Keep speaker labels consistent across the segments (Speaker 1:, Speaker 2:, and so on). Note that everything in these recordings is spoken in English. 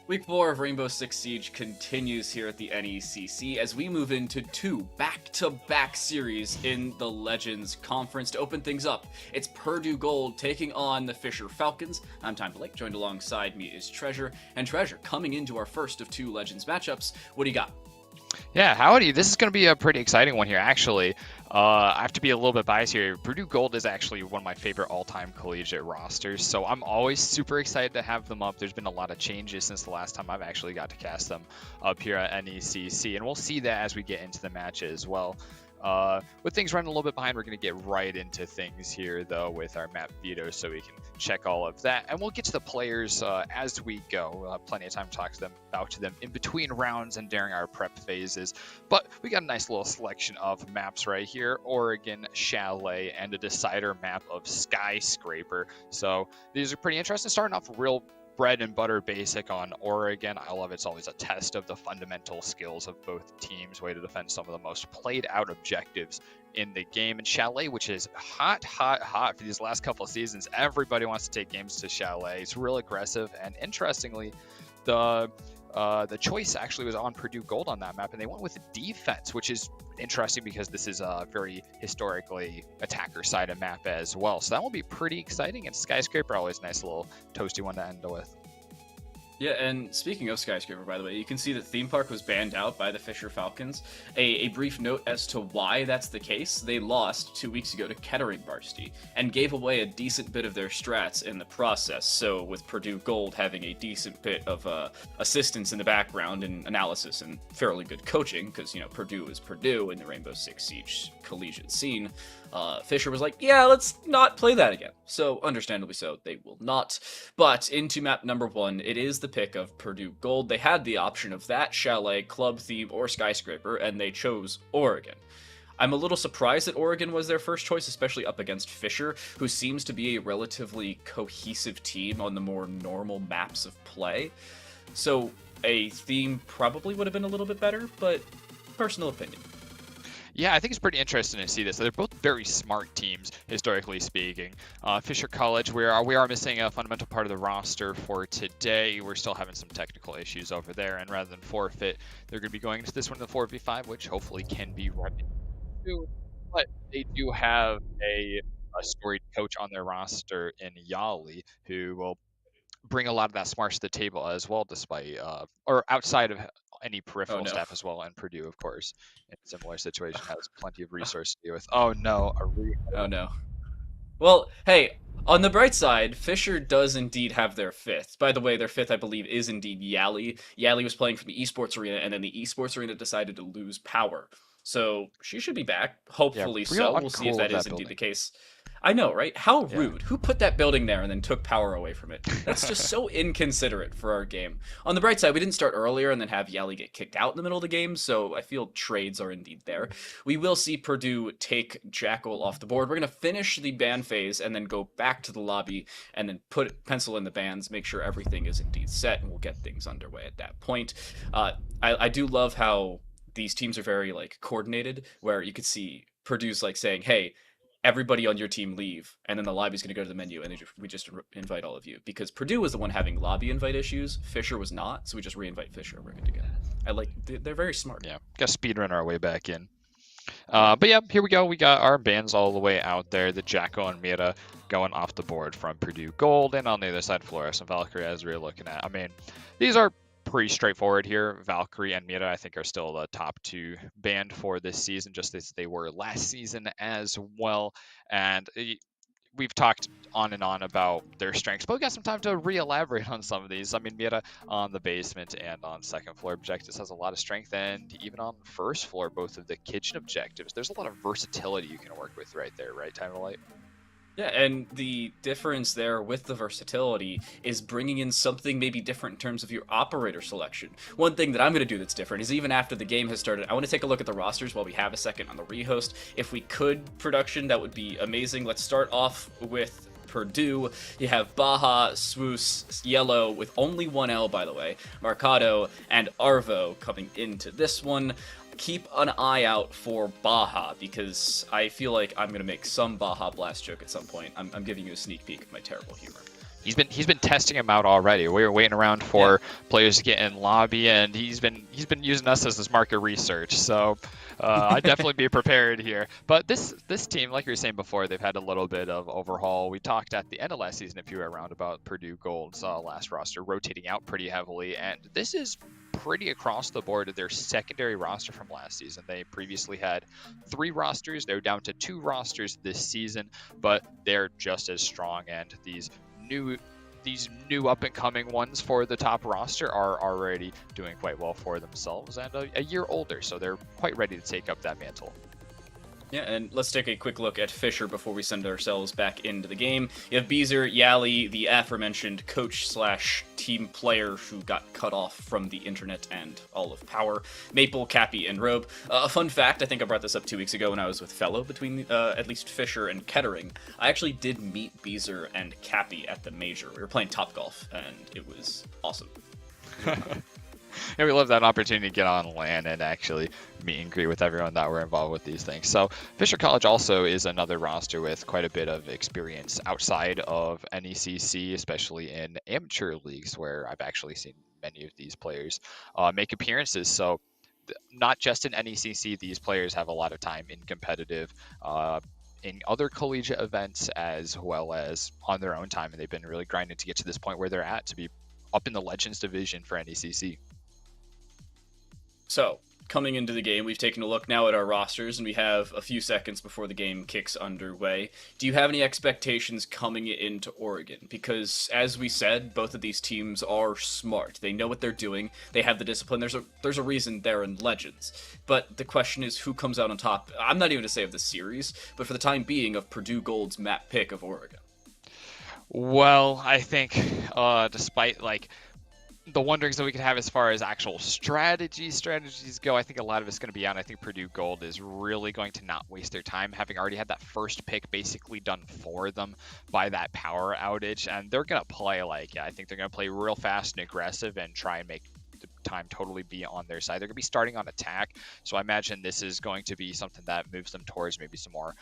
Speaker 1: Week 4 of Rainbow Six Siege continues here at the NECC as we move into two back-to-back series in the Legends Conference. To open things up, it's Purdue Gold taking on the Fisher Falcons. I'm Time to Lake, joined alongside me is Treasure. And Treasure, coming into our first of two Legends matchups, what do you got?
Speaker 2: Yeah, howdy. This is going to be a pretty exciting one here, actually. I have to be a little bit biased here. Purdue Gold is actually one of my favorite all-time collegiate rosters, so I'm always super excited to have them up. There's been a lot of changes since the last time I've actually got to cast them up here at NECC, and we'll see that as we get into the match as well. With things running a little bit behind, we're going to get right into things here, though, with our map Veto, so we can check all of that. And we'll get to the players as we go. We'll have plenty of time to talk to them about them in between rounds and during our prep phases. But we got a nice little selection of maps right here. Oregon, Chalet, and a decider map of Skyscraper. So these are pretty interesting. Starting off real bread and butter basic on Oregon. I love it's always a test of the fundamental skills of both teams, way to defend some of the most played out objectives in the game. And Chalet, which is hot for these last couple of seasons. Everybody wants to take games to Chalet. It's real aggressive, and interestingly, the choice actually was on Purdue Gold on that map, and they went with defense, which is interesting because this is a very historically attacker-sided map as well. So that will be pretty exciting, and Skyscraper, always a nice little toasty one to end with.
Speaker 1: Yeah, and speaking of Skyscraper, by the way, you can see that Theme Park was banned out by the Fisher Falcons. A brief note as to why that's the case: they lost 2 weeks ago to Kettering Varsity and gave away a decent bit of their strats in the process. So with Purdue Gold having a decent bit of assistance in the background and analysis and fairly good coaching, because, you know, Purdue is Purdue in the Rainbow Six Siege collegiate scene, Fisher was like, yeah, let's not play that again. So understandably so, they will not. But into map number 1, it is the pick of Purdue Gold. They had the option of that, Chalet, Club Theme, or Skyscraper, and they chose Oregon. I'm a little surprised that Oregon was their first choice, especially up against Fisher, who seems to be a relatively cohesive team on the more normal maps of play. So a theme probably would have been a little bit better, but personal opinion.
Speaker 2: Yeah, I think it's pretty interesting to see this. They're both very smart teams, historically speaking. Fisher College, we are missing a fundamental part of the roster for today. We're still having some technical issues over there, and rather than forfeit, they're going to be going into this one in the 4v5, which hopefully can be run too. But they do have a storied coach on their roster in Yali, who will bring a lot of that smarts to the table as well, despite or outside of any peripheral staff as well. And Purdue, of course, in a similar situation, has plenty of resources to deal with. Oh no,
Speaker 1: Oh no. Well, hey, on the bright side, Fisher does indeed have their fifth. By the way, their fifth, I believe, is indeed Yali. Yali was playing from the esports arena, and then the esports arena decided to lose power. So she should be back, hopefully.
Speaker 2: Yeah,
Speaker 1: so we'll see if that is indeed the case. I know, right? How rude. Yeah. Who put that building there and then took power away from it? That's just so inconsiderate for our game. On the bright side, we didn't start earlier and then have Yali get kicked out in the middle of the game, so I feel trades are indeed there. We will see Purdue take Jackal off the board. We're going to finish the ban phase and then go back to the lobby and then pencil in the bans, make sure everything is indeed set, and we'll get things underway at that point. I do love how these teams are very coordinated, where you could see Purdue's saying, hey, everybody on your team leave, and then the lobby's going to go to the menu, and we just invite all of you. Because Purdue was the one having lobby invite issues, Fisher was not, so we just re-invite Fisher, we're good to go. They're very smart.
Speaker 2: Yeah, got to speedrun our way back in. But yeah, here we go. We got our bans all the way out there. The Jacko and Mira going off the board from Purdue Gold, and on the other side, Flores and Valkyrie, as we were looking at. I mean, these are pretty straightforward here. Valkyrie and Mira, I think, are still the top two banned for this season, just as they were last season as well. And we've talked on and on about their strengths, but we got some time to re-elaborate on some of these. I mean, Mira on the basement and on second floor objectives has a lot of strength, and even on first floor, both of the kitchen objectives, there's a lot of versatility you can work with right there, right, Time of Light?
Speaker 1: Yeah, and the difference there with the versatility is bringing in something maybe different in terms of your operator selection. One thing that I'm going to do that's different is, even after the game has started, I want to take a look at the rosters while we have a second on the rehost. If we could, production, that would be amazing. Let's start off with Purdue. You have Baja, Swoos, Yellow, with only one L, by the way, Marcado, and Arvo coming into this one. Keep an eye out for Baja, because I feel like I'm going to make some Baja Blast joke at some point. I'm giving you a sneak peek of my terrible humor.
Speaker 2: He's been testing him out already. We were waiting around for players to get in lobby, and he's been using us as his market research. So I'd definitely be prepared here. But this team, like you were saying before, they've had a little bit of overhaul. We talked at the end of last season, if you were around, about Purdue Gold's last roster rotating out pretty heavily, and this is pretty across the board of their secondary roster from last season. They previously had 3 rosters. They're down to 2 rosters this season, but they're just as strong, and these new up and coming ones for the top roster are already doing quite well for themselves, and a year older, so they're quite ready to take up that mantle.
Speaker 1: Yeah, and let's take a quick look at Fisher before we send ourselves back into the game. You have Beezer, Yali, the aforementioned coach/team player who got cut off from the internet and all of power, Maple, Cappy, and Robe. A fun fact, I think I brought this up 2 weeks ago when I was with Fellow, between at least Fisher and Kettering. I actually did meet Beezer and Cappy at the major. We were playing Topgolf, and it was awesome.
Speaker 2: Yeah, we love that opportunity to get on LAN and actually meet and greet with everyone that were involved with these things. So Fisher College also is another roster with quite a bit of experience outside of NECC, especially in amateur leagues, where I've actually seen many of these players make appearances. So not just in NECC, these players have a lot of time in competitive in other collegiate events as well as on their own time, and they've been really grinding to get to this point where they're at, to be up in the Legends division for NECC.
Speaker 1: So, coming into the game, we've taken a look now at our rosters, and we have a few seconds before the game kicks underway. Do you have any expectations coming into Oregon? Because, as we said, both of these teams are smart. They know what they're doing. They have the discipline. There's a reason they're in Legends. But the question is, who comes out on top? I'm not even to say of the series, but for the time being, of Purdue Gold's map pick of Oregon.
Speaker 2: Well, I think despite the wonderings that we could have as far as actual strategies go, I think a lot of it's going to be on. I think Purdue Gold is really going to not waste their time, having already had that first pick basically done for them by that power outage, and they're going to play I think they're going to play real fast and aggressive and try and make the time totally be on their side. They're going to be starting on attack, so I imagine this is going to be something that moves them towards maybe some more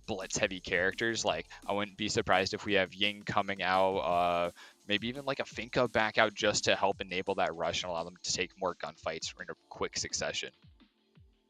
Speaker 2: blitz heavy characters. I wouldn't be surprised if we have Ying coming out, maybe even a Finka back out, just to help enable that rush and allow them to take more gunfights in a quick succession.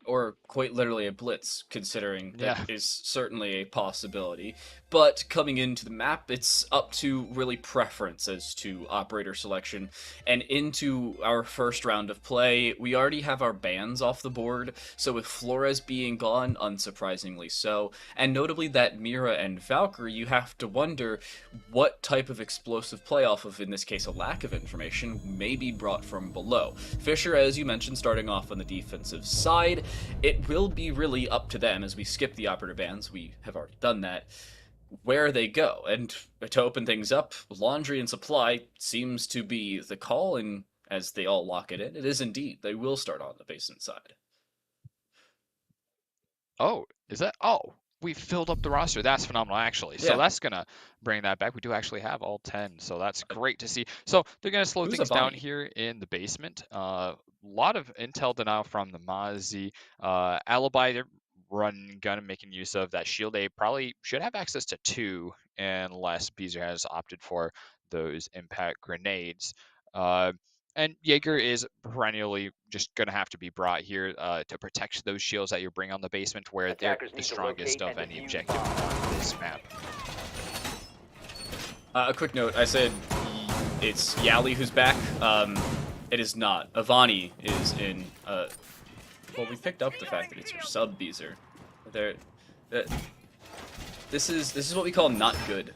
Speaker 1: Or quite literally a blitz, considering that is certainly a possibility. But coming into the map, it's up to really preference as to operator selection. And into our first round of play, we already have our bans off the board, so with Flores being gone, unsurprisingly so, and notably that Mira and Valkyrie, you have to wonder what type of explosive play off of, in this case, a lack of information, may be brought from below. Fisher, as you mentioned, starting off on the defensive side. It will be really up to them as we skip the operator bans. We have already done that. Where they go. And to open things up, laundry and supply seems to be the call, and as they all lock it in, it is indeed. They will start on the basement side.
Speaker 2: Oh, is that? Oh, we filled up the roster. That's phenomenal, actually. So that's going to bring that back. We do actually have all 10, so that's great to see. So they're going to slow things down here in the basement. A lot of intel denial from the Mozzie. Alibi, they're running gun and making use of that shield. They probably should have access to 2, unless Beezer has opted for those impact grenades. And Jaeger is perennially just going to have to be brought here to protect those shields that you bring on the basement, where they're the strongest of any objective on this map.
Speaker 1: A quick note, I said it's Yali who's back. It is not. Avani is in... well, we picked up the fact that it's your sub Beezer. This is what we call not good.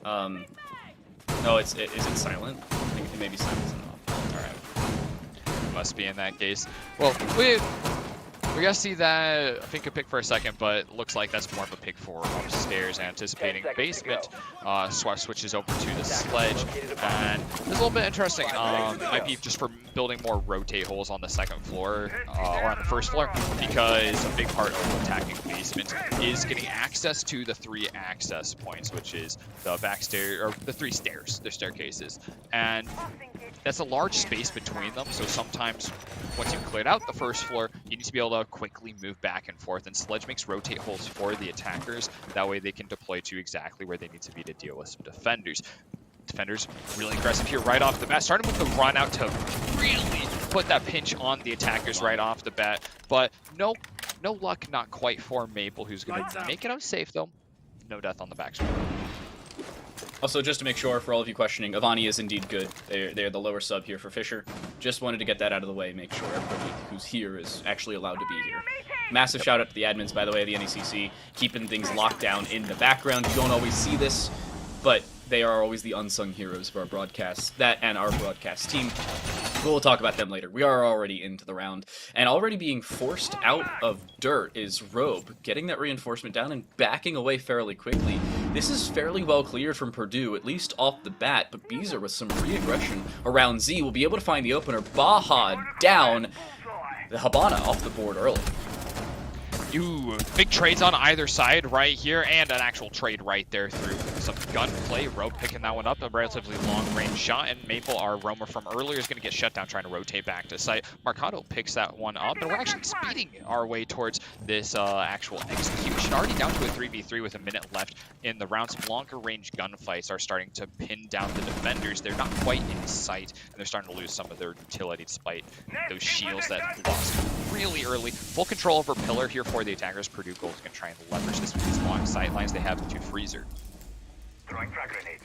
Speaker 1: No, is it silent? I think it may be silent. Alright.
Speaker 2: Must be in that case. Well, we gotta see that Finka pick for a second, but it looks like that's more of a pick for upstairs, anticipating basement. Swap switches over to the sledge, and it's a little bit interesting. Might be just for building more rotate holes on the second floor, or on the first floor, because a big part of attacking basement is getting access to the 3 access points, which is the back stair, or the 3 stairs, the staircases, and that's a large space between them. So sometimes once you've cleared out the first floor, You need to be able to quickly move back and forth, and Sledge makes rotate holes for the attackers. That way they can deploy to exactly where they need to be to deal with some defenders. Defenders really aggressive here right off the bat, starting with the run out to really put that pinch on the attackers right off the bat. But no luck, not quite for Maple, who's going to make it out safe though. No death on the back.
Speaker 1: Also, just to make sure, for all of you questioning, Avani is indeed good. They're the lower sub here for Fisher. Just wanted to get that out of the way, make sure everybody who's here is actually allowed to be here. Massive shout out to the admins, by the way, the NECC, keeping things locked down in the background. You don't always see this, but they are always the unsung heroes of our broadcast. That and our broadcast team. We'll talk about them later. We are already into the round, and already being forced out of dirt is Robe, getting that reinforcement down and backing away fairly quickly. This is fairly well cleared from Purdue, at least off the bat, but Beezer with some re-aggression around Z will be able to find the opener. Baja down, the Habana off the board early.
Speaker 2: Big trades on either side right here, and an actual trade right there through some gunplay. Rogue picking that one up, a relatively long-range shot, and Maple, our roamer from earlier, is going to get shut down trying to rotate back to site. Marcado picks that one up, and we're actually speeding our way towards this actual execution. Already down to a 3v3 with a minute left in the round. Some longer-range gunfights are starting to pin down the defenders. They're not quite in sight, and they're starting to lose some of their utility despite those shields that lost really early. Full control over Pillar here for the attackers. Purdue Gold is going to try and leverage this with these long sight lines they have to Freezer.
Speaker 3: Throwing frag grenade.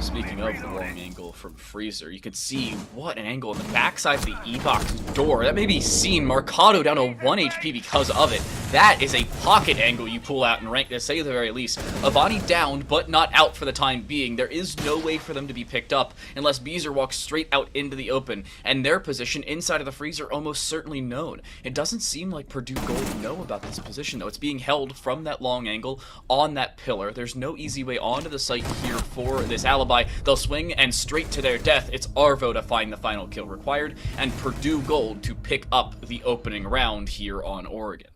Speaker 1: Speaking of the long angle from Freezer, you can see what an angle on the backside of the E-Box door. That may be seen Marcado down to 1 HP because of it. That is a pocket angle you pull out and rank, to say the very least. Avani down, but not out for the time being. There is no way for them to be picked up unless Beezer walks straight out into the open, and their position inside of the freezer almost certainly known. It doesn't seem like Purdue Gold know about this position, though. It's being held from that long angle on that pillar. There's no easy way onto the site here for this alibi. They'll swing, and straight to their death, it's Arvo to find the final kill required, and Purdue Gold to pick up the opening round here on Oregon.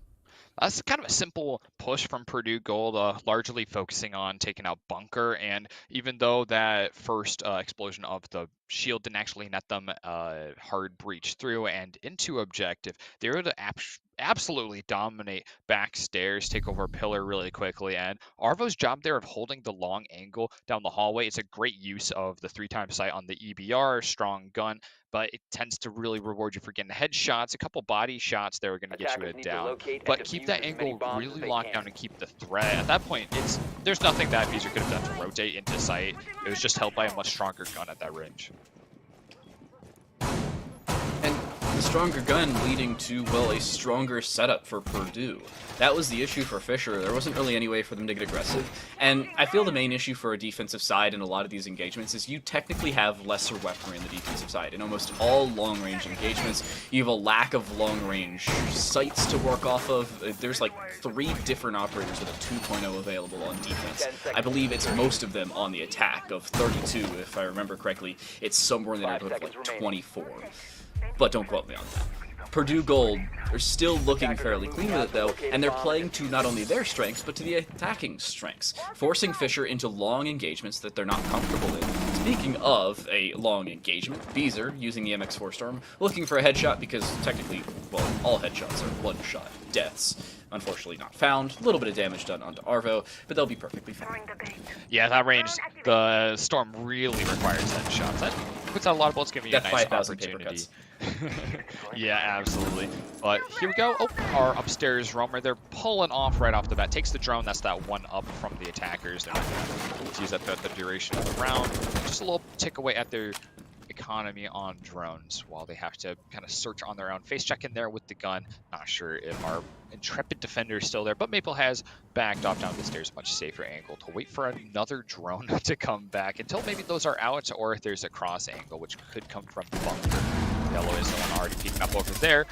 Speaker 2: That's kind of a simple push from Purdue Gold, largely focusing on taking out Bunker. And even though that first explosion of the shield didn't actually net them hard breach through and into objective, they were able to absolutely dominate backstairs, take over Pillar really quickly. And Arvo's job there of holding the long angle down the hallway, it's a great use of the 3x sight on the EBR, strong gun, but it tends to really reward you for getting headshots. A couple body shots there are going to get you a down. But keep that angle really locked down and keep the threat. At that point, there's nothing that Beezer could have done to rotate into sight. It was just held by a much stronger gun at that range.
Speaker 1: And the stronger gun leading to, well, a stronger setup for Purdue. That was the issue for Fisher. There wasn't really any way for them to get aggressive. And I feel the main issue for a defensive side in a lot of these engagements is you technically have lesser weaponry in the defensive side. In almost all long-range engagements, you have a lack of long-range sights to work off of. There's like 3 different operators with a 2.0 available on defense. I believe it's most of them on the attack. Of 32, if I remember correctly, it's somewhere in the neighborhood of like 24. But don't quote me on that. Purdue Gold are still looking fairly clean with it, though, and they're playing to not only their strengths, but to the attacking strengths, forcing Fisher into long engagements that they're not comfortable in. Speaking of a long engagement, Beezer, using the MX4 Storm, looking for a headshot because technically, well, all headshots are one-shot deaths. Unfortunately not found. A little bit of damage done onto Arvo, but they'll be perfectly fine.
Speaker 2: Yeah, that range, the Storm really requires headshots. That puts out a lot of bullets, giving you a nice opportunity. Yeah, absolutely. But here we go. Oh, our upstairs roamer, they're pulling off right off the bat. Takes the drone, that's that one up from the attackers. They're not going to use that throughout the duration of the round. Just a little tick away at their economy on drones while they have to kind of search on their own. Face check in there with the gun. Not sure if our intrepid defender is still there, but Maple has backed off down the stairs, much safer angle to wait for another drone to come back until maybe those are out, or if there's a cross angle, which could come from Bunker. Yellow is the one already peeking up over there.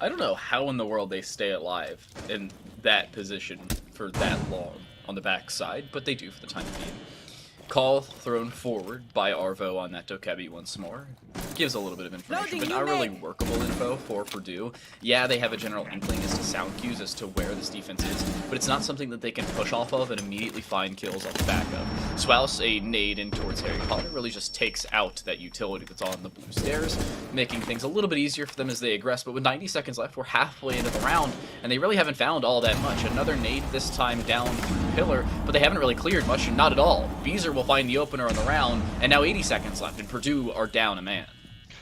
Speaker 1: I don't know how in the world they stay alive in that position for that long on the backside, but they do for the time being. Call thrown forward by Arvo on that Dokebi once more. Gives a little bit of information, but not really workable info for Purdue. Yeah, they have a general inkling as to sound cues as to where this defense is, but it's not something that they can push off of and immediately find kills off the back of. Swouse, a nade in towards Harry Potter, really just takes out that utility that's on the blue stairs, making things a little bit easier for them as they aggress, but with 90 seconds left, we're halfway into the round, and they really haven't found all that much. Another nade this time down through Pillar, but they haven't really cleared much, not at all. Beezer will find the opener on the round, and now 80 seconds left, and Purdue are down a man.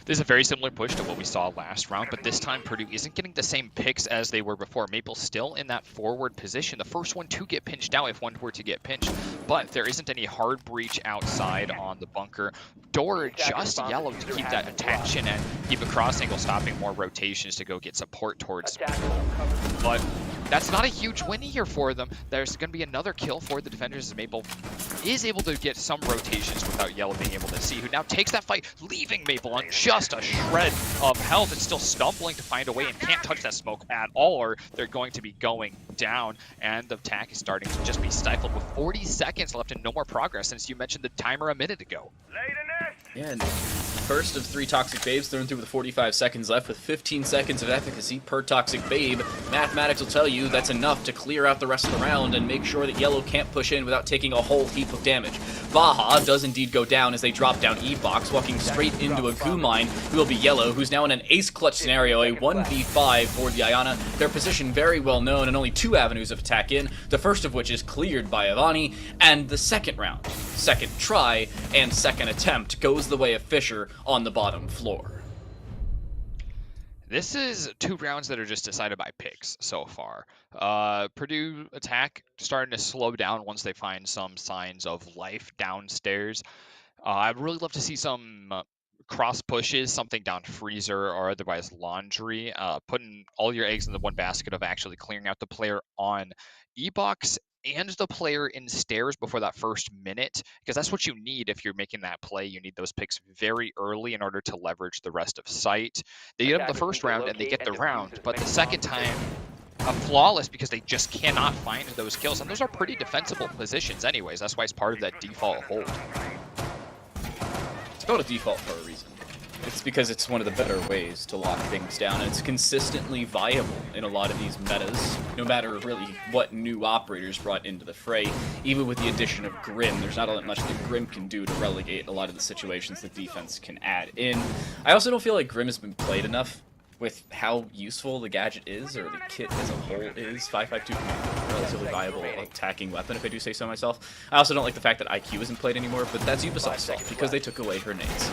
Speaker 2: This is a very similar push to what we saw last round, but this time Purdue isn't getting the same picks as they were before. Maple still in that forward position, the first one to get pinched out if one were to get pinched, but there isn't any hard breach outside on the bunker. Door just yellow to keep that attention and keep a cross angle, stopping more rotations to go get support towards. But that's not a huge win here for them. There's going to be another kill for the defenders as Maple is able to get some rotations without Yellow being able to see, who now takes that fight, leaving Maple on just a shred of health and still stumbling to find a way and can't touch that smoke at all, or they're going to be going down, and the attack is starting to just be stifled with 40 seconds left and no more progress since you mentioned the timer a minute ago.
Speaker 1: Yeah, and first of 3 Toxic Babes thrown through with 45 seconds left with 15 seconds of efficacy per Toxic Babe. Mathematics will tell you that's enough to clear out the rest of the round and make sure that Yellow can't push in without taking a whole heap of damage. Baja does indeed go down as they drop down E-Box, walking straight into a goo mine, who will be Yellow, who's now in an ace clutch scenario, a 1v5 for the Ayana. Their position very well known and only 2 avenues of attack in, the first of which is cleared by Avani, and the second round, second try, and second attempt goes the way of Fisher on the bottom floor.
Speaker 2: This is 2 rounds that are just decided by picks so far. Purdue attack starting to slow down once they find some signs of life downstairs. I'd really love to see some cross pushes, something down freezer or otherwise laundry, putting all your eggs in the one basket of actually clearing out the player on E-Box and the player in stairs before that first minute, because that's what you need if you're making that play. You need those picks very early in order to leverage the rest of site. They get them the first round and they get the round, but the second time, flawless because they just cannot find those kills, and those are pretty defensible positions anyways. That's why it's part of that default hold.
Speaker 1: It's called a default for a reason. It's because it's one of the better ways to lock things down, and it's consistently viable in a lot of these metas, no matter really what new operators brought into the fray. Even with the addition of Grim, there's not all that much that Grim can do to relegate a lot of the situations that defense can add in. I also don't feel like Grim has been played enough with how useful the gadget is, or the kit as a whole is. 5.52 a relatively viable attacking weapon, if I do say so myself. I also don't like the fact that IQ isn't played anymore, but that's Ubisoft's fault, because they took away her nades.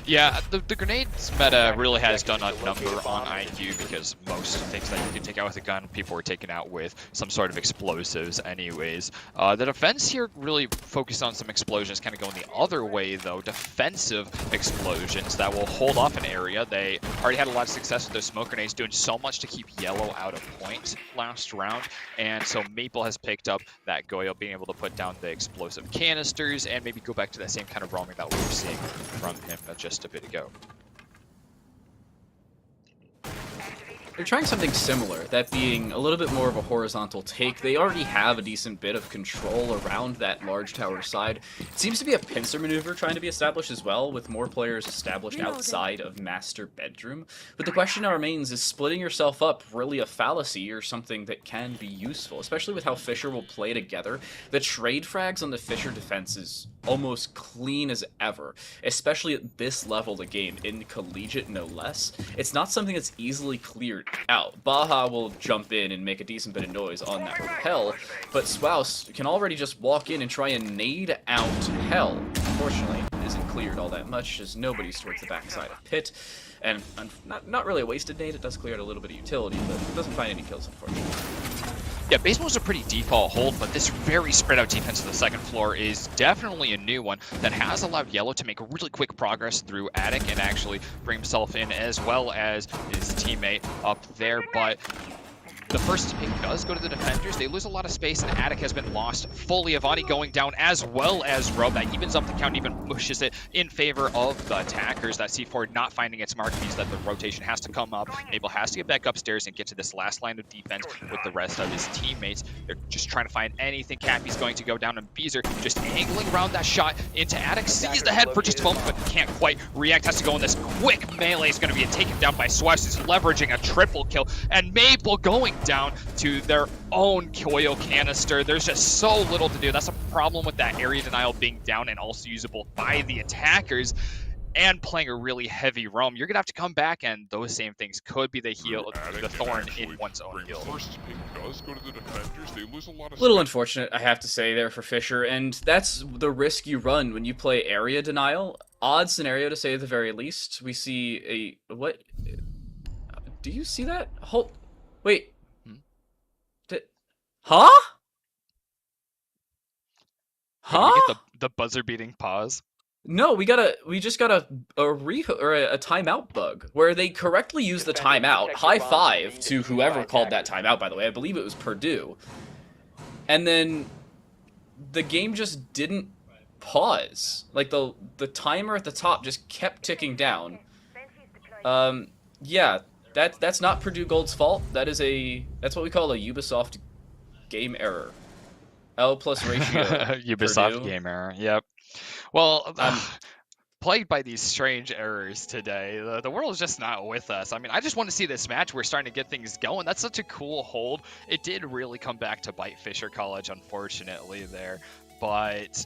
Speaker 2: Yeah, the grenades meta really has done a number on IQ, because most things that you can take out with a gun, people were taken out with some sort of explosives anyways. The defense here really focused on some explosions, kind of going the other way though, defensive explosions that will hold off an area. They already had a lot of success with those smoke grenades, doing so much to keep Yellow out of point last round, and so Maple has picked up that Goyo, being able to put down the explosive canisters and maybe go back to that same kind of roaming that we were seeing from him just a bit ago.
Speaker 1: They're trying something similar, that being a little bit more of a horizontal take. They already have a decent bit of control around that large tower side. It seems to be a pincer maneuver trying to be established as well, with more players established outside of master bedroom. But the question now remains, is splitting yourself up really a fallacy or something that can be useful, especially with how Fisher will play together? The trade frags on the Fisher defense is almost clean as ever, especially at this level of the game, in collegiate no less. It's not something that's easily cleared out. Baja will jump in and make a decent bit of noise on that rappel, but Swouse can already just walk in and try and nade out Hell. Unfortunately, it isn't cleared all that much, as nobody's towards the backside of Pit, and not really a wasted nade. It does clear out a little bit of utility, but it doesn't find any kills, unfortunately.
Speaker 2: Yeah, baseball's a pretty default hold, but this very spread out defense of the second floor is definitely a new one that has allowed Yellow to make really quick progress through Attic and actually bring himself in, as well as his teammate up there. But The first pick does go to the defenders. They lose a lot of space, and Attic has been lost fully. Avani going down as well as Robe. That evens up the count, even pushes it in favor of the attackers. That C4 not finding its mark means that the rotation has to come up. Mabel has to get back upstairs and get to this last line of defense with the rest of his teammates. They're just trying to find anything. Cappy's going to go down, and Beezer just angling around that shot into Attic. Sees the head for just a moment, but can't quite react. Has to go in this quick melee. Is going to be taken down by Swash. He's leveraging a triple kill, and Mabel going down to their own coil canister. There's just so little to do. That's a problem with that area denial being down and also usable by the attackers, and playing a really heavy roam. You're gonna have to come back, and those same things could be the thorn in one's own heel.
Speaker 4: First pick does go to the defenders. They lose a lot of
Speaker 1: Little unfortunate, I have to say, there for Fisher, and that's the risk you run when you play area denial. Odd scenario, to say the very least. We see a... what? Do you see that? Hold... wait. Huh?
Speaker 2: Huh? We get the buzzer-beating pause.
Speaker 1: No, we just got a timeout bug where they correctly used the timeout. High five to whoever called that timeout, by the way. I believe it was Purdue. And then the game just didn't pause. Like the timer at the top just kept ticking down. Yeah, that's not Purdue Gold's fault. That's what we call a Ubisoft game error. L plus ratio.
Speaker 2: Ubisoft
Speaker 1: Purdue.
Speaker 2: game error. Yep. Well, plagued by these strange errors today. The world is just not with us. I mean, I just want to see this match. We're starting to get things going. That's such a cool hold. It did really come back to bite Fisher College, unfortunately, there. But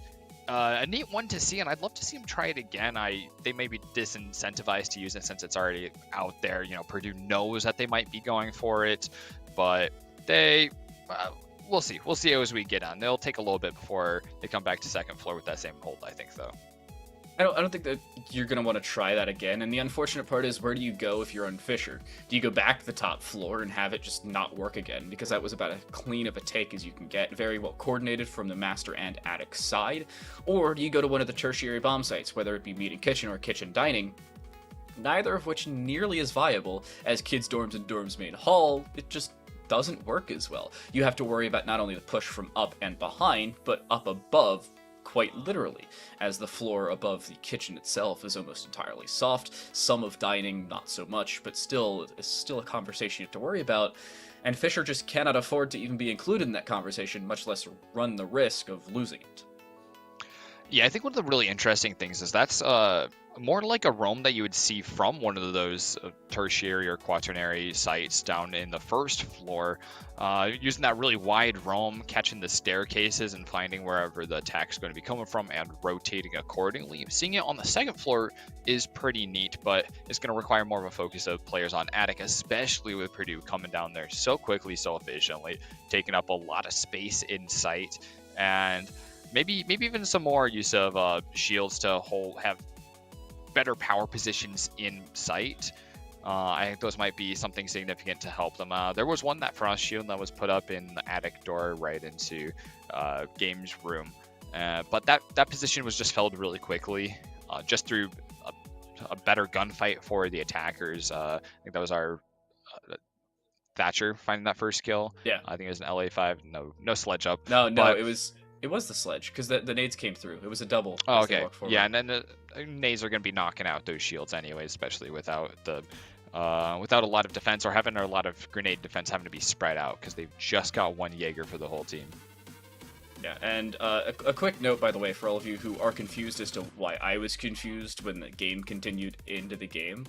Speaker 2: a neat one to see, and I'd love to see him try it again. They may be disincentivized to use it since it's already out there. You know, Purdue knows that they might be going for it, but they... we'll see. We'll see as we get on. They'll take a little bit before they come back to second floor with that same hold, I think, though.
Speaker 1: I don't think that you're going to want to try that again. And the unfortunate part is, where do you go if you're on Fisher? Do you go back to the top floor and have it just not work again? Because that was about as clean of a take as you can get. Very well coordinated from the master and attic side. Or do you go to one of the tertiary bomb sites, whether it be meeting kitchen or kitchen dining? Neither of which nearly as viable as kids' dorms and dorms main hall. It just doesn't work as well. You have to worry about not only the push from up and behind, but up above, quite literally, as the floor above the kitchen itself is almost entirely soft. Some of dining, not so much, but still, it's still a conversation you have to worry about, and Fisher just cannot afford to even be included in that conversation, much less run the risk of losing it.
Speaker 2: Yeah, I think one of the really interesting things is that's more like a roam that you would see from one of those tertiary or quaternary sites down in the first floor, using that really wide roam, catching the staircases and finding wherever the attack's going to be coming from and rotating accordingly. Seeing it on the second floor is pretty neat, but it's going to require more of a focus of players on attic, especially with Purdue coming down there so quickly, so efficiently, taking up a lot of space in sight, and maybe even some more use of shields to have better power positions in sight. I think those might be something significant to help them. There was that frost shield that was put up in the attic door right into Games room, but that position was just filled really quickly, just through a better gunfight for the attackers. I think that was our Thatcher finding that first kill.
Speaker 1: Yeah,
Speaker 2: I think it was an LA5. No sledge up.
Speaker 1: No, it was the sledge, because the nades came through. It was a double.
Speaker 2: Oh, okay. Yeah, and then the nades are going to be knocking out those shields anyway, especially without a lot of defense, or having a lot of grenade defense having to be spread out, because they've just got one Jaeger for the whole team.
Speaker 1: Yeah, and a quick note, by the way, for all of you who are confused as to why I was confused when the game continued into the game.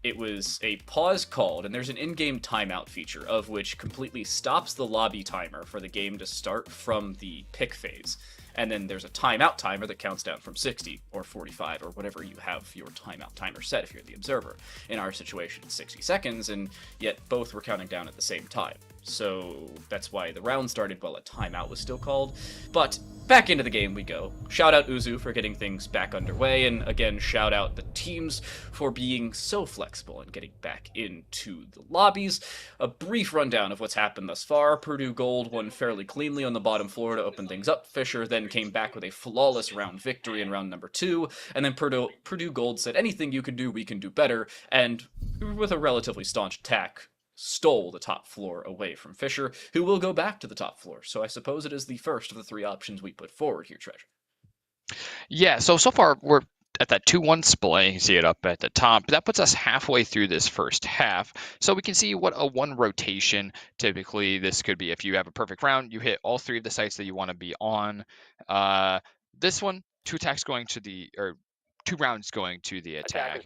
Speaker 1: It was a pause called, and there's an in-game timeout feature, of which completely stops the lobby timer for the game to start from the pick phase. And then there's a timeout timer that counts down from 60 or 45 or whatever you have your timeout timer set if you're the observer. In our situation, it's 60 seconds, and yet both were counting down at the same time. So that's why the round started while a timeout was still called. But back into the game we go. Shout out Uzu for getting things back underway, and again, shout out the teams for being so flexible and getting back into the lobbies. A brief rundown of what's happened thus far. Purdue Gold won fairly cleanly on the bottom floor to open things up. Fisher then came back with a flawless round victory in round number 2, and then Purdue Gold said, anything you can do, we can do better, and with a relatively staunch attack, stole the top floor away from Fisher, who will go back to the top floor. So I suppose it is the first of the 3 options we put forward here, Treasure.
Speaker 2: Yeah, so far we're at that 2-1 split. You can see it up at the top. That puts us halfway through this first half. So we can see what a 1 rotation, typically this could be. If you have a perfect round, you hit all 3 of the sites that you want to be on. This one, 2 attacks going to the, or 2 rounds going to the attack.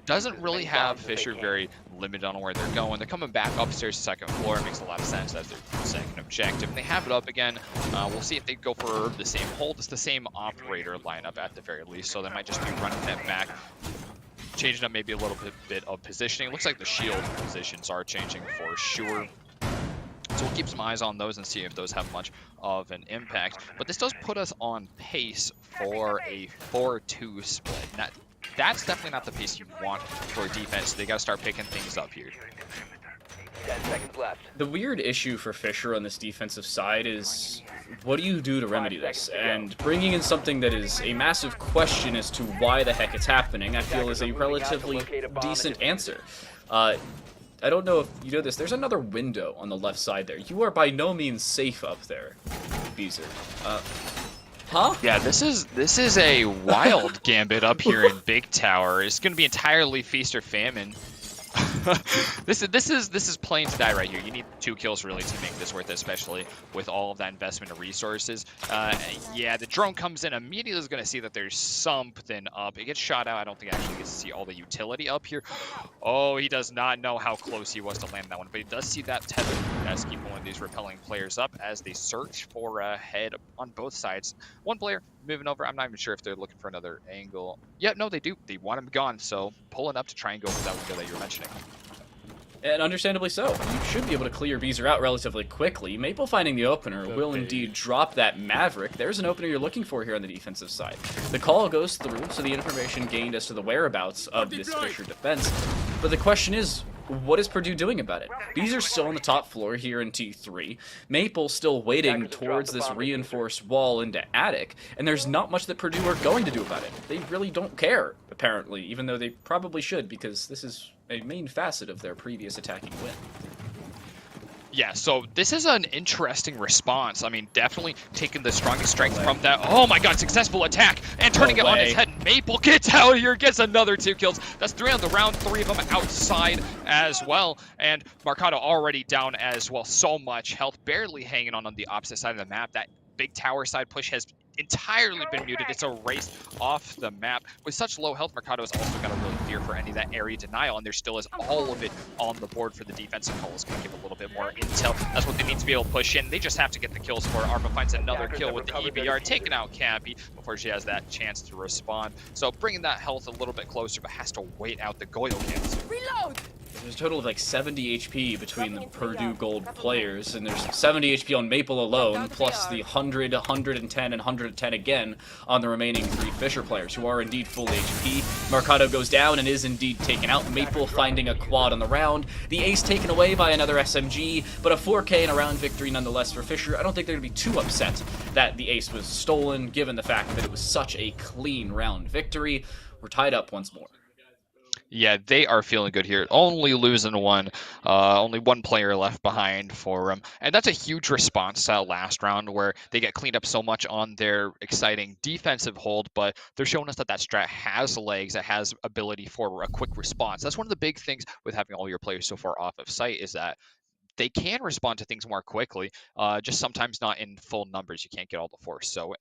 Speaker 2: Doesn't really have Fisher very limited on where they're going. They're coming back upstairs to second floor. It makes a lot of sense. That's their second objective. They have it up again. We'll see if they go for the same hold. It's the same operator lineup at the very least, so they might just be running that back, changing up maybe a little bit of positioning. Looks like the shield positions are changing for sure. So we'll keep some eyes on those and see if those have much of an impact. But this does put us on pace for a 4-2 split. That's definitely not the pace you want for defense. They got to start picking things up here.
Speaker 3: 10 seconds left.
Speaker 1: The weird issue for Fisher on this defensive side is, what do you do to remedy this? And bringing in something that is a massive question as to why the heck it's happening, I feel is a relatively decent answer. I don't know if you know this, there's another window on the left side there. You are by no means safe up there, Beezer. Huh?
Speaker 2: Yeah, this is a wild gambit up here in Big Tower. It's going to be entirely feast or famine. This is playing to die right here. You need 2 kills really to make this worth it, especially with all of that investment of resources. Yeah, the drone comes in immediately, is going to see that there's something up. It gets shot out. I don't think it actually gets to see all the utility up here. Oh, he does not know how close he was to land that one, but he does see that tether as keep one of these repelling players up as they search for a head on both sides. One player moving over. I'm not even sure if they're looking for another angle. Yeah, no, they do. They want him gone, so pulling up to try and go for that window that you were mentioning.
Speaker 1: And understandably so. You should be able to clear Beezer out relatively quickly. Maple finding the opener will indeed drop that Maverick. There's an opener you're looking for here on the defensive side. The call goes through, so the information gained as to the whereabouts of this Fisher defense. But the question is, what is Purdue doing about it? Beezer's still on the top floor here in T3. Maple still waiting towards this reinforced wall into attic, and there's not much that Purdue are going to do about it. They really don't care, apparently, even though they probably should, because this is a main facet of their previous attacking win.
Speaker 2: Yeah, so this is an interesting response. I mean, definitely taking the strongest strength from that. Oh my god, successful attack! And turning it on his head. Maple gets out here, gets another 2 kills. That's 3 on the round, 3 of them outside as well. And Mercado already down as well. So much health, barely hanging on the opposite side of the map. That big tower side push has entirely been muted. It's erased off the map. With such low health, Mercado has also got to really fear for any of that area denial, and there still is all of it on the board for the defensive call. Is going to give a little bit more intel. That's what they need to be able to push in. They just have to get the kills for it. Arpa finds another kill with the EBR, taking out Cappy before she has that chance to respond. So bringing that health a little bit closer, but has to wait out the Goyle kills.
Speaker 5: Reload!
Speaker 1: There's a total of like 70 HP between the Purdue Gold players, and there's 70 HP on Maple alone, plus the 100, 110, and 110 again on the remaining 3 Fisher players, who are indeed full HP. Mercado goes down and is indeed taken out. Maple finding a quad on the round. The ace taken away by another SMG, but a 4K and a round victory nonetheless for Fisher. I don't think they're going to be too upset that the ace was stolen, given the fact that it was such a clean round victory. We're tied up once more.
Speaker 2: Yeah, they are feeling good here. Only losing 1. Only 1 player left behind for them. And that's a huge response to that last round where they get cleaned up so much on their exciting defensive hold, but they're showing us that that strat has legs, it has ability for a quick response. That's one of the big things with having all your players so far off of site, is that they can respond to things more quickly, just sometimes not in full numbers. You can't get all the force. So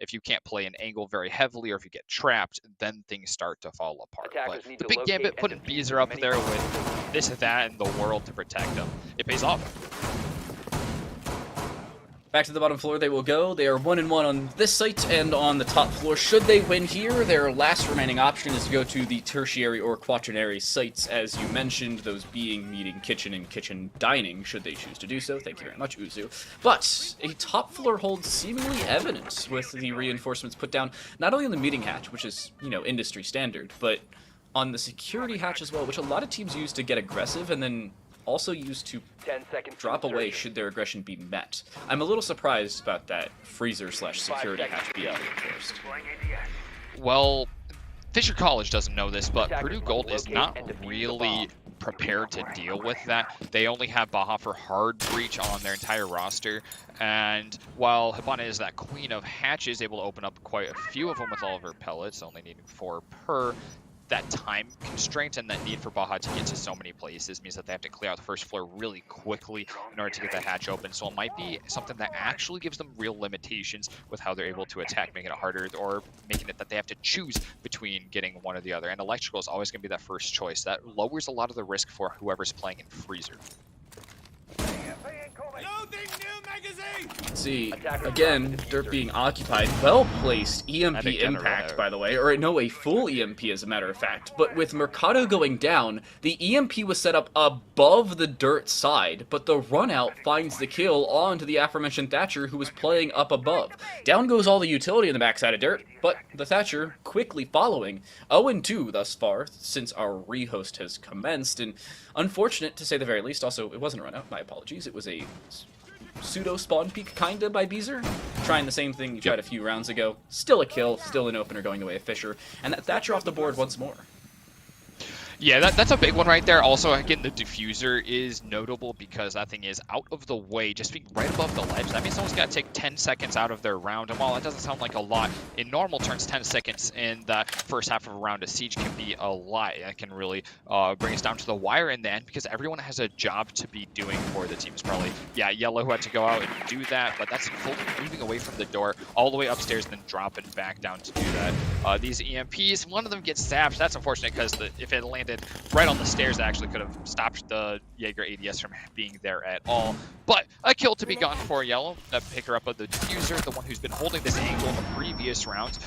Speaker 2: if you can't play an angle very heavily, or if you get trapped, then things start to fall apart. But the big gambit, putting Beezer up there with this, that, and the world to protect him, it pays off.
Speaker 1: Back to the bottom floor they will go. They are 1-1 on this site, and on the top floor, should they win here, their last remaining option is to go to the tertiary or quaternary sites, as you mentioned, those being meeting kitchen and kitchen dining, should they choose to do so. Thank you very much, Uzu. But a top floor hold seemingly evident with the reinforcements put down, not only on the meeting hatch, which is, you know, industry standard, but on the security hatch as well, which a lot of teams use to get aggressive and then also used to drop away should their aggression be met. I'm a little surprised about that freezer/security hatch being reinforced.
Speaker 2: Well, Fisher College doesn't know this, but Purdue Gold is not really prepared to deal with that. They only have Baja for hard breach on their entire roster, and while Hibana is that queen of hatches, able to open up quite a few of them with all of her pellets, only needing 4 per, that time constraint and that need for Baja to get to so many places means that they have to clear out the first floor really quickly in order to get the hatch open. So it might be something that actually gives them real limitations with how they're able to attack, making it harder or making it that they have to choose between getting one or the other. And electrical is always going to be that first choice. That lowers a lot of the risk for whoever's playing in freezer.
Speaker 1: See, again, dirt being occupied, well-placed EMP impact, by the way, or no, a full EMP as a matter of fact, but with Mercado going down, the EMP was set up above the dirt side, but the run-out finds the kill onto the aforementioned Thatcher, who was playing up above. Down goes all the utility in the backside of dirt, but the Thatcher quickly following. 0-2 thus far, since our rehost has commenced, and unfortunate to say the very least. Also, it wasn't a run-out, my apologies, it was a pseudo spawn peek kinda by Beezer, trying the same thing you tried a few rounds ago. Still a kill, still an opener going away of Fisher, and that Thatcher off the board once more.
Speaker 2: Yeah, that's a big one right there. Also, again, the diffuser is notable because that thing is out of the way, just being right above the ledge. That means someone's got to take 10 seconds out of their round. And while that doesn't sound like a lot, in normal turns, 10 seconds in the first half of a round of Siege can be a lot. That can really bring us down to the wire in the end because everyone has a job to be doing for the team. It's probably, Yellow who had to go out and do that, but that's fully moving away from the door all the way upstairs and then dropping back down to do that. These EMPs, one of them gets zapped. That's unfortunate because if it landed right on the stairs, that actually could have stopped the Jaeger ADS from being there at all. But a kill to be gone for Yellow. That picker up of the diffuser, the one who's been holding this angle in the previous rounds,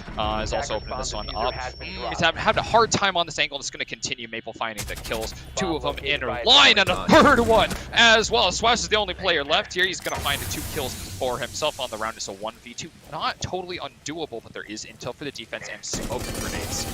Speaker 2: is also opening this one up. He's having a hard time on this angle. It's going to continue. Maple finding the kills. 2 of them in line, and a third one as well. Swaz is the only player left here. He's going to find the 2 kills for himself on the round. It's a 1v2. Not totally undoable, but there is intel for the defense and smoke grenades.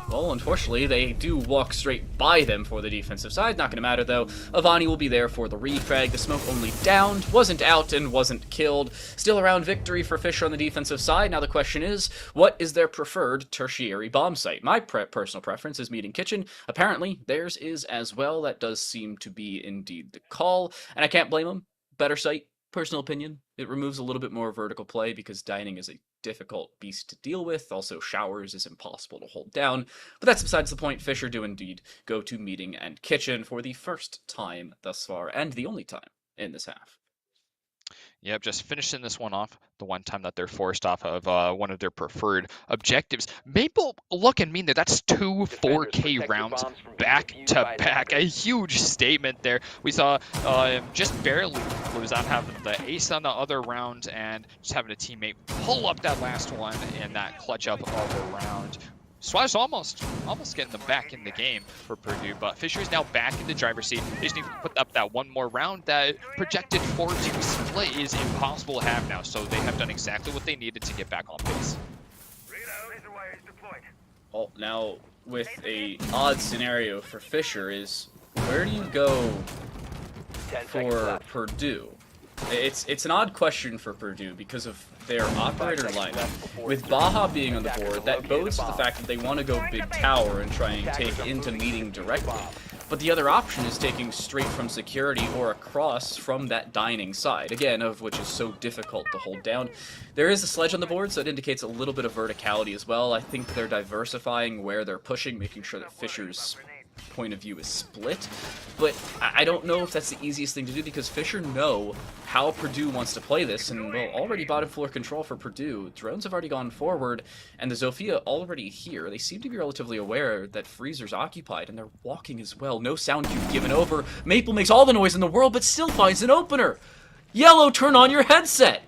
Speaker 1: Well, unfortunately, they do walk straight by them for the defensive side. Not going to matter, though. Avani will be there for the refrag. The smoke only downed, wasn't out, and wasn't killed. Still around victory for Fisher on the defensive side. Now the question is, what is their preferred tertiary bomb site? My personal preference is Meeting Kitchen. Apparently, theirs is as well. That does seem to be indeed the call, and I can't blame them. Better site. Personal opinion, it removes a little bit more vertical play because dining is a difficult beast to deal with. Also, showers is impossible to hold down. But that's besides the point. Fisher do indeed go to Meeting and Kitchen for the first time thus far, and the only time in this half.
Speaker 2: Yep, just finishing this one off, the one time that they're forced off of one of their preferred objectives. Maple looking mean that's 2 4K rounds back to back. A huge statement there. We saw just barely lose out, having the ace on the other round and just having a teammate pull up that last one in that clutch up of the round. Swaz almost getting them back in the game for Purdue, but Fisher is now back in the driver's seat. They just need to put up that one more round. That projected 4-2 split is impossible to have now, so they have done exactly what they needed to get back on pace.
Speaker 1: Well, now with a odd scenario for Fisher is, where do you go for Purdue? It's an odd question for Purdue because of their operator lineup. With Baja being on the board, that bodes to the fact that they want to go big tower and try and take into Meeting directly. But the other option is taking straight from security or across from that dining side, again, of which is so difficult to hold down. There is a sledge on the board, so it indicates a little bit of verticality as well. I think they're diversifying where they're pushing, making sure that Fisher's point of view is split, but I don't know if that's the easiest thing to do because Fisher know how Purdue wants to play this, and well, already bottom floor control for Purdue. Drones have already gone forward, and the Zofia already here. They seem to be relatively aware that Freezer's occupied, and they're walking as well. No sound cue given over. Maple makes all the noise in the world, but still finds an opener. Yellow, turn on your headset.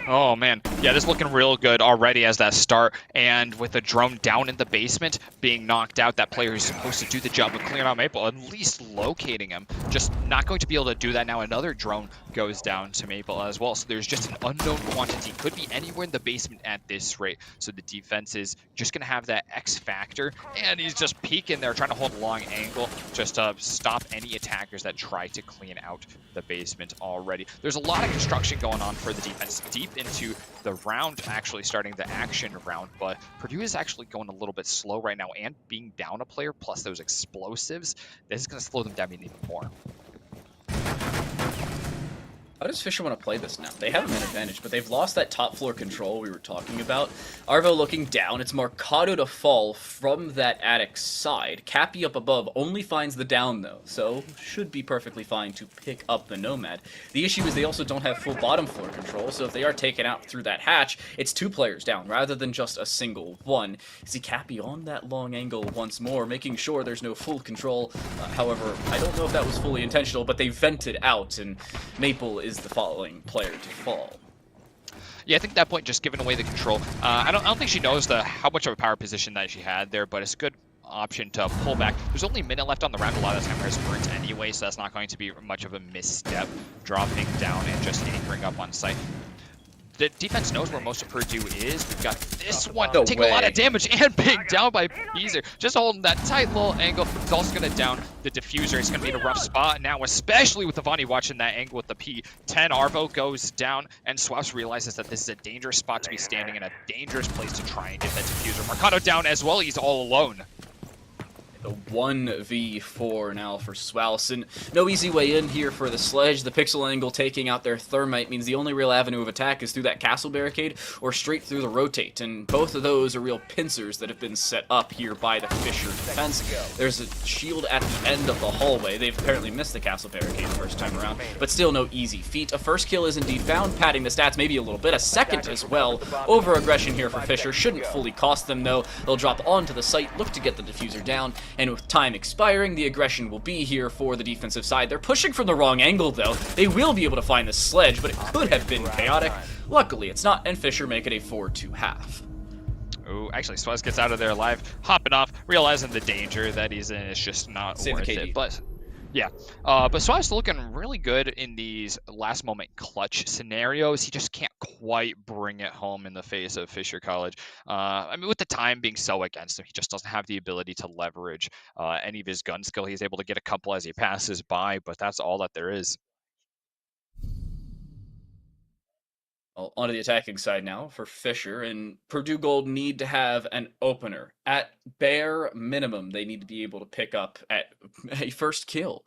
Speaker 2: Oh man, yeah, this is looking real good already as that start, and with the drone down in the basement being knocked out, that player who's supposed to do the job of clearing out Maple, at least locating him, just not going to be able to do that now. Another drone goes down to Maple as well. So there's just an unknown quantity. Could be anywhere in the basement at this rate. So the defense is just going to have that X factor. And he's just peeking there, trying to hold a long angle just to stop any attackers that try to clean out the basement already. There's a lot of construction going on for the defense deep into the round, actually starting the action round. But Purdue is actually going a little bit slow right now, and being down a player plus those explosives, this is going to slow them down even more.
Speaker 1: How does Fisher want to play this now? They have a man advantage, but they've lost that top floor control we were talking about. Arvo looking down. It's Marcado to fall from that attic side. Cappy up above only finds the down, though, so should be perfectly fine to pick up the Nomad. The issue is they also don't have full bottom floor control, so if they are taken out through that hatch, it's 2 players down rather than just a single one. See Cappy on that long angle once more, making sure there's no full control. However, I don't know if that was fully intentional, but they vented out, and Maple is the following player to fall.
Speaker 2: Yeah, I think at that point, just giving away the control. I don't think she knows how much of a power position that she had there, but it's a good option to pull back. There's only a minute left on the round. A lot of the time is burnt anyway, so that's not going to be much of a misstep. Dropping down and just anchoring up on site. The defense knows where most of Purdue is. We've got this one taking a lot of damage and being down by Beezer. Just holding that tight little angle. It's also going to down the diffuser. It's going to be in a rough spot now, especially with Avani watching that angle with the P10. Arvo goes down, and Swaps realizes that this is a dangerous spot to be standing in, a dangerous place to try and get that diffuser. Marcado down as well. He's all alone.
Speaker 1: The 1v4 now for Swalson. No easy way in here for the Sledge. The pixel angle taking out their Thermite means the only real avenue of attack is through that castle barricade or straight through the rotate, and both of those are real pincers that have been set up here by the Fisher defense. There's a shield at the end of the hallway. They've apparently missed the castle barricade the first time around, but still no easy feat. A first kill is indeed found, padding the stats maybe a little bit. A second as well. Over-aggression here for Fisher. Shouldn't fully cost them, though. They'll drop onto the site, look to get the diffuser down, and with time expiring, the aggression will be here for the defensive side. They're pushing from the wrong angle, though. They will be able to find the Sledge, but it could have been chaotic. Luckily, it's not, and Fisher make it a 4-2 half.
Speaker 2: Oh, actually, Swaz gets out of there alive, hopping off, realizing the danger that he's in is just not worth it. But yeah, but Swaz looking really good in these last moment clutch scenarios. He just can't quite bring it home in the face of Fisher College. I mean, with the time being so against him, he just doesn't have the ability to leverage any of his gun skill. He's able to get a couple as he passes by, but that's all that there is.
Speaker 1: Well, onto the attacking side now for Fisher, and Purdue Gold need to have an opener. At bare minimum, they need to be able to pick up at a first kill.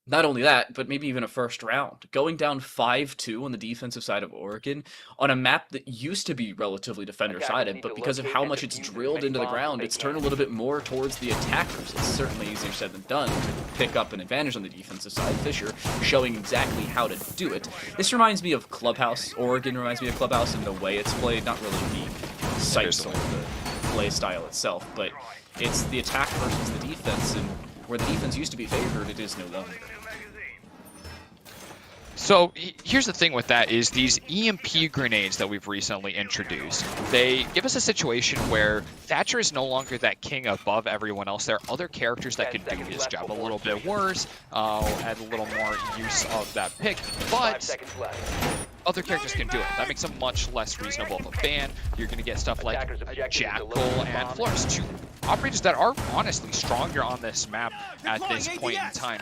Speaker 1: Not only that, but maybe even a first round. Going down 5-2 on the defensive side of Oregon on a map that used to be relatively defender-sided, but because of how much it's drilled into the ground, it's turned a little bit more towards the attackers. It's certainly easier said than done to pick up an advantage on the defensive side. Fisher showing exactly how to do it. This reminds me of Clubhouse. Oregon reminds me of Clubhouse in the way it's played, not really the sites or the play style itself, but it's the attack versus the defense, and where the defense used to be favored, it is no longer.
Speaker 2: So here's the thing with that is these EMP grenades that we've recently introduced, they give us a situation where Thatcher is no longer that king above everyone else. There are other characters that can do his job a little bit worse, add a little more use of that pick, but other characters can do it. That makes them much less reasonable of a ban. You're going to get stuff like Jackal and Flores, two operators that are honestly stronger on this map at this point in time.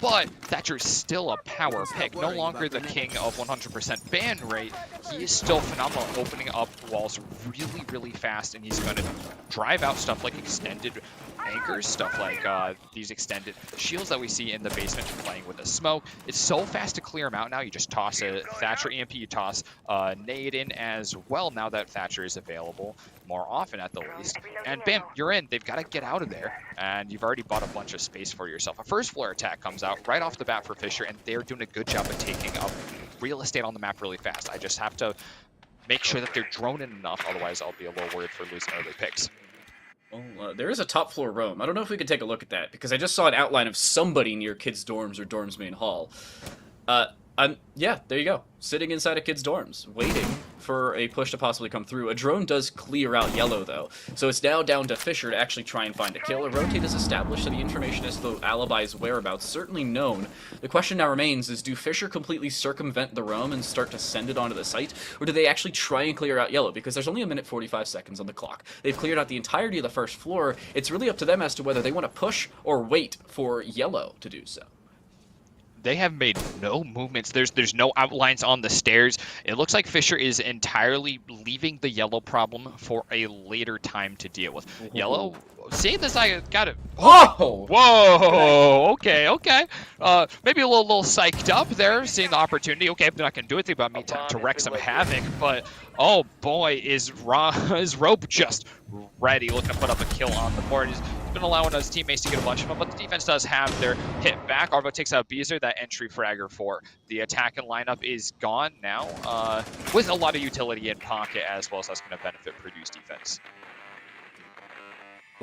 Speaker 2: But Thatcher is still a power pick, no longer the king of 100% ban rate. He is still phenomenal, opening up walls really, really fast, and he's going to drive out stuff like extended anchors, stuff like these extended shields that we see in the basement playing with the smoke. It's so fast to clear them out now. You just toss a Thatcher EMP, you toss nade in as well now that Thatcher is available more often at the least. And bam, you're in. They've got to get out of there, and you've already bought a bunch of space for yourself. A first floor attack comes out right off the bat for Fisher, and they're doing a good job of taking up real estate on the map really fast. I just have to make sure that they're droning enough, otherwise I'll be a little worried for losing early picks.
Speaker 1: Well, there is a top floor roam. I don't know if we could take a look at that, because I just saw an outline of somebody near kids' dorms or dorms main hall. Yeah, there you go. Sitting inside a kid's dorms, waiting for a push to possibly come through. A drone does clear out yellow, though. So it's now down to Fisher to actually try and find a kill. A rotate is established, so the information as to Alibi's whereabouts certainly known. The question now remains is, do Fisher completely circumvent the roam and start to send it onto the site, or do they actually try and clear out yellow? Because there's only 1 minute 45 seconds on the clock. They've cleared out the entirety of the first floor. It's really up to them as to whether they want to push or wait for yellow to do so.
Speaker 2: They have made no movements. There's no outlines on the stairs. It looks like Fisher is entirely leaving the yellow problem for a later time to deal with. Yellow, seeing this, I got it.
Speaker 1: Oh!
Speaker 2: Whoa! Okay. Maybe a little psyched up there, seeing the opportunity. Okay, they're not gonna do anything about me to wreak some havoc, but oh boy, is Rope just ready, looking to put up a kill on the board. He's been allowing his teammates to get a bunch of them, but the defense does have their hit back. Arvo takes out Beezer, that entry fragger for the attack and lineup is gone now, with a lot of utility in pocket as well, so that's going to benefit Purdue's defense.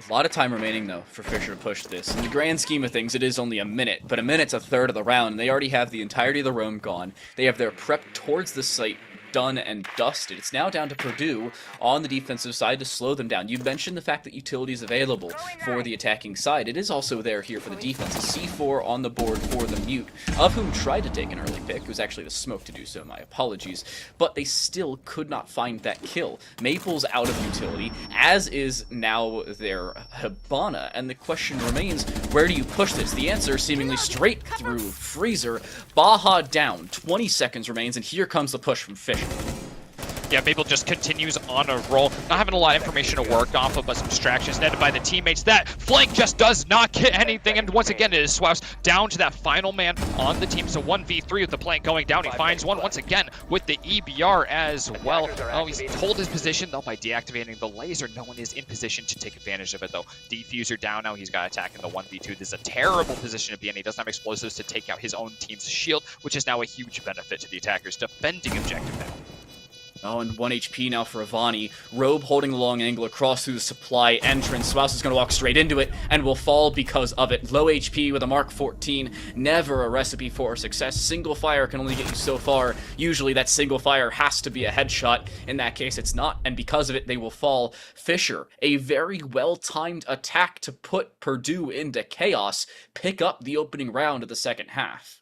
Speaker 1: A lot of time remaining, though, for Fisher to push this. In the grand scheme of things, it is only a minute, but a minute's a third of the round, and they already have the entirety of the roam gone. They have their prep towards the site done and dusted. It's now down to Purdue on the defensive side to slow them down. You mentioned the fact that utility is available for the attacking side. It is also there here for the defense. A C4 on the board for the Mute, of whom tried to take an early pick. It was actually the smoke to do so, my apologies. But they still could not find that kill. Maple's out of utility, as is now their Hibana, and the question remains, where do you push this? The answer seemingly straight through Freezer. Baja down, 20 seconds remains, and here comes the push from Fisher.
Speaker 2: Yeah, Maple just continues on a roll, not having a lot of information to work off of, but some distractions netted by the teammates. That flank just does not get anything, and once again it is Swaus down to that final man on the team. So 1v3 with the plank going down. He finds one once again with the EBR as well. Oh, he's told his position though by deactivating the laser. No one is in position to take advantage of it though. Defuser down now. He's got attack in the 1v2. This is a terrible position to be in. He doesn't have explosives to take out his own team's shield, which is now a huge benefit to the attackers defending objective now.
Speaker 1: Oh, and 1 HP now for Avani. Robe holding the long angle across through the supply entrance. Swaus is going to walk straight into it and will fall because of it. Low HP with a Mark 14. Never a recipe for success. Single fire can only get you so far. Usually that single fire has to be a headshot. In that case, it's not, and because of it, they will fall. Fisher, a very well-timed attack to put Purdue into chaos. Pick up the opening round of the second half.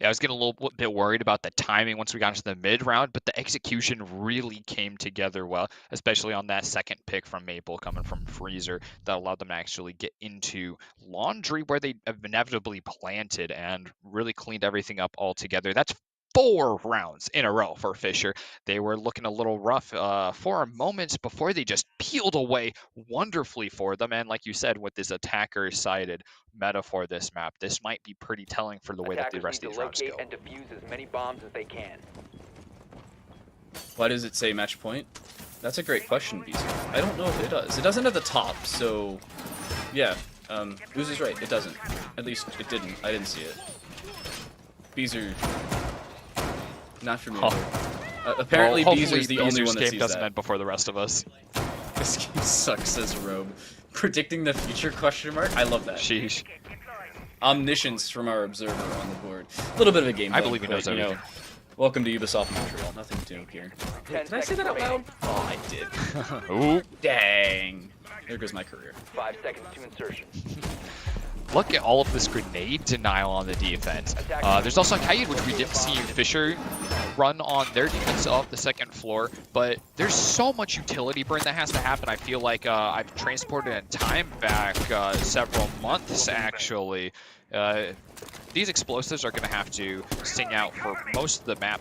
Speaker 2: Yeah, I was getting a little bit worried about the timing once we got into the mid-round, but the execution really came together well, especially on that second pick from Maple coming from Freezer that allowed them to actually get into Laundry where they have inevitably planted and really cleaned everything up altogether. That's 4 rounds in a row for Fisher. They were looking a little rough for a moment before they just peeled away wonderfully for them. And like you said, with this attacker-sided meta for this map, this might be pretty telling for the way that the rest of these rounds go.
Speaker 3: And defuse as many bombs as they can.
Speaker 1: Why does it say match point? That's a great question, Beezer. I don't know if it does. It doesn't at the top, so yeah. Goose is right, it doesn't. At least it didn't. I didn't see it. Beezer. Not for me. Apparently,
Speaker 2: well,
Speaker 1: Beezer's the only one that sees
Speaker 2: doesn't
Speaker 1: that.
Speaker 2: end before the rest of us.
Speaker 1: This game sucks, says Robe. Predicting the future, question mark? I love that.
Speaker 2: Sheesh.
Speaker 1: Omniscience from our observer on the board. A little bit of a game.
Speaker 2: I believe he knows everything.
Speaker 1: Welcome to Ubisoft Montreal. Nothing new here. Did I say that out loud? Oh, I did.
Speaker 2: Ooh.
Speaker 1: Dang. There goes my career.
Speaker 3: 5 seconds to insertion.
Speaker 2: Look at all of this grenade denial on the defense. There's also Kaid, which we didn't see Fisher run on their defense of the second floor, but there's so much utility burn that has to happen. I feel like I've transported in time back several months, actually. These explosives are going to have to sting out for most of the map,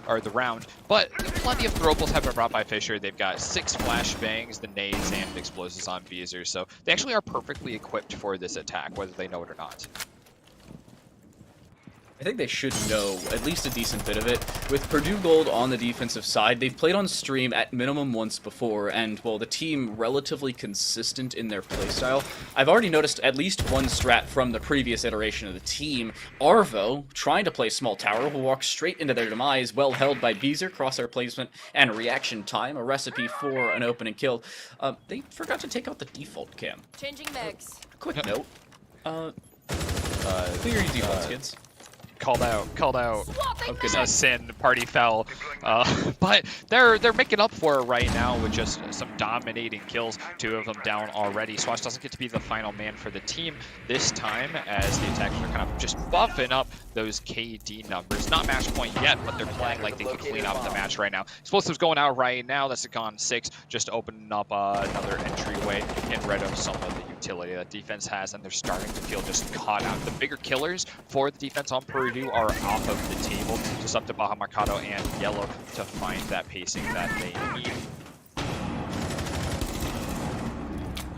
Speaker 2: or the round, but plenty of throwables have been brought by Fisher. They've got 6 flashbangs, the nades, and explosives on Beezer, so they actually are perfectly equipped for this attack, whether they know it or not.
Speaker 1: I think they should know at least a decent bit of it. With Purdue Gold on the defensive side, they've played on stream at minimum once before, and, well, the team relatively consistent in their playstyle. I've already noticed at least one strat from the previous iteration of the team. Arvo, trying to play small tower, will walk straight into their demise, well held by Beezer, crosshair placement, and reaction time, a recipe for an open and kill. They forgot to take out the default cam.
Speaker 5: Changing mix.
Speaker 1: Quick note. Clear your defaults, kids.
Speaker 2: called out.
Speaker 1: Oh, good
Speaker 2: A sin, party foul. But they're making up for it right now with just some dominating kills. 2 of them down already. Swash doesn't get to be the final man for the team this time, as the attackers are kind of just buffing up those KD numbers. Not match point yet, but they're playing like they can clean up the match right now. Explosives going out right now. That's a gone 6, just opening up another entryway, getting rid of some of the utility that defense has, and they're starting to feel just caught out. The bigger killers for the defense on Purdue are off of the table, just up to Baja Mercado and Yellow to find that pacing that they need.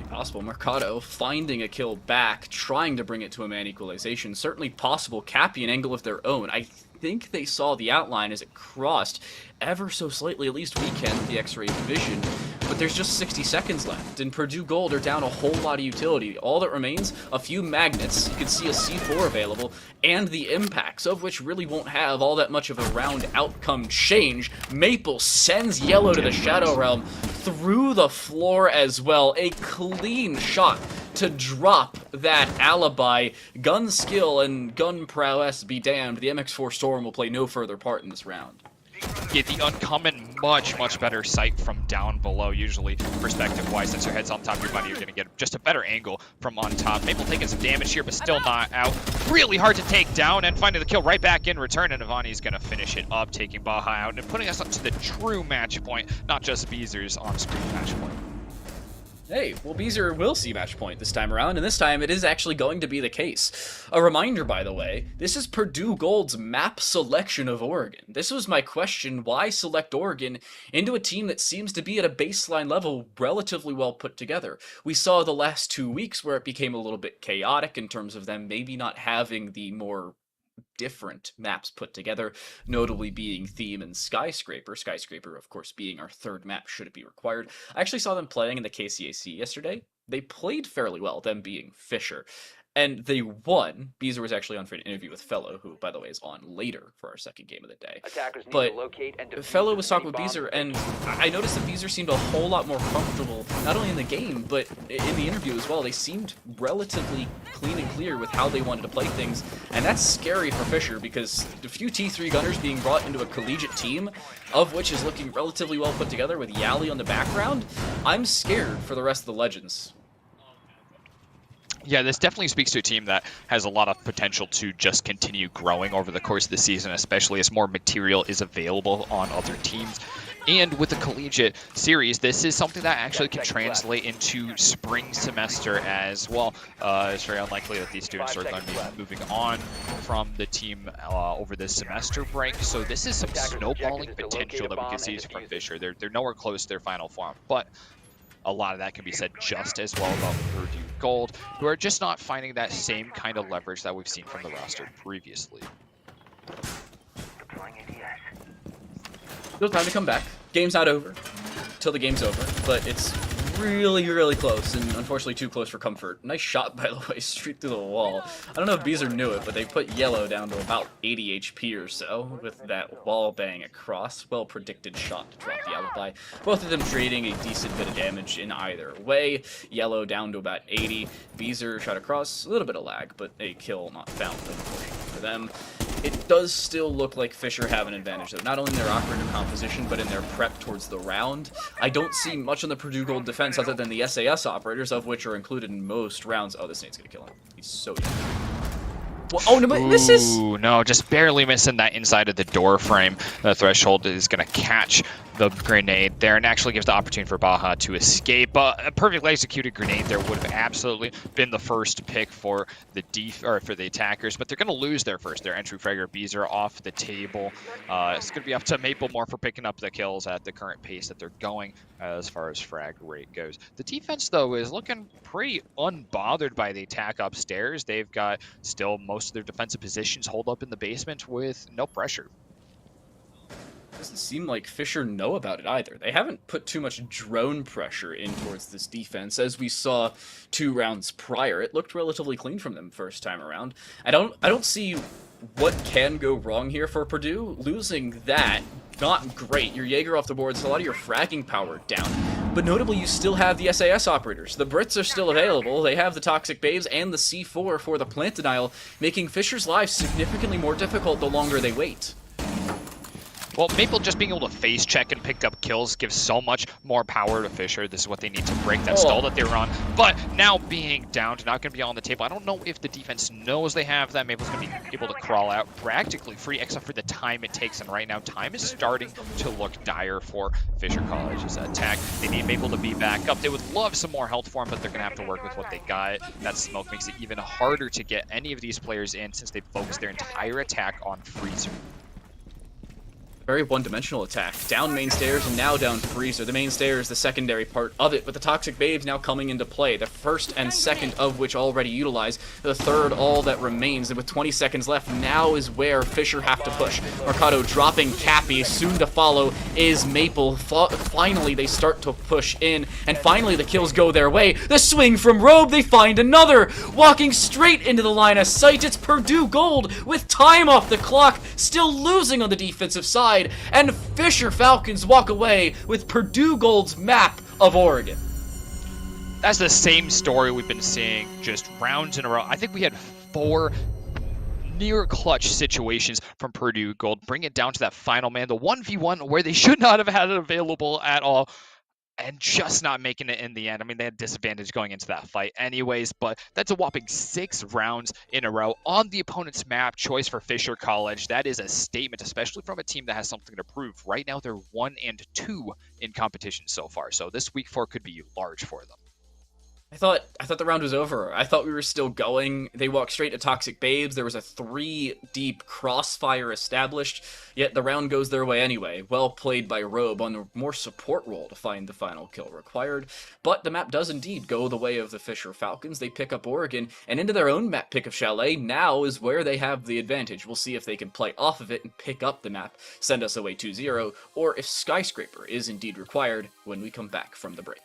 Speaker 1: Possible. Mercado finding a kill back, trying to bring it to a man equalization. Certainly possible. Cappy an angle of their own. I think they saw the outline as it crossed ever so slightly. At least we can with the X-ray vision. But there's just 60 seconds left, and Purdue Gold are down a whole lot of utility. All that remains, a few magnets, you can see a C4 available, and the impacts, of which really won't have all that much of a round outcome change. Maple sends Yellow to the Shadow Realm through the floor as well. A clean shot to drop that alibi. Gun skill and gun prowess be damned. The MX4 Storm will play no further part in this round.
Speaker 2: Yeah, the uncommon, much better sight from down below, usually perspective-wise. Since your head's on top of your body, you're going to get just a better angle from on top. Maple taking some damage here, but still not out. Really hard to take down, and finding the kill right back in return, and Avani's going to finish it up, taking Baja out, and putting us up to the true match point, not just Beezer's on-screen match point.
Speaker 1: Hey, well, Beezer will see match point this time around, and this time it is actually going to be the case. A reminder, by the way, this is Purdue Gold's map selection of Oregon. This was my question: why select Oregon into a team that seems to be at a baseline level relatively well put together? We saw the last 2 weeks where it became a little bit chaotic in terms of them maybe not having the more different maps put together, notably being Theme and Skyscraper. Skyscraper, of course, being our third map should it be required. I actually saw them playing in the KCAC yesterday. They played fairly well, them being Fisher. And they won. Beezer was actually on for an interview with Fellow, who, by the way, is on later for our second game of the day. But Fellow was talking with Beezer, and I noticed that Beezer seemed a whole lot more comfortable, not only in the game, but in the interview as well. They seemed relatively clean and clear with how they wanted to play things, and that's scary for Fisher, because the few T3 gunners being brought into a collegiate team, of which is looking relatively well put together with Yali on the background, I'm scared for the rest of the Legends.
Speaker 2: Yeah, this definitely speaks to a team that has a lot of potential to just continue growing over the course of the season, especially as more material is available on other teams. And with the collegiate series, this is something that actually can translate into spring semester as well. It's very unlikely that these students are going to be moving on from the team over this semester break. So this is some snowballing potential that we can see from Fisher. They're nowhere close to their final form, but a lot of that can be said just as well about Purdue Gold, who are just not finding that same kind of leverage that we've seen from the roster previously.
Speaker 1: Still time to come back. Game's not over till the game's over, but it's really close, and unfortunately too close for comfort. Nice shot, by the way, straight through the wall. I don't know if Beezer knew it, but they put Yellow down to about 80 HP or so with that wall bang across. Well predicted shot to drop the alibi. Both of them trading a decent bit of damage in either way. Yellow down to about 80. Beezer shot across, a little bit of lag, but a kill not found, unfortunately for them. It does still look like Fisher have an advantage, though, not only in their operator composition, but in their prep towards the round. I don't see much on the Purdue Gold defense other than the SAS operators, of which are included in most rounds. Oh, this nade's gonna kill him. He's so dead. Well, oh, no, but misses!
Speaker 2: Ooh, no, just barely missing that inside of the door frame. The threshold is going to catch the grenade there and actually gives the opportunity for Baja to escape. A perfectly executed grenade there would have absolutely been the first pick for the for the attackers, but they're going to lose their entry fragger. Beezer off the table. It's going to be up to Maple more for picking up the kills at the current pace that they're going as far as frag rate goes. The defense, though, is looking pretty unbothered by the attack upstairs. They've got still most of their defensive positions hold up in the basement with no pressure.
Speaker 1: Doesn't seem like Fisher know about it either. They haven't put too much drone pressure in towards this defense, as we saw 2 rounds prior. It looked relatively clean from them first time around. I don't see what can go wrong here for Purdue. Losing that, not great. Your Jaeger off the board, so a lot of your fragging power down. but notably you still have the SAS operators. The Brits are still available, they have the Toxic Babes and the C4 for the plant denial, making Fisher's life significantly more difficult the longer they wait.
Speaker 2: Well, Maple just being able to phase check and pick up kills gives so much more power to Fisher. This is what they need to break that stall that they were on. But now being downed, not going to be on the table. I don't know if the defense knows they have that. Maple's going to be able to crawl out practically free, except for the time it takes. And right now, time is starting to look dire for Fisher College's attack. They need Maple to be back up. They would love some more health for him, but they're going to have to work with what they got. That smoke makes it even harder to get any of these players in since they focused their entire attack on Freezer.
Speaker 1: Very one-dimensional attack. Down main stairs and now down Freezer. The main stair is the secondary part of it, but the Toxic Babes now coming into play. The first and second of which already utilized. The third all that remains. And with 20 seconds left, now is where Fisher have to push. Mercado dropping Cappy. Soon to follow is Maple. Finally, they start to push in. And finally, the kills go their way. The swing from Robe. They find another. Walking straight into the line of sight. It's Purdue Gold with time off the clock. Still losing on the defensive side. And Fisher Falcons walk away with Purdue Gold's map of Oregon.
Speaker 2: That's the same story we've been seeing just rounds in a row. I think we had 4 near clutch situations from Purdue Gold. Bring it down to that final man, the 1v1 where they should not have had it available at all. And just not making it in the end. I mean, they had disadvantage going into that fight anyways, but that's a whopping 6 rounds in a row on the opponent's map. Choice for Fisher College. That is a statement, especially from a team that has something to prove. Right now, they're 1-2 in competition so far, so this week 4 could be large for them.
Speaker 1: I thought the round was over. I thought we were still going. They walked straight to Toxic Babes. There was a 3-deep crossfire established, yet the round goes their way anyway. Well played by Robe on the more support role to find the final kill required. But the map does indeed go the way of the Fisher Falcons. They pick up Oregon, and into their own map pick of Chalet now is where they have the advantage. We'll see if they can play off of it and pick up the map, send us away 2-0, or if Skyscraper is indeed required when we come back from the break.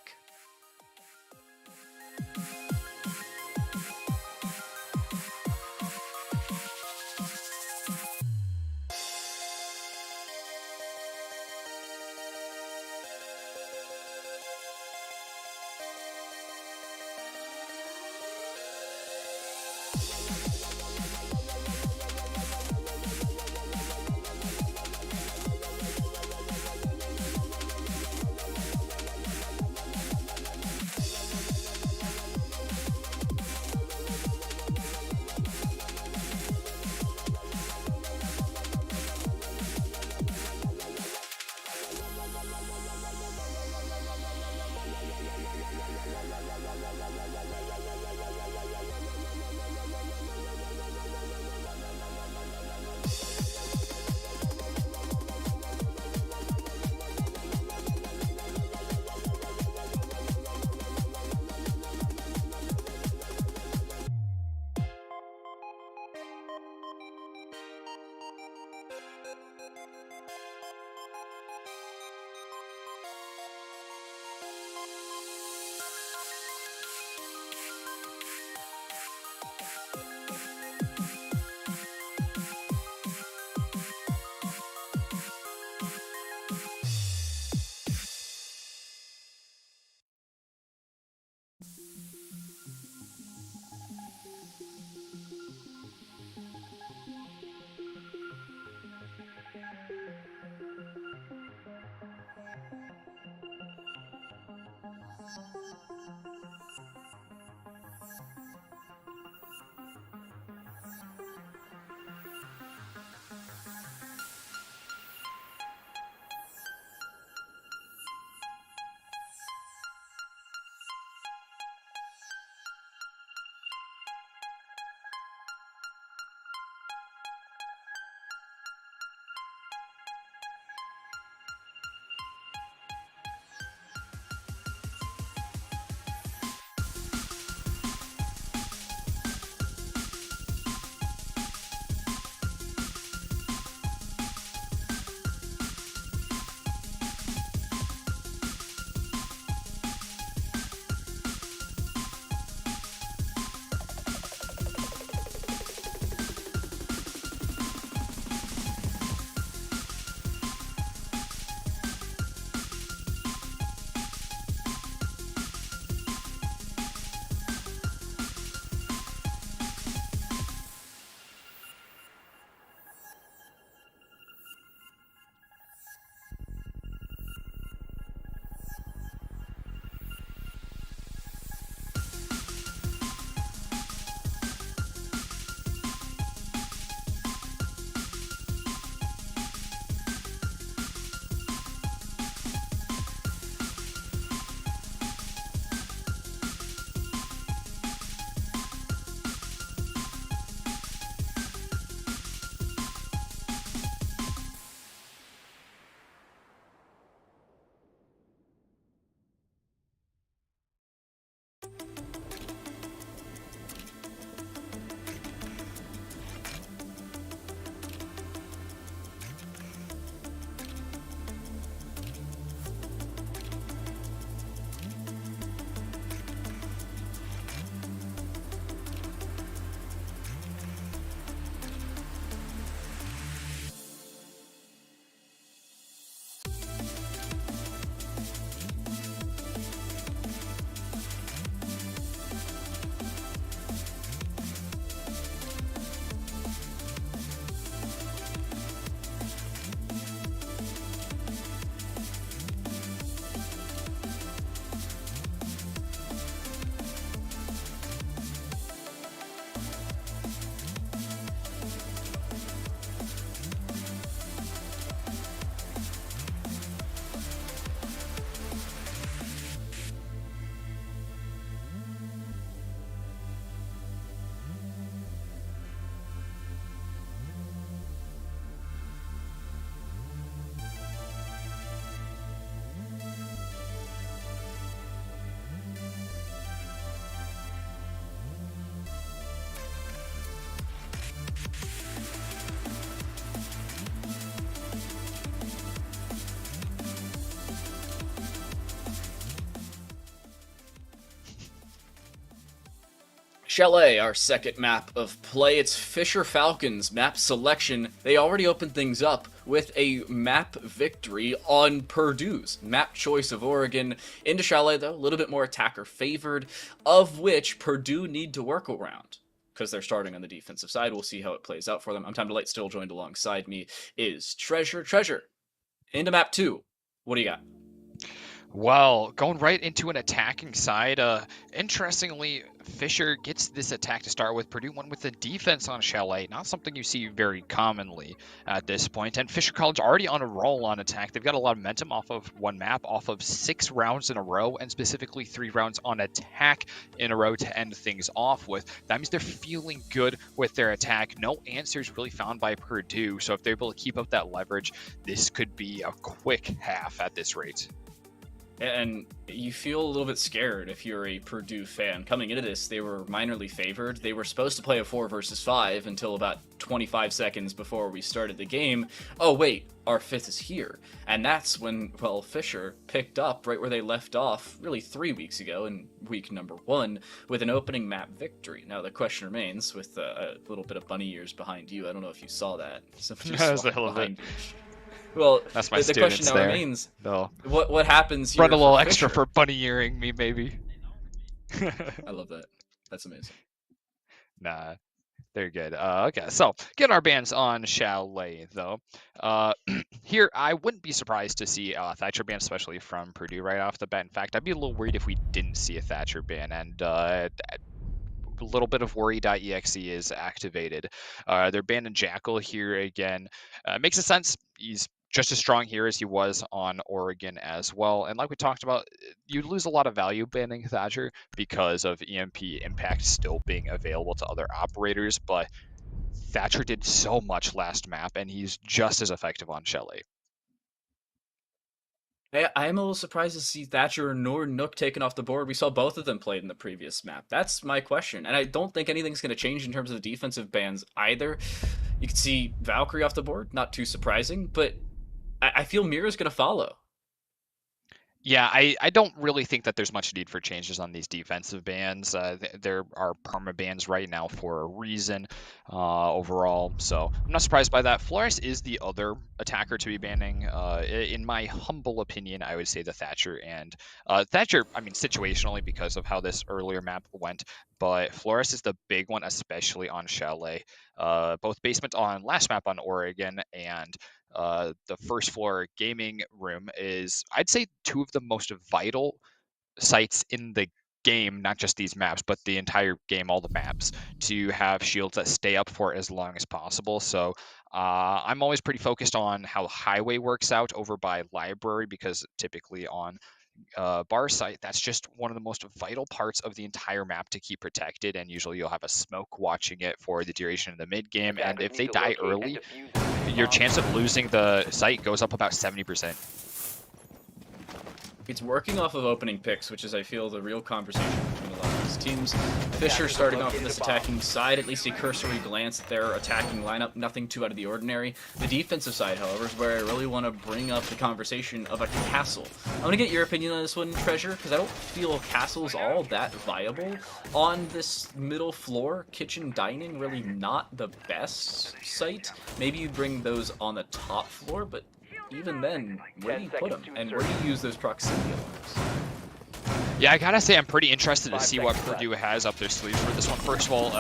Speaker 1: Chalet, our second map of play. It's Fisher Falcons map selection. They already opened things up with a map victory on Purdue's map choice of Oregon. Into Chalet, though, a little bit more attacker favored, of which Purdue need to work around because they're starting on the defensive side. We'll see how it plays out for them. I'm Time to Light, still joined alongside me is Treasure. Treasure, into map 2. What do you got?
Speaker 2: Well, going right into an attacking side, interestingly, Fisher gets this attack to start with. Purdue went with the defense on Chalet, not something you see very commonly at this point. And Fisher College already on a roll on attack. They've got a lot of momentum off of one map, off of 6 rounds in a row, and specifically 3 rounds on attack in a row to end things off with. That means they're feeling good with their attack. No answers really found by Purdue, so if they're able to keep up that leverage, this could be a quick half at this rate.
Speaker 1: And you feel a little bit scared if you're a Purdue fan. Coming into this, they were minorly favored. They were supposed to play a 4 versus 5 until about 25 seconds before we started the game. Oh, wait, our 5th is here. And that's when, well, Fisher picked up right where they left off really 3 weeks ago in week number 1 with an opening map victory. Now, the question remains with a little bit of bunny ears behind you. I don't know if you saw that. Somebody just walked behind you. Well,
Speaker 2: that's my
Speaker 1: the question now
Speaker 2: there.
Speaker 1: remains,
Speaker 2: No.
Speaker 1: What happens here?
Speaker 2: Run a little
Speaker 1: for
Speaker 2: extra
Speaker 1: Fisher?
Speaker 2: for bunny earing me, maybe.
Speaker 1: I love that. That's amazing.
Speaker 2: Nah, they're good. Okay, so getting our bans on Chalet, though. Here, I wouldn't be surprised to see a Thatcher ban, especially from Purdue right off the bat. In fact, I'd be a little worried if we didn't see a Thatcher ban, and a little bit of worry.exe is activated. They're banning Jackal here again. Makes sense. He's just as strong here as he was on Oregon as well. And like we talked about, you lose a lot of value banning Thatcher because of EMP impact still being available to other operators, but Thatcher did so much last map, and he's just as effective on Chalet.
Speaker 1: I'm a little surprised to see Thatcher nor Nook taken off the board. We saw both of them played in the previous map. That's my question. And I don't think anything's going to change in terms of the defensive bans either. You can see Valkyrie off the board, not too surprising, but I feel Mira's going to follow.
Speaker 2: Yeah, I don't really think that there's much need for changes on these defensive bans. There are perma bans right now for a reason overall, so I'm not surprised by that. Flores is the other attacker to be banning. In my humble opinion, I would say the Thatcher and Thatcher, I mean, situationally because of how this earlier map went, but Flores is the big one, especially on Chalet. Both basement on last map on Oregon and the first floor gaming room is, I'd say, 2 of the most vital sites in the game, not just these maps, but the entire game, all the maps, to have shields that stay up for as long as possible. So I'm always pretty focused on how highway works out over by library, because typically on bar site, that's just one of the most vital parts of the entire map to keep protected, and usually you'll have a smoke watching it for the duration of the mid game, and if they die early, your chance of losing the site goes up about 70%.
Speaker 1: It's working off of opening picks, which is, I feel, the real conversation between a lot of these teams. Fisher starting off on this attacking side, at least a cursory glance at their attacking lineup, nothing too out of the ordinary. The defensive side, however, is where I really want to bring up the conversation of a castle. I'm going to get your opinion on this one, Treasure, because I don't feel castle's all that viable. On this middle floor, kitchen dining, really not the best site. Maybe you bring those on the top floor, but even then, where do you put them? And where do you use those proximity alarms?
Speaker 2: Yeah, I gotta say I'm pretty interested to see what Purdue has up their sleeves for this one. First of all,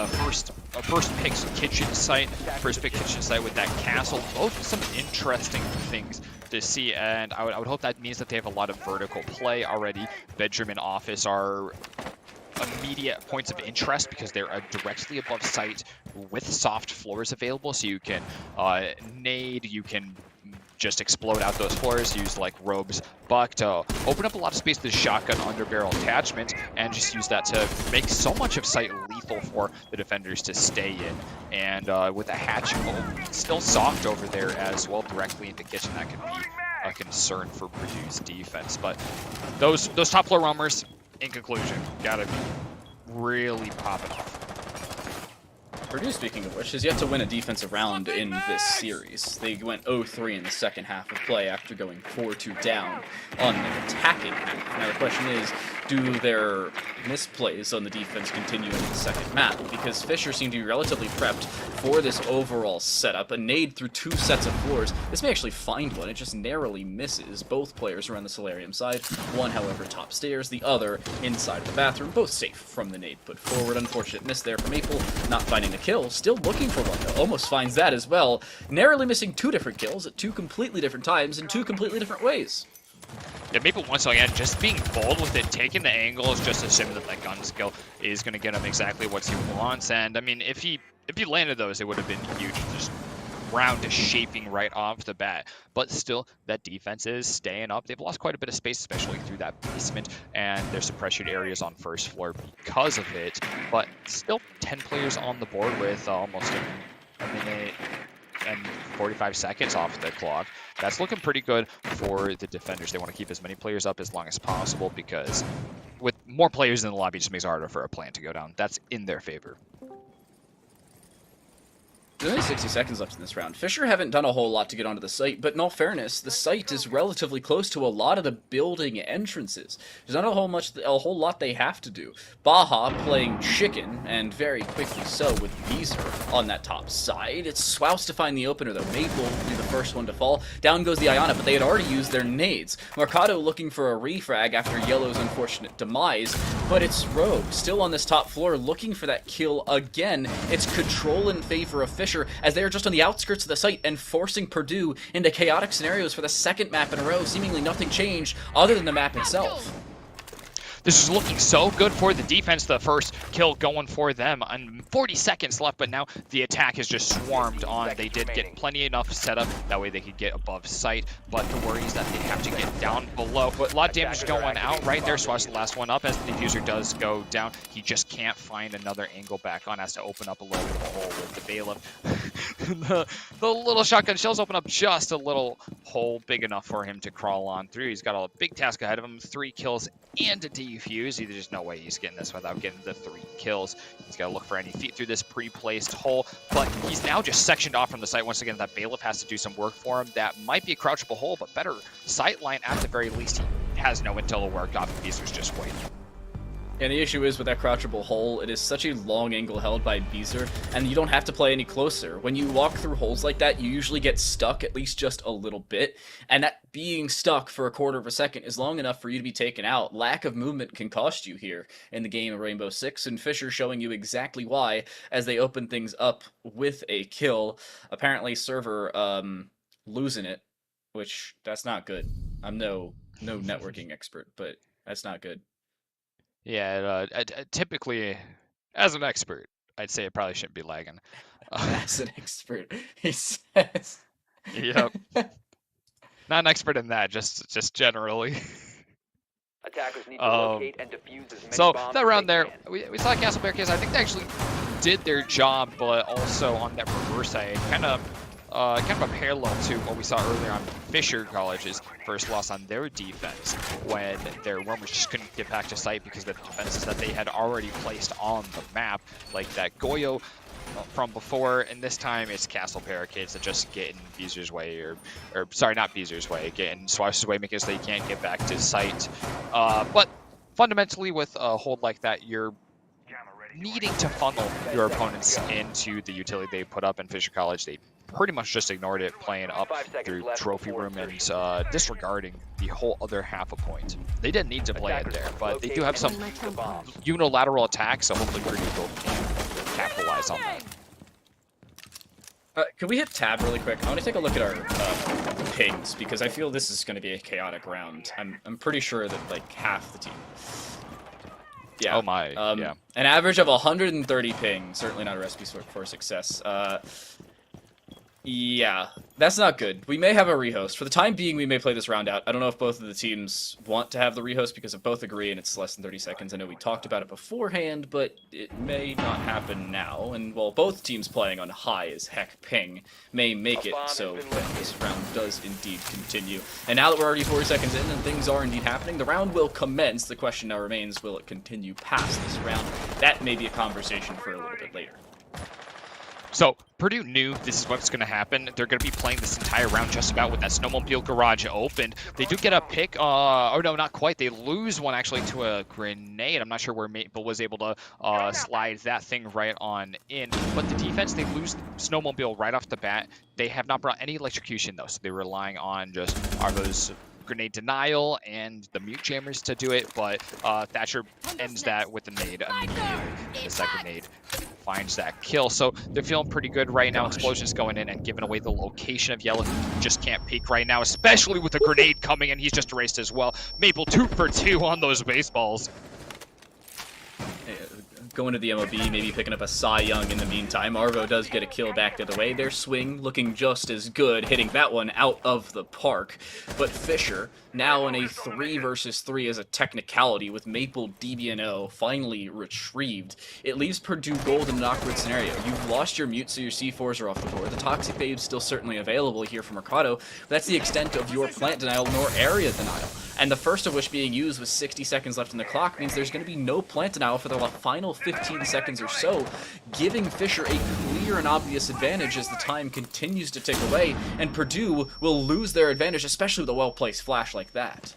Speaker 2: first pick kitchen site, first pick kitchen site with that castle. Both some interesting things to see, and I would hope that means that they have a lot of vertical play already. Bedroom and office are immediate points of interest because they're directly above site with soft floors available, so you can nade, you can just explode out those floors, use like Rogue's Buck to open up a lot of space with the shotgun underbarrel attachment, and just use that to make so much of site lethal for the defenders to stay in. And with a hatch still soft over there as well, directly into kitchen, that could be a concern for Purdue's defense. But those top floor roamers, in conclusion, gotta be really popping off.
Speaker 1: Purdue, speaking of which, has yet to win a defensive round in this series. They went 0-3 in the second half of play after going 4-2 down on an attacking half. Now the question is, do their misplays on the defense continue into the second map, because Fisher seemed to be relatively prepped for this overall setup. A nade through 2 sets of floors. This may actually find one, it just narrowly misses. Both players are on the Solarium side, one, however, top stairs, the other inside of the bathroom, both safe from the nade put forward. Unfortunate miss there for Maple, not finding a kill, still looking for one though, almost finds that as well. Narrowly missing 2 different kills at 2 completely different times in 2 completely different ways.
Speaker 2: Yeah, Maple once again just being bold with it, taking the angles, just assuming that gun skill is going to get him exactly what he wants. And I mean, if he landed those, it would have been huge. Just round to shaping right off the bat. But still, that defense is staying up. They've lost quite a bit of space, especially through that basement, and there's some pressured areas on first floor because of it. But still, 10 players on the board with almost a minute and 45 seconds off the clock. That's looking pretty good for the defenders. They want to keep as many players up as long as possible, because with more players in the lobby, it just makes it harder for a plan to go down. That's in their favor.
Speaker 1: There's only 60 seconds left in this round. Fisher haven't done a whole lot to get onto the site, but in all fairness, the site is relatively close to a lot of the building entrances. There's not a whole lot they have to do. Baja playing chicken, and very quickly so, with Beezer on that top side. It's Swouse to find the opener, though. Maple will be the first one to fall. Down goes the Iona, but they had already used their nades. Mercado looking for a refrag after Yellow's unfortunate demise, but it's Rogue still on this top floor looking for that kill again. It's control in favor of Fisher, as they are just on the outskirts of the site and forcing Purdue into chaotic scenarios for the second map in a row. Seemingly nothing changed other than the map itself.
Speaker 2: This is looking so good for the defense. The first kill going for them, and 40 seconds left, but now the attack is just swarmed on. They did get plenty enough setup, that way they could get above sight, but the worry is that they have to get down below. But a lot of damage going out right there. Swat's the last one up as the diffuser does go down. He just can't find another angle back on, has to open up a little bit of a hole with the bailiff. the little shotgun shells open up just a little hole big enough for him to crawl on through. He's got a big task ahead of him, 3 kills and a defuse. There's no way he's getting this without getting the 3 kills. He's got to look for any feet through this pre-placed hole, but he's now just sectioned off from the site. Once again, that bailiff has to do some work for him. That might be a crouchable hole, but better sight line at the very least. He has no intel to work off, and Beezer's just waiting.
Speaker 1: And the issue is with that crouchable hole, it is such a long angle held by Beezer, and you don't have to play any closer. When you walk through holes like that, you usually get stuck at least just a little bit, and that being stuck for a quarter of a second is long enough for you to be taken out. Lack of movement can cost you here in the game of Rainbow Six, and Fisher showing you exactly why as they open things up with a kill. Apparently server losing it, which that's not good. I'm no networking expert, but that's not good.
Speaker 2: Yeah, typically, as an expert, I'd say it probably shouldn't be lagging.
Speaker 1: As an expert, he says.
Speaker 2: Yep. Not an expert in that, just generally.
Speaker 3: Attackers need to locate and defuse as many
Speaker 2: So
Speaker 3: bombs
Speaker 2: that
Speaker 3: as
Speaker 2: round
Speaker 3: they
Speaker 2: there,
Speaker 3: can.
Speaker 2: we saw Castle Barricades. I think they actually did their job, but also on that reverse side, kind of a parallel to what we saw earlier on Fisher College's first loss on their defense, when their roamers just couldn't get back to site because of the defenses that they had already placed on the map, like that Goyo from before, and this time it's Castle Barricades that just get in Beezer's way, or sorry, not Beezer's way, get in Swash's way because they can't get back to site. But fundamentally, with a hold like that, you're needing to funnel your opponents into the utility they put up. In Fisher College, they pretty much just ignored it, playing up through trophy room and disregarding the whole other half a point. They didn't need to play it there, but they do have some unilateral attacks, so hopefully Purdue can capitalize on that.
Speaker 1: Can we hit tab really quick? I want to take a look at our pings, because I feel this is going to be a chaotic round. I'm pretty sure that like half the team. Yeah.
Speaker 2: Oh my. Yeah.
Speaker 1: An average of 130 ping, certainly not a recipe for success. Yeah, that's not good. We may have a rehost. For the time being, we may play this round out. I don't know if both of the teams want to have the rehost, because if both agree and it's less than 30 seconds. I know we talked about it beforehand, but it may not happen now. And while both teams playing on high as heck ping may make it so that this round does indeed continue. And now that we're already 40 seconds in and things are indeed happening, the round will commence. The question now remains, will it continue past this round? That may be a conversation for a little bit later.
Speaker 2: So Purdue knew this is what's going to happen. They're going to be playing this entire round just about with that snowmobile garage opened. They do get a pick. Oh, no, not quite. They lose one actually to a grenade. I'm not sure where Maple was able to slide that thing right on in. But the defense, they lose snowmobile right off the bat. They have not brought any electrocution, though. So they're relying on just Arvo's grenade denial and the mute jammers to do it, but Thatcher ends that with a nade immediately. The second nade finds that kill, so they're feeling pretty good right now. Explosions going in and giving away the location of Yellow. Just can't peek right now, especially with the grenade coming in. He's just erased as well. Maple 2 for 2 on those baseballs.
Speaker 1: Going to the MOB, maybe picking up a Cy Young in the meantime. Arvo does get a kill back the other way. Their swing looking just as good, hitting that one out of the park. But Fisher, now in a 3 versus 3 as a technicality with Maple, DB&O finally retrieved. It leaves Purdue Gold in an awkward scenario. You've lost your mute, so your C4s are off the board. The Toxic Babe's still certainly available here from Mercado, but that's the extent of your plant denial nor area denial. And the first of which being used with 60 seconds left in the clock means there's going to be no plant denial for the final 15 seconds or so, giving Fisher a clear and obvious advantage as the time continues to tick away, and Purdue will lose their advantage, especially with a well-placed flash like that.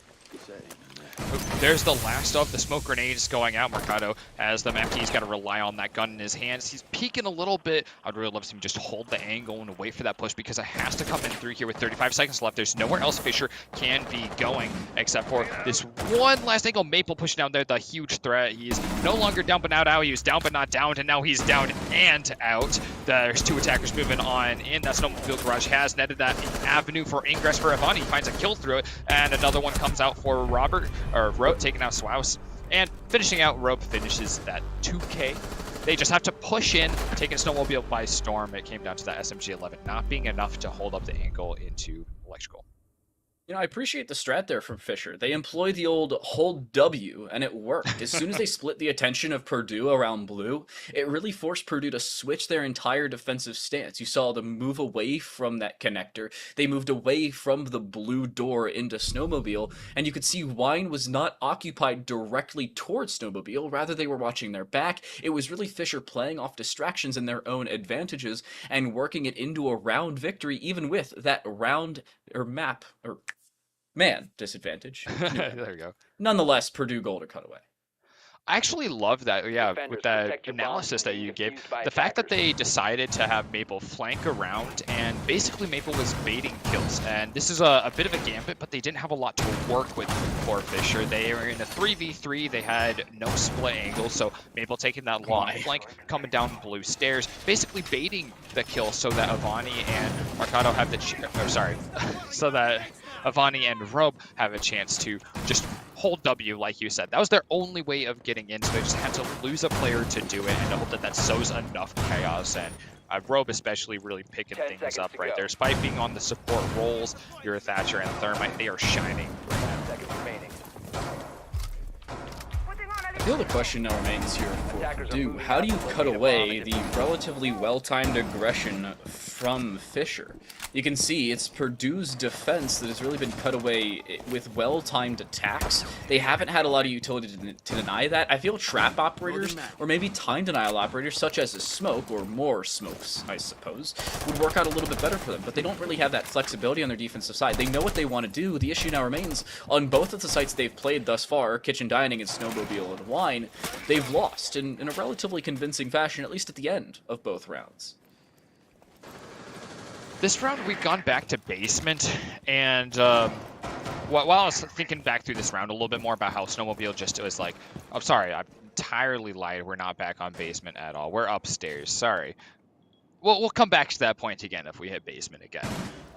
Speaker 2: There's the last of the smoke grenades going out. Mercado, as the MFT's got to rely on that gun in his hands. He's peeking a little bit. I'd really love to see him just hold the angle and wait for that push because it has to come in through here with 35 seconds left. There's nowhere else Fisher can be going except for this one last angle. Maple pushing down there, the huge threat. He's no longer down but not out. He was down but not down, and now he's down and out. There's 2 attackers moving on in. That snowmobile garage has netted that avenue for ingress for Avani. He finds a kill through it, and another one comes out for Robert, or Rope, taking out Swouse. And finishing out, Rope finishes that 2K. They just have to push in, taking Snowmobile by storm. It came down to that SMG-11 not being enough to hold up the angle into electrical.
Speaker 1: You know, I appreciate the strat there from Fisher. They employ the old hold W, and it worked. As soon as they split the attention of Purdue around blue, it really forced Purdue to switch their entire defensive stance. You saw them move away from that connector. They moved away from the blue door into Snowmobile, and you could see Wine was not occupied directly towards Snowmobile. Rather, they were watching their back. It was really Fisher playing off distractions and their own advantages and working it into a round victory, even with that round, or map, or man disadvantage.
Speaker 2: There you go.
Speaker 1: Nonetheless, Purdue Gold or cutaway.
Speaker 2: I actually love that, yeah, with that analysis that you gave. The fact that they decided to have Maple flank around, and basically Maple was baiting kills. And this is a bit of a gambit, but they didn't have a lot to work with for Fisher. They were in a 3v3, they had no split angles, so Maple taking that long flank, coming down blue stairs, basically baiting the kill so that Avani and Mercado have the so that Avani and Robe have a chance to just hold W, like you said. That was their only way of getting in, so they just had to lose a player to do it, and hope that that sows enough chaos. And Robe especially really picking things up right there. Despite being on the support roles, your Thatcher and Thermite, they are shining.
Speaker 3: 10 seconds remaining.
Speaker 1: I feel the question now remains here for Purdue. How do you cut away the relatively well-timed aggression from Fisher? You can see it's Purdue's defense that has really been cut away with well-timed attacks. They haven't had a lot of utility to deny that. I feel trap operators, or maybe time denial operators, such as a smoke, or more smokes, I suppose, would work out a little bit better for them, but they don't really have that flexibility on their defensive side. They know what they want to do. The issue now remains, on both of the sites they've played thus far, Kitchen Dining and Snowmobile and Wine, they've lost in a relatively convincing fashion, at least at the end of both rounds.
Speaker 2: This round, we've gone back to basement, and while I was thinking back through this round a little bit more about how Snowmobile just was like, I'm sorry, I entirely lied, we're not back on basement at all. We're upstairs, sorry. We'll come back to that point again if we hit basement again.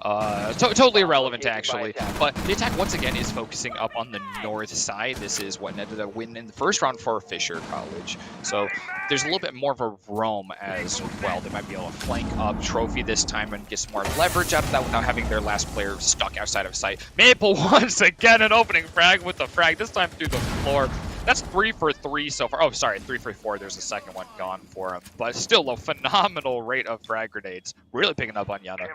Speaker 2: Totally irrelevant, actually. But the attack, once again, is focusing up on the north side. This is what netted a win in the first round for Fisher College. So there's a little bit more of a roam as well. They might be able to flank up Trophy this time and get some more leverage out of that without having their last player stuck outside of sight. Maple once again an opening frag with the frag, this time through the floor. That's 3 for 3 so far. Oh, sorry, 3 for 4. There's a second one gone for him. But still a phenomenal rate of frag grenades. Really picking up on Yana.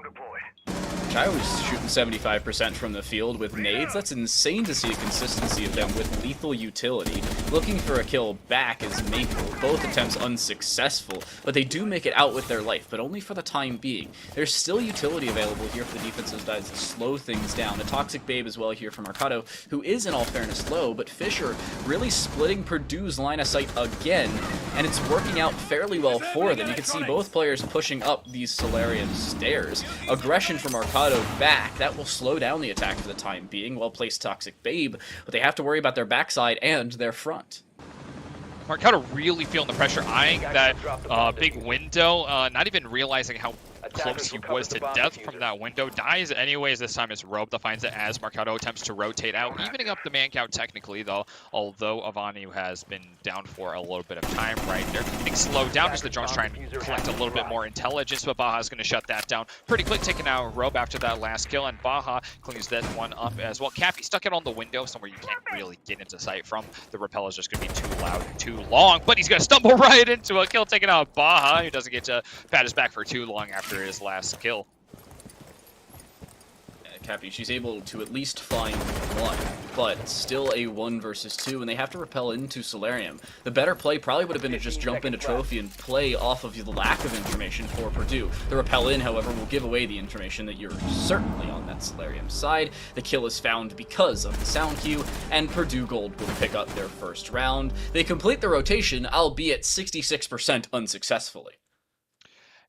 Speaker 1: which I was shooting 75% from the field with nades. That's insane to see a consistency of them with lethal utility. Looking for a kill back is Maple. Both attempts unsuccessful, but they do make it out with their life, but only for the time being. There's still utility available here for the defensive sides to slow things down. The Toxic Babe as well here for Mercado, who is in all fairness low, but Fisher really splitting Purdue's line of sight again, and it's working out fairly well for them. You can see both players pushing up these Solarium stairs. Aggression from Mercado back, that will slow down the attack for the time being. Well placed Toxic Babe, but they have to worry about their backside and their front.
Speaker 2: Mercado really feeling the pressure, eyeing that big window, not even realizing how close he was to death from that window. Dies anyways. This time it's Robe that finds it as Mercado attempts to rotate out, evening up the man count technically, though, although Avani has been down for a little bit of time right there. Getting slowed down as the drone's trying to collect a little bit more intelligence, but Baja's going to shut that down pretty quick, taking out Robe after that last kill, and Baja cleans that one up as well. Cappy stuck it on the window, somewhere you can't really get into sight from. The rappel is just going to be too loud and too long, but he's going to stumble right into a kill, taking out Baja, who doesn't get to pat his back for too long after his last kill.
Speaker 1: Cappy, she's able to at least find one, but still a 1 versus 2, and they have to repel into Solarium. The better play probably would have been to just jump into Trophy and play off of the lack of information for Purdue. The repel in, however, will give away the information that you're certainly on that Solarium side. The kill is found because of the sound cue, and Purdue Gold will pick up their first round. They complete the rotation, albeit 66% unsuccessfully.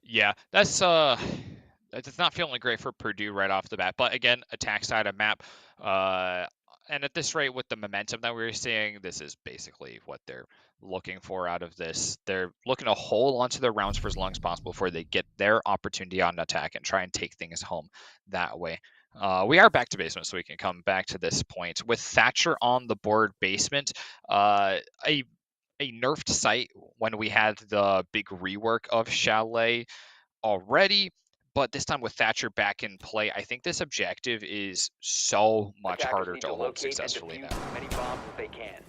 Speaker 2: Yeah, that's not feeling great for Purdue right off the bat. But again, attack side of map, and at this rate with the momentum that we're seeing, this is basically what they're looking for out of this. They're looking to hold onto their rounds for as long as possible before they get their opportunity on attack and try and take things home that way. We are back to basement, so we can come back to this point. With Thatcher on the board basement, a nerfed site when we had the big rework of Chalet already, but this time with Thatcher back in play, I think this objective is so much harder to hold successfully now.
Speaker 3: Many bombs as they can.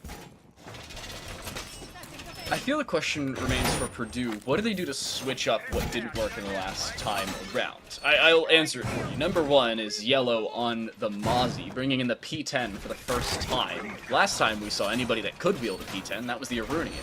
Speaker 1: I feel the question remains for Purdue, what do they do to switch up what didn't work in the last time around? I'll answer it for you. Number one is Yellow on the Mozzie, bringing in the P10 for the first time. Last time we saw anybody that could wield a P10, that was the Arunian.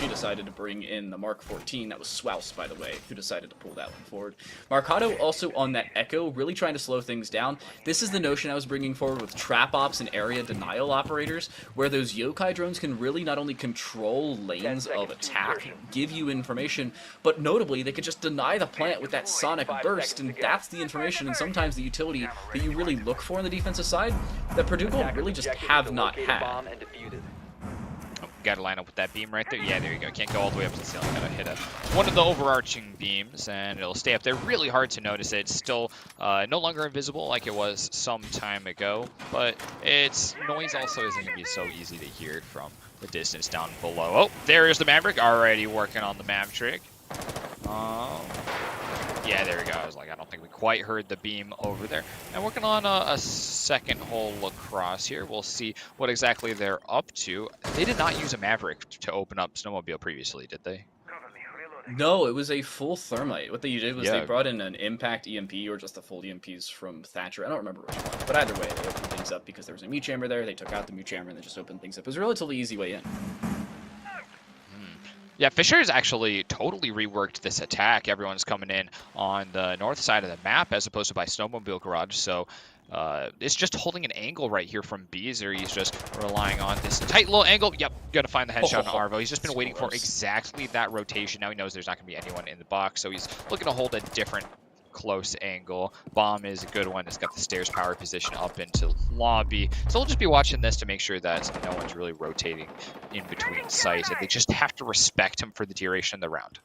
Speaker 1: She decided to bring in the Mark 14, that was Swouse, by the way, who decided to pull that one forward. Mercado also on that Echo, really trying to slow things down. This is the notion I was bringing forward with trap ops and area denial operators, where those yokai drones can really not only control lanes of attack, give you information, but notably they could just deny the plant with that sonic burst, and that's the information and sometimes the utility that you really look for on the defensive side that Purdue Gold really just have not had.
Speaker 2: Oh, gotta line up with that beam right there. Yeah, there you go. Can't go all the way up to the ceiling. Gotta hit one of the overarching beams, and it'll stay up there. Really hard to notice it. It's still no longer invisible like it was some time ago, but its noise also isn't gonna be so easy to hear it from the distance down below. Oh, there is the Maverick, already working on the Maverick. Yeah, there we go. I was like, I don't think we quite heard the beam over there. And working on a second hole across here. We'll see what exactly they're up to. They did not use a Maverick to open up Snowmobile previously, did they?
Speaker 1: No, it was a full thermite. What they did was they brought in an impact EMP or just the full EMPs from Thatcher. I don't remember which one, but either way, they opened things up because there was a mute chamber there. They took out the mute chamber and they just opened things up. It was a relatively easy way in.
Speaker 2: Yeah, Fisher's actually totally reworked this attack. Everyone's coming in on the north side of the map as opposed to by Snowmobile Garage, so it's just holding an angle right here from Beezer. He's just relying on this tight little angle. Yep, gonna find the headshot on Arvo. He's just been waiting for exactly that rotation. Now he knows there's not gonna be anyone in the box, so he's looking to hold a different close angle. Bomb is a good one. It's got the stairs power position up into lobby. So we'll just be watching this to make sure that no one's really rotating in between sites, and they just have to respect him for the duration of the round.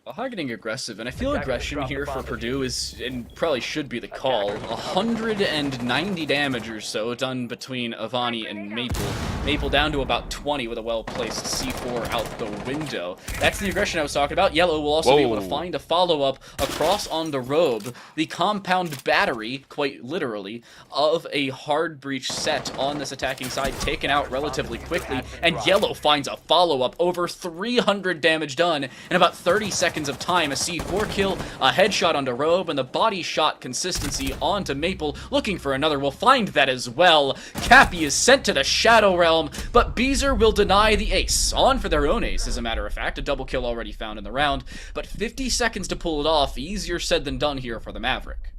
Speaker 1: Baja getting aggressive, and I feel aggression here for Purdue is, and probably should be the call, 190 damage or so done between Avani and Maple. Maple down to about 20 with a well-placed C4 out the window. That's the aggression I was talking about. Yellow will also be able to find a follow-up across on the robe. The compound battery, quite literally, of a hard breach set on this attacking side taken out relatively quickly, and Yellow finds a follow-up. Over 300 damage done in about 30 seconds of time. A C4 kill, a headshot onto robe, and the body shot consistency onto Maple. Looking for another, will find that as well. Cappy is sent to the Shadow Realm, but Beezer will deny the ace. On for their own ace, as a matter of fact. A double kill already found in the round, but 50 seconds to pull it off. Easier said than done here for the Maverick.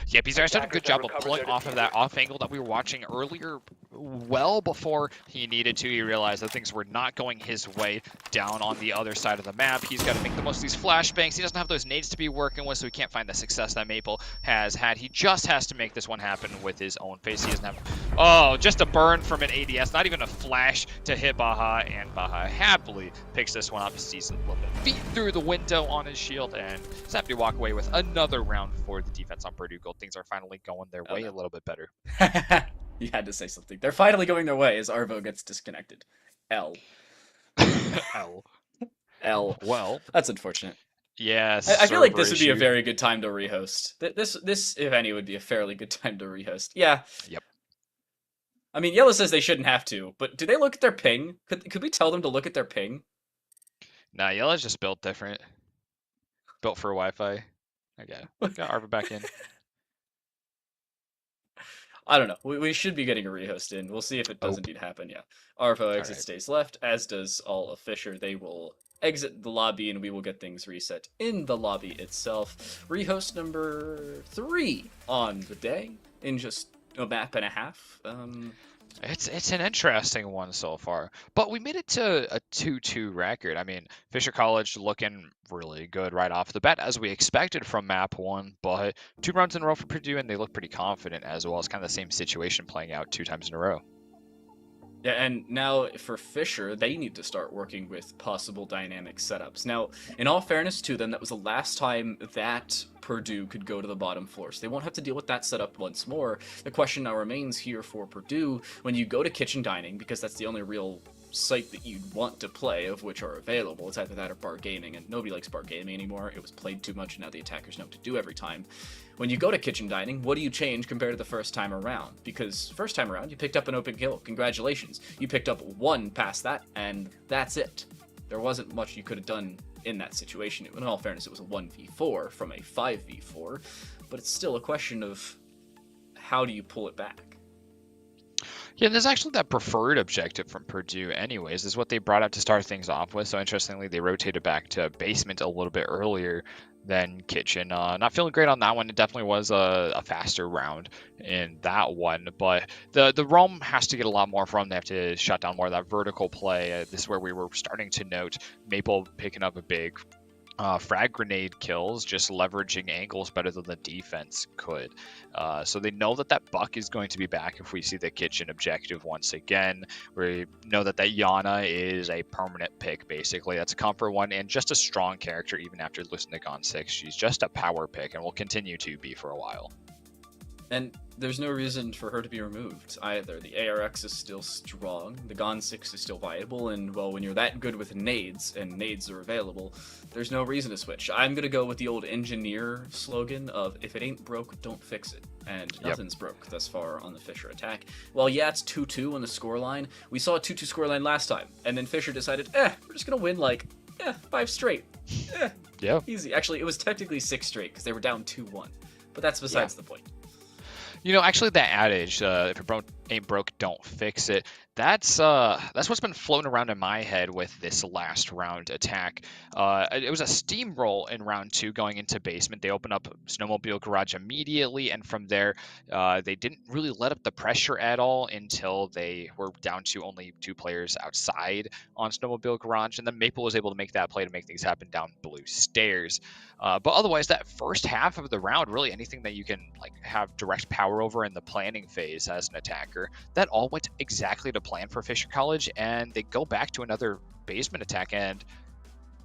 Speaker 2: Yeah, Beezer's done a good job of pulling off of that off angle that we were watching earlier. Well before he needed to, he realized that things were not going his way down on the other side of the map. He's got to make the most of these flashbangs. He doesn't have those nades to be working with, so he can't find the success that Maple has had. He just has to make this one happen with his own face. He doesn't have... Oh, just a burn from an ADS. Not even a flash to hit Baja, and Baja happily picks this one up. Sees a little bit of feet through the window on his shield, and is happy to walk away with another round for the defense on Purdue Gold. Things are finally going their way a little bit better.
Speaker 1: You had to say something. They're finally going their way as Arvo gets disconnected. L.
Speaker 2: L.
Speaker 1: L.
Speaker 2: Well,
Speaker 1: that's unfortunate.
Speaker 2: Yes.
Speaker 1: I feel like this would be a very good time to rehost. This, if any, would be a fairly good time to rehost. Yeah.
Speaker 2: Yep.
Speaker 1: I mean, Yellow says they shouldn't have to, but do they look at their ping? Could we tell them to look at their ping?
Speaker 2: Nah, Yellow's just built different. Built for Wi-Fi. Okay. Got Arvo back in.
Speaker 1: I don't know. We should be getting a rehost in. We'll see if it does indeed happen, yeah. Arvo exit stays left, as does all of Fisher. They will exit the lobby, and we will get things reset in the lobby itself. Rehost number 3 on the day, in just a map and a half.
Speaker 2: It's an interesting one so far, but we made it to a 2-2 record. I mean, Fisher College looking really good right off the bat, as we expected from map 1, but 2 rounds in a row for Purdue, and they look pretty confident as well. It's kind of the same situation playing out 2 times in a row.
Speaker 1: Yeah, and now for Fisher, they need to start working with possible dynamic setups. Now, in all fairness to them, that was the last time that Purdue could go to the bottom floor, so they won't have to deal with that setup once more. The question now remains here for Purdue, when you go to kitchen dining, because that's the only real site that you'd want to play, of which are available. It's either that or bar gaming, and nobody likes bar gaming anymore. It was played too much, and now the attackers know what to do every time. When you go to kitchen dining, what do you change compared to the first time around? Because first time around, you picked up an open kill. Congratulations. You picked up 1 past that, and that's it. There wasn't much you could have done in that situation. In all fairness, it was a 1v4 from a 5v4, but it's still a question of how do you pull it back?
Speaker 2: Yeah, there's actually that preferred objective from Purdue anyways, is what they brought out to start things off with. So interestingly, they rotated back to basement a little bit earlier than kitchen. Not feeling great on that one. It definitely was a faster round in that one, but the Rome has to get a lot more from. They have to shut down more of that vertical play. This is where we were starting to note Maple picking up a big frag grenade kills, just leveraging angles better than the defense could. So they know that Buck is going to be back if we see the kitchen objective once again. We know that Yana is a permanent pick, basically. That's a comfort one, and just a strong character even after losing to Gone 6. She's just a power pick and will continue to be for a while.
Speaker 1: And there's no reason for her to be removed either. The ARX is still strong, the Gone 6 is still viable, and well, when you're that good with nades, and nades are available, there's no reason to switch. I'm gonna go with the old engineer slogan of, if it ain't broke, don't fix it. And nothing's broke thus far on the Fisher attack. Well, yeah, it's 2-2 on the scoreline. We saw a 2-2 scoreline last time, and then Fisher decided, we're just gonna win 5 straight.
Speaker 2: Yeah.
Speaker 1: Easy. Actually, it was technically 6 straight, because they were down 2-1. But that's besides the point.
Speaker 2: You know, actually, that adage, if it ain't broke, don't fix it. That's what's been floating around in my head with this last round attack. It was a steamroll in round 2 going into basement. They opened up Snowmobile Garage immediately, and from there, they didn't really let up the pressure at all until they were down to only 2 players outside on Snowmobile Garage, and then Maple was able to make that play to make things happen down Blue Stairs. But otherwise, that first half of the round, really anything that you can have direct power over in the planning phase as an attacker, that all went exactly to plan for Fisher College, and they go back to another basement attack, and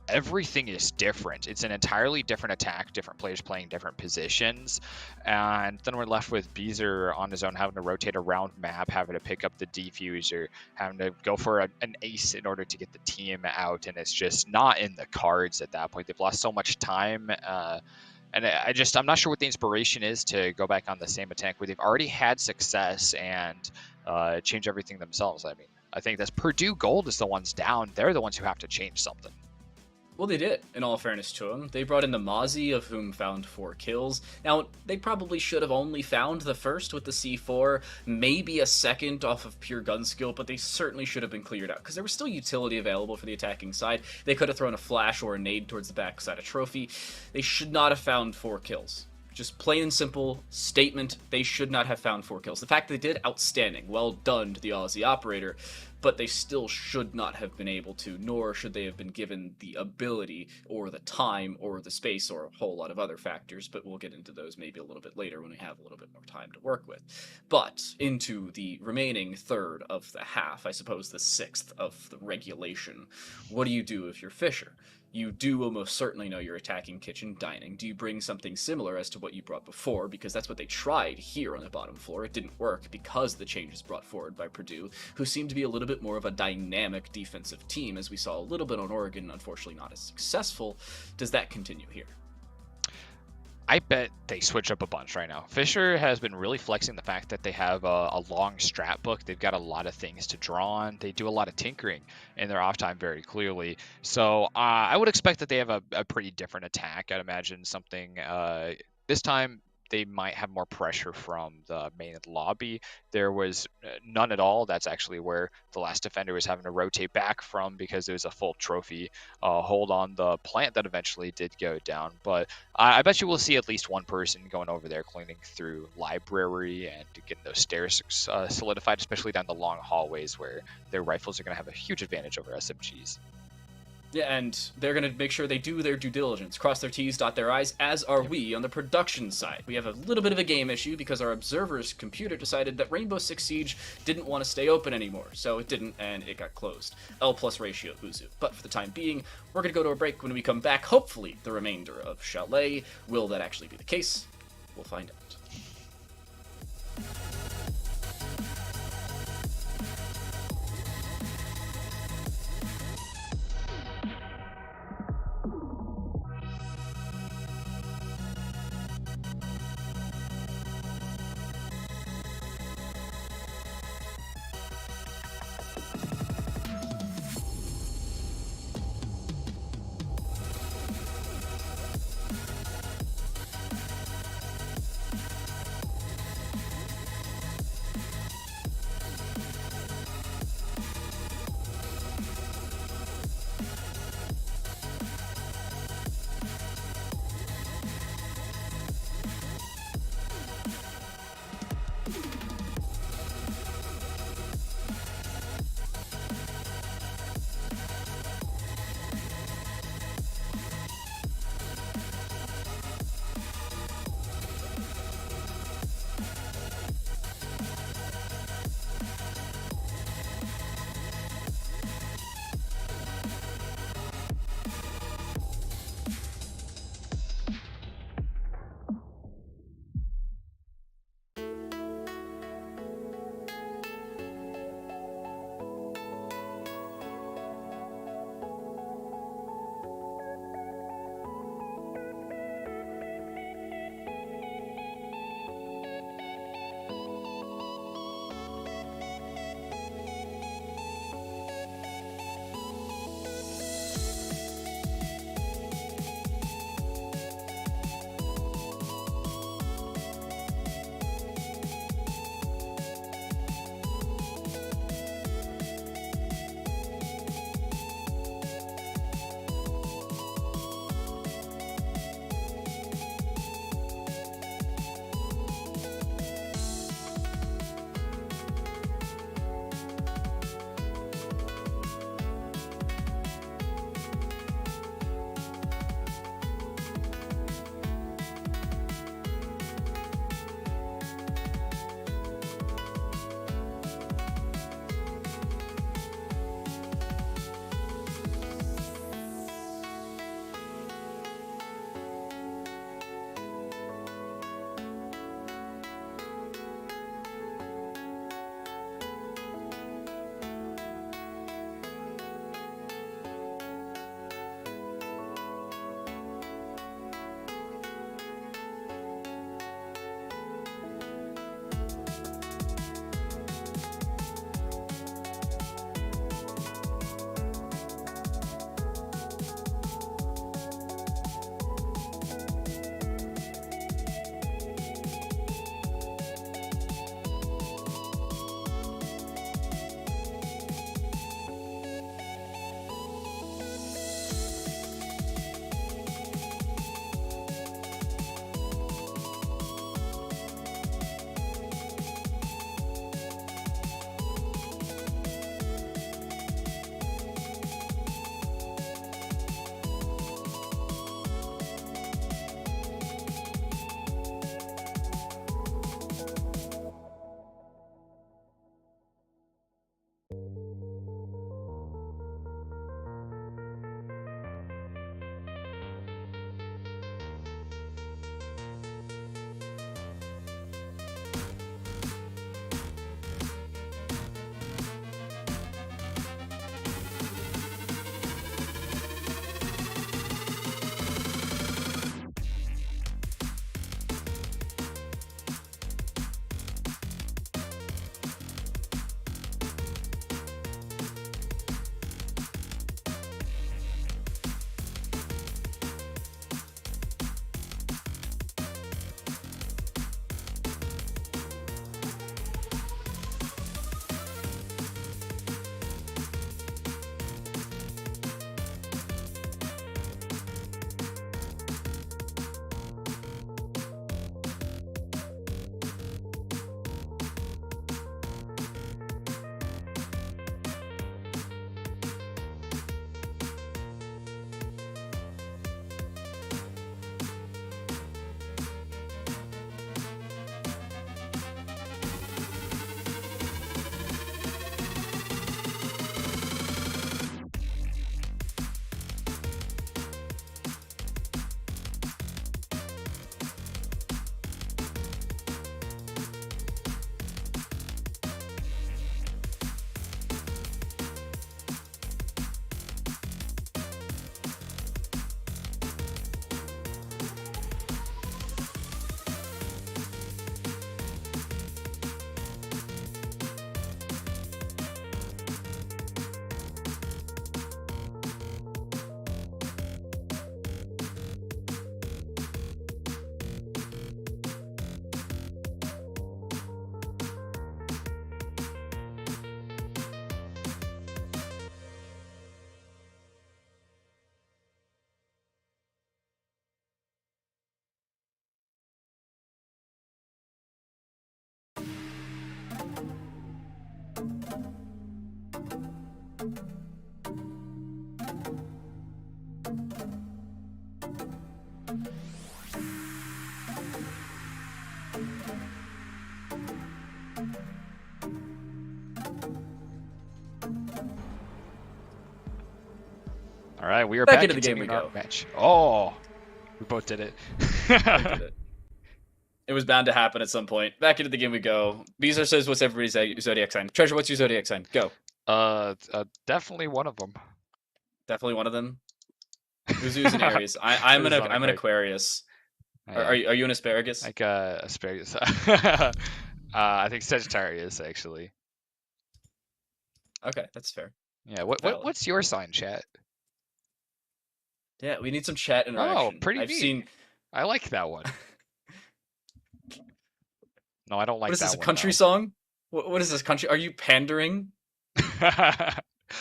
Speaker 2: everything is different. It's an entirely different attack, different players playing different positions, and then we're left with Beezer on his own, having to rotate around map, having to pick up the defuser, having to go for an ace in order to get the team out, and it's just not in the cards at that point. They've lost so much time, and I'm not sure what the inspiration is to go back on the same attack where they've already had success and change everything themselves. I mean, I think that's Purdue Gold is the ones down. They're the ones who have to change something.
Speaker 1: Well, they did, in all fairness to them. They brought in the Mozzie, of whom found 4 kills. Now, they probably should have only found the first with the C4, maybe a second off of pure gun skill, but they certainly should have been cleared out, because there was still utility available for the attacking side. They could have thrown a flash or a nade towards the backside of Trophy. They should not have found 4 kills. Just plain and simple statement, they should not have found 4 kills. The fact they did, outstanding. Well done to the Aussie operator, but they still should not have been able to, nor should they have been given the ability or the time or the space or a whole lot of other factors, but we'll get into those maybe a little bit later when we have a little bit more time to work with. But into the remaining third of the half, I suppose the sixth of the regulation, what do you do if you're Fisher? You do almost certainly know you're attacking kitchen dining. Do you bring something similar as to what you brought before? Because that's what they tried here on the bottom floor. It didn't work because the changes brought forward by Purdue, who seemed to be a little bit more of a dynamic defensive team, as we saw a little bit on Oregon, unfortunately not as successful. Does that continue here?
Speaker 2: I bet they switch up a bunch right now. Fisher has been really flexing the fact that they have a long strat book. They've got a lot of things to draw on. They do a lot of tinkering in their off time very clearly. So I would expect that they have a pretty different attack. I'd imagine something this time they might have more pressure from the main lobby. There was none at all. That's actually where the last defender was having to rotate back from because there was a full trophy hold on the plant that eventually did go down. But I bet you will see at least one person going over there cleaning through library and getting those stairs solidified, especially down the long hallways where their rifles are going to have a huge advantage over SMGs.
Speaker 1: Yeah, and they're going to make sure they do their due diligence, cross their T's, dot their I's, as are we on the production side. We have a little bit of a game issue because our observer's computer decided that Rainbow Six Siege didn't want to stay open anymore, so it didn't, and it got closed. L+ ratio Uzu. But for the time being, we're going to go to a break. When we come back, hopefully the remainder of Chalet. Will that actually be the case? We'll find out.
Speaker 2: All right, we are
Speaker 1: Back
Speaker 2: back
Speaker 1: into the game we
Speaker 2: continuing our
Speaker 1: go.
Speaker 2: match. Oh, we both did it.
Speaker 1: We did it. It was bound to happen at some point. Back into the game we go. Beezer says, "What's everybody's zodiac sign?" Treasure, what's your zodiac sign? Go.
Speaker 2: Definitely one of them.
Speaker 1: Definitely one of them. Uzu's an Aries. I'm
Speaker 2: This is not
Speaker 1: an
Speaker 2: quick.
Speaker 1: Aquarius.
Speaker 2: Yeah,
Speaker 1: Are you an asparagus?
Speaker 2: like asparagus. I think Sagittarius actually.
Speaker 1: Okay, that's fair.
Speaker 2: Yeah.
Speaker 1: Valid.
Speaker 2: What's your sign, chat?
Speaker 1: Yeah, we need some chat interaction.
Speaker 2: Oh, pretty
Speaker 1: I've
Speaker 2: neat.
Speaker 1: seen.
Speaker 2: I like that one. No, I don't like
Speaker 1: What is
Speaker 2: that
Speaker 1: this? A
Speaker 2: one.
Speaker 1: country
Speaker 2: though.
Speaker 1: song? What is this country? Are you pandering?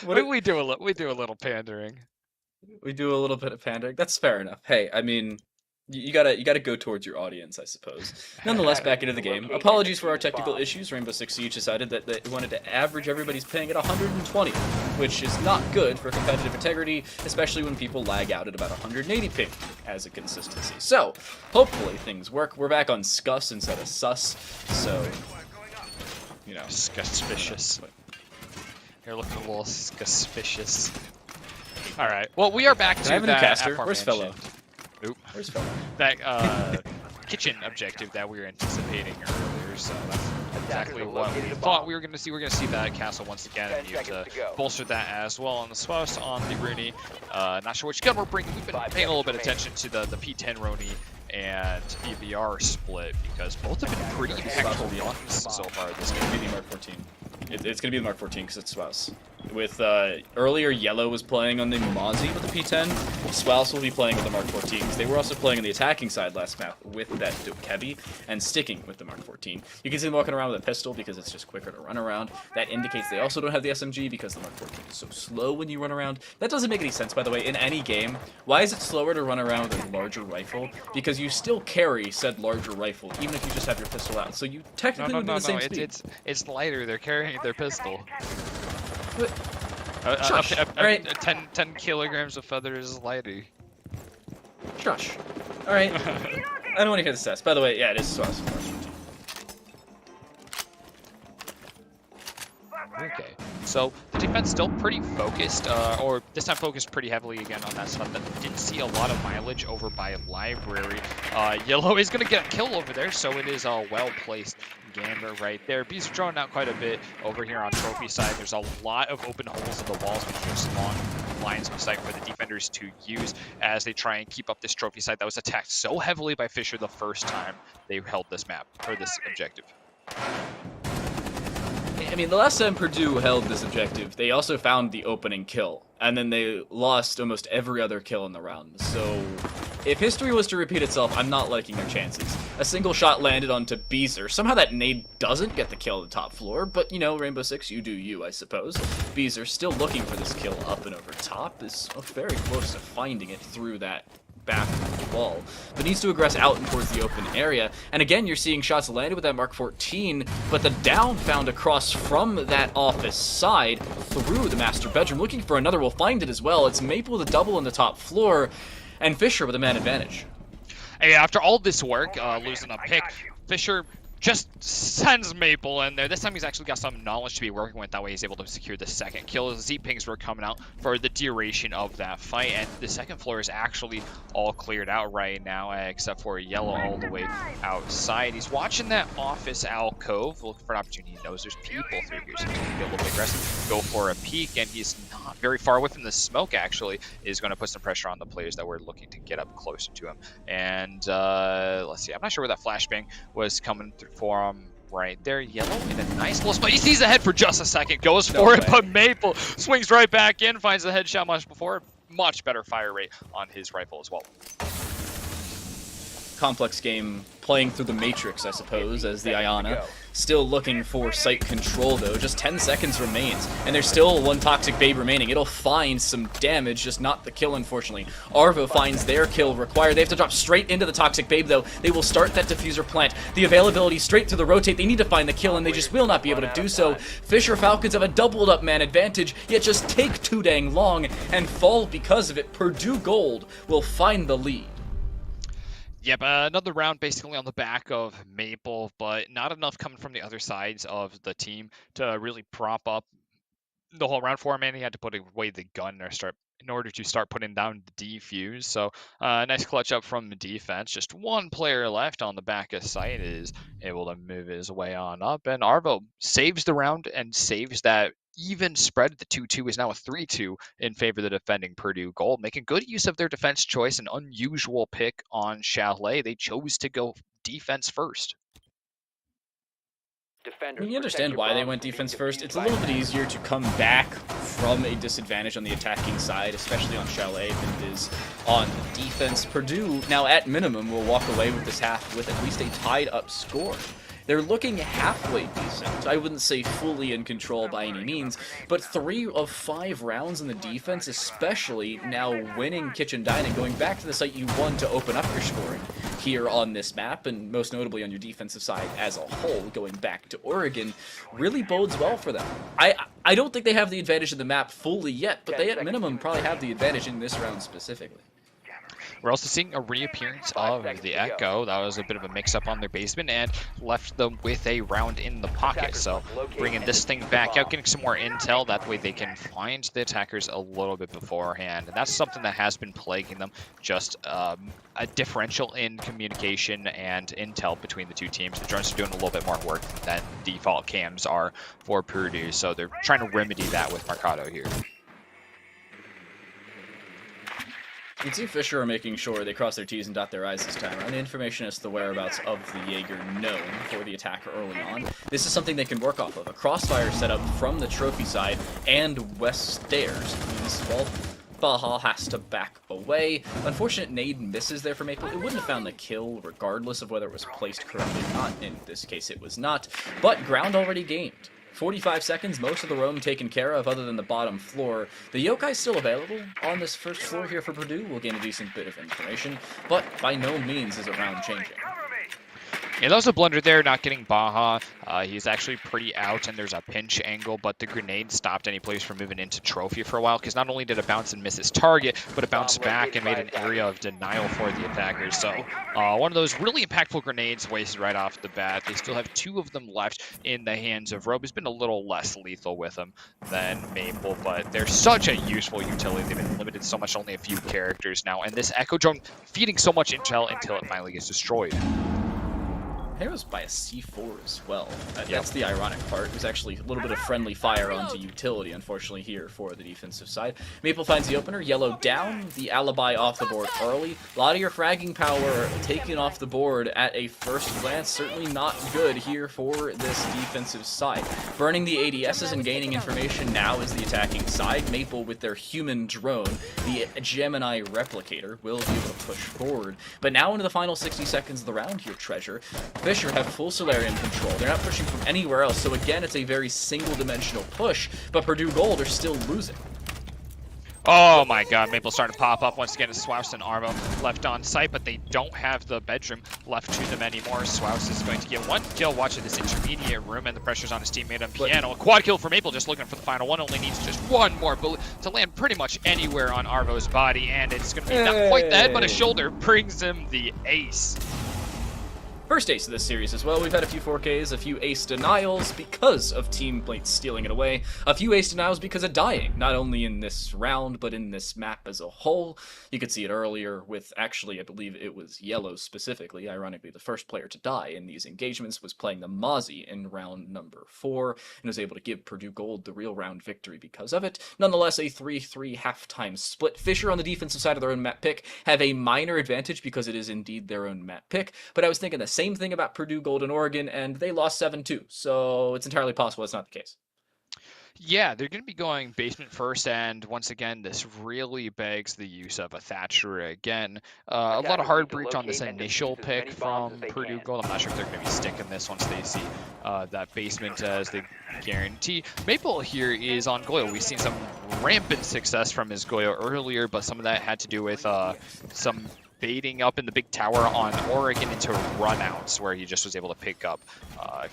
Speaker 1: What
Speaker 2: we do a little pandering.
Speaker 1: we do a little bit of pandering. That's fair enough. Hey, I mean, you gotta go towards your audience, I suppose. Nonetheless, back into the game. Apologies for our technical issues. Rainbow Six Siege decided that they wanted to average everybody's ping at 120, which is not good for competitive integrity, especially when people lag out at about 180 ping as a consistency. So, hopefully things work. We're back on Scus instead of Sus, so, you know.
Speaker 2: Suspicious. You're looking a little suspicious. All right. Well, we are back
Speaker 1: Can
Speaker 2: to
Speaker 1: I have a new
Speaker 2: that
Speaker 1: caster? Where's
Speaker 2: aforementioned-
Speaker 1: Fellow?
Speaker 2: Oop.
Speaker 1: Where's Fellow?
Speaker 2: That kitchen objective that we were anticipating earlier. So that's exactly what we thought we were going to see. We're going to see that castle once again, and you have to bolster that as well on the Swiss, on the Rooney. Not sure which gun we're bringing. We've been paying a little bit of attention to the P10 Rooney and EVR split because both have been pretty impactful guns so far this game.
Speaker 1: It's gonna be the Mark 14. It's gonna be the Mark 14 because it's Swaus. With earlier, Yellow was playing on the Mozzie with the P10. Swaus will be playing with the Mark 14 because they were also playing on the attacking side last map with that Kebi and sticking with the Mark 14. You can see them walking around with a pistol because it's just quicker to run around. That indicates they also don't have the SMG because the Mark 14 is so slow when you run around. That doesn't make any sense, by the way, in any game. Why is it slower to run around with a larger rifle? Because you still carry said larger rifle, even if you just have your pistol out. So you technically would be the same speed.
Speaker 2: It's lighter. They're carrying their pistol.
Speaker 1: But, Shush. Alright.
Speaker 2: 10 kilograms of feathers is lighter.
Speaker 1: Shush. Alright. I don't want to hear the stats. By the way, yeah, it is Swaus.
Speaker 2: Okay, so the defense still pretty focused, or this time focused pretty heavily again on that stuff. That didn't see a lot of mileage over by Library. Yellow is going to get a kill over there, so it is a well-placed Gander right there. Bees are drawing out quite a bit over here on trophy side. There's a lot of open holes in the walls, which are long lines of sight for the defenders to use as they try and keep up this trophy side that was attacked so heavily by Fisher the first time they held this map, or this objective.
Speaker 1: I mean, the last time Purdue held this objective, they also found the opening kill, and then they lost almost every other kill in the round. So, if history was to repeat itself, I'm not liking their chances. A single shot landed onto Beezer. Somehow that nade doesn't get the kill on the top floor, but, you know, Rainbow Six, you do you, I suppose. Beezer, still looking for this kill up and over top, is very close to finding it through that back wall, but needs to aggress out and towards the open area. And again, you're seeing shots landed with that Mark 14, but the down found across from that office side through the master bedroom. Looking for another, will find it as well. It's Maple with a double on the top floor, and Fisher with a man advantage.
Speaker 2: Hey, after all this work, losing a pick, Fisher just sends Maple in there. This time he's actually got some knowledge to be working with. That way he's able to secure the second kill. Z-pings were coming out for the duration of that fight, and the second floor is actually all cleared out right now, except for Yellow all the way outside. He's watching that office alcove, looking for an opportunity. He knows there's people through here, so he's going to be a little bit aggressive, go for a peek, and he's not very far away from the smoke, actually, is going to put some pressure on the players that were looking to get up closer to him. And let's see, I'm not sure where that flashbang was coming through for him right there. Yellow in a nice little spot. He sees the head for just a second, goes for it, but Maple swings right back in, finds the headshot much before. Much better fire rate on his rifle as well.
Speaker 1: Complex game playing through the matrix, I suppose, as the Iana. Still looking for site control, though. Just 10 seconds remains, and there's still one Toxic Babe remaining. It'll find some damage, just not the kill, unfortunately. Arvo finds their kill required. They have to drop straight into the Toxic Babe, though. They will start that diffuser plant. The availability straight to the rotate. They need to find the kill, and they just will not be able to do so. Fisher Falcons have a doubled up man advantage, yet just take too dang long and fall because of it. Purdue Gold will find the lead.
Speaker 2: Yep, another round basically on the back of Maple, but not enough coming from the other sides of the team to really prop up the whole round for him, and he had to put away the gun or start in order to start putting down the defuse. So nice clutch up from the defense. Just one player left on the back of site is able to move his way on up, and Arvo saves the round and saves that even spread. The 2-2 is now a 3-2 in favor of the defending Purdue Gold, making good use of their defense choice. An unusual pick on Chalet. They chose to go defense first.
Speaker 1: You understand why they went defense first. It's a little bit easier to come back from a disadvantage on the attacking side, especially on Chalet, than it is on the defense. Purdue, now at minimum, will walk away with this half with at least a tied-up score. They're looking halfway decent. I wouldn't say fully in control by any means, but 3 of 5 rounds in the defense, especially now winning Kitchen Dining, going back to the site you won to open up your scoring here on this map, and most notably on your defensive side as a whole, going back to Oregon, really bodes well for them. I don't think they have the advantage of the map fully yet, but they at minimum probably have the advantage in this round specifically.
Speaker 2: We're also seeing a reappearance of the Echo. That was a bit of a mix-up on their basement and left them with a round in the pocket. So bringing this thing back out, getting some more intel. That way they can find the attackers a little bit beforehand. And that's something that has been plaguing them, just a differential in communication and intel between the two teams. The drones are doing a little bit more work than default cams are for Purdue. So they're trying to remedy that with Mercado here.
Speaker 1: You can see Fisher are making sure they cross their T's and dot their I's this time around. The information as to the whereabouts of the Jaeger known for the attacker early on. This is something they can work off of. A crossfire set up from the trophy side and west stairs. Well, Baja has to back away. Unfortunate nade misses there for Maple. It wouldn't have found the kill regardless of whether it was placed correctly or not. In this case, it was not. But ground already gained. 45 seconds, most of the roam taken care of other than the bottom floor. The Yokai still available on this first floor here for Purdue. We'll gain a decent bit of information, but by no means is it round changing.
Speaker 2: Yeah, that was a blunder there, not getting Baja. He's actually pretty out, and there's a pinch angle, but the grenade stopped any players from moving into Trophy for a while, because not only did it bounce and miss his target, but it bounced back and made an area of denial for the attackers. So one of those really impactful grenades wasted right off the bat. They still have 2 of them left in the hands of Robe. He's been a little less lethal with them than Maple, but they're such a useful utility. They've been limited so much, only a few characters now, and this Echo Drone feeding so much intel until it finally gets destroyed.
Speaker 1: It was by a C4 as well. That's the ironic part. It was actually a little bit of friendly fire onto utility, unfortunately, here for the defensive side. Maple finds the opener, yellow down, the alibi off the board early. A lot of your fragging power taken off the board at a first glance. Certainly not good here for this defensive side. Burning the ADSs and gaining information now is the attacking side. Maple with their human drone, the Gemini replicator, will be able to push forward. But now into the final 60 seconds of the round here, Treasure. Fisher have full Solarium control. They're not pushing from anywhere else, so again, it's a very single-dimensional push, but Purdue Gold are still losing.
Speaker 2: Oh my god, Maple's starting to pop up once again. Swouse and Arvo left on site, but they don't have the bedroom left to them anymore. Swouse is going to get 1 kill watching this intermediate room, and the pressure's on his teammate on piano. A quad kill for Maple, just looking for the final one. Only needs just 1 more bullet to land pretty much anywhere on Arvo's body, and it's going to be not quite the head, but a shoulder brings him the ace.
Speaker 1: First ace of this series as well. We've had a few 4Ks, a few ace denials because of teammates stealing it away, a few ace denials because of dying, not only in this round, but in this map as a whole. You could see it earlier with, actually, I believe it was Yellow specifically. Ironically, the first player to die in these engagements was playing the Mozzie in round number 4, and was able to give Purdue Gold the real round victory because of it. Nonetheless, a 3-3 halftime split. Fisher on the defensive side of their own map pick have a minor advantage because it is indeed their own map pick, but I was thinking the same thing about Purdue Gold and Oregon, and they lost 7-2, so it's entirely possible it's not the case.
Speaker 2: Yeah, they're going to be going basement first, and once again, this really begs the use of a Thatcher again. A lot of hard breach on this initial pick from Purdue Gold. I'm not sure if they're going to be sticking this once they see that basement as they guarantee. Maple here is on Goyle. We've seen some rampant success from his Goyle earlier, but some of that had to do with some baiting up in the big tower on Oregon into runouts, where he just was able to pick up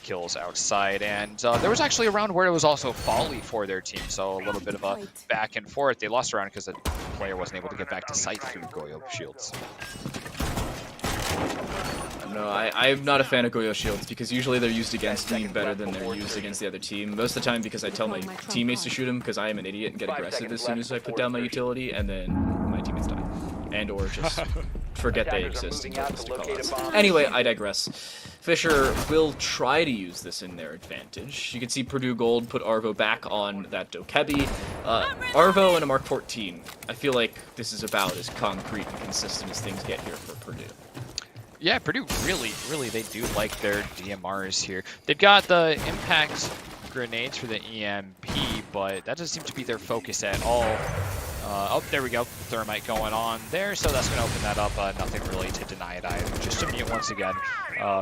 Speaker 2: kills outside. And there was actually a round where it was also folly for their team, so a little bit of a back and forth. They lost a round because the player wasn't able to get back to site through Goyo shields.
Speaker 1: No, I'm not a fan of Goyo shields because usually they're used against me better than they're used against the other team. Most of the time because I tell my teammates to shoot them because I am an idiot and get aggressive as soon as I put down my utility, and then my teammates die. And or just forget they exist and don't listen to call-outs. Anyway, I digress. Fisher will try to use this in their advantage. You can see Purdue Gold put Arvo back on that Dokebi. Arvo and a Mark 14. I feel like this is about as concrete and consistent as things get here for Purdue.
Speaker 2: Yeah, Purdue really, they do like their DMRs here. They've got the impact grenades for the EMP, but that doesn't seem to be their focus at all. Oh, there we go. Thermite going on there, so that's going to open that up. Nothing really to deny it either. Just to mute once again.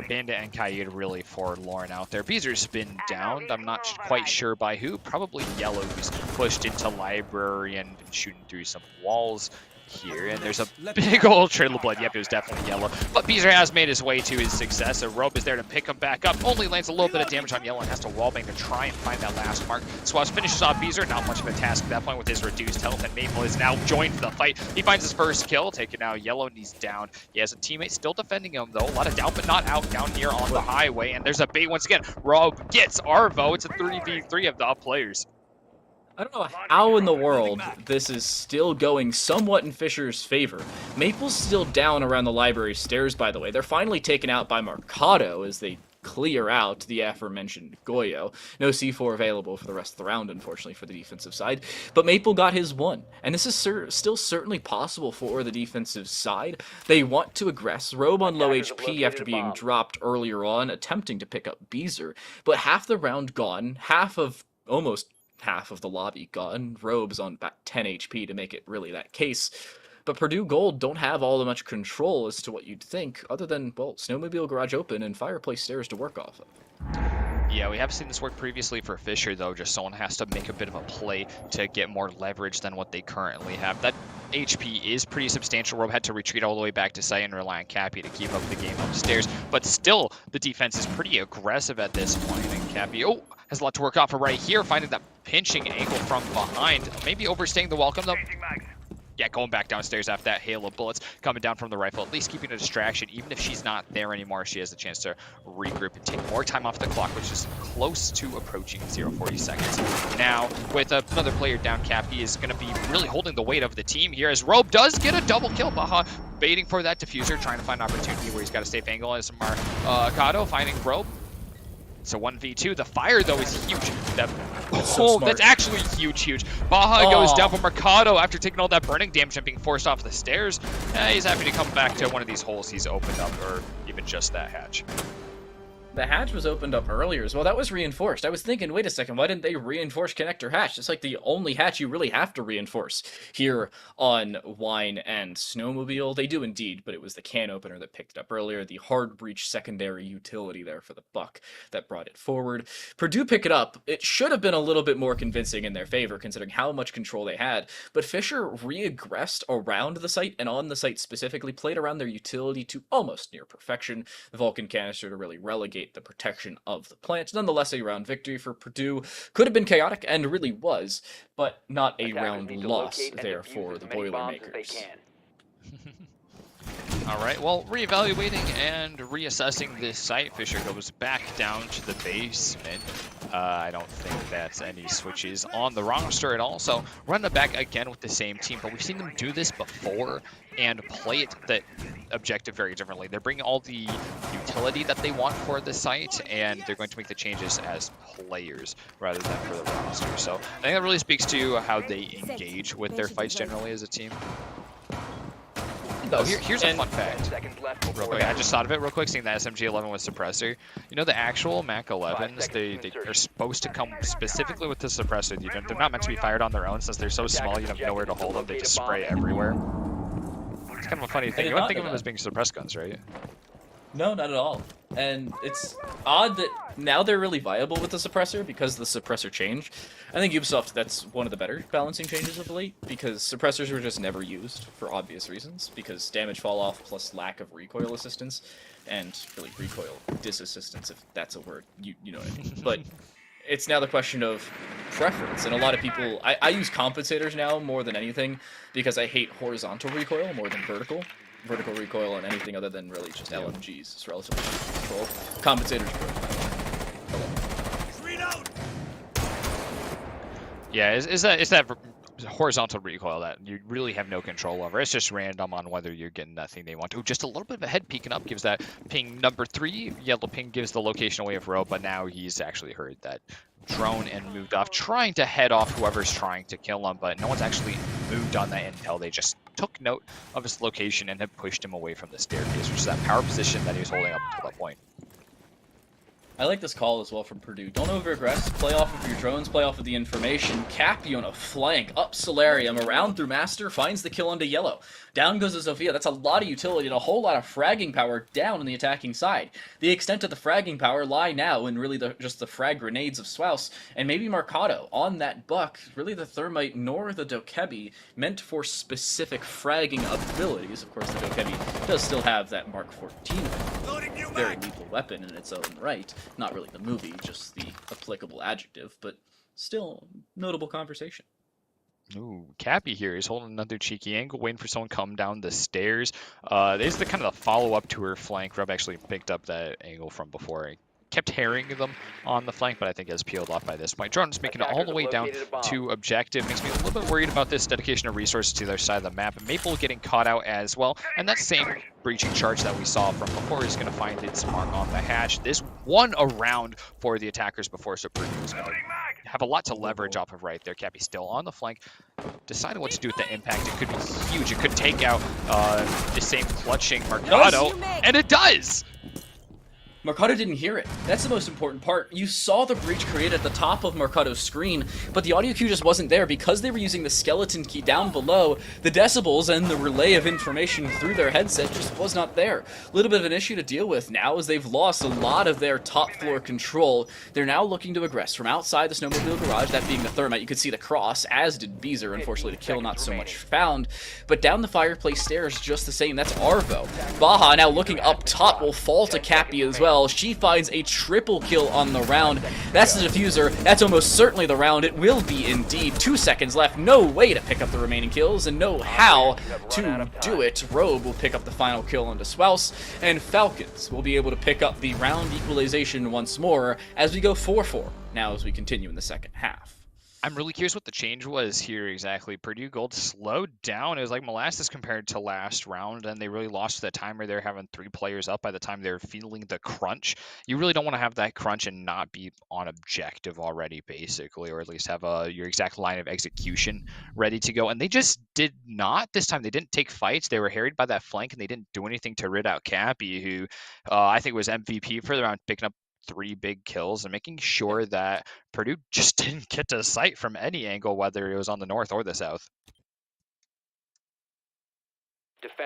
Speaker 2: Bandit and Kaid really forlorn out there. Beezer's been downed. I'm not quite sure by who. Probably Yellow, who's pushed into library and been shooting through some walls here. And there's a big old trail of blood. Yep, it was definitely Yellow. But Beezer has made his way to his success. A rope is there to pick him back up. Only lands a little bit of damage on Yellow and has to wallbang to try and find that last mark. Swaz finishes off Beezer. Not much of a task at that point with his reduced health. And Maple is now joined the fight. He finds his first kill. Taking out Yellow and he's down. He has a teammate still defending him though. A lot of doubt, but not out down here on the highway. And there's a bait once again. Rob gets Arvo. It's a 3v3 of the up players.
Speaker 1: I don't know how in the world this is still going somewhat in Fisher's favor. Maple's still down around the library stairs, by the way. They're finally taken out by Mercado as they clear out the aforementioned Goyo. No C4 available for the rest of the round, unfortunately, for the defensive side. But Maple got his one, and this is still certainly possible for the defensive side. They want to aggress. Robe on low HP after being dropped earlier on, attempting to pick up Beezer. But half the round gone, almost half of the lobby gone. Robe's on about 10 HP to make it really that case. But Purdue Gold don't have all that much control as to what you'd think, other than, well, Snowmobile Garage open and Fireplace Stairs to work off of.
Speaker 2: Yeah, we have seen this work previously for Fisher, though. Just someone has to make a bit of a play to get more leverage than what they currently have. That HP is pretty substantial. Robe had to retreat all the way back to site and rely on Cappy to keep up the game upstairs. But still, the defense is pretty aggressive at this point. And Cappy, has a lot to work off of right here, finding that pinching angle from behind. Maybe overstaying the welcome, though. Yeah, going back downstairs after that hail of bullets coming down from the rifle, at least keeping a distraction. Even if she's not there anymore, she has a chance to regroup and take more time off the clock, which is close to approaching 0:40 seconds. Now, with another player down, Cappy is going to be really holding the weight of the team here as Robe does get a double kill. Baja baiting for that diffuser, trying to find an opportunity where he's got a safe angle as Mercado finding Robe. So 1v2. The fire, though, is huge. That's actually huge. Baja goes down for Mercado after taking all that burning damage and being forced off the stairs. He's happy to come back to one of these holes he's opened up, or even just that hatch.
Speaker 1: The hatch was opened up earlier as well. That was reinforced. I was thinking, wait a second, why didn't they reinforce connector hatch? It's like the only hatch you really have to reinforce here on Wine and Snowmobile. They do indeed, but it was the can opener that picked it up earlier. The hard breach secondary utility there for the buck that brought it forward. Purdue pick it up. It should have been a little bit more convincing in their favor considering how much control they had. But Fisher re-aggressed around the site and on the site specifically, played around their utility to almost near perfection. The Vulcan canister to really relegate the protection of the plant. Nonetheless, a round victory for Purdue. Could have been chaotic, and really was, but not a round loss there for the Boilermakers.
Speaker 2: All right, well, reevaluating and reassessing this site, Fisher goes back down to the basement. I don't think that's any switches on the roster at all, so run it back again with the same team, but we've seen them do this before and play it that objective very differently. They're bringing all the utility that they want for the site, and they're going to make the changes as players rather than for the roster. So I think that really speaks to how they engage with their fights generally as a team. Oh, here's a fun fact. Real quick, I just thought of it real quick, seeing the SMG-11 with suppressor. You know, the actual Mac-11s, they are supposed to come specifically with the suppressor. They're not meant to be fired on their own since they're so small you have nowhere to hold them. They just spray everywhere. It's kind of a funny thing. You wouldn't think of them as being suppressed guns, right?
Speaker 1: No, not at all. And it's odd that now they're really viable with the suppressor because the suppressor changed. I think Ubisoft, that's one of the better balancing changes of late, because suppressors were just never used for obvious reasons, because damage fall off plus lack of recoil assistance, and really recoil disassistance, if that's a word, you know what I mean. But it's now the question of preference, and a lot of people, I use compensators now more than anything, because I hate horizontal recoil more than vertical. vertical recoil on anything other than really just LMGs. It's relatively controlled. Compensators
Speaker 2: Yeah, it's that horizontal recoil that you really have no control over. It's just random on whether you're getting that thing they want to. Just a little bit of a head peeking up gives that ping number 3. Yellow ping gives the location away of Roe, but now he's actually heard that drone and moved off, trying to head off whoever's trying to kill him, but no one's actually moved on that intel. They just took note of his location and have pushed him away from the staircase, which is that power position that he was holding up until that point.
Speaker 1: I like this call as well from Purdue. Don't over-aggress. Play off of your drones. Play off of the information. Cappy on a flank. Up Solarium. Around through Master. Finds the kill onto Yellow. Down goes the Zofia. That's a lot of utility and a whole lot of fragging power down on the attacking side. The extent of the fragging power lie now in really just the frag grenades of Swouse and maybe Mercado on that buck. Really the Thermite nor the Dokebi meant for specific fragging abilities. Of course, the Dokebi does still have that Mark 14 very lethal weapon in its own right. Not really the movie, just the applicable adjective, but still notable conversation.
Speaker 2: Ooh, Cappy here is holding another cheeky angle, waiting for someone to come down the stairs. This is the kind of the follow-up to her flank. Rob actually picked up that angle from before. He kept herring them on the flank, but I think has peeled off by this point. Drone's making it all the way down to objective. Makes me a little bit worried about this dedication of resources to their side of the map. Maple getting caught out as well, and that same breaching charge that we saw from before is going to find its mark on the hatch. This one around for the attackers before, so Purdue is going to have a lot to leverage off of right there. Cappy still on the flank, deciding what to do with the impact. It could be huge. It could take out the same clutching Mercado, and it does!
Speaker 1: Mercado didn't hear it. That's the most important part. You saw the breach created at the top of Mercado's screen, but the audio cue just wasn't there because they were using the skeleton key down below. The decibels and the relay of information through their headset just was not there. A little bit of an issue to deal with now as they've lost a lot of their top floor control. They're now looking to aggress from outside the snowmobile garage, that being the Thermite. You could see the cross, as did Beezer. Unfortunately, the kill not so much found. But down the fireplace stairs, just the same. That's Arvo. Baja now looking up top will fall to Cappy as well. She finds a triple kill on the round. That's the diffuser. That's almost certainly the round. It will be indeed. 2 seconds left. No way to pick up the remaining kills and no how to do it. Robe will pick up the final kill onto Swouse, and Falcons will be able to pick up the round equalization once more as we go 4-4 now as we continue in the second half.
Speaker 2: I'm really curious what the change was here exactly. Purdue Gold slowed down. It was like molasses compared to last round, and they really lost the timer. They're having 3 players up by the time they're feeling the crunch. You really don't want to have that crunch and not be on objective already, basically, or at least have your exact line of execution ready to go. And they just did not this time. They didn't take fights. They were harried by that flank, and they didn't do anything to rid out Cappy, who I think was MVP for the round, picking up 3 big kills and making sure that Purdue just didn't get to sight from any angle, whether it was on the north or the south.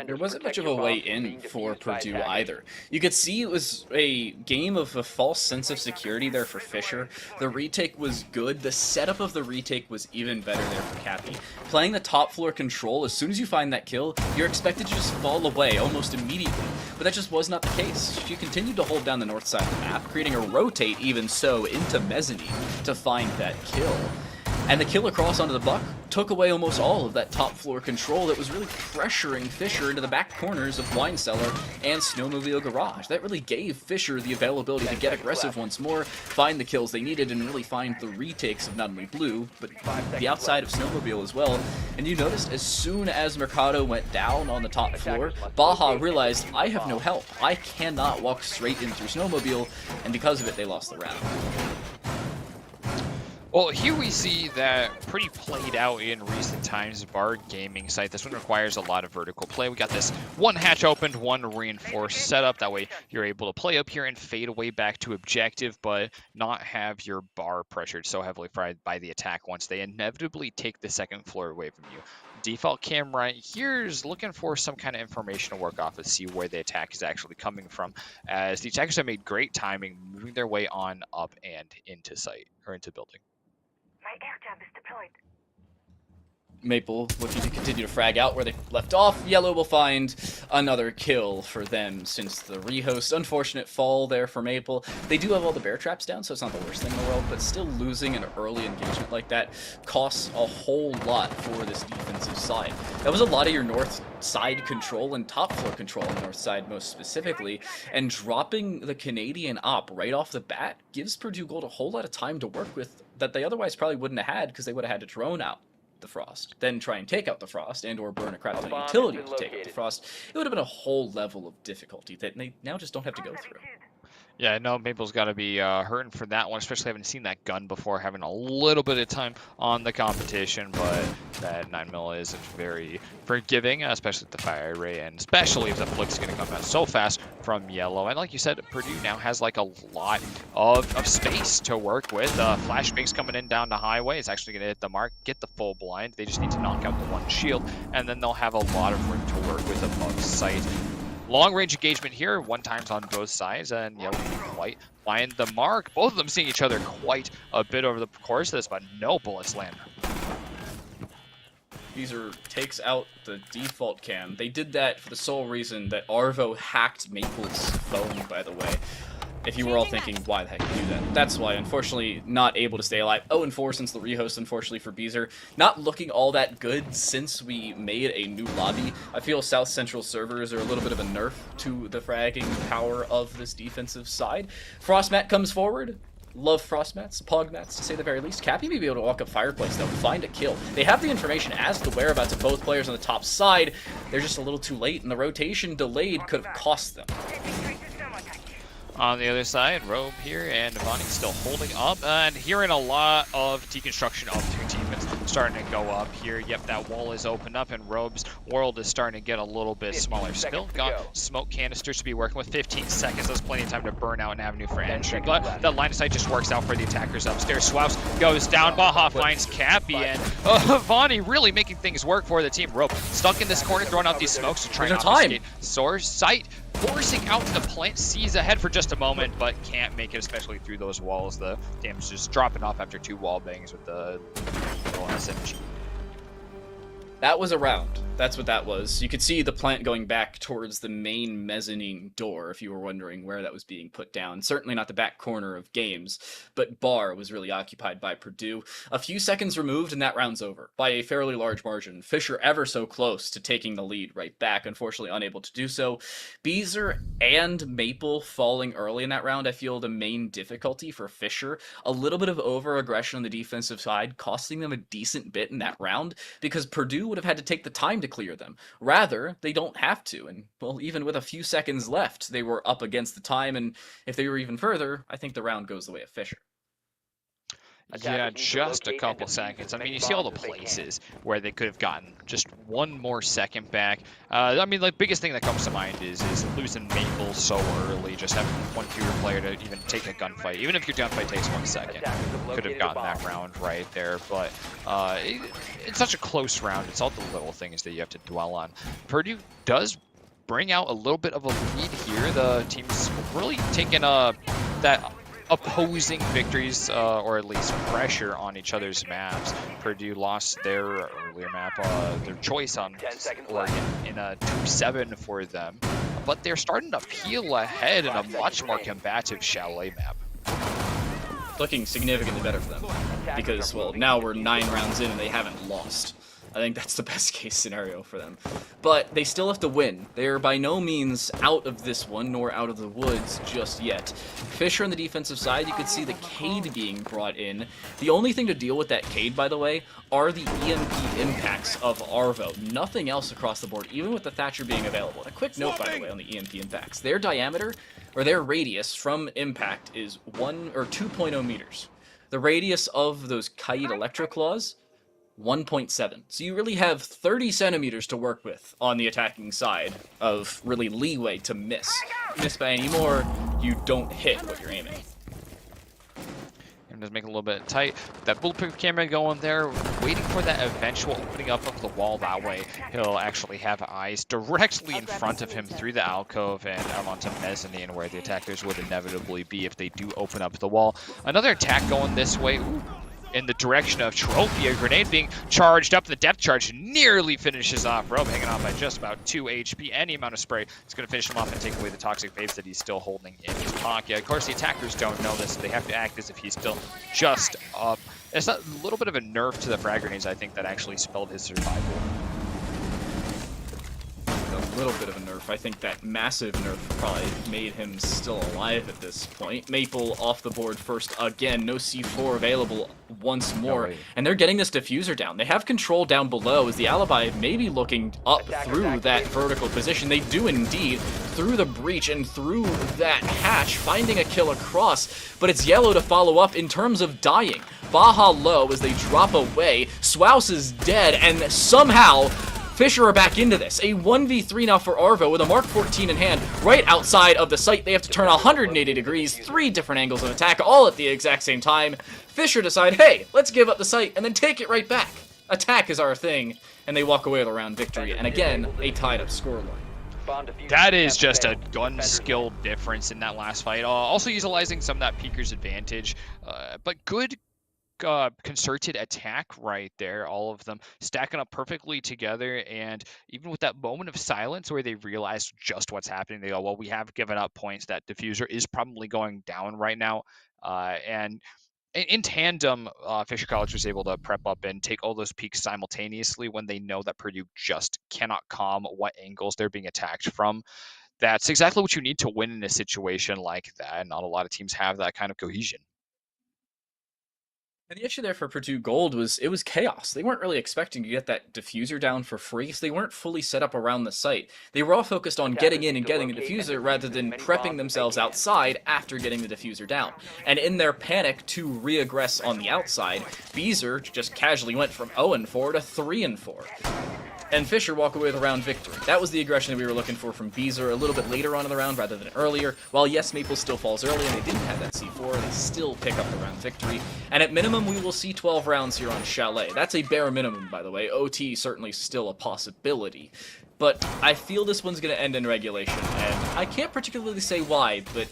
Speaker 1: There wasn't much of a way in for Purdue either. You could see it was a game of a false sense of security there for Fisher. The retake was good. The setup of the retake was even better there for Cappy. Playing the top floor control, as soon as you find that kill, you're expected to just fall away almost immediately. But that just was not the case. She continued to hold down the north side of the map, creating a rotate even so into Mezzanine to find that kill. And the kill across onto the buck took away almost all of that top floor control that was really pressuring Fisher into the back corners of Wine Cellar and Snowmobile Garage. That really gave Fisher the availability to get aggressive once more, find the kills they needed, and really find the retakes of not only Blue, but the outside of Snowmobile as well. And you noticed as soon as Mercado went down on the top floor, Baja realized, I have no help. I cannot walk straight in through Snowmobile, and because of it, they lost the round.
Speaker 2: Well, here we see that pretty played out in recent times. Bar gaming site. This one requires a lot of vertical play. We got this one hatch opened, one reinforced setup. That way you're able to play up here and fade away back to objective, but not have your bar pressured so heavily fried by the attack once they inevitably take the second floor away from you. Default cam right here's looking for some kind of information to work off and see where the attack is actually coming from, as the attackers have made great timing moving their way on up and into site or into building.
Speaker 5: My air jab is deployed.
Speaker 1: Maple looking to continue to frag out where they left off. Yellow will find another kill for them since the rehost. Unfortunate fall there for Maple. They do have all the bear traps down, so it's not the worst thing in the world, but still losing an early engagement like that costs a whole lot for this defensive side. That was a lot of your north side control and top floor control on the north side most specifically, and dropping the Canadian op right off the bat gives Purdue Gold a whole lot of time to work with that they otherwise probably wouldn't have had, because they would have had to drone out the Frost, then try and take out the Frost, and or burn a crap ton of utility to take out the Frost. It would have been a whole level of difficulty that they now just don't have to go through.
Speaker 2: Yeah, no, Maple's got to be hurting for that one, especially having seen that gun before, having a little bit of time on the competition, but that 9mm isn't very forgiving, especially with the fire array, and especially if the flick's going to come out so fast from Yellow. And like you said, Purdue now has like a lot of space to work with. Flashbangs coming in down the highway is actually going to hit the mark, get the full blind. They just need to knock out the one shield, and then they'll have a lot of room to work with above sight. Long-range engagement here, 1x on both sides, and Yellow didn't quite find the mark. Both of them seeing each other quite a bit over the course of this, but no bullets land.
Speaker 1: Beezer takes out the default cam. They did that for the sole reason that Arvo hacked Maple's phone, by the way. If you were all thinking, why the heck did you do that? That's why, unfortunately, not able to stay alive. 0-4 since the rehost, unfortunately, for Beezer. Not looking all that good since we made a new lobby. I feel South Central servers are a little bit of a nerf to the fragging power of this defensive side. Frostmat comes forward. Love Frostmats, Pogmats, to say the very least. Cappy may be able to walk up Fireplace, though, and find a kill. They have the information as to the whereabouts of both players on the top side. They're just a little too late, and the rotation delayed could have cost them.
Speaker 2: On the other side, Robe here and Devani still holding up, and hearing a lot of deconstruction of two teammates starting to go up here. Yep, that wall is opened up, and Robe's world is starting to get a little bit smaller. Still got smoke canisters to be working with. 15 seconds, that's plenty of time to burn out an avenue for entry, but that line of sight just works out for the attackers upstairs. Swaus goes down, Baja finds Cappy, and Vani really making things work for the team. Robe stuck in this corner, throwing out these smokes to try and obfuscate source sight. Forcing out the plant, sees ahead for just a moment, but can't make it, especially through those walls. The damage just dropping off after 2 wall bangs with the SMG.
Speaker 1: That was a round. That's what that was. You could see the plant going back towards the main mezzanine door, if you were wondering where that was being put down. Certainly not the back corner of games, but bar was really occupied by Purdue. A few seconds removed, and that round's over by a fairly large margin. Fisher ever so close to taking the lead right back, unfortunately unable to do so. Beezer and Maple falling early in that round, I feel the main difficulty for Fisher. A little bit of over-aggression on the defensive side, costing them a decent bit in that round, because Purdue would have had to take the time to clear them. Rather, they don't have to, and, well, even with a few seconds left, they were up against the time, and if they were even further, I think the round goes the way of Fisher.
Speaker 2: Yeah, just a couple seconds. I mean, you see all the places where they could have gotten just one more second back. I mean, the biggest thing that comes to mind is losing Maple so early, just having one fewer player to even take a gunfight. Even if your gunfight takes 1 second, could have gotten that round right there. But it's such a close round. It's all the little things that you have to dwell on. Purdue does bring out a little bit of a lead here. The team's really taking that opposing victories, or at least pressure on each other's maps. Purdue lost their earlier map, their choice on Oregon in a 2-7 for them, but they're starting to peel ahead in a much more combative Chalet map.
Speaker 1: Looking significantly better for them, because, well, now we're 9 rounds in and they haven't lost. I think that's the best case scenario for them. But they still have to win. They are by no means out of this one, nor out of the woods just yet. Fisher on the defensive side, you could see the Cade being brought in. The only thing to deal with that Cade, by the way, are the EMP impacts of Arvo. Nothing else across the board, even with the Thatcher being available. A quick note, by the way, on the EMP impacts. Their diameter, or their radius from impact, is 1 or 2.0 meters. The radius of those Kite Electroclaws, 1.7. So you really have 30 centimeters to work with on the attacking side of really leeway to miss. Miss by any more, you don't hit what you're aiming.
Speaker 2: And just make it a little bit tight. That bulletproof camera going there, waiting for that eventual opening up of the wall. That way, he'll actually have eyes directly in front of him through the alcove and out onto mezzanine, where the attackers would inevitably be if they do open up the wall. Another attack going this way. Ooh. in the direction of Trophy. A grenade being charged up. The depth charge nearly finishes off Robe, hanging on by just about 2 HP. Any amount of spray is going to finish him off and take away the toxic waves that he's still holding in his pocket. Of course, the attackers don't know this, so they have to act as if he's still just up. It's a little bit of a nerf to the frag grenades, I think, that actually spelled his survival.
Speaker 1: A little bit of a nerf. I think that massive nerf probably made him still alive at this point. Maple off the board first again. No C4 available once more. And they're getting this diffuser down. They have control down below as the Alibi may be looking up through that vertical position. They do indeed, through the breach and through that hatch, finding a kill across. But it's Yellow to follow up in terms of dying. Baja low as they drop away. Swouse is dead, and somehow Fisher are back into this. A 1v3 now for Arvo with a Mark 14 in hand right outside of the site. They have to turn 180 degrees, 3 different angles of attack, all at the exact same time. Fisher decide, hey, let's give up the site and then take it right back. Attack is our thing, and they walk away with a round victory. And again, a tied up scoreline.
Speaker 2: That is just a gun skill difference in that last fight. Also utilizing some of that Peeker's advantage, but good concerted attack right there, all of them stacking up perfectly together. And even with that moment of silence where they realize just what's happening, they go, well, we have given up points. That diffuser is probably going down right now. And in tandem, Fisher College was able to prep up and take all those peaks simultaneously when they know that Purdue just cannot calm what angles they're being attacked from. That's exactly what you need to win in a situation like that. Not a lot of teams have that kind of cohesion.
Speaker 1: And the issue there for Purdue Gold was it was chaos. They weren't really expecting to get that diffuser down for free, so they weren't fully set up around the site. They were all focused on getting in and getting the diffuser rather than prepping themselves outside after getting the diffuser down. And in their panic to re-aggress on the outside, Beezer just casually went from 0-4 to 3-4. And Fisher walk away with a round victory. That was the aggression that we were looking for from Beezer a little bit later on in the round rather than earlier. While yes, Maple still falls early and they didn't have that C4, they still pick up the round victory. And at minimum, we will see 12 rounds here on Chalet. That's a bare minimum, by the way. OT certainly still a possibility. But I feel this one's going to end in regulation, and I can't particularly say why, but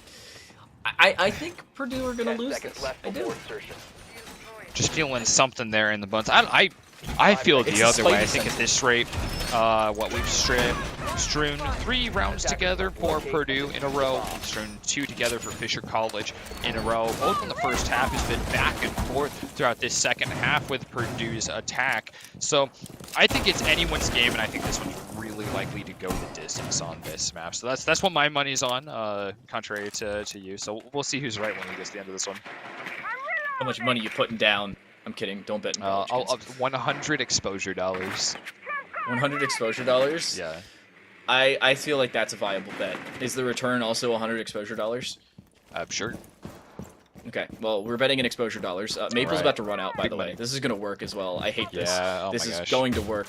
Speaker 1: I think Purdue are going to lose this. I do.
Speaker 2: Just feeling something there in the bones. I feel the other way. I think at this rate, what we've strewn 3 rounds together for Purdue in a row, strewn 2 together for Fisher College in a row. Both in the first half has been back and forth throughout this second half with Purdue's attack. So I think it's anyone's game, and I think this one's really likely to go the distance on this map. So that's what my money's on, contrary to you. So we'll see who's right when we get to the end of this one.
Speaker 1: How much money you putting down? I'm kidding. Don't bet.
Speaker 2: I'll 100 exposure dollars.
Speaker 1: 100 exposure dollars?
Speaker 2: Yeah.
Speaker 1: I feel like that's a viable bet. Is the return also 100 exposure dollars?
Speaker 2: Sure.
Speaker 1: Okay, well, we're betting in exposure dollars. Maple's about to run out, by the way. This is going to work as well. I hate this.
Speaker 2: Yeah,
Speaker 1: this
Speaker 2: my
Speaker 1: is
Speaker 2: gosh.
Speaker 1: going to work.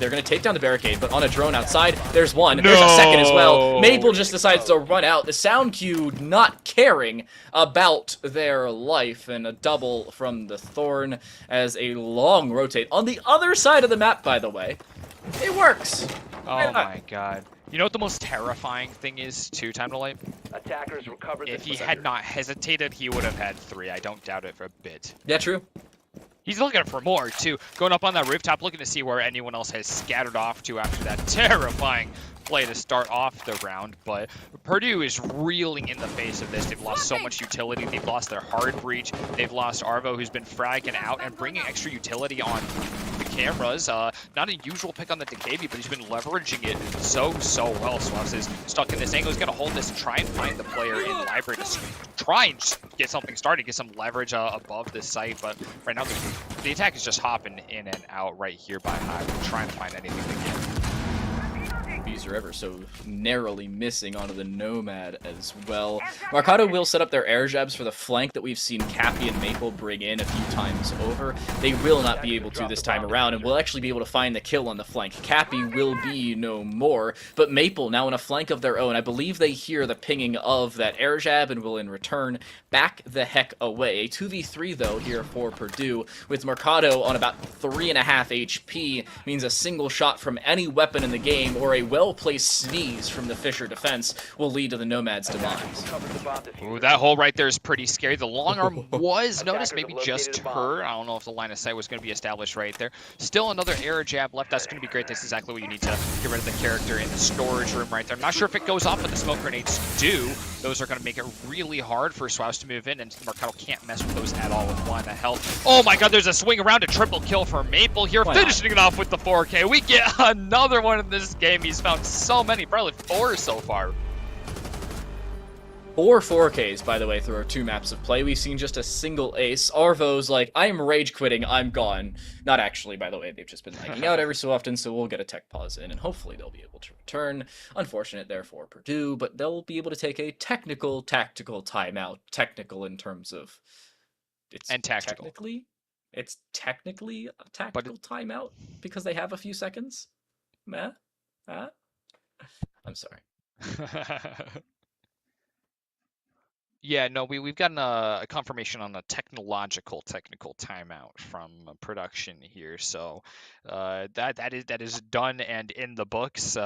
Speaker 1: They're going to take down the barricade, but on a drone outside, there's one. No! There's a second as well. Maple just decides to run out. The sound cue not caring about their life, and a double from the Thorn as a long rotate. On the other side of the map, by the way, it works.
Speaker 2: Oh my god. You know what the most terrifying thing is, too, Time to Light?
Speaker 3: Attackers recovered.
Speaker 2: If he had not hesitated, he would have had 3. I don't doubt it for a bit.
Speaker 1: Yeah, true.
Speaker 2: He's looking for more, too. Going up on that rooftop, looking to see where anyone else has scattered off to after that terrifying play to start off the round. But Purdue is reeling in the face of this. They've lost so much utility. They've lost their hard breach. They've lost Arvo, who's been fragging out and bringing extra utility on the cameras. Not a usual pick on the DKB, but he's been leveraging it so well. Swaps is stuck in this angle. He's going to hold this and try and find the player in library to try and just get something started, get some leverage above this site. But right now, the attack is just hopping in and out right here by high. We're trying to find anything to get.
Speaker 1: Beezer ever so narrowly missing onto the Nomad as well. Mercado will set up their air jabs for the flank that we've seen Cappy and Maple bring in a few times over. They will not be able to this time around, and will actually be able to find the kill on the flank. Cappy will be no more, but Maple now in a flank of their own. I believe they hear the pinging of that air jab and will in return back the heck away. A 2v3 though here for Purdue, with Mercado on about 3.5 HP, means a single shot from any weapon in the game or a well-placed sneeze from the Fisher defense will lead to the Nomad's demise.
Speaker 2: Ooh, that hole right there is pretty scary. The long arm was noticed, maybe just her. I don't know if the line of sight was going to be established right there. Still another air jab left. That's going to be great. That's exactly what you need to get rid of the character in the storage room right there. I'm not sure if it goes off, but the smoke grenades do. Those are going to make it really hard for Swaus to move in, and Mercado can't mess with those at all with one health. Oh my god, there's a swing around, a triple kill for Maple here, finishing it off with the 4K. We get another one in this game. He's found so many, probably 4 so far.
Speaker 1: 4 4Ks, by the way, through our 2 maps of play. We've seen just a single ace. Arvo's like, I am rage quitting, I'm gone. Not actually, by the way, they've just been lagging out every so often, so we'll get a tech pause in, and hopefully they'll be able to return. Unfortunate there for Purdue, but they'll be able to take a technical, tactical timeout. Technical in terms of...
Speaker 2: And tactical.
Speaker 1: It's technically a tactical timeout, because they have a few seconds. Meh? Huh? I'm sorry.
Speaker 2: Yeah, no, we've gotten a confirmation on a technical timeout from production here, so that is done and in the books.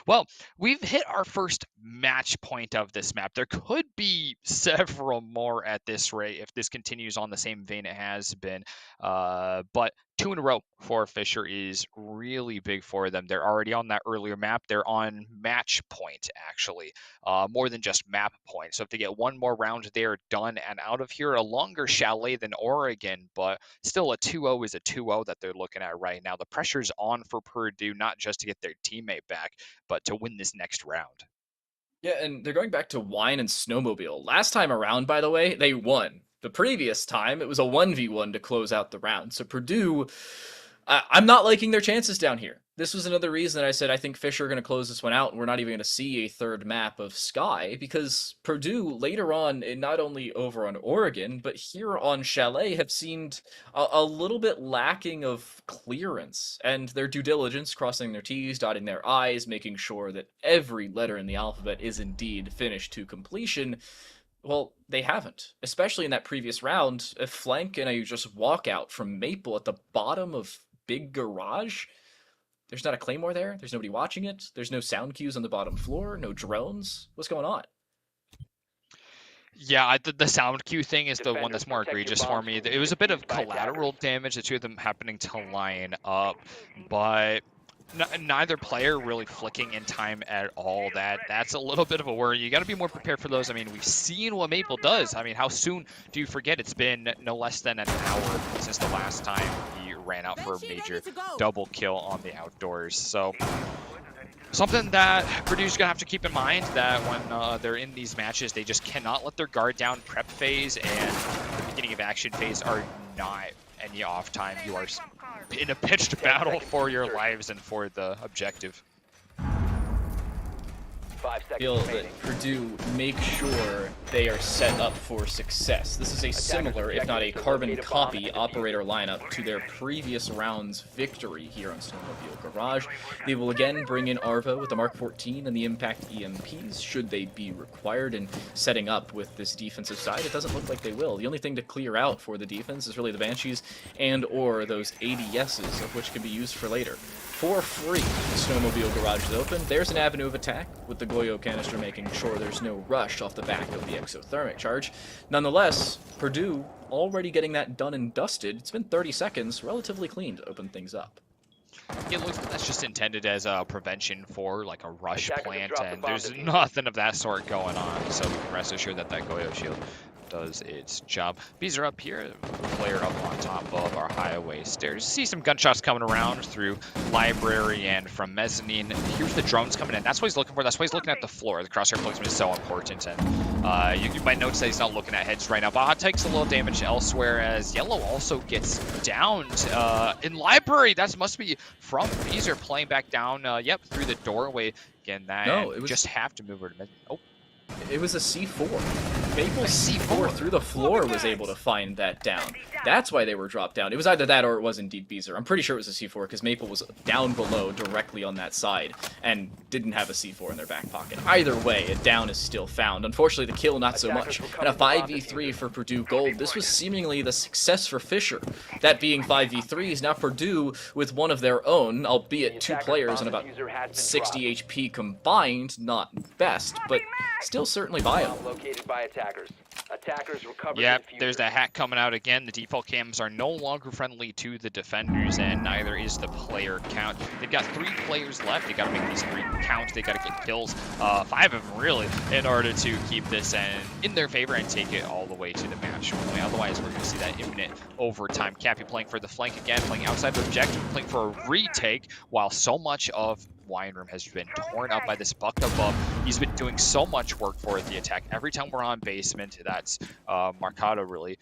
Speaker 2: Well, we've hit our first match point of this map. There could be several more at this rate if this continues on the same vein it has been, but 2 in a row for Fisher is really big for them. They're already on that earlier map. They're on match point, actually, more than just map point. So if they get one more round, they're done and out of here. A longer chalet than Oregon, but still a 2-0 is a 2-0 that they're looking at right now. The pressure's on for Purdue, not just to get their teammate back, but to win this next round.
Speaker 1: Yeah, and they're going back to Wine and Snowmobile. Last time around, by the way, they won. The previous time, it was a 1v1 to close out the round. So Purdue, I'm not liking their chances down here. This was another reason that I said I think Fisher are going to close this one out, and we're not even going to see a third map of Sky, because Purdue, later on, not only over on Oregon, but here on Chalet, have seemed a little bit lacking of clearance, and their due diligence, crossing their T's, dotting their I's, making sure that every letter in the alphabet is indeed finished to completion. Well, they haven't, especially in that previous round. A flank and a just walkout from Maple at the bottom of Big Garage. There's not a Claymore there. There's nobody watching it. There's no sound cues on the bottom floor. No drones. What's going on?
Speaker 2: Yeah, the sound cue thing is the one that's more egregious for me. It was a bit of collateral damage, the two of them happening to line up, but neither player really flicking in time at all. That's a little bit of a worry. You got to be more prepared for those. I mean, we've seen what Maple does. I mean, how soon do you forget? It's been no less than an hour since the last time he ran out for a major double kill on the outdoors. So something that Purdue's gonna have to keep in mind, that when they're in these matches, they just cannot let their guard down. Prep phase and the beginning of action phase are not any off time. You are in a pitched battle for your lives and for the objective.
Speaker 3: I
Speaker 1: feel that Purdue make sure they are set up for success. This is a similar, if not a carbon copy, operator lineup to their previous round's victory here on Snowmobile Garage. They will again bring in Arvo with the Mark 14 and the Impact EMPs, should they be required, and setting up with this defensive side. It doesn't look like they will. The only thing to clear out for the defense is really the Banshees and or those ADSs, of which can be used for later. For free, the Snowmobile Garage is open. There's an avenue of attack, with the Goyo canister making sure there's no rush off the back of the exothermic charge. Nonetheless, Purdue already getting that done and dusted. It's been 30 seconds, relatively clean to open things up.
Speaker 2: It looks like that's just intended as a prevention for like a rush plant, and there's nothing of that sort going on, so we can rest assured that Goyo shield does its job. Bees are up here, player up on top of our highway stairs. See some gunshots coming around through library and from mezzanine. Here's the drones coming in. That's what he's looking for. That's why he's looking at the floor. The crosshair placement is so important, and you might notice that he's not looking at heads right now. Baja takes a little damage elsewhere as Yellow also gets downed in library. That must be from Beezer playing back down. Yep, through the doorway. Again, that just have to move over to mezzanine. Oh.
Speaker 1: It was a C4. Maple's C4 through the floor was able to find that down. That's why they were dropped down. It was either that or it was indeed Beezer. I'm pretty sure it was a C4 because Maple was down below directly on that side and didn't have a C4 in their back pocket. Either way, a down is still found. Unfortunately, the kill not so much. And a 5v3 for Purdue Gold. This was seemingly the success for Fisher. That being 5v3s, now Purdue with one of their own, albeit 2 players and about 60 HP combined, not best, but still certainly viable.
Speaker 3: Located by attackers. Attackers recovered.
Speaker 2: Yep, there's that hack coming out again. The default cams are no longer friendly to the defenders, and neither is the player count. They've got 3 players left. They got to make these 3 count. They got to get kills, 5 of them really, in order to keep this in their favor and take it all the way to the match point. Otherwise, we're going to see that imminent overtime. Cappy playing for the flank again, playing outside of objective, playing for a retake, while so much of wine room has been torn up by this buck above. He's been doing so much work for the attack. Every time we're on basement, that's Marcado really.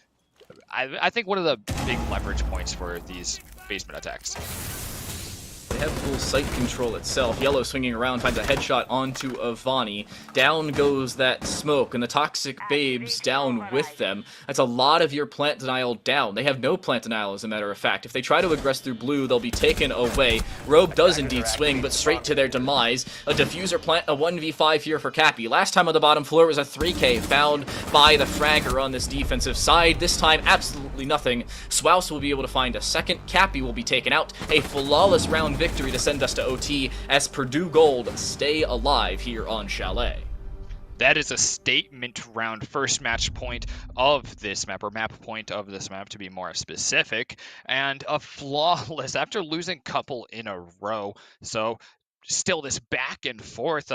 Speaker 2: I think one of the big leverage points for these basement attacks.
Speaker 1: They have full sight control itself. Yellow swinging around, finds a headshot onto Avani. Down goes that smoke, and the Toxic Babes down with them. That's a lot of your plant denial down. They have no plant denial, as a matter of fact. If they try to aggress through blue, they'll be taken away. Robe does indeed swing, but straight to their demise. A diffuser plant, a 1v5 here for Cappy. Last time on the bottom floor was a 3K found by the fragger on this defensive side. This time, absolutely nothing. Swouse will be able to find a second. Cappy will be taken out. A flawless round victory to send us to OT as Purdue Gold stay alive here on Chalet.
Speaker 2: That is a statement round first match point of this map, or map point of this map to be more specific, and a flawless after losing couple in a row. So still this back and forth.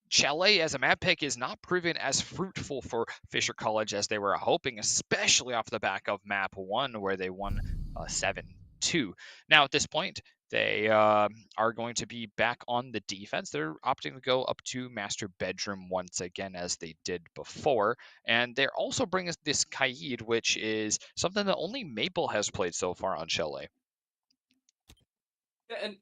Speaker 2: Chalet as a map pick is not proven as fruitful for Fisher College as they were hoping, especially off the back of map 1 where they won 7-2. Now at this point, they are going to be back on the defense. They're opting to go up to master bedroom once again, as they did before. And they're also bringing this Kaid, which is something that only Maple has played so far on Chalet.
Speaker 1: Yeah, and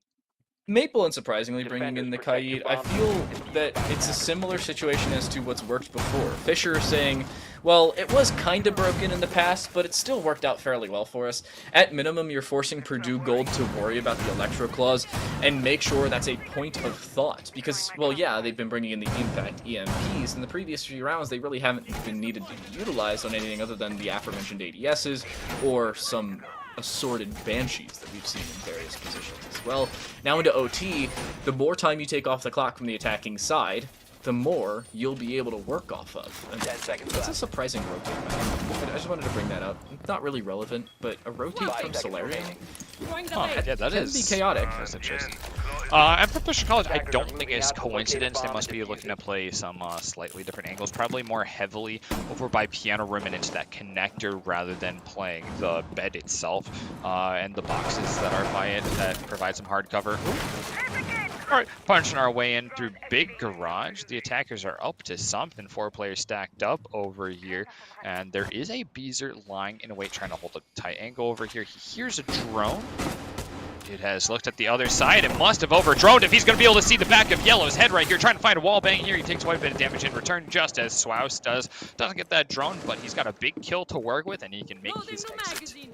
Speaker 1: Maple, unsurprisingly, bringing in the Kaid, I feel that it's a similar situation as to what's worked before. Fisher saying, well, it was kind of broken in the past, but it still worked out fairly well for us. At minimum, you're forcing Purdue Gold to worry about the Electro Claws and make sure that's a point of thought. Because, well, yeah, they've been bringing in the Impact EMPs. In the previous few rounds, they really haven't been needed to be utilized on anything other than the aforementioned ADSs or some assorted Banshees that we've seen in various positions as well. Now into OT, the more time you take off the clock from the attacking side, the more you'll be able to work off of. And
Speaker 3: 10 seconds
Speaker 1: that's a
Speaker 3: left.
Speaker 1: surprising rotate map. I just wanted to bring that up. Not really relevant, but a rotate from Solarian
Speaker 2: Yeah, that
Speaker 1: can
Speaker 2: is
Speaker 1: be chaotic.
Speaker 2: That's interesting. And for Fisher College, I don't think it's coincidence. They must be looking to play some slightly different angles, probably more heavily over by piano room and into that connector rather than playing the bed itself and the boxes that are by it that provide some hard cover. All right, punching our way in through big garage. The attackers are up to something. 4 players stacked up over here, and there is a Beezer lying in a wait, trying to hold a tight angle over here. He hears a drone. It has looked at the other side and must have overdroned if he's going to be able to see the back of Yellow's head right here. Trying to find a wall bang here. He takes quite a bit of damage in return, just as Swouse does. Doesn't get that drone, but he's got a big kill to work with, and he can make his exit.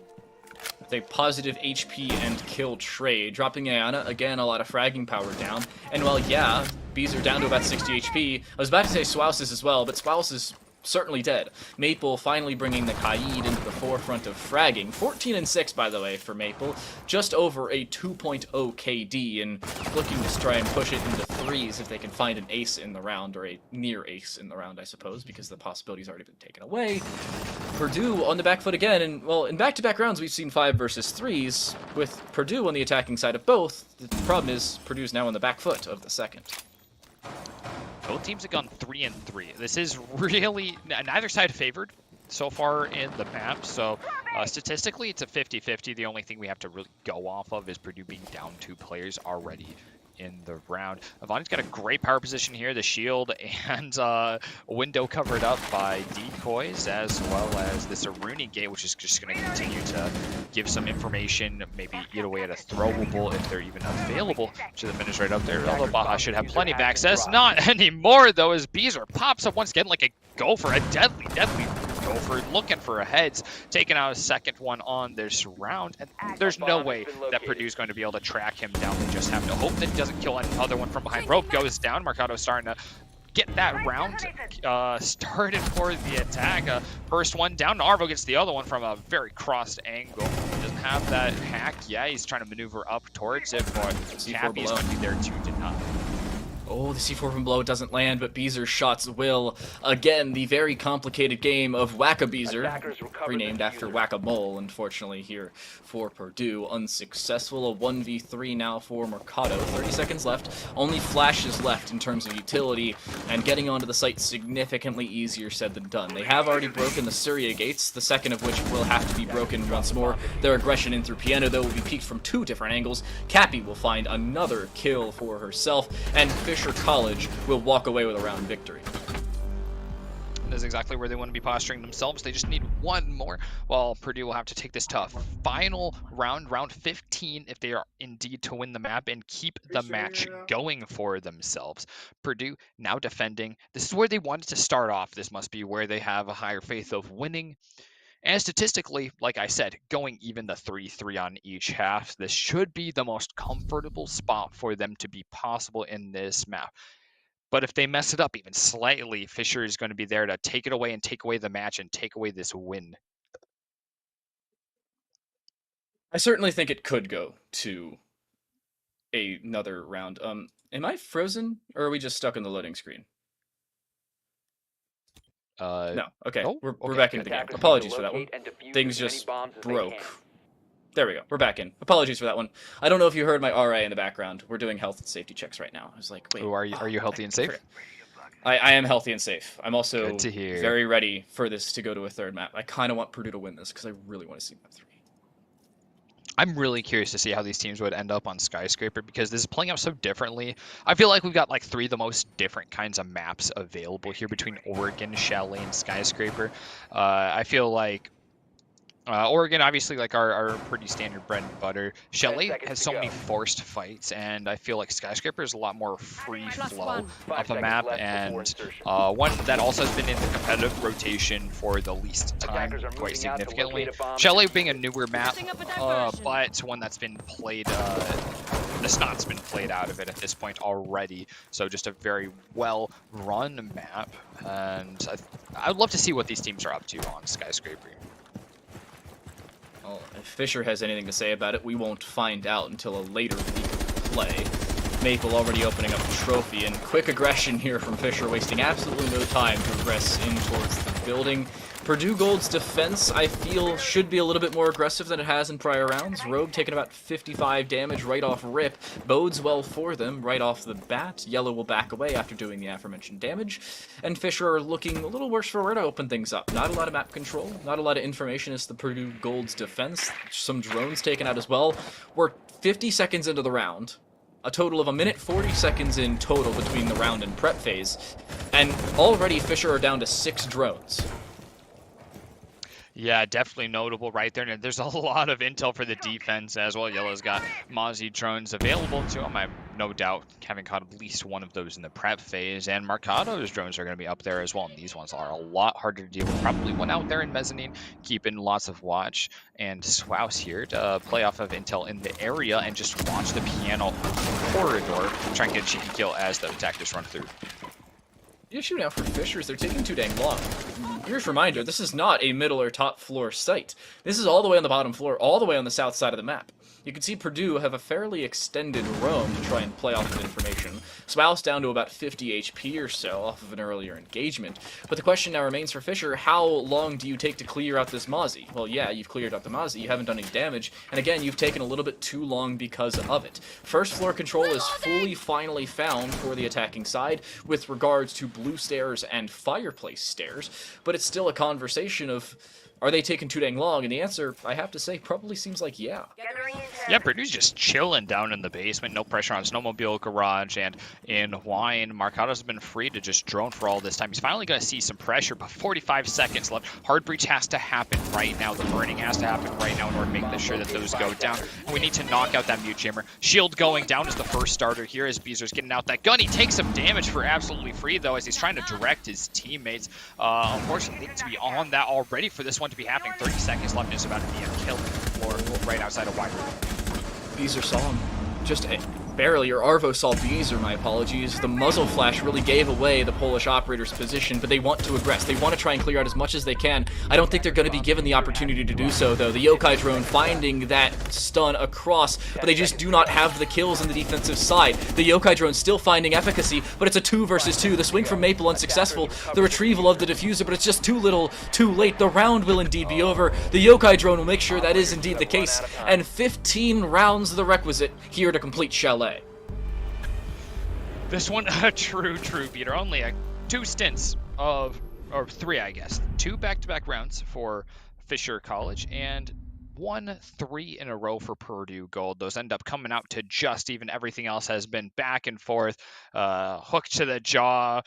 Speaker 1: With a positive HP and kill trade, dropping Ayana, again, a lot of fragging power down. And while, yeah, Bees are down to about 60 HP, I was about to say Swouses as well, but Swouse is certainly dead. Maple finally bringing the Kaid into the forefront of fragging. 14-6, by the way, for Maple. Just over a 2.0 KD, and looking to try and push it into 3s if they can find an ace in the round, or a near ace in the round, I suppose, because the possibility's already been taken away. Purdue on the back foot again, and, well, in back-to-back rounds, we've seen 5 versus 3s, with Purdue on the attacking side of both. The problem is, Purdue's now on the back foot of the second.
Speaker 2: Both teams have gone 3-3. This is really neither side favored so far in the map. So statistically, it's a 50-50. The only thing we have to really go off of is Purdue being down 2 players already in the round. Avani's got a great power position here, the shield and a window covered up by decoys, as well as this Aruni gate, which is just going to continue to give some information, maybe eat away at a throwable if they're even available to the finish right up there. Although Baja should have plenty of access. Not anymore, though, as Beezer pops up once again like a gopher, a deadly gopher, looking for a heads, taking out a second one on this round, and there's no way that Purdue's going to be able to track him down. They just have to hope that he doesn't kill another one from behind. Rope goes down. Mercado's starting to get that round started for the attack. First one down. Arvo gets the other one from a very crossed angle. He doesn't have that hack. Yeah, he's trying to maneuver up towards it, but Cappy's going to be there to deny.
Speaker 1: Oh, the C4 from below doesn't land, but Beezer's shots will. Again, the very complicated game of Whack-A-Beezer, renamed after Whack-A-Mole, unfortunately, here for Purdue. Unsuccessful. A 1v3 now for Mercado. 30 seconds left. Only flashes left in terms of utility, and getting onto the site significantly easier said than done. They have already broken the Syria gates, the second of which will have to be broken once more. Their aggression in through Piano, though, will be peaked from 2 different angles. Cappy will find another kill for herself, and Fisher College will walk away with a round victory.
Speaker 2: That's exactly where they want to be posturing themselves. They just need one more. Well, Purdue will have to take this to a final round, round 15, if they are indeed to win the map and keep the match going for themselves. Purdue now defending. This is where they wanted to start off. This must be where they have a higher faith of winning. And statistically, like I said, going even the 3-3 on each half, this should be the most comfortable spot for them to be possible in this map. But if they mess it up even slightly, Fisher is going to be there to take it away and take away the match and take away this win.
Speaker 1: I certainly think it could go to another round. Am I frozen, or are we just stuck on the loading screen? No. Okay.
Speaker 2: Oh,
Speaker 1: we're back into the game. Apologies for that one. Things just broke. There we go. We're back in. Apologies for that one. I don't know if you heard my RA in the background. We're doing health and safety checks right now. I was like, wait.
Speaker 2: Oh, are you healthy and safe?
Speaker 1: I am healthy and safe. I'm also
Speaker 2: Good to hear.
Speaker 1: very ready for this to go to a third map. I kind of want Purdue to win this because I really want to see map 3.
Speaker 2: I'm really curious to see how these teams would end up on Skyscraper, because this is playing out so differently. I feel like we've got like 3 of the most different kinds of maps available here between Oregon, Chalet, and Skyscraper. I feel like Oregon, obviously, like our pretty standard bread and butter. Chalet has so many forced fights, and I feel like Skyscraper is a lot more free flow of a map, and one that also has been in the competitive rotation for the least time, quite significantly. Chalet being a newer map, but one that's been played, the snot's been played out of it at this point already. So just a very well-run map, and I would love to see what these teams are up to on Skyscraper.
Speaker 1: Well, if Fisher has anything to say about it, we won't find out until a later week of play. Maple already opening up a trophy, and quick aggression here from Fisher, wasting absolutely no time to progress in towards the building. Purdue Gold's defense, I feel, should be a little bit more aggressive than it has in prior rounds. Rogue taking about 55 damage right off rip. Bodes well for them right off the bat. Yellow will back away after doing the aforementioned damage. And Fisher are looking a little worse for wear to open things up. Not a lot of map control, not a lot of information as the Purdue Gold's defense. Some drones taken out as well. We're 50 seconds into the round. A total of 1 minute 40 seconds in total between the round and prep phase. And already Fisher are down to 6 drones.
Speaker 2: Yeah, definitely notable right there. And there's a lot of intel for the defense as well. Yellow's got Mozzie drones available to him. I have no doubt having caught at least one of those in the prep phase. And Mercado's drones are going to be up there as well. And these ones are a lot harder to deal with. Probably one out there in Mezzanine, keeping lots of watch. And Swouse here to play off of intel in the area and just watch the piano corridor, try and get a cheeky kill as the attackers run through.
Speaker 1: The issue now for Fisher is they're taking too dang long. Here's a reminder, this is not a middle or top floor site. This is all the way on the bottom floor, all the way on the south side of the map. You can see Purdue have a fairly extended roam to try and play off of information. Swouse down to about 50 HP or so off of an earlier engagement. But the question now remains for Fisher, how long do you take to clear out this Mozzie? Well, yeah, you've cleared out the Mozzie, you haven't done any damage, and again, you've taken a little bit too long because of it. First floor control is fully finally found for the attacking side with regards to blue stairs and fireplace stairs, but it's still a conversation of Are they taking too dang long? And the answer, I have to say, probably seems like yeah.
Speaker 2: Yeah, Purdue's just chilling down in the basement, no pressure on Snowmobile Garage, and in Wine, Marcado's been free to just drone for all this time. He's finally going to see some pressure, but 45 seconds left. Hard breach has to happen right now. The burning has to happen right now in order to make sure that those go down. And we need to knock out that Mute Jammer. Shield going down is the first starter here as Beezer's getting out that gun. He takes some damage for absolutely free, though, as he's trying to direct his teammates. Unfortunately, need to be on that already for this one to be happening. 30 seconds left, and it's about to be a kill floor right outside of Wide.
Speaker 1: Beezer saw him. Just barely, or Arvo saw Beezer, my apologies. The muzzle flash really gave away the Polish operator's position, but they want to aggress. They want to try and clear out as much as they can. I don't think they're going to be given the opportunity to do so, though. The Yokai drone finding that stun across, but they just do not have the kills on the defensive side. The Yokai drone still finding efficacy, but it's a 2 versus 2. The swing from Maple unsuccessful. The retrieval of the diffuser, but it's just too little, too late. The round will indeed be over. The Yokai drone will make sure that is indeed the case, and 15 rounds the requisite here to complete Chalet.
Speaker 2: This one, a true beater. Only 2 stints of, or 3, I guess. 2 back-to-back rounds for Fisher College, and 3 in a row for Purdue Gold. Those end up coming out to just even. Everything else has been back and forth. Hook to the jaw,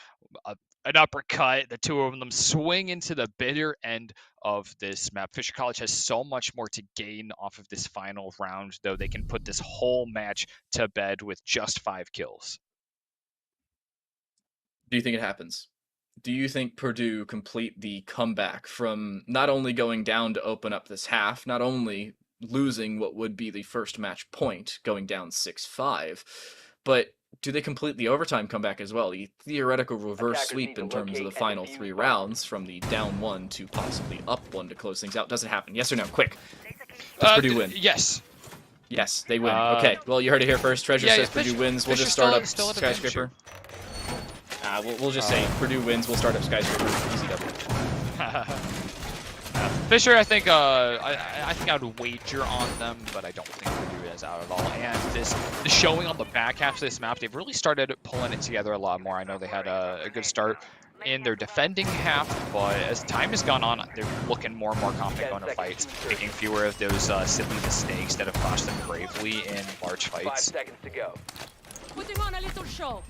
Speaker 2: an uppercut. The 2 of them swing into the bitter end of this map. Fisher College has so much more to gain off of this final round, though. They can put this whole match to bed with just 5 kills.
Speaker 1: Do you think it happens? Do you think Purdue complete the comeback from not only going down to open up this half, not only losing what would be the first match point, going down 6-5, but do they complete the overtime comeback as well? The theoretical reverse sweep in terms of the final 3 rounds from the down 1 to possibly up 1 to close things out. Does it happen? Yes or no? Quick. Does Purdue win?
Speaker 2: Yes.
Speaker 1: Yes, they win. Okay, well, you heard it here first. Treasure says Purdue wins. We'll just start up Skyscraper. We'll just say Purdue wins. We'll start up Skyscraper. Easy W.
Speaker 2: Fisher, I think I would wager on them, but I don't think Purdue is out at all. And the showing on the back half of this map, they've really started pulling it together a lot more. I know they had a good start in their defending half, but as time has gone on, they're looking more and more confident going to fights, making fewer of those silly mistakes that have cost them gravely in large fights.
Speaker 3: 5 seconds to go.
Speaker 5: Putting on a little show.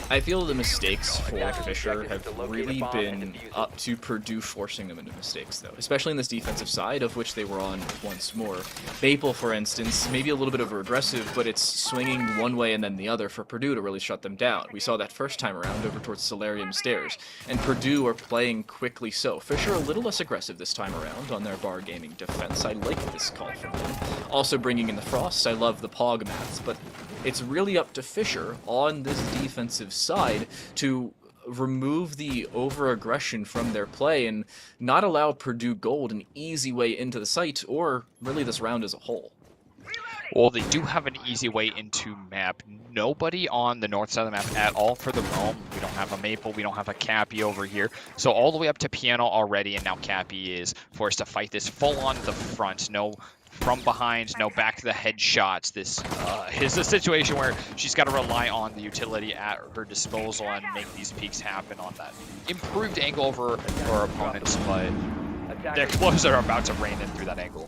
Speaker 1: I feel the mistakes for Fisher have really been up to Purdue forcing them into mistakes, though, especially in this defensive side, of which they were on once more. Maple, for instance, maybe a little bit over aggressive, but it's swinging one way and then the other for Purdue to really shut them down. We saw that first time around over towards Solarium Stairs, and Purdue are playing quickly so. Fisher a little less aggressive this time around on their bar gaming defense. I like this call from them. Also bringing in the Frosts. I love the Pog maths, but it's really up to Fisher on this defensive side to remove the over-aggression from their play and not allow Purdue Gold an easy way into the site, or really this round as a whole.
Speaker 2: Well, they do have an easy way into map. Nobody on the north side of the map at all for the roam. We don't have a Maple, we don't have a Cappy over here. So all the way up to Piano already, and now Cappy is forced to fight this full on the front. No from behind, no back to the headshots. This is a situation where she's got to rely on the utility at her disposal and make these peaks happen on that improved angle over her opponents, but the explosives are about to rain in through that angle.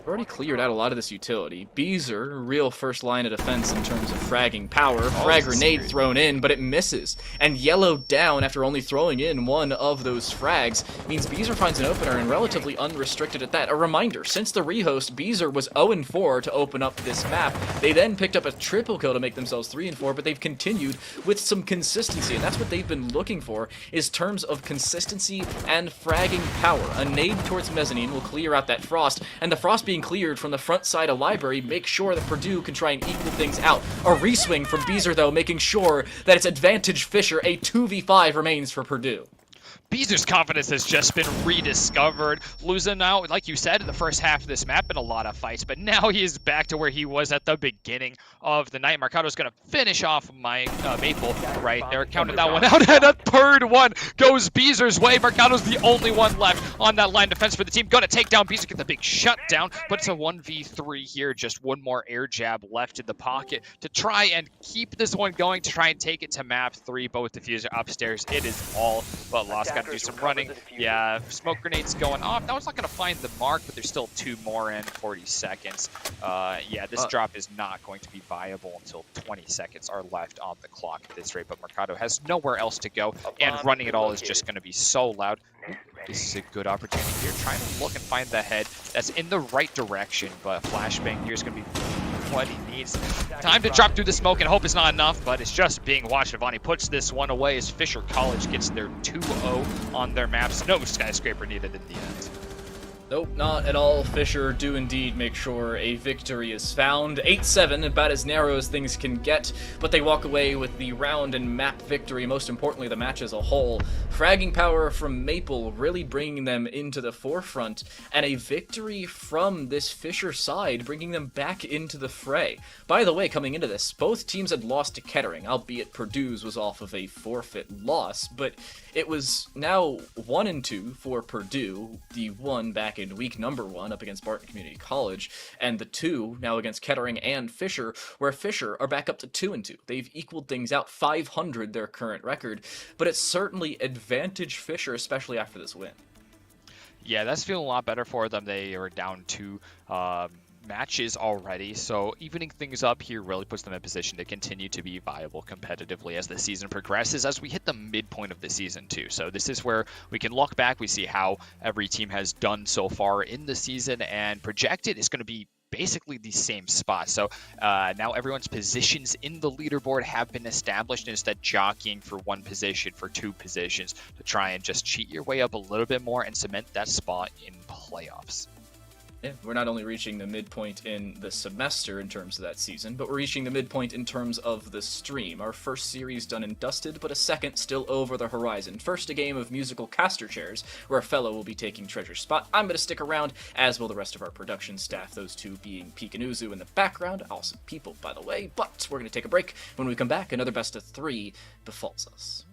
Speaker 1: Already cleared out a lot of this utility. Beezer, real first line of defense in terms of fragging power. Frag grenade thrown in, but it misses. And Yellow down after only throwing in one of those frags means Beezer finds an opener and relatively unrestricted at that. A reminder, since the rehost, Beezer was 0-4 to open up this map. They then picked up a triple kill to make themselves 3-4, but they've continued with some consistency, and that's what they've been looking for, is terms of consistency and fragging power. A nade towards Mezzanine will clear out that Frost, and the Frost being cleared from the front side of Library make sure that Purdue can try and equal things out. A reswing from Beezer, though, making sure that it's advantage Fisher. A 2v5 remains for Purdue.
Speaker 2: Beezer's confidence has just been rediscovered, losing out, like you said, in the first half of this map in a lot of fights, but now he is back to where he was at the beginning of the night. Marcado's going to finish off my Maple right there, counted that one out, and a third one goes Beezer's way. Marcado's the only one left. on that line defense for the team. Gonna take down Beast, get the big shutdown, but it's a 1v3 here. Just one more air jab left in the pocket to try and keep this one going, to try and take it to map 3, but with diffuser upstairs, it is all but lost. Gotta do some running. Yeah, smoke grenades going off. That was not gonna find the mark, but there's still 2 more in 40 seconds. Yeah, this drop is not going to be viable until 20 seconds are left on the clock at this rate, but Mercado has nowhere else to go, and running it all is just going to be so loud. This is a good opportunity here, trying to look and find the head that's in the right direction, but flashbang here is going to be what he needs. Time to drop through the smoke and hope it's not enough, but it's just being watched. Avani puts this one away as Fisher College gets their 2-0 on their maps. No skyscraper needed in the end.
Speaker 1: Nope, not at all. Fisher do indeed make sure a victory is found. 8-7, about as narrow as things can get, but they walk away with the round and map victory, most importantly the match as a whole. Fragging power from Maple really bringing them into the forefront, and a victory from this Fisher side bringing them back into the fray. By the way, coming into this, both teams had lost to Kettering, albeit Purdue's was off of a forfeit loss, but it was now 1-2 for Purdue, the one back in week number 1 up against Barton Community College, and the 2 now against Kettering and Fisher, where Fisher are back up to 2-2. They've equaled things out, 500 their current record, but it's certainly advantage Fisher, especially after this win.
Speaker 2: Yeah, that's feeling a lot better for them. They are down 2 matches already, so evening things up here really puts them in position to continue to be viable competitively as the season progresses, as we hit the midpoint of the season too. So this is where we can look back, we see how every team has done so far in the season, and projected is going to be basically the same spot. So now everyone's positions in the leaderboard have been established, instead jockeying for 1 position, for 2 positions, to try and just cheat your way up a little bit more and cement that spot in playoffs.
Speaker 1: Yeah, we're not only reaching the midpoint in the semester in terms of that season, but we're reaching the midpoint in terms of the stream. Our first series done and dusted, but a second still over the horizon. First, a game of musical caster chairs, where a fellow will be taking Treasure's spot. I'm going to stick around, as will the rest of our production staff, those 2 being Peek and Uzu in the background. Awesome people, by the way, but we're going to take a break. When we come back, another best of 3 befalls us.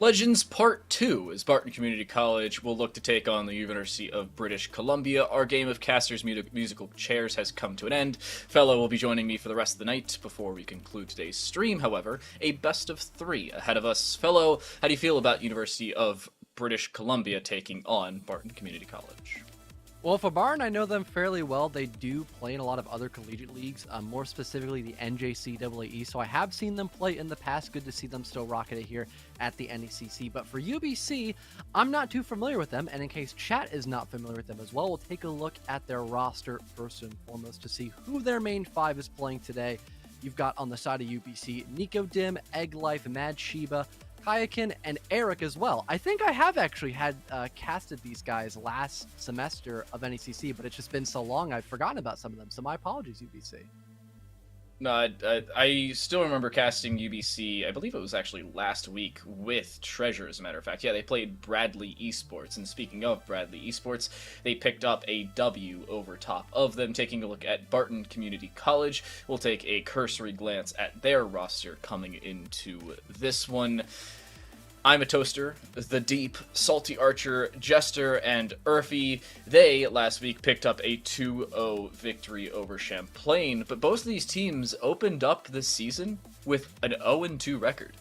Speaker 1: Legends Part 2, as Barton Community College will look to take on the University of British Columbia. Our game of casters musical chairs has come to an end. Fellow will be joining me for the rest of the night. Before we conclude today's stream, however, a best of 3 ahead of us. Fellow, how do you feel about University of British Columbia taking on Barton Community College?
Speaker 6: Well, for Barton, I know them fairly well. They do play in a lot of other collegiate leagues, more specifically the NJCAA, so I have seen them play in the past. Good to see them still rocking it here at the NECC. But for UBC, I'm not too familiar with them, and in case chat is not familiar with them as well, we'll take a look at their roster first and foremost to see who their main 5 is playing today. You've got on the side of UBC, Nico Dim, Egg Life, Mad Shiba, Kayakin, and Eric as well. I think I have actually had casted these guys last semester of NECC, but it's just been so long I've forgotten about some of them, so my apologies, UBC.
Speaker 1: No, I still remember casting UBC, I believe it was actually last week, with Treasure, as a matter of fact. Yeah, they played Bradley Esports, and speaking of Bradley Esports, they picked up a W over top of them. Taking a look at Barton Community College, we'll take a cursory glance at their roster coming into this one. I'm a Toaster, The Deep, Salty Archer, Jester, and Urfy. They, last week, picked up a 2-0 victory over Champlain, but both of these teams opened up this season with an 0-2 record.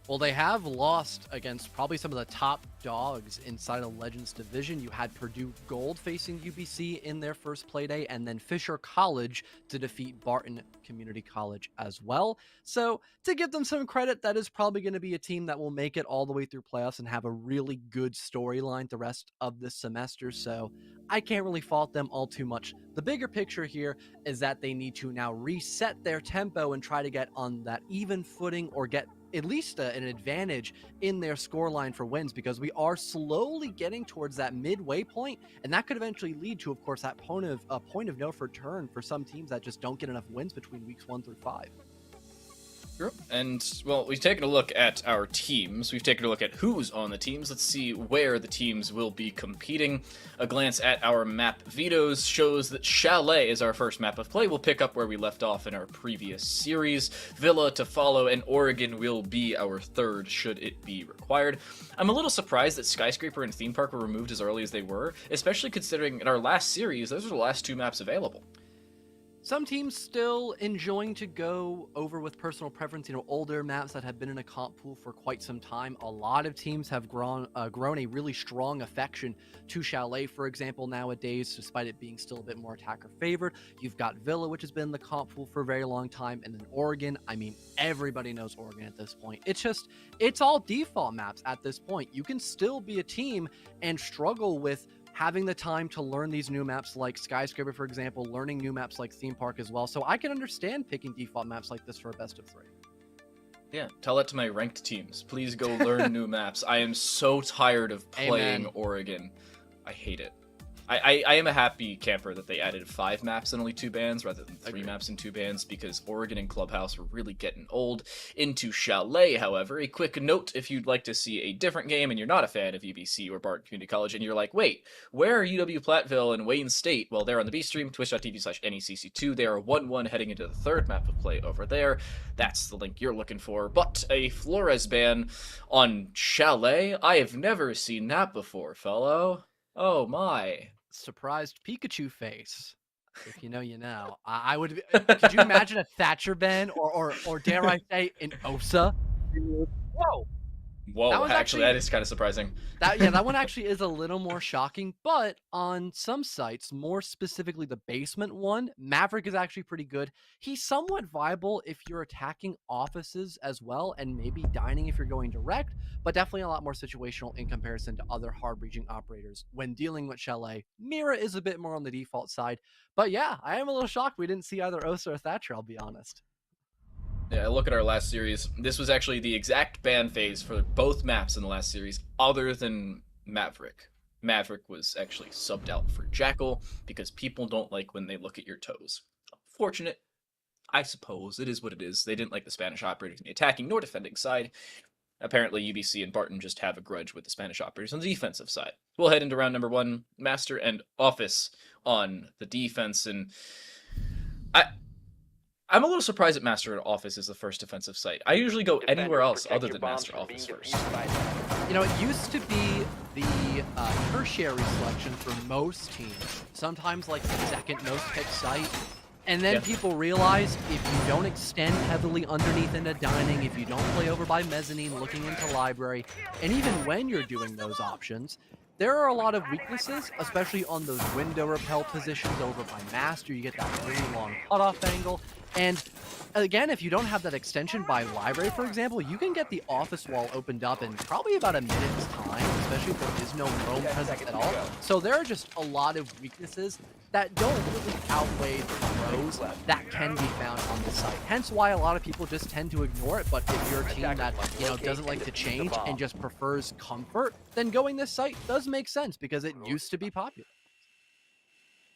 Speaker 6: Well, they have lost against probably some of the top dogs inside of Legends Division. You had Purdue Gold facing UBC in their first playday, and then Fisher College to defeat Barton Community College as well. So, to give them some credit, that is probably going to be a team that will make it all the way through playoffs and have a really good storyline the rest of this semester. So, I can't really fault them all too much. The bigger picture here is that they need to now reset their tempo and try to get on that even footing or get at least an advantage in their scoreline for wins, because we are slowly getting towards that midway point, and that could eventually lead to, of course, that point of no return for some teams that just don't get enough wins between weeks 1 through 5.
Speaker 1: Sure. And, well, we've taken a look at our teams. We've taken a look at who's on the teams. Let's see where the teams will be competing. A glance at our map vetoes shows that Chalet is our first map of play. We'll pick up where we left off in our previous series. Villa to follow, and Oregon will be our third, should it be required. I'm a little surprised that Skyscraper and Theme Park were removed as early as they were, especially considering in our last series, those were the last 2 maps available.
Speaker 6: Some teams still enjoying to go over with personal preference, older maps that have been in a comp pool for quite some time. A lot of teams have grown a really strong affection to Chalet, for example, nowadays, despite it being still a bit more attacker favored. You've got Villa, which has been in the comp pool for a very long time, and then Oregon. I mean, everybody knows Oregon at this point. It's all default maps at this point. You can still be a team and struggle with having the time to learn these new maps like Skyscraper, for example, learning new maps like Theme Park as well. So I can understand picking default maps like this for a best of 3.
Speaker 1: Yeah, tell that to my ranked teams. Please go learn new maps. I am so tired of playing Oregon. I hate it. I am a happy camper that they added 5 maps and only 2 bans rather than 3 maps and 2 bans, because Oregon and Clubhouse are really getting old. Into Chalet, however, a quick note: if you'd like to see a different game and you're not a fan of UBC or Barton Community College and you're like, wait, where are UW Platteville and Wayne State? Well, they're on the B stream, twitch.tv/NECC2. They are 1-1 heading into the 3rd map of play over there. That's the link you're looking for. But a Flores ban on Chalet? I have never seen that before, fellow. Oh my.
Speaker 6: Surprised Pikachu face. If you know, you know. I would. Could you imagine a Thatcher ban, or dare I say, an Osa? Whoa.
Speaker 1: Whoa, actually, that is kind of surprising.
Speaker 6: That one actually is a little more shocking, but on some sites, more specifically the basement one, Maverick is actually pretty good. He's somewhat viable if you're attacking offices as well, and maybe dining if you're going direct, but definitely a lot more situational in comparison to other hard-breaching operators. When dealing with Chalet, Mira is a bit more on the default side, but yeah, I am a little shocked we didn't see either Osa or Thatcher, I'll be honest.
Speaker 1: Yeah, look at our last series. This was actually the exact ban phase for both maps in the last series, other than Maverick. Maverick was actually subbed out for Jackal because people don't like when they look at your toes. Fortunate, I suppose. It is what it is. They didn't like the Spanish operators on the attacking nor defending side. Apparently, UBC and Barton just have a grudge with the Spanish operators on the defensive side. We'll head into round number 1, Master and Office on the defense, and I'm a little surprised that Master and Office is the first defensive site. I usually go anywhere else other than Master Office first.
Speaker 6: It used to be the tertiary selection for most teams. Sometimes like the second most picked site. And then people realized if you don't extend heavily underneath into dining, if you don't play over by mezzanine, looking into library, and even when you're doing those options, there are a lot of weaknesses, especially on those window repel positions over by Master. You get that really long cutoff angle. And again, if you don't have that extension by library, for example, you can get the office wall opened up in probably about a minute's time, especially if there is no roam presence at all. So there are just a lot of weaknesses that don't really outweigh the pros that can be found on the site. Hence why a lot of people just tend to ignore it. But if you're a team that, doesn't like to change and just prefers comfort, then going this site does make sense because it used to be popular.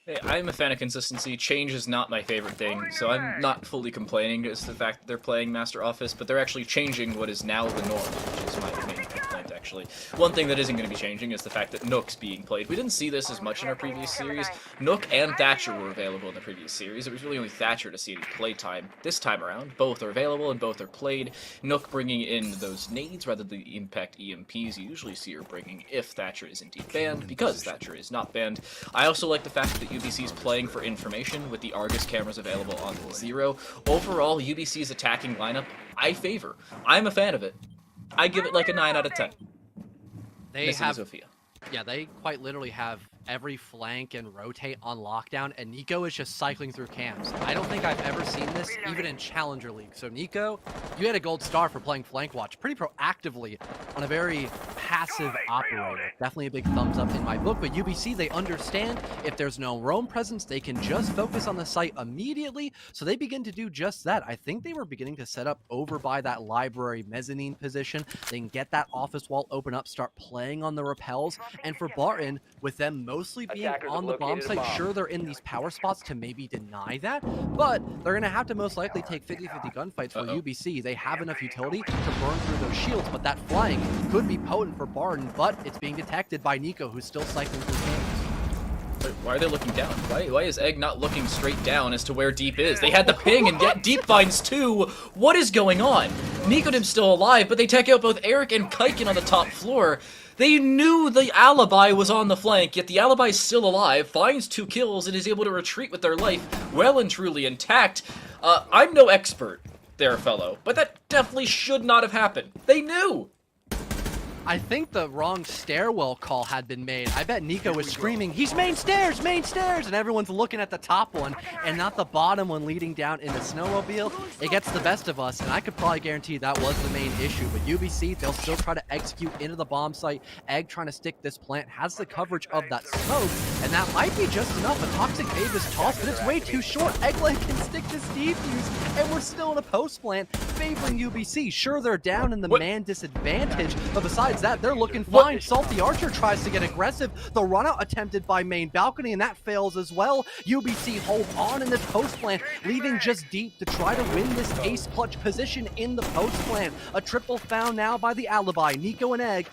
Speaker 1: Hey, I'm a fan of consistency. Change is not my favorite thing, so I'm not fully complaining as the fact that they're playing Master Office, but they're actually changing what is now the norm, which is my main complaint, actually. One thing that isn't going to be changing is the fact that Nook's being played. We didn't see this as much in our previous series. Nook and Thatcher were available in the previous series. It was really only Thatcher to see any playtime. This time around, both are available and both are played. Nook bringing in those nades rather than the impact EMPs you usually see her bringing if Thatcher is indeed banned, because Thatcher is not banned. I also like the fact that UBC's playing for information with the Argus cameras available on the 0. Overall, UBC's attacking lineup, I favor. I'm a fan of it. I give it like a 9 out of 10.
Speaker 6: They
Speaker 1: Missing
Speaker 6: have,
Speaker 1: Zofia.
Speaker 6: yeah, they quite literally have every flank and rotate on lockdown, and NECC is just cycling through camps. I don't think I've ever seen this, even in Challenger League. So NECC, you had a gold star for playing flank watch pretty proactively on a very passive operator. Definitely a big thumbs up in my book, but UBC, they understand if there's no roam presence, they can just focus on the site immediately, so they begin to do just that. I think they were beginning to set up over by that library mezzanine position. They can get that office wall open up, start playing on the repels, and for Barton, with them mostly being
Speaker 3: Attackers
Speaker 6: on
Speaker 3: have
Speaker 6: the bomb
Speaker 3: located a
Speaker 6: site,
Speaker 3: bomb.
Speaker 6: sure, they're in these power spots to maybe deny that, but they're going to have to most likely take 50-50 gunfights for UBC. They have enough utility to burn through those shields, but that flank could be potent for Barton, but it's being detected by NECC, who's still cycling through camps.
Speaker 1: Wait, why are they looking down? Why is Egg not looking straight down as to where Deep is? They had the ping and yet Deep finds two. What is going on? Nicodem's still alive, but they take out both Eric and Kaiken on the top floor. They knew the alibi was on the flank, yet the alibi is still alive, finds 2 kills, and is able to retreat with their life well and truly intact. I'm no expert there, fellow, but that definitely should not have happened. They knew!
Speaker 6: I think the wrong stairwell call had been made. I bet NECC was screaming, he's main stairs, and everyone's looking at the top one and not the bottom one leading down in the snowmobile. It gets the best of us, and I could probably guarantee that was the main issue. But UBC, they'll still try to execute into the bomb site. Egg trying to stick this plant, has the coverage of that smoke, and that might be just enough. A Toxic Babe is tossed, but it's way too short. Eggland can stick this defuse, and we're still in a post plant favoring UBC. Sure, they're down in the man disadvantage, but besides that, they're looking fine. Salty Archer tries to get aggressive. The run out attempted by main balcony, and that fails as well. UBC hold on in this post plant, leaving just Deep to try to win this ace clutch position in the post plant. A triple found now by the alibi. NECC and Egg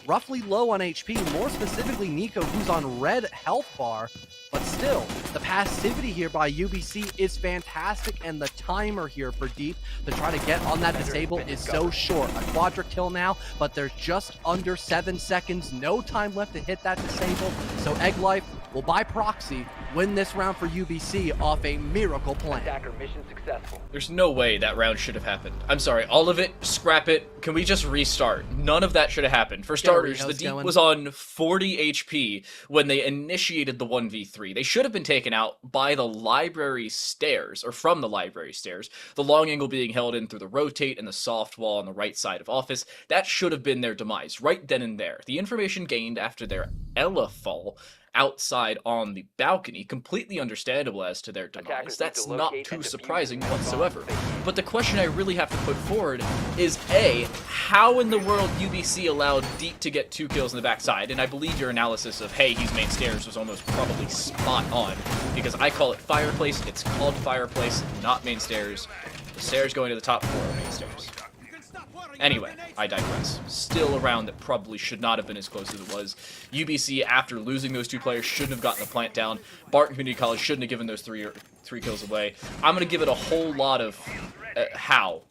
Speaker 6: roughly low on HP, more specifically NECC, who's on red health bar. But still, the passivity here by UBC is fantastic, and the timer here for Deep to try to get on that disable is so short. A quadra kill now, but there's just under 7 seconds. No time left to hit that disable, so Egg Life will, by proxy, win this round for UBC off a miracle plan.
Speaker 3: Attacker mission successful.
Speaker 1: There's no way that round should have happened. I'm sorry, all of it, scrap it. Can we just restart? None of that should have happened. For starters, the Deep was on 40 HP when they initiated the 1v3. They should have been taken out by the library stairs, or from the library stairs. The long angle being held in through the rotate and the soft wall on the right side of office. That should have been their demise, right then and there. The information gained after their Ella fall outside on the balcony, completely understandable as to their demise. That's not too surprising whatsoever. But the question I really have to put forward is, A, how in the world UBC allowed Deep to get 2 kills in the backside? And I believe your analysis of, hey, he's main stairs was almost probably spot on, because I call it fireplace, it's called fireplace, not main stairs. The stairs going to the top floor are main stairs. Anyway, I digress. Still a round that probably should not have been as close as it was. UBC, after losing those 2 players, shouldn't have gotten the plant down. Barton Community College shouldn't have given those three kills away. I'm going to give it a whole lot of how.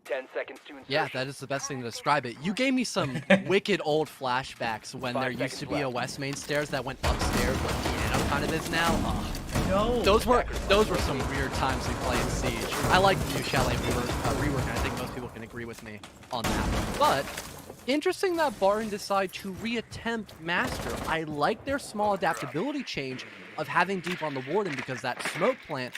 Speaker 3: 10 seconds to insertion.
Speaker 6: Yeah, that is the best thing to describe it. You gave me some wicked old flashbacks when there used to be a West Main stairs that went upstairs where piano kind of is now.
Speaker 1: No.
Speaker 6: Those were some weird times we played Siege. I like the new Chalet rework, and I think most people can agree with me on that one. But interesting that Barton decide to reattempt Master. I like their small adaptability change of having Deep on the Warden, because that smoke plant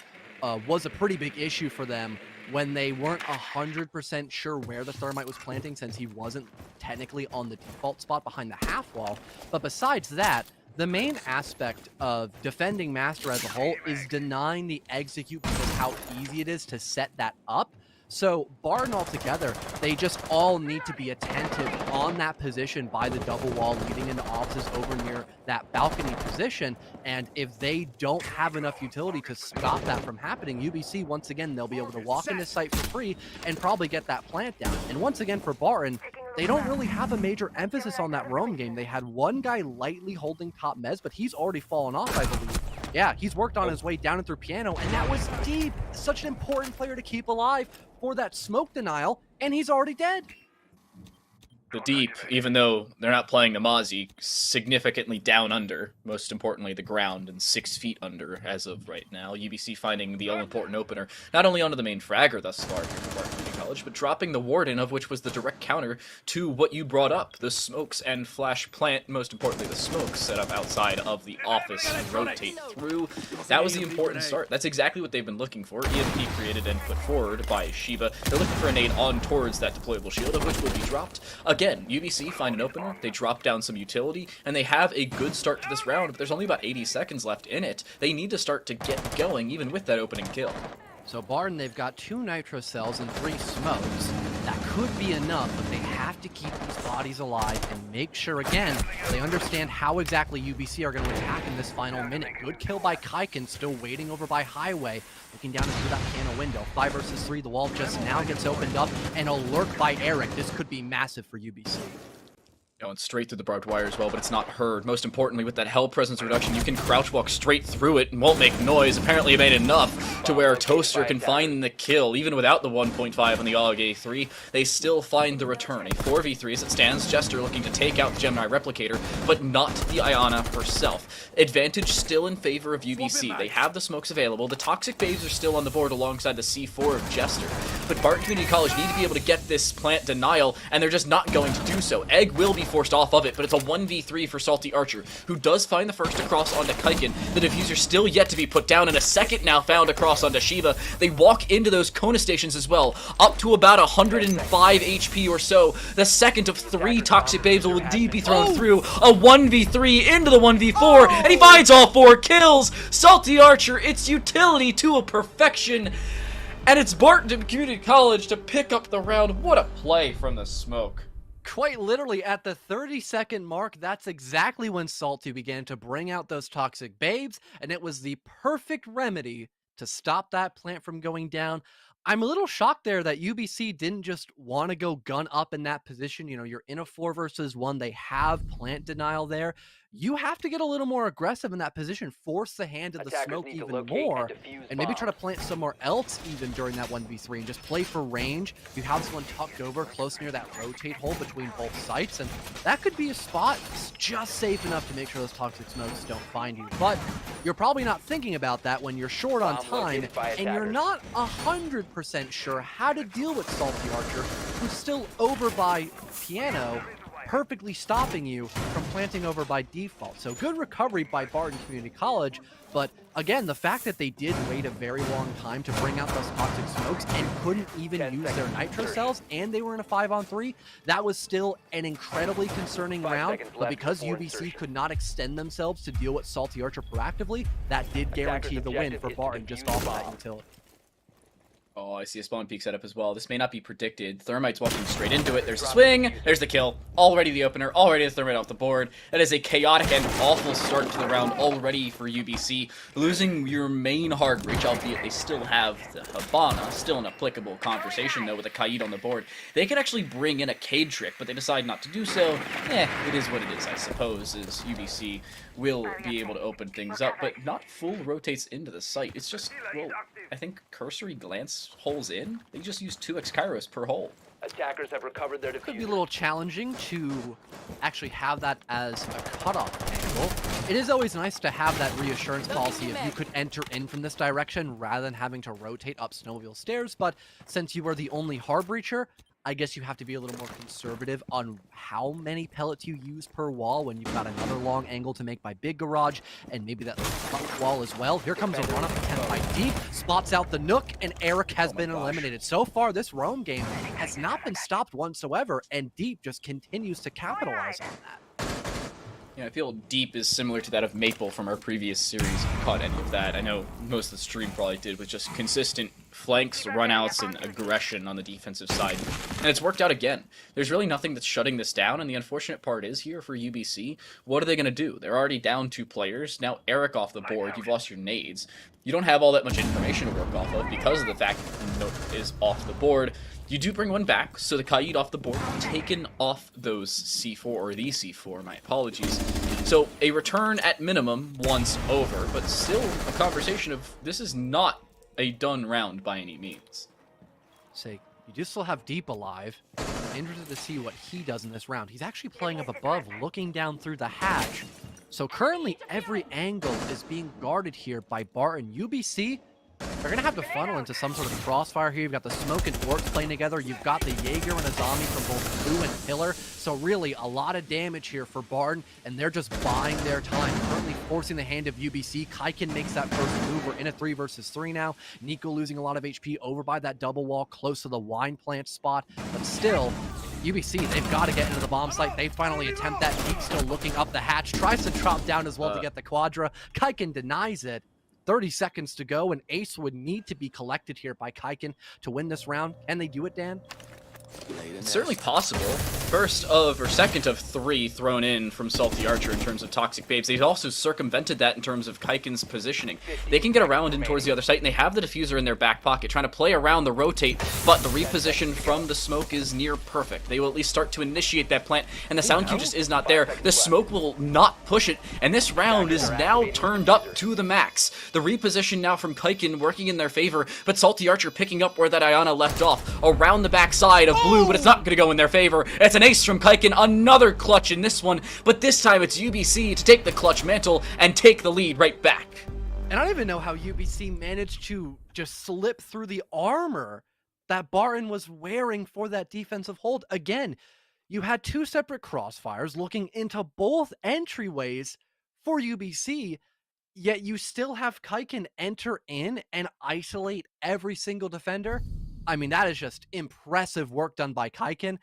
Speaker 6: was a pretty big issue for them when they weren't 100% sure where the Thermite was planting, since he wasn't technically on the default spot behind the half wall. But besides that, the main aspect of defending Master as a whole is denying the execute, because how easy it is to set that up. So Barton altogether, they just all need to be attentive on that position by the double wall leading into offices over near that balcony position. And if they don't have enough utility to stop that from happening, UBC, once again, they'll be able to walk in this site for free and probably get that plant down. And once again, for Barton, they don't really have a major emphasis on that roam game. They had one guy lightly holding top mez, but he's already fallen off, I believe. Yeah, he's worked on his way down and through piano, and that was Deep. Such an important player to keep alive for that smoke denial, and he's already dead.
Speaker 1: The Deep, even though they're not playing Namazi, significantly down under, most importantly the ground, and 6 feet under as of right now. UBC finding the all-important opener, not only onto the main fragger thus far here for Barton Community College, but dropping the Warden, of which was the direct counter to what you brought up, the smokes and flash plant, most importantly the smokes set up outside of the office and rotate through. That was the important start. That's exactly what they've been looking for. EMP created and put forward by Shiva. They're looking for a nade on towards that deployable shield, of which would be dropped. Again, UBC find an opener, they drop down some utility, and they have a good start to this round, but there's only about 80 seconds left in it. They need to start to get going, even with that opening kill.
Speaker 6: So Barton, they've got 2 nitro cells and 3 smokes. That could be enough, but they have to keep these bodies alive and make sure, again, they understand how exactly UBC are going to attack in this final minute. Good kill by Kaiken, still waiting over by Highway, looking down into that panel window. 5 versus 3, the wall just now gets opened up, and a lurk by Eric. This could be massive for UBC.
Speaker 1: Going straight through the barbed wire as well, but it's not heard. Most importantly, with that Hell Presence reduction, you can crouch walk straight through it and won't make noise. Apparently it made enough to where Toaster can find the kill. Even without the 1.5 on the AUG A3, they still find the return. A 4v3 as it stands. Jester looking to take out the Gemini Replicator, but not the Iana herself. Advantage still in favor of UBC. They have the smokes available. The Toxic Babes are still on the board alongside the C4 of Jester. But Barton Community College need to be able to get this plant denial, and they're just not going to do so. Egg will be forced off of it, but it's a 1v3 for Salty Archer, who does find the first across onto Kaiken. The diffuser still yet to be put down, and a second now found across onto Shiva. They walk into those Kona stations as well, up to about 105 HP or so. The second of 3 Toxic Babes will indeed be thrown through. A 1v3 into the 1v4, and he finds all 4 kills! Salty Archer, its utility to a perfection. And it's Barton Community College to pick up the round. What a play from the smoke.
Speaker 6: Quite literally, at the 30-second mark, that's exactly when Salty began to bring out those Toxic Babes, and it was the perfect remedy to stop that plant from going down. I'm a little shocked there that UBC didn't just want to go gun up in that position. You know, you're in a 4 versus 1. They have plant denial there. You have to get a little more aggressive in that position, force the hand of the smoke even more, and maybe try to plant somewhere else even during that 1v3 and just play for range. You have someone tucked over close near that rotate hole between both sites, and that could be a spot just safe enough to make sure those toxic smokes don't find you. But you're probably not thinking about that when you're short on time, and you're not 100% sure how to deal with Salty Archer, who's still over by Piano, perfectly stopping you from planting over by default. So good recovery by Barton Community College, but again, the fact that they did wait a very long time to bring out those toxic smokes and couldn't even use their nitro cells, and they were in a 5-on-3, that was still an incredibly concerning round, but because UBC could not extend themselves to deal with Salty Archer proactively, that did guarantee the win for Barton just off of that utility.
Speaker 1: Oh, I see a spawn peak setup as well. This may not be predicted. Thermite's walking straight into it. There's a swing. There's the kill. Already the opener. Already the Thermite off the board. That is a chaotic and awful start to the round already for UBC. Losing your main hard breach, albeit they still have the Habana. Still an applicable conversation, though, with a Kaid on the board. They could actually bring in a Cade trick, but they decide not to do so. It is what it is, I suppose, as UBC will be able to open things up, but not full rotates into the site. It's just, well, I think cursory glance holes in. They just use 2x Kairos per hole.
Speaker 3: Attackers have recovered their
Speaker 6: Could be a little challenging to actually have that as a cutoff angle. It is always nice to have that reassurance policy if you could enter in from this direction rather than having to rotate up snowmobile stairs, but since you are the only hard breacher, I guess you have to be a little more conservative on how many pellets you use per wall when you've got another long angle to make by Big Garage and maybe that front wall as well. Here comes a run-up attempt by Deep, spots out the Nook, and Eric has been eliminated. So far, this roam game has not been stopped whatsoever, and Deep just continues to capitalize on that.
Speaker 1: Yeah, I feel Deep is similar to that of Maple from our previous series. If you caught any of that, I know most of the stream probably did, with just consistent flanks, runouts, and aggression on the defensive side. And it's worked out again. There's really nothing that's shutting this down, and the unfortunate part is here for UBC, what are they going to do? They're already down 2 players. Now Eric off the board, you've lost your nades. You don't have all that much information to work off of because of the fact that the Nook is off the board. You do bring one back, so the Kaid off the board, taken off those C4, or the C4, my apologies. So a return at minimum once over, but still a conversation of this is not a done round by any means.
Speaker 6: Say, you do still have Deep alive. I'm interested to see what he does in this round. He's actually playing up above, looking down through the hatch. So currently every angle is being guarded here by Barton. UBC, They're going to have to funnel into some sort of crossfire here. You've got the Smoke and Orcs playing together. You've got the Jaeger and a zombie from both Blue and Pillar. So really, a lot of damage here for Barton, and they're just buying their time, currently forcing the hand of UBC. Kaiken makes that first move. We're in a 3 versus 3 now. Nico losing a lot of HP over by that double wall, close to the wine plant spot. But still, UBC, they've got to get into the bomb site. They finally attempt that. Deep still looking up the hatch. Tries to drop down as well to get the Quadra. Kaiken denies it. 30 seconds to go, and Ace would need to be collected here by Kaiken to win this round. Can they do it, Dan?
Speaker 1: It's certainly possible. Second of 3 thrown in from Salty Archer in terms of Toxic Babes. They've also circumvented that in terms of Kaiken's positioning. They can get around in towards the other site, and they have the diffuser in their back pocket, trying to play around the rotate, but the reposition from the smoke is near perfect. They will at least start to initiate that plant, and the sound cue just is not there. The smoke will not push it, and this round is now turned up to the max. The reposition now from Kaiken working in their favor, but Salty Archer picking up where that Ayana left off, around the backside of Blue, but it's not going to go in their favor. It's an ace from Kaiken, another clutch in this one, but this time it's UBC to take the clutch mantle and take the lead right back.
Speaker 6: And I don't even know how UBC managed to just slip through the armor that Barton was wearing for that defensive hold. Again, you had 2 separate crossfires looking into both entryways for UBC, yet you still have Kaiken enter in and isolate every single defender. I mean, that is just impressive work done by Kaiken.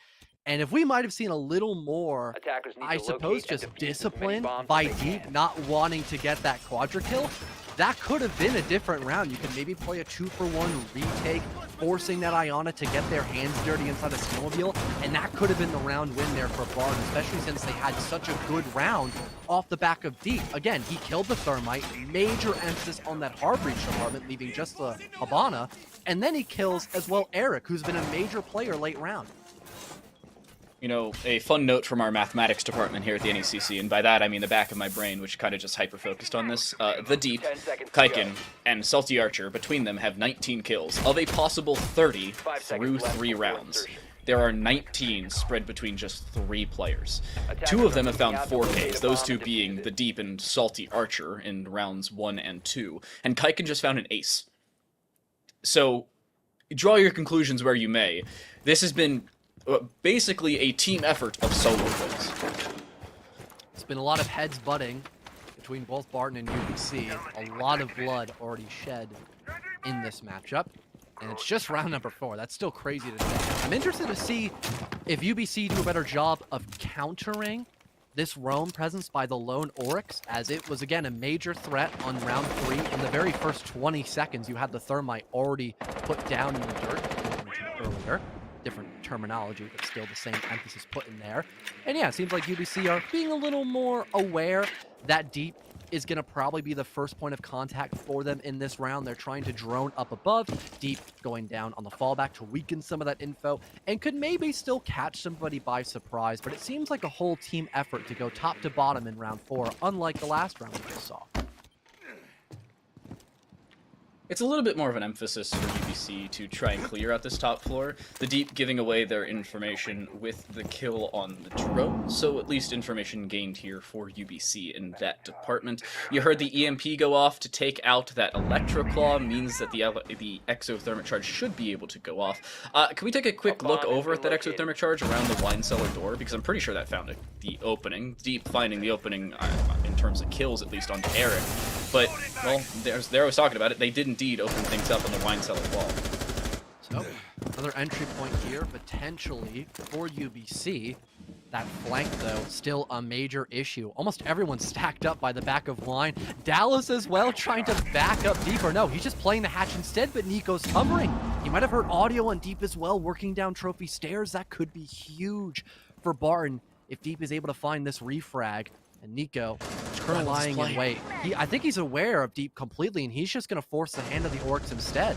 Speaker 6: And if we might have seen a little more, I suppose, just discipline by Deep not wanting to get that Quadra kill, that could have been a different round. You could maybe play a 2-for-1 retake, forcing that Ayana to get their hands dirty inside a snowmobile, and that could have been the round win there for Barton, especially since they had such a good round off the back of Deep. Again, he killed the Thermite, major emphasis on that hard breach department, leaving just the Habana, and then he kills as well Eric, who's been a major player late round.
Speaker 1: You know, a fun note from our mathematics department here at the NECC, and by that I mean the back of my brain, which kind of just hyper-focused on this. The Deep, Kaiken, and Salty Archer, between them, have 19 kills, of a possible 30 through 3 rounds. There are 19 spread between just 3 players. 2 of them have found 4Ks, those 2 being the Deep and Salty Archer in rounds 1 and 2, and Kaiken just found an ace. So, draw your conclusions where you may. This has been basically a team effort of solo plays.
Speaker 6: It's been a lot of heads butting between both Barton and UBC. A lot of blood already shed in this matchup. And it's just round number 4. That's still crazy to say. I'm interested to see if UBC do a better job of countering this roam presence by the lone Oryx, as it was, again, a major threat on round 3. In the very first 20 seconds, you had the Thermite already put down in the dirt earlier. Different terminology, but still the same emphasis put in there. And yeah, it seems like UBC are being a little more aware that Deep is going to probably be the first point of contact for them in this round. They're trying to drone up above, Deep going down on the fallback to weaken some of that info, and could maybe still catch somebody by surprise, but it seems like a whole team effort to go top to bottom in round 4, unlike the last round we just saw.
Speaker 1: It's a little bit more of an emphasis for UBC to try and clear out this top floor. The Deep giving away their information with the kill on the drone, so at least information gained here for UBC in that department. You heard the EMP go off to take out that Electroclaw, means that the exothermic charge should be able to go off. Can we take a quick look over at that exothermic charge around the wine cellar door? Because I'm pretty sure that found the opening. Deep finding the opening in terms of kills, at least on Eric. But, well, there I was talking about it. They did indeed open things up on the wine cellar wall.
Speaker 6: So, another entry point here, potentially, for UBC. That flank, though, still a major issue. Almost everyone's stacked up by the back of wine. Dallas as well, trying to back up Deep. No, he's just playing the hatch instead, but Nico's hovering. You might have heard audio on Deep as well, working down trophy stairs. That could be huge for Barton if Deep is able to find this refrag. And Nico is currently lying in wait. I think he's aware of Deep completely, and he's just going to force the hand of the Orcs instead.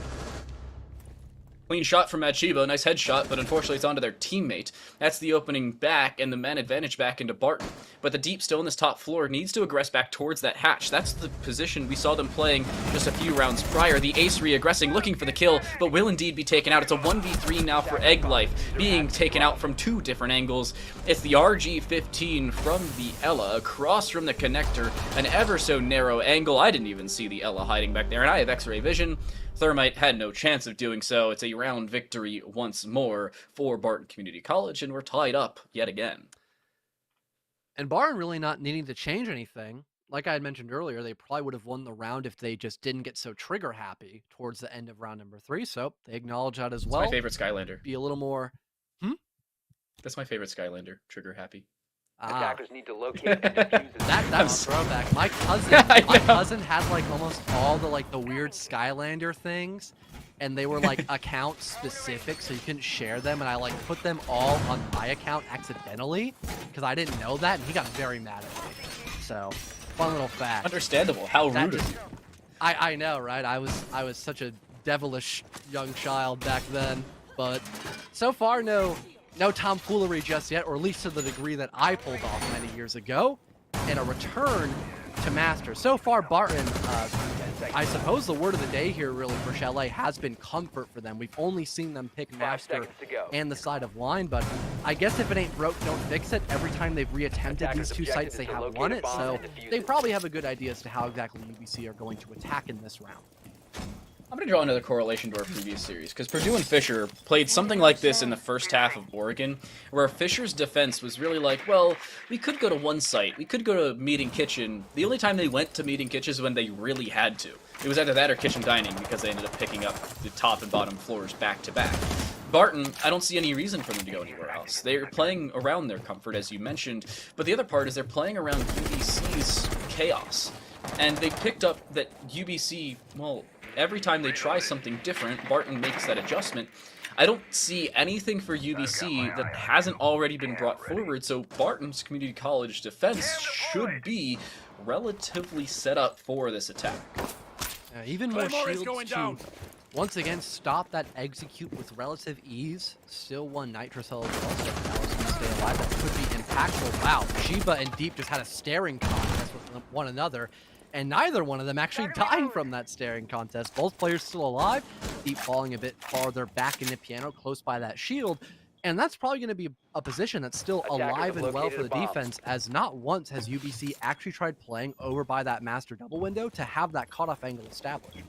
Speaker 1: Clean shot from Machibo, nice headshot, but unfortunately it's onto their teammate. That's the opening back, and the man advantage back into Barton. But the Deep still in this top floor needs to aggress back towards that hatch. That's the position we saw them playing just a few rounds prior. The Ace re-aggressing, looking for the kill, but will indeed be taken out. It's a 1v3 now for Egg Life, being taken out from two different angles. It's the RG-15 from the Ella, across from the connector, an ever so narrow angle. I didn't even see the Ella hiding back there, and I have X-ray vision. Thermite had no chance of doing so. It's a round victory once more for Barton Community College, and we're tied up yet again.
Speaker 6: And Barton really not needing to change anything. Like I had mentioned earlier, they probably would have won the round if they just didn't get so trigger happy towards the end of round number 3. So they acknowledge that as well.
Speaker 1: It's my favorite Skylander.
Speaker 6: Be a little more...
Speaker 1: That's my favorite Skylander, trigger happy.
Speaker 3: Attackers need to locate and defuse the
Speaker 6: That's a throwback. My cousin had like almost all the weird Skylander things, and they were like account specific, so you couldn't share them. And I like put them all on my account accidentally because I didn't know that, and he got very mad at me. So, fun little fact.
Speaker 1: Understandable. How rude of you.
Speaker 6: I know, right? I was such a devilish young child back then, but so far no tomfoolery just yet, or at least to the degree that I pulled off many years ago, and a return to Master. So far, Barton, I suppose the word of the day here really for Chalet has been comfort for them. We've only seen them pick Master and the side of line, but I guess if it ain't broke, don't fix it. Every time they've reattempted these two sites, they have won it, so they probably have a good idea as to how exactly UBC are going to attack in this round.
Speaker 1: I'm going to draw another correlation to our previous series, because Purdue and Fisher played something like this in the first half of Oregon, where Fisher's defense was really like, well, we could go to one site, we could go to Meeting Kitchen. The only time they went to Meeting Kitchen is when they really had to. It was either that or Kitchen Dining, because they ended up picking up the top and bottom floors back to back. Barton, I don't see any reason for them to go anywhere else. They're playing around their comfort, as you mentioned, but the other part is they're playing around UBC's chaos. And they picked up that UBC, well, every time they try something different, Barton makes that adjustment. I don't see anything for UBC that hasn't already been brought forward, so Barton's community college defense should be relatively set up for this attack.
Speaker 6: Even more shields to once again stop that execute with relative ease. Still one Nitrocell as well, so Alice can stay alive. That could be impactful. Wow, Sheba and Deep just had a staring contest with one another, and neither one of them actually dying from that staring contest. Both players still alive. Deep falling a bit farther back into Piano, close by that shield. And that's probably going to be a position that's still alive and well for the defense, as not once has UBC actually tried playing over by that Master double window to have that cutoff angle established.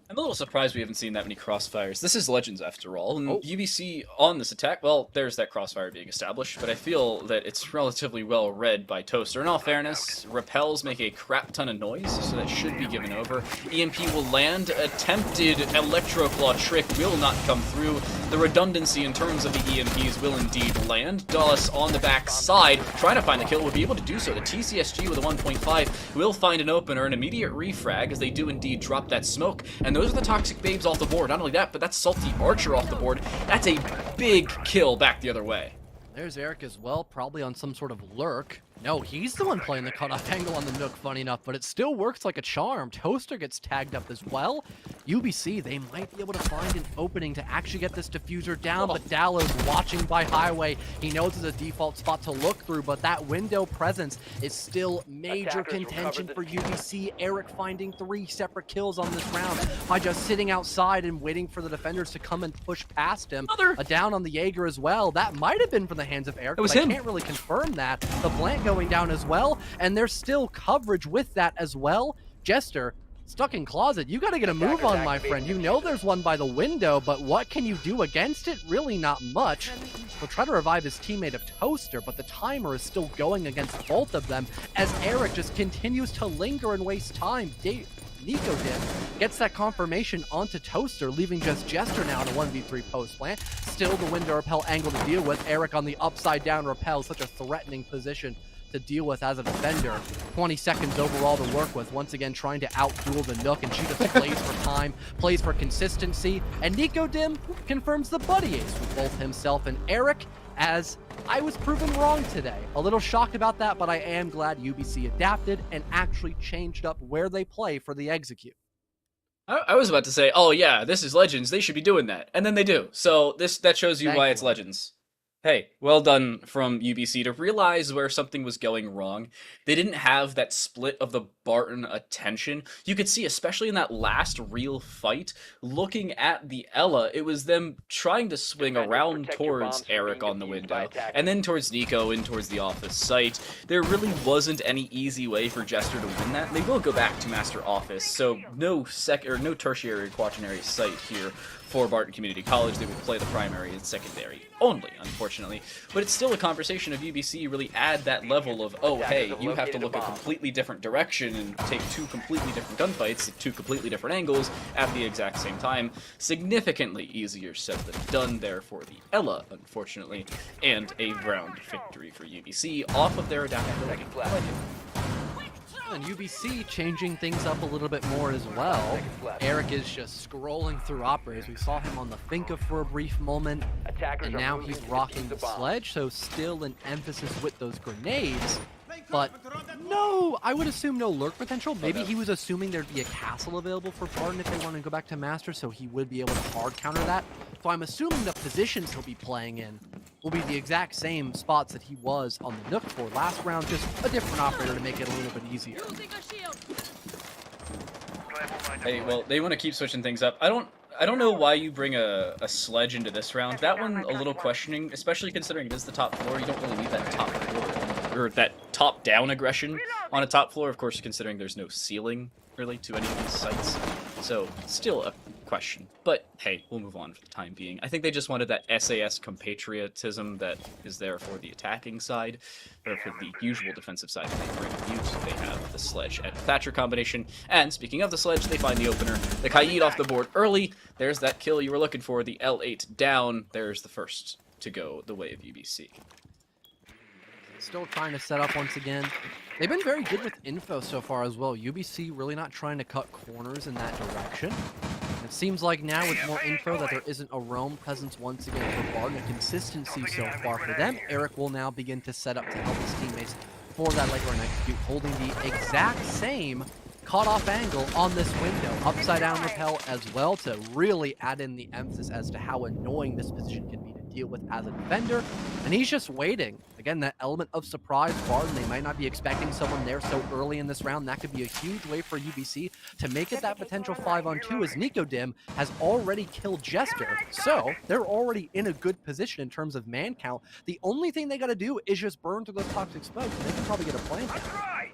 Speaker 1: I'm a little surprised we haven't seen that many crossfires. This is Legends after all, and UBC on this attack, well, there's that crossfire being established, but I feel that it's relatively well read by Toaster. In all fairness, repels make a crap ton of noise, so that should be given over. EMP will land. Attempted Electro Claw trick will not come through. The redundancy in terms of the EMPs will indeed land. Dulles on the back side, trying to find the kill, will be able to do so. The TCSG with a 1.5 will find an opener, an immediate refrag, as they do indeed drop that smoke, and those are the Toxic Babes off the board. Not only that, but that's Salty Archer off the board. That's a big kill back the other way.
Speaker 6: There's Eric as well, probably on some sort of lurk. No, he's the one playing the cutoff angle on the Nook, funny enough, but it still works like a charm. Toaster gets tagged up as well. UBC, they might be able to find an opening to actually get this diffuser down, but Dallo's watching by Highway. He knows it's a default spot to look through, but that window presence is still major contention for UBC. Eric finding 3 separate kills on this round by just sitting outside and waiting for the defenders to come and push past him. A down on the Jaeger as well. That might have been from the hands of Eric, but I can't really confirm that. The plant going down as well, and there's still coverage with that as well. Jester, stuck in closet. You got to get a move on, my friend. You know there's one by the window, but what can you do against it? Really not much. He'll try to revive his teammate of Toaster, but the timer is still going against both of them as Eric just continues to linger and waste time. Nico gets that confirmation onto Toaster, leaving just Jester now in a 1v3 post plant. Still the window repel angle to deal with. Eric on the upside down repel, such a threatening position to deal with as a defender. 20 seconds overall to work with, once again trying to out-duel the Nook, and she just plays for time, plays for consistency, and Nico Dim confirms the buddy ace with both himself and Eric, as I was proven wrong today. A little shocked about that, but I am glad UBC adapted and actually changed up where they play for the execute.
Speaker 1: I was about to say, oh yeah, this is Legends. They should be doing that, and then they do. So that shows you why it's
Speaker 6: Thankfully.
Speaker 1: Legends. Hey, well done from UBC to realize where something was going wrong. They didn't have that split of the Barton attention. You could see, especially in that last real fight, looking at the Ella, it was them trying to swing
Speaker 3: Defenders,
Speaker 1: around
Speaker 3: protect your
Speaker 1: towards
Speaker 3: bombs from
Speaker 1: Eric
Speaker 3: being
Speaker 1: on the
Speaker 3: defused by
Speaker 1: window,
Speaker 3: attackers.
Speaker 1: and then towards Nico and towards the office site. There really wasn't any easy way for Jester to win that. They will go back to Master Office, so no tertiary or quaternary site here for Barton Community College. They will play the primary and secondary only, unfortunately. But it's still a conversation of UBC really add that level of, oh, hey, you have to look a completely different direction and take two completely different gunfights at two completely different angles at the exact same time. Significantly easier said than done there for the Ella, unfortunately, and a round victory for UBC off of their adaptability.
Speaker 6: And UBC changing things up a little bit more as well. Eric is just scrolling through operators. We saw him on the Finca for a brief moment,
Speaker 3: Attackers
Speaker 6: and
Speaker 3: are
Speaker 6: now
Speaker 3: moving
Speaker 6: he's
Speaker 3: to
Speaker 6: rocking
Speaker 3: defuse
Speaker 6: the
Speaker 3: bomb.
Speaker 6: sledge, so still an emphasis with those grenades. But no, I would assume no lurk potential. Maybe he was assuming there'd be a castle available for Barton if they want to go back to Master, so he would be able to hard counter that. So I'm assuming the positions he'll be playing in will be the exact same spots that he was on the Nook for last round, just a different operator to make it a little bit easier.
Speaker 5: Using a shield.
Speaker 1: Hey, well, they want to keep switching things up. I don't know why you bring a sledge into this round. That one a little questioning, especially considering it is the top floor. You don't really need that top floor, or that top-down aggression on a top floor, of course, considering there's no ceiling, really, to any of these sites. So, still a question. But, hey, we'll move on for the time being. I think they just wanted that SAS compatriotism that is there for the attacking side, or for the usual defensive side that they bring mute. They have the sledge and Thatcher combination. And, speaking of the sledge, they find the opener. The Kaid off the board early. There's that kill you were looking for. The L8 down. There's the first to go the way of UBC.
Speaker 6: Still trying to set up once again. They've been very good with info so far as well. UBC really not trying to cut corners in that direction. It seems like now with more info that there isn't a roam presence once again for Barton, a consistency so far for them. Eric will now begin to set up to help his teammates for that leg run execute, holding the exact same cut-off angle on this window. Upside down rappel as well to really add in the emphasis as to how annoying this position can be to deal with as a defender. And he's just waiting. Again, that element of surprise, Barton, they might not be expecting someone there so early in this round. That could be a huge way for UBC to make it that potential 5-on-2 as Nico Dim has already killed Jester. So they're already in a good position in terms of man count. The only thing they got to do is just burn through those toxic smokes, and they can probably get a plant down.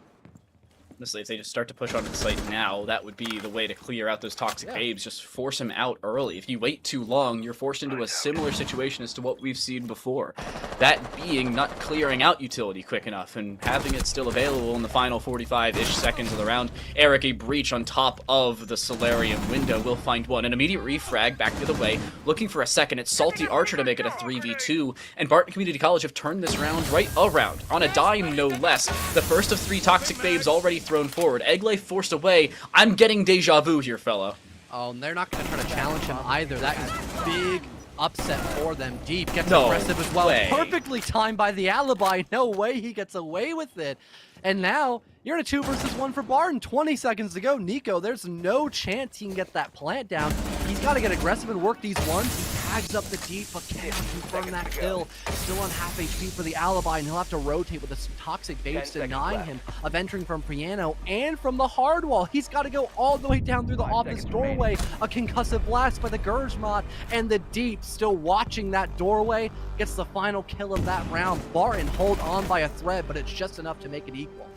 Speaker 1: Honestly, if they just start to push onto the site now, that would be the way to clear out those toxic babes. Just force them out early. If you wait too long, you're forced into a similar situation as to what we've seen before. That being not clearing out utility quick enough and having it still available in the final 45-ish seconds of the round. Eric, a breach on top of the Solarium window, will find one. An immediate refrag back the other way, looking for a second. It's Salty Archer to make it a 3v2, and Barton Community College have turned this round right around. On a dime, no less. The first of 3 toxic babes already thrown forward. Egglay forced away. I'm getting deja vu here, fella.
Speaker 6: Oh, and they're not going to try to challenge him either. That is big upset for them. Deep gets
Speaker 1: No
Speaker 6: aggressive as well.
Speaker 1: way.
Speaker 6: Perfectly timed by the alibi. No way he gets away with it. And now you're in a 2 versus 1 for Barton. 20 seconds to go. Nico, there's no chance he can get that plant down. He's got to get aggressive and work these ones. He tags up the deep, but can't confirm that kill. Still on half HP for the alibi, and he'll have to rotate with the toxic babes denying him of entering from piano and from the hard wall. He's got to go all the way down through the office doorway. A concussive blast by the Gurjmot, and the deep still watching that doorway. Gets the final kill of that round. Barton hold on by a thread, but it's just enough to make it equal.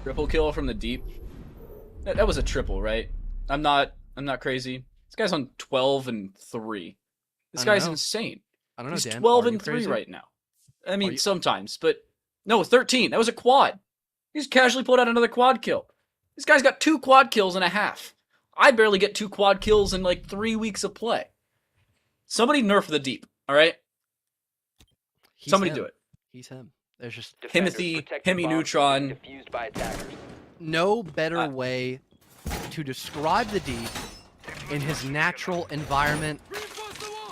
Speaker 1: Triple kill from the deep. That was a triple, right? I'm not crazy. This guy's on 12-3. This guy's insane.
Speaker 6: I don't know,
Speaker 1: He's
Speaker 6: Dan.
Speaker 1: 12-3 right now. I mean, sometimes, but no, 13. That was a quad. He's casually pulled out another quad kill. This guy's got 2 quad kills and a half. I barely get 2 quad kills in like 3 weeks of play. Somebody nerf the deep, all right? Somebody do it.
Speaker 6: He's him. There's just
Speaker 1: Timothy, Hemi Neutron.
Speaker 3: Defused by attackers.
Speaker 6: no better way to describe the deep in his natural environment.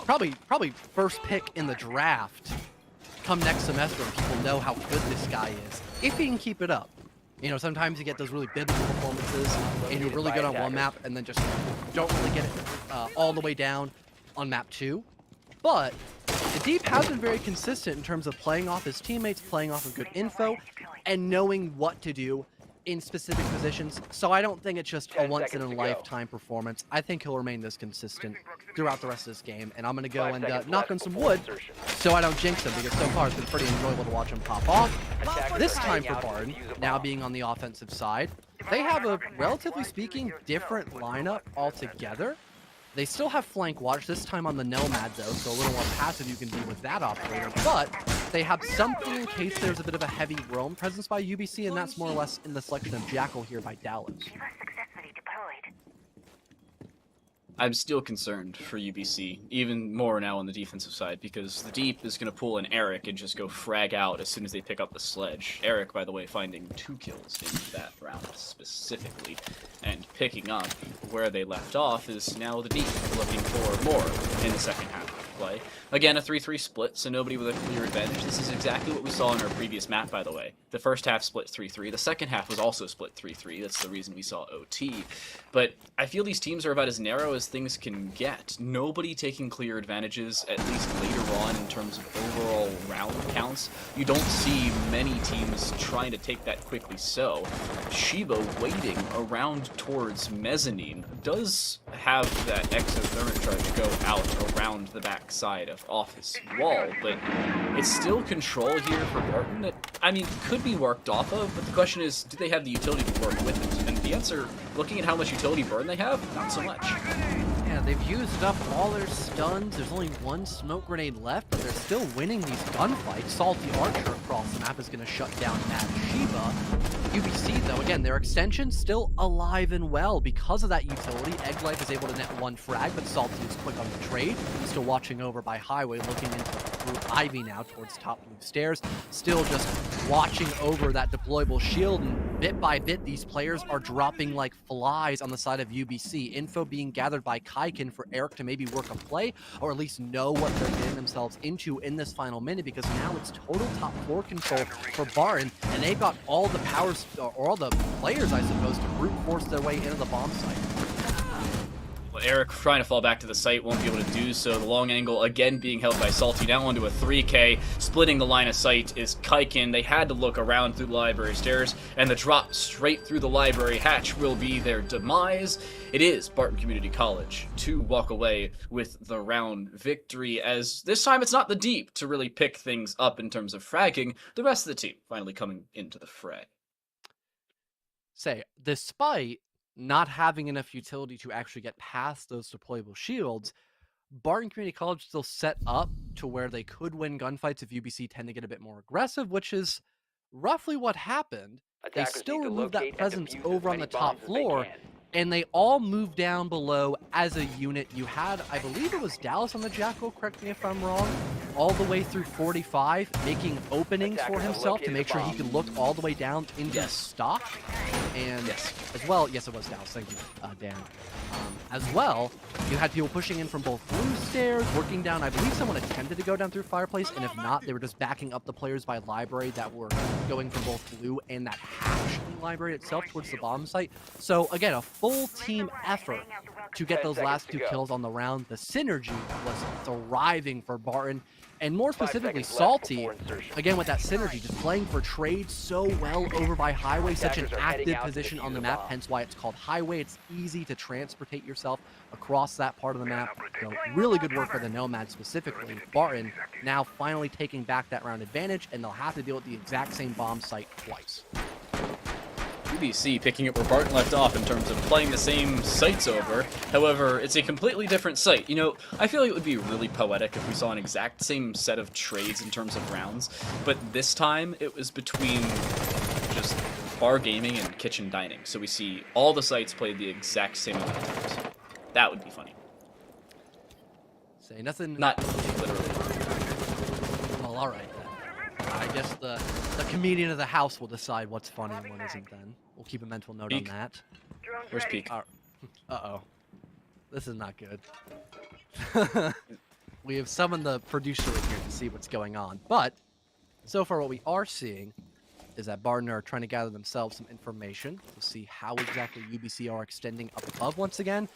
Speaker 6: Probably first pick in the draft come next semester, and people know how good this guy is. If he can keep it up. You know, sometimes you get those really biblical performances, and you're really good on one map, and then just don't really get it all the way down on map 2. But the Deep has been very consistent in terms of playing off his teammates, playing off of good info, and knowing what to do in specific positions. So I don't think it's just a once-in-a-lifetime performance. I think he'll remain this consistent throughout the rest of this game. And I'm going to go and knock on some wood so I don't jinx him, because so far it's been pretty enjoyable to watch him pop off. This time for Barton, now being on the offensive side, they have a, relatively speaking, different lineup altogether. They still have flank watch, this time on the Nomad though, so a little more passive you can be with that operator, but they have something in case there's a bit of a heavy roam presence by UBC, and that's more or less in the selection of Jackal here by Dallas.
Speaker 1: I'm still concerned for UBC, even more now on the defensive side, because the Deep is going to pull an Eric and just go frag out as soon as they pick up the sledge. Eric, by the way, finding 2 kills in that round specifically, and picking up where they left off is now the Deep looking for more in the second half of play. Again, a 3-3 split, so nobody with a clear advantage. This is exactly what we saw in our previous map, by the way. The first half split 3-3. The second half was also split 3-3. That's the reason we saw OT. But I feel these teams are about as narrow as things can get. Nobody taking clear advantages, at least later on in terms of overall round counts. You don't see many teams trying to take that quickly, so Shiba waiting around towards Mezzanine does have that exothermic charge go out around the back side of office wall, but it's still control here for Barton that, I mean, could be worked off of, but the question is, do they have the utility to work with it? And the answer, looking at how much utility burn they have, not so much.
Speaker 6: Yeah, they've used up all their stuns. There's only 1 smoke grenade left, but they're still winning these gunfights. Salty Archer across the map is going to shut down Mad Shiba. UBC, though, again, their extension still alive and well because of that utility. Egg Life is able to net 1 frag, but Salty is quick on the trade. Still watching over by Highway, looking into through Ivy now towards top blue stairs. Still just watching over that deployable shield, and bit by bit, these players are dropping like flies on the side of UBC. Info being gathered by Kaiken for Eric to maybe work a play, or at least know what they're getting themselves into in this final minute, because now it's total top 4 control for Barton, and they've got all the powers, or all the players, I suppose, to brute force their way into the bomb site.
Speaker 1: Eric trying to fall back to the site, won't be able to do so. The long angle again being held by Salty, now onto a 3K. Splitting the line of sight is Kaiken. They had to look around through the library stairs, and the drop straight through the library hatch will be their demise. It is Barton Community College to walk away with the round victory, as this time it's not the Deep to really pick things up in terms of fragging. The rest of the team finally coming into the fray.
Speaker 6: Say, despite not having enough utility to actually get past those deployable shields, Barton Community College still set up to where they could win gunfights if UBC tend to get a bit more aggressive, which is roughly what happened. They still removed that presence over on the top floor, and they all moved down below as a unit. You had, I believe it was Dallas on the Jackal, correct me if I'm wrong, all the way through 45, making openings for himself to make sure he could look all the way down into stock. And as well, yes, it was Dallas, thank you, Dan. As well, you had people pushing in from both blue stairs, working down. I believe someone attempted to go down through fireplace, and if not, they were just backing up the players by library that were going from both blue and that hatch in the library itself towards the bomb site. So again, a full team effort to get those last 2 kills on the round. The synergy was thriving for Barton, and more specifically Salty, again with that synergy, just playing for trade so well over by Highway, such an active position on the map, hence why it's called Highway. It's easy to transportate yourself across that part of the map. So really good work for the Nomad specifically. Barton now finally taking back that round advantage, and they'll have to deal with the exact same bomb site twice.
Speaker 1: UBC picking up where Barton left off in terms of playing the same sites over. However, it's a completely different site. You know, I feel like it would be really poetic if we saw an exact same set of trades in terms of rounds, but this time it was between just bar gaming and kitchen dining. So we see all the sites played the exact same amount of times. That would be funny.
Speaker 6: Say nothing.
Speaker 1: Not literally.
Speaker 6: Well, all right then. I guess the comedian of the house will decide what's funny and what isn't then. We'll keep a mental note
Speaker 1: Peek.
Speaker 6: on that.
Speaker 1: Where's Peak?
Speaker 6: Uh-oh. This is not good. We have summoned the producer in here to see what's going on. But, so far what we are seeing is that Barton are trying to gather themselves some information to see how exactly UBC are extending up above once again.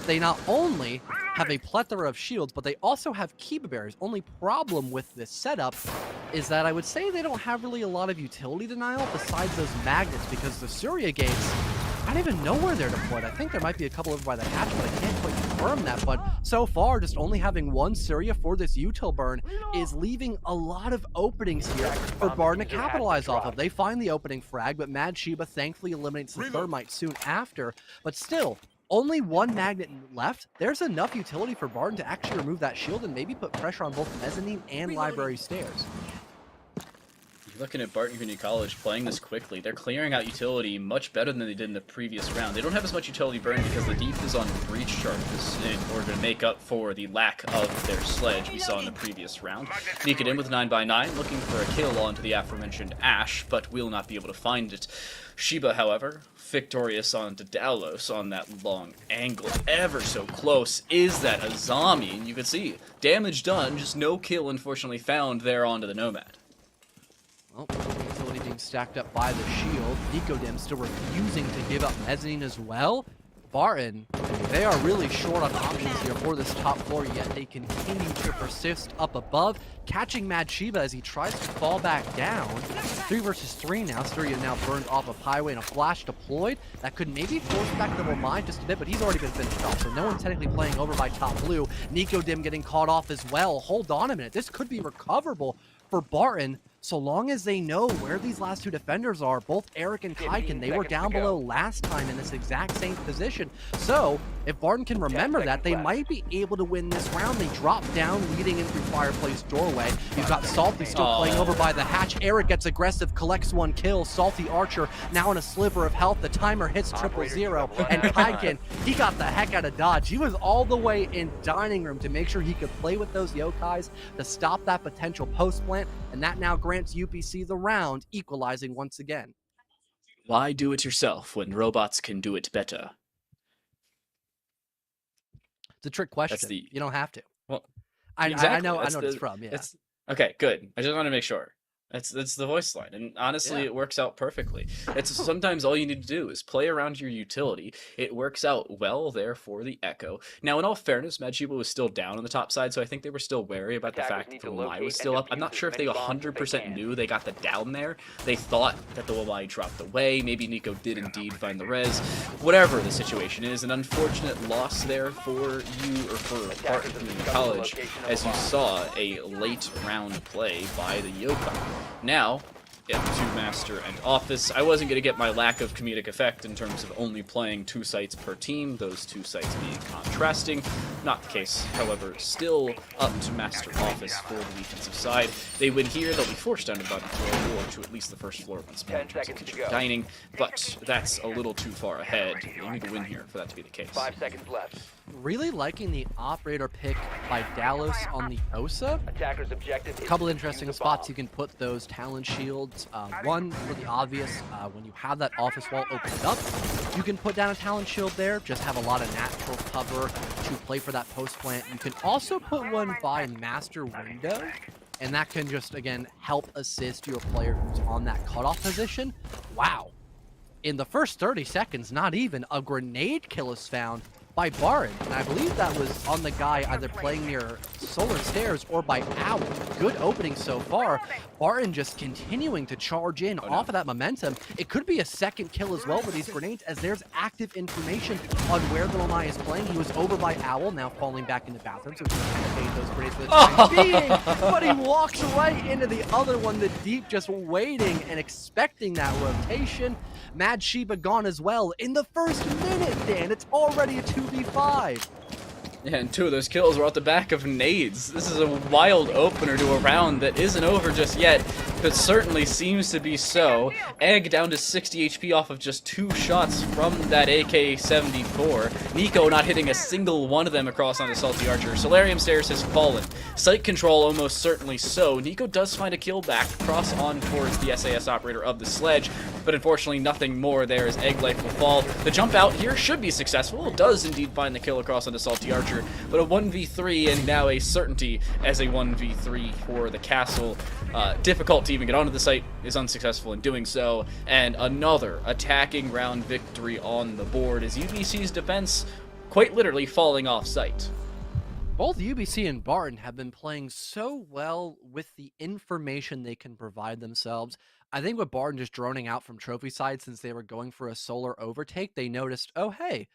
Speaker 6: They not only have a plethora of shields, but they also have Kiba barriers. Only problem with this setup is that I would say they don't have really a lot of utility denial besides those magnets, because the Surya gates, I don't even know where they're deployed. I think there might be a couple over by the hatch, but I can't quite confirm that. But so far, just only having one Surya for this util burn is leaving a lot of openings here for Barton to capitalize off of. They find the opening frag, but Mad Sheba thankfully eliminates the thermite soon after. But still, only one magnet left. There's enough utility for Barton to actually remove that shield and maybe put pressure on both mezzanine and library stairs.
Speaker 1: Looking at Barton Community College playing this quickly, they're clearing out utility much better than they did in the previous round. They don't have as much utility burn because the deep is on breach charges in order to make up for the lack of their sledge we saw in the previous round. Sneak it in with 9x9, looking for a kill onto the aforementioned Ash, but will not be able to find it. Sheba, however, victorious onto Dalos on that long angle, ever so close, is that Azami, and you can see damage done, just no kill unfortunately found there onto the Nomad.
Speaker 6: Well, utility being stacked up by the shield. Nicodem still refusing to give up mezzanine as well. Barton, they are really short on options here for this top floor, yet they continue to persist up above, catching Mad Sheba as he tries to fall back down. 3 versus 3 now. Surya now burned off of highway and a flash deployed. That could maybe force back the mine just a bit, but he's already been finished off, so no one technically playing over by top blue. Nicodem getting caught off as well. Hold on a minute. This could be recoverable for Barton, so long as they know where these last 2 defenders are. Both Eric and Kaiken, they were down below last time in this exact same position. So if Barton can remember that, they might be able to win this round. They drop down, leading in through Fireplace doorway. You've got Salty still playing over by the hatch. Eric gets aggressive, collects 1 kill. Salty Archer now in a sliver of health. The timer hits 000, and Kaiken, he got the heck out of dodge. He was all the way in dining room to make sure he could play with those yokais to stop that potential post plant, and that now grants UPC the round, equalizing once again.
Speaker 1: Why do it yourself when robots can do it better?
Speaker 6: It's a trick question. You don't have to.
Speaker 1: Well,
Speaker 6: I
Speaker 1: exactly.
Speaker 6: know what it's from. Yeah.
Speaker 1: Okay, good. I just want to make sure. That's the voice line, and honestly, It works out perfectly. It's sometimes all you need to do is play around your utility. It works out well there for the Echo. Now, in all fairness, Mad Sheba was still down on the top side, so I think they were still wary about the fact that the Wamai was still up. I'm not sure if they 100% knew they got the down there. They thought that the Wamai dropped away. Maybe Nico did indeed find the res. Whatever the situation is, an unfortunate loss there for you, or for Barton Community College, as you saw a late round play by the Yokai. Now, to Master and Office. I wasn't going to get my lack of comedic effect in terms of only playing 2 sites per team, those 2 sites being contrasting. Not the case, however, still up to Master Office for the defensive side. They win here, they'll be forced down to bottom floor, or to at least the first floor once more in terms of kitchen dining, but that's a little too far ahead. You need to win here for that to be the case.
Speaker 3: 5 seconds left.
Speaker 6: Really liking the operator pick by Dalos on the Osa.
Speaker 3: Attacker's objective is
Speaker 6: A couple
Speaker 3: to
Speaker 6: interesting
Speaker 3: defuse the
Speaker 6: spots
Speaker 3: bomb.
Speaker 6: you can put those talent shields. One, really obvious, when you have that office wall opened up, you can put down a talent shield there, just have a lot of natural cover to play for that post plant. You can also put one by master window, and that can just, again, help assist your player who's on that cutoff position. Wow. In the first 30 seconds, not even, a grenade kill is found by Barton, and I believe that was on the guy either playing near Solar Stairs or by Owl. Good opening so far. Barton just continuing to charge in off of that momentum. It could be a second kill as well with these grenades, as there's active information on where the Lamai is playing. He was over by Owl, now falling back into bathroom, so he's going to kind of fade those grenades for the time being. But he walks right into the other one, the Deep just waiting and expecting that rotation. Mad Sheba gone as well in the first minute, Dan. It's already a 2v5.
Speaker 1: Yeah, and 2 of those kills were off the back of nades. This is a wild opener to a round that isn't over just yet, but certainly seems to be so. Egg down to 60 HP off of just 2 shots from that AK-74. Nico not hitting a single one of them across onto Salty Archer. Solarium Stairs has fallen. Sight control almost certainly so. Nico does find a kill back, cross on towards the SAS operator of the sledge, but but unfortunately nothing more there as Egg Life will fall. The jump out here should be successful. It does indeed find the kill across onto Salty Archer, but a 1v3 and now a certainty as a 1v3 for the castle. Difficult to even get onto the site, is unsuccessful in doing so, and another attacking round victory on the board as UBC's defense quite literally falling off site.
Speaker 6: Both UBC and Barton have been playing so well with the information they can provide themselves. I think with Barton just droning out from trophy side since they were going for a solar overtake, they noticed, oh hey,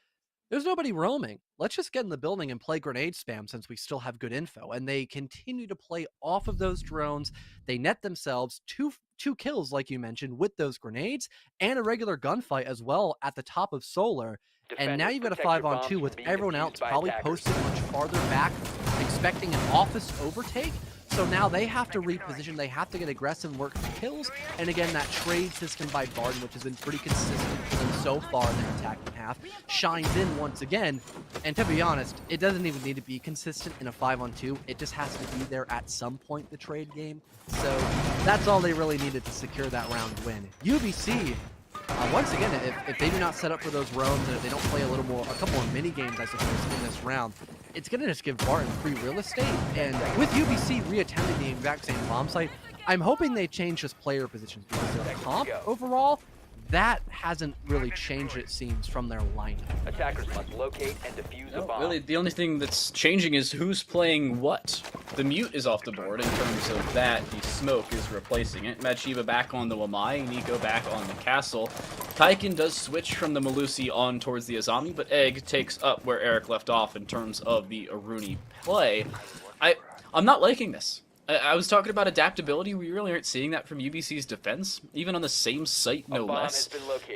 Speaker 6: there's nobody roaming. Let's just get in the building and play grenade spam since we still have good info. And they continue to play off of those drones. They net themselves two kills, like you mentioned, with those grenades and a regular gunfight as well at the top of solar. And now you've got a 5-on-2 with everyone else probably posted much farther back, expecting an office overtake. So now they have to reposition, they have to get aggressive and work for kills. And again, that trade system by Barton, which has been pretty consistent for them so far in their attacking half, shines in once again. And to be honest, it doesn't even need to be consistent in a 5-on-2. It just has to be there at some point, the trade game. So that's all they really needed to secure that round win. UBC, once again, if they do not set up for those roams and if they don't play a couple more mini games, I suppose, in this round, it's going to just give Barton free real estate. And with UBC reattempting the exact same bomb site, I'm hoping they change just player positions because their comp overall, that hasn't really changed, it seems, from their lineup.
Speaker 3: Attackers must locate and defuse a bomb.
Speaker 1: Really, the only thing that's changing is who's playing what. The mute is off the board in terms of that. The smoke is replacing it. Madshiba back on the Wamai, Nico back on the castle. Kaiken does switch from the Malusi on towards the Azami, but Egg takes up where Eric left off in terms of the Aruni play. I'm not liking this. I was talking about adaptability. We really aren't seeing that from UBC's defense, even on the same site, no less.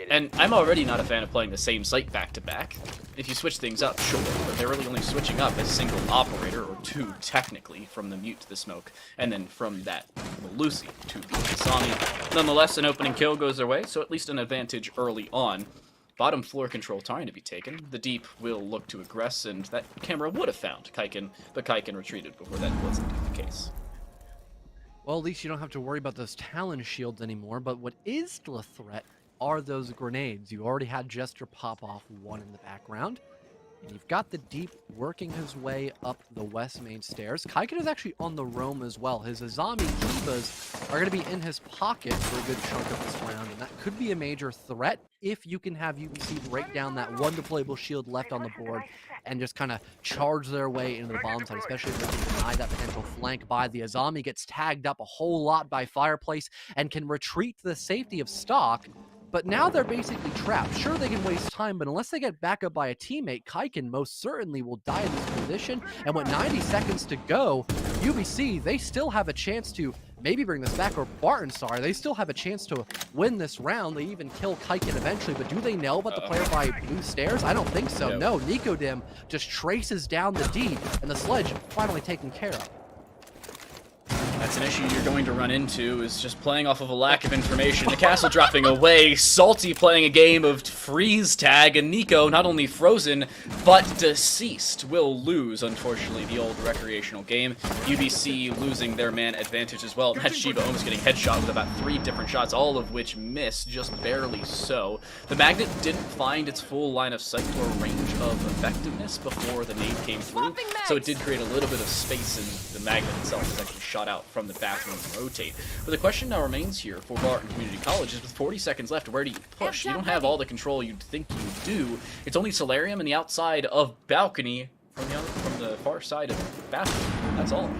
Speaker 1: And I'm already not a fan of playing the same site back-to-back. If you switch things up, sure, but they're really only switching up a single operator, or two, technically, from the mute to the smoke, and then from that Lucy to the Asami. Nonetheless, an opening kill goes their way, so at least an advantage early on. Bottom floor control trying to be taken. The deep will look to aggress, and that camera would have found Kaiken, but Kaiken retreated before that wasn't the case.
Speaker 6: Well, at least you don't have to worry about those Talon shields anymore, but what is still a threat are those grenades. You already had Jester pop off one in the background, and you've got the deep working his way up the west main stairs. Kaiken is actually on the roam as well. His Azami Kivas are going to be in his pocket for a good chunk of this round, and that could be a major threat if you can have UBC break down that one deployable shield left on the board and just kind of charge their way into the bomb site, especially if they can deny that potential flank by the Azami. Gets tagged up a whole lot by Fireplace and can retreat to the safety of stock. But now they're basically trapped. Sure, they can waste time, but unless they get back up by a teammate, Kaiken most certainly will die in this position. And with 90 seconds to go, UBC, they still have a chance to maybe bring this back, or Barton, sorry, they still have a chance to win this round. They even kill Kaiken eventually, but do they know about the player by blue stairs? I don't think so. No, Nicodem just traces down the D, and the sledge finally taken care of.
Speaker 1: That's an issue you're going to run into, is just playing off of a lack of information. The castle dropping away, Salty playing a game of freeze tag, and Nico, not only frozen, but deceased, will lose, unfortunately, the old recreational game. UBC losing their man advantage as well. Madshiba almost getting headshot with about 3 different shots, all of which miss, just barely so. The magnet didn't find its full line of sight or range of effectiveness before the nade came through, so it did create a little bit of space, and the magnet itself was actually shot out from the bathroom to rotate. But the question now remains here for Barton Community College is, with 40 seconds left, where do you push? You don't have all the control you'd think you do. It's only Solarium and the outside of balcony from the far side of the bathroom. That's all.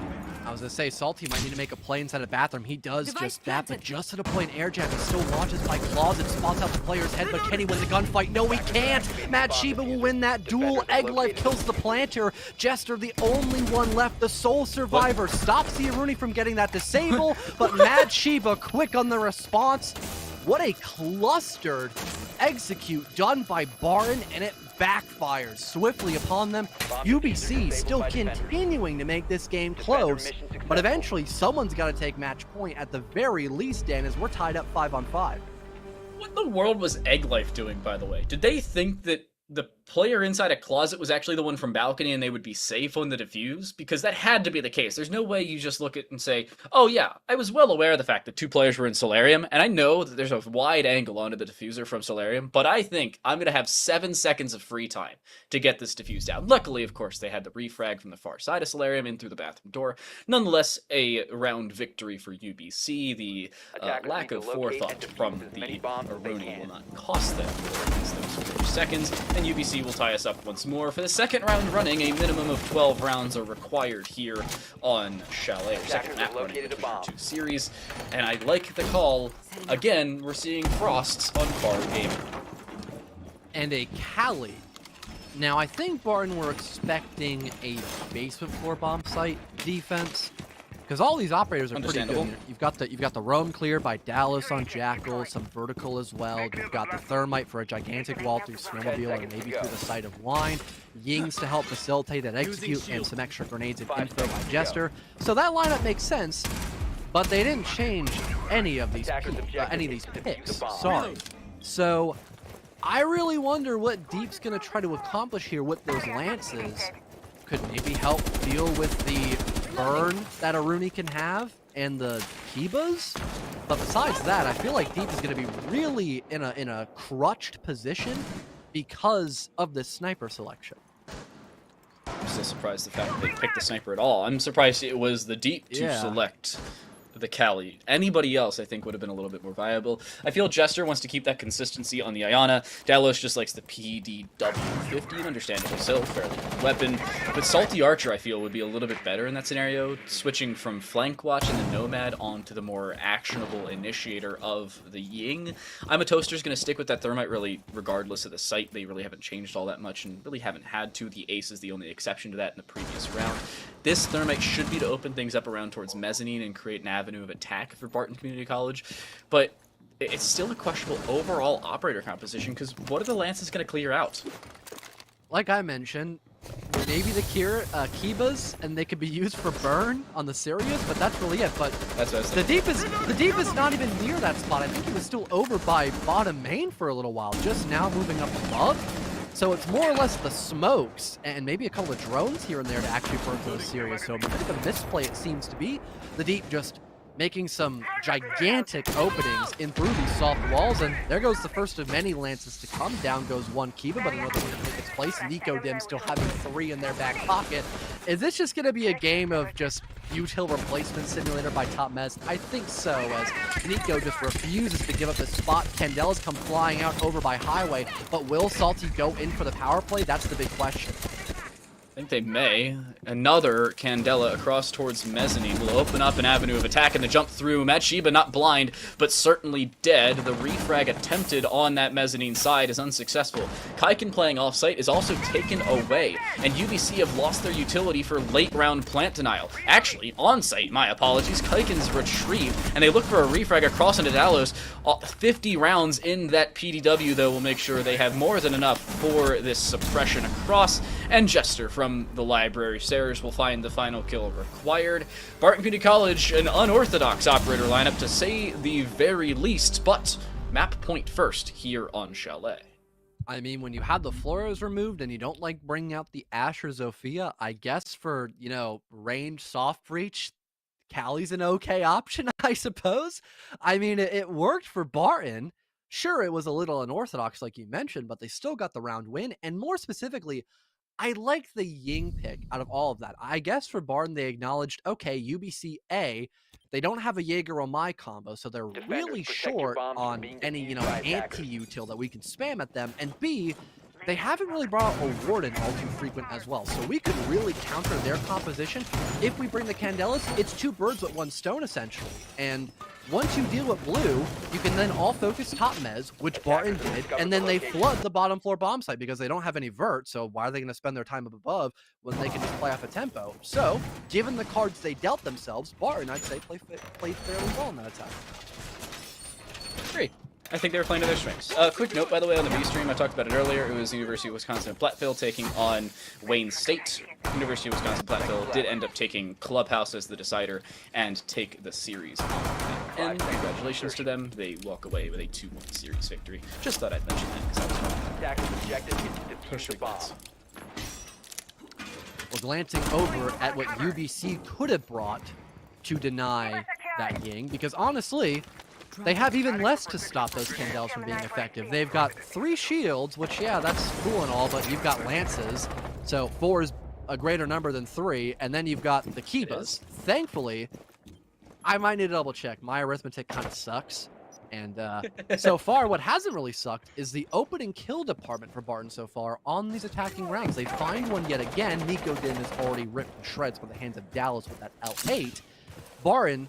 Speaker 6: I was going to say, Salty might need to make a play inside the bathroom. He does just that, but just at a point, Air Jab, he still watches by Closet, spots out the player's head, but can he win the gunfight? No, he can't! Madshiba will win that duel. Egg Life kills the planter. Jester, the only one left, the sole survivor, stops the Aruni from getting that disable, but Madshiba quick on the response. What a clustered execute done by Barton, and it backfires swiftly upon them. UBC still continuing to make this game close, but eventually someone's got to take match point at the very least, Dan, as we're tied up 5-on-5.
Speaker 1: What in the world was Egg Life doing, by the way? Did they think that the player inside a closet was actually the one from balcony and they would be safe on the defuse, because that had to be the case. There's no way you just look at and say, oh yeah, I was well aware of the fact that 2 players were in Solarium, and I know that there's a wide angle onto the diffuser from Solarium, but I think I'm going to have 7 seconds of free time to get this diffuse down. Luckily, of course, they had the refrag from the far side of Solarium in through the bathroom door. Nonetheless, a round victory for UBC. The lack of forethought from the Aroni will not cost them those 4 seconds, and UBC will tie us up once more. For the second round running, a minimum of 12 rounds are required here on Chalet, or second map running in the 2 series, and I like the call. Again, we're seeing Frosts on Car Gamer.
Speaker 6: And a Cali. Now, I think, Barton, we're expecting a basement floor bomb site defense, because all these operators are pretty good. You've got the roam clear by Dallas on Jackal, some vertical as well. You've got the thermite for a gigantic wall through Snowmobile and maybe through the site of Wine. Yings to help facilitate and execute, and some extra grenades and info by Jester. So that lineup makes sense, but they didn't change any of these picks. Sorry. So I really wonder what Deep's going to try to accomplish here with those lances. Could maybe help deal with the burn that Aruni can have and the Kibas. But besides that, I feel like Deep is going to be really in a crutched position because of this sniper selection.
Speaker 1: I'm still surprised the fact that they picked the sniper at all. I'm surprised it was the Deep to select the Cali. Anybody else, I think, would have been a little bit more viable. I feel Jester wants to keep that consistency on the Ayana. Dalos just likes the PDW-50, understandably so, fairly good weapon. But Salty Archer, I feel, would be a little bit better in that scenario, switching from Flank Watch and the Nomad onto the more actionable initiator of the Ying. I'm a Toaster's going to stick with that Thermite, really, regardless of the site. They really haven't changed all that much and really haven't had to. The Ace is the only exception to that in the previous round. This Thermite should be to open things up around towards Mezzanine and create an avenue of attack for Barton Community College, but it's still a questionable overall operator composition, because what are the Lances going to clear out?
Speaker 6: Like I mentioned, maybe the Kibas, and they could be used for burn on the Sirius, but that's really it. But
Speaker 1: that's what
Speaker 6: the Deep is not even near that spot. I think he was still over by bottom main for a little while, just now moving up above. So it's more or less the smokes and maybe a couple of drones here and there to actually burn to the Sirius. So a bit of a misplay it seems to be. The Deep just making some gigantic openings in through these soft walls, and there goes the first of many Lances to come. Down goes one Kiva, but another one to take its place. Nico Dim still having 3 in their back pocket. Is this just going to be a game of just util replacement simulator by Top Mez? I think so, as Nico just refuses to give up his spot. Candela's come flying out over by Highway, but will Salty go in for the power play? That's the big question.
Speaker 1: I think they may. Another Candela across towards Mezzanine will open up an avenue of attack, and the jump through. Matshiba not blind, but certainly dead. The refrag attempted on that Mezzanine side is unsuccessful. Kaiken playing offsite is also taken away, and UBC have lost their utility for late round plant denial. Actually, on site, my apologies, Kaiken's retrieved, and they look for a refrag across into Dalos. 50 rounds in that PDW, though, will make sure they have more than enough for this suppression across, and Jester from the library stairs will find the final kill required. Barton Community College, an unorthodox operator lineup to say the very least, but map point first here on Chalet.
Speaker 6: I mean, when you have the Floros removed and you don't like bringing out the Ash or Zofia, I guess for, range soft breach, Cali's an okay option, I suppose. I mean, it worked for Barton. Sure, it was a little unorthodox like you mentioned, but they still got the round win, and more specifically, I like the Ying pick out of all of that. I guess for Barton, they acknowledged, okay, UBC A, they don't have a Jaeger on my combo, so they're really short on any, anti-util that we can spam at them. And B, they haven't really brought out a Warden all too frequent as well. So we could really counter their composition. If we bring the Candelas, it's 2 birds with 1 stone, essentially. And once you deal with blue, you can then all focus top mez, which Barton did, and then they flood the bottom floor bomb site because they don't have any vert, so why are they going to spend their time up above when they can just play off a tempo? So, given the cards they dealt themselves, Barton, I'd say, played fairly well in that attack.
Speaker 1: Great. I think they were playing to their strengths. Quick note, by the way, on the B stream, I talked about it earlier. It was the University of Wisconsin at Platteville taking on Wayne State. University of Wisconsin Platteville did end up taking Clubhouse as the decider and take the series on them and congratulations to them. They walk away with a 2-1 series victory. Just thought I'd mention that because that was fun.
Speaker 3: Attackers objective is to defuse
Speaker 1: Push
Speaker 3: the
Speaker 1: the
Speaker 3: bomb.
Speaker 1: guys.
Speaker 6: Well, glancing over at what UBC could have brought to deny that Ying, because honestly, they have even less to stop those Candelas from being effective. They've got 3 shields, which, yeah, that's cool and all, but you've got lances, so 4 is a greater number than 3, and then you've got the Kivas. Thankfully, I might need to double check. My arithmetic kind of sucks. And so far, what hasn't really sucked is the opening kill department for Barton so far on these attacking rounds. They find one yet again. Nico Din is already ripped to shreds by the hands of Dallas with that L8. Barton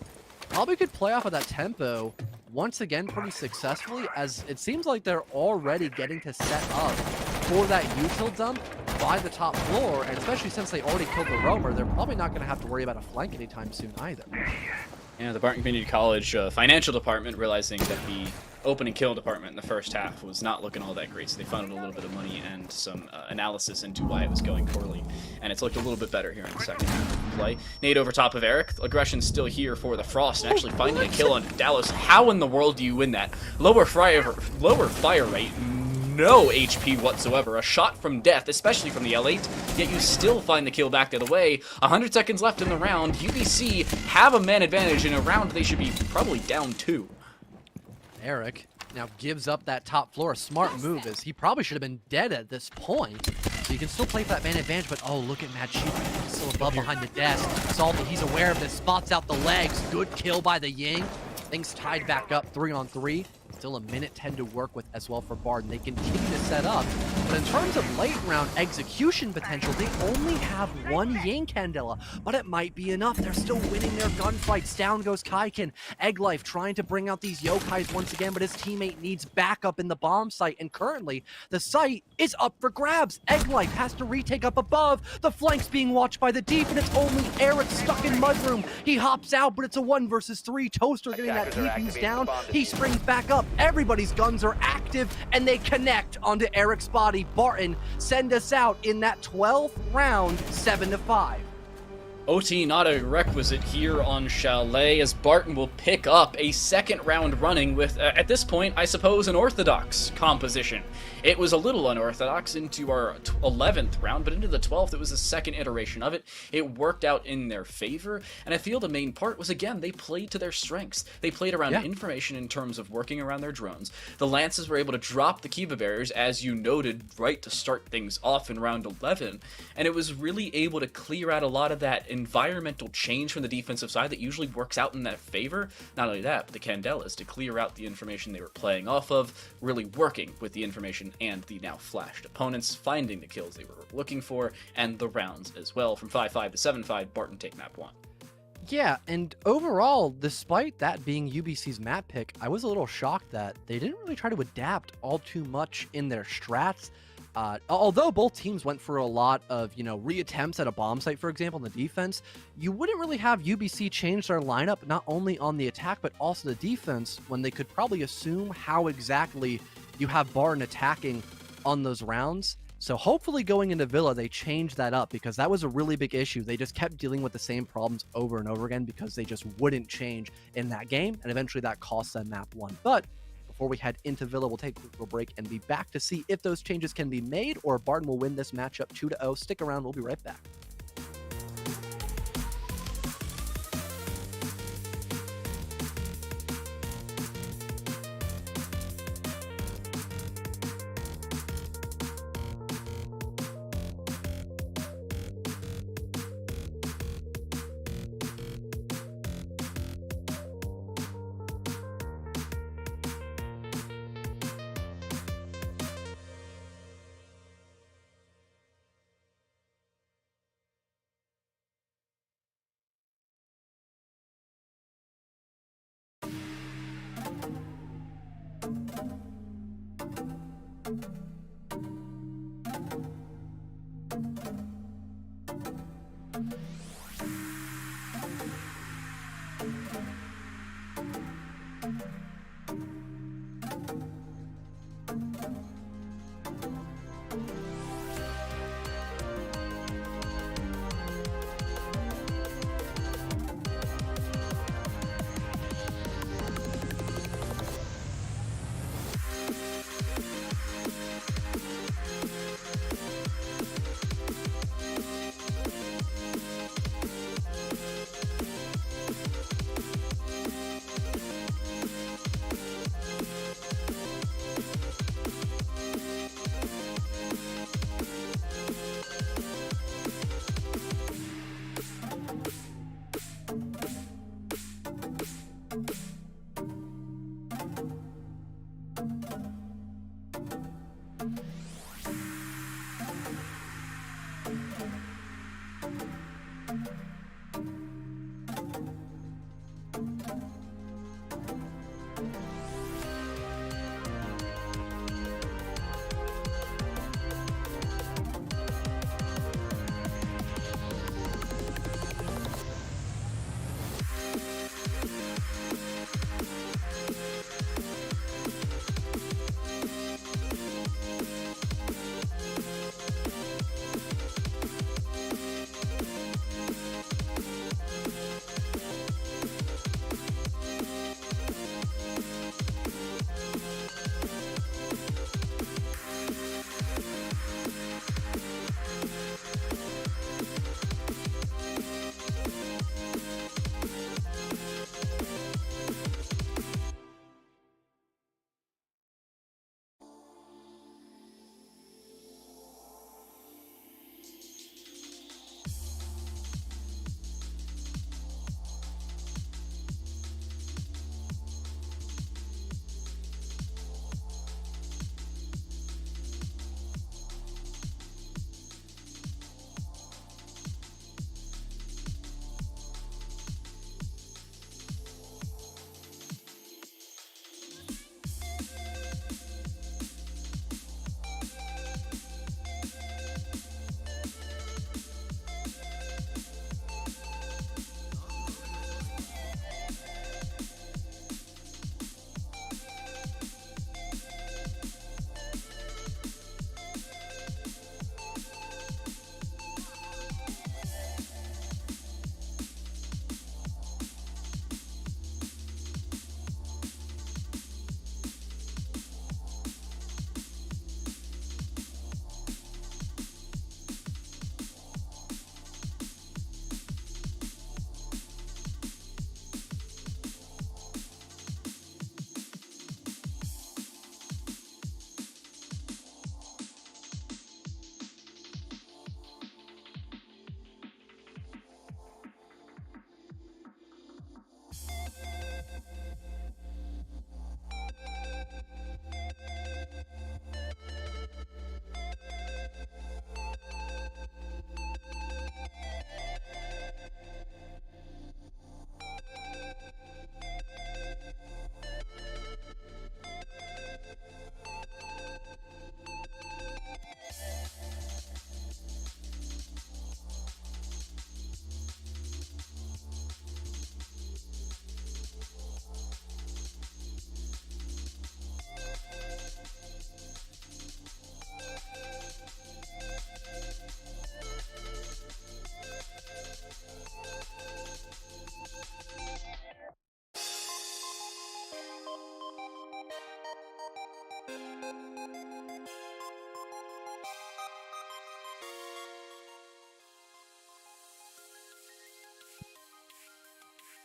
Speaker 6: probably could play off of that tempo once again pretty successfully, as it seems like they're already getting to set up for that util dump by the top floor, and especially since they already killed the roamer, they're probably not going to have to worry about a flank anytime soon either.
Speaker 1: Yeah, the Barton Community College financial department, realizing that the open and kill department in the first half was not looking all that great, so they funded a little bit of money and some analysis into why it was going poorly, and it's looked a little bit better here in the second half of play. Nade over top of Eric. Aggression's still here for the Frost, and actually finding a kill on Dallas. How in the world do you win that? Lower fire rate, no HP whatsoever. A shot from death, especially from the L8, yet you still find the kill back the other way. 100 seconds left in the round. UBC have a man advantage in a round they should be probably down 2.
Speaker 6: Eric now gives up that top floor. A smart move, as he probably should have been dead at this point. So you can still play for that man advantage, but oh, look at Mad Sheep. He's still above behind the desk. Salty, he's aware of this, spots out the legs. Good kill by the Ying. Things tied back up 3-on-3. Still a minute 10 to work with as well for Barton. They continue to set up, but in terms of late round execution potential, they only have 1 Ying Candela, but it might be enough. They're still winning their gunfights. Down goes Kaiken. Egglife trying to bring out these yokais once again, but his teammate needs backup in the bomb site, and currently the site is up for grabs. Egglife has to retake up above. The flank's being watched by the deep, and it's only Eric stuck in Mudroom. He hops out, but it's a 1 versus 3. Toaster getting that defuse down. He springs back up. Everybody's guns are active, and they connect onto Eric's body. Barton send us out in that 12th round, 7-5.
Speaker 1: OT not a requisite here on Chalet, as Barton will pick up a second round running with, at this point, I suppose, an orthodox composition. It was a little unorthodox into our 11th round, but into the 12th, it was the second iteration of it. It worked out in their favor, and I feel the main part was, again, they played to their strengths. They played around information in terms of working around their drones. The Lances were able to drop the Kiva barriers, as you noted, right to start things off in round 11, and it was really able to clear out a lot of that environmental change from the defensive side that usually works out in their favor. Not only that, but the Candelas, to clear out the information they were playing off of, really working with the information and the now flashed opponents, finding the kills they were looking for, and the rounds as well. From 5-5 to 7-5, Barton take map 1.
Speaker 6: Yeah, and overall, despite that being UBC's map pick, I was a little shocked that they didn't really try to adapt all too much in their strats. Although both teams went for a lot of, reattempts at a bomb site, for example, in the defense, you wouldn't really have UBC change their lineup, not only on the attack, but also the defense, when they could probably assume how exactly you have Barton attacking on those rounds. So hopefully going into Villa, they change that up, because that was a really big issue. They just kept dealing with the same problems over and over again because they just wouldn't change in that game, and eventually that cost them map 1. But before we head into Villa, we'll take a quick little break and be back to see if those changes can be made or Barton will win this matchup 2-0. Stick around, we'll be right back.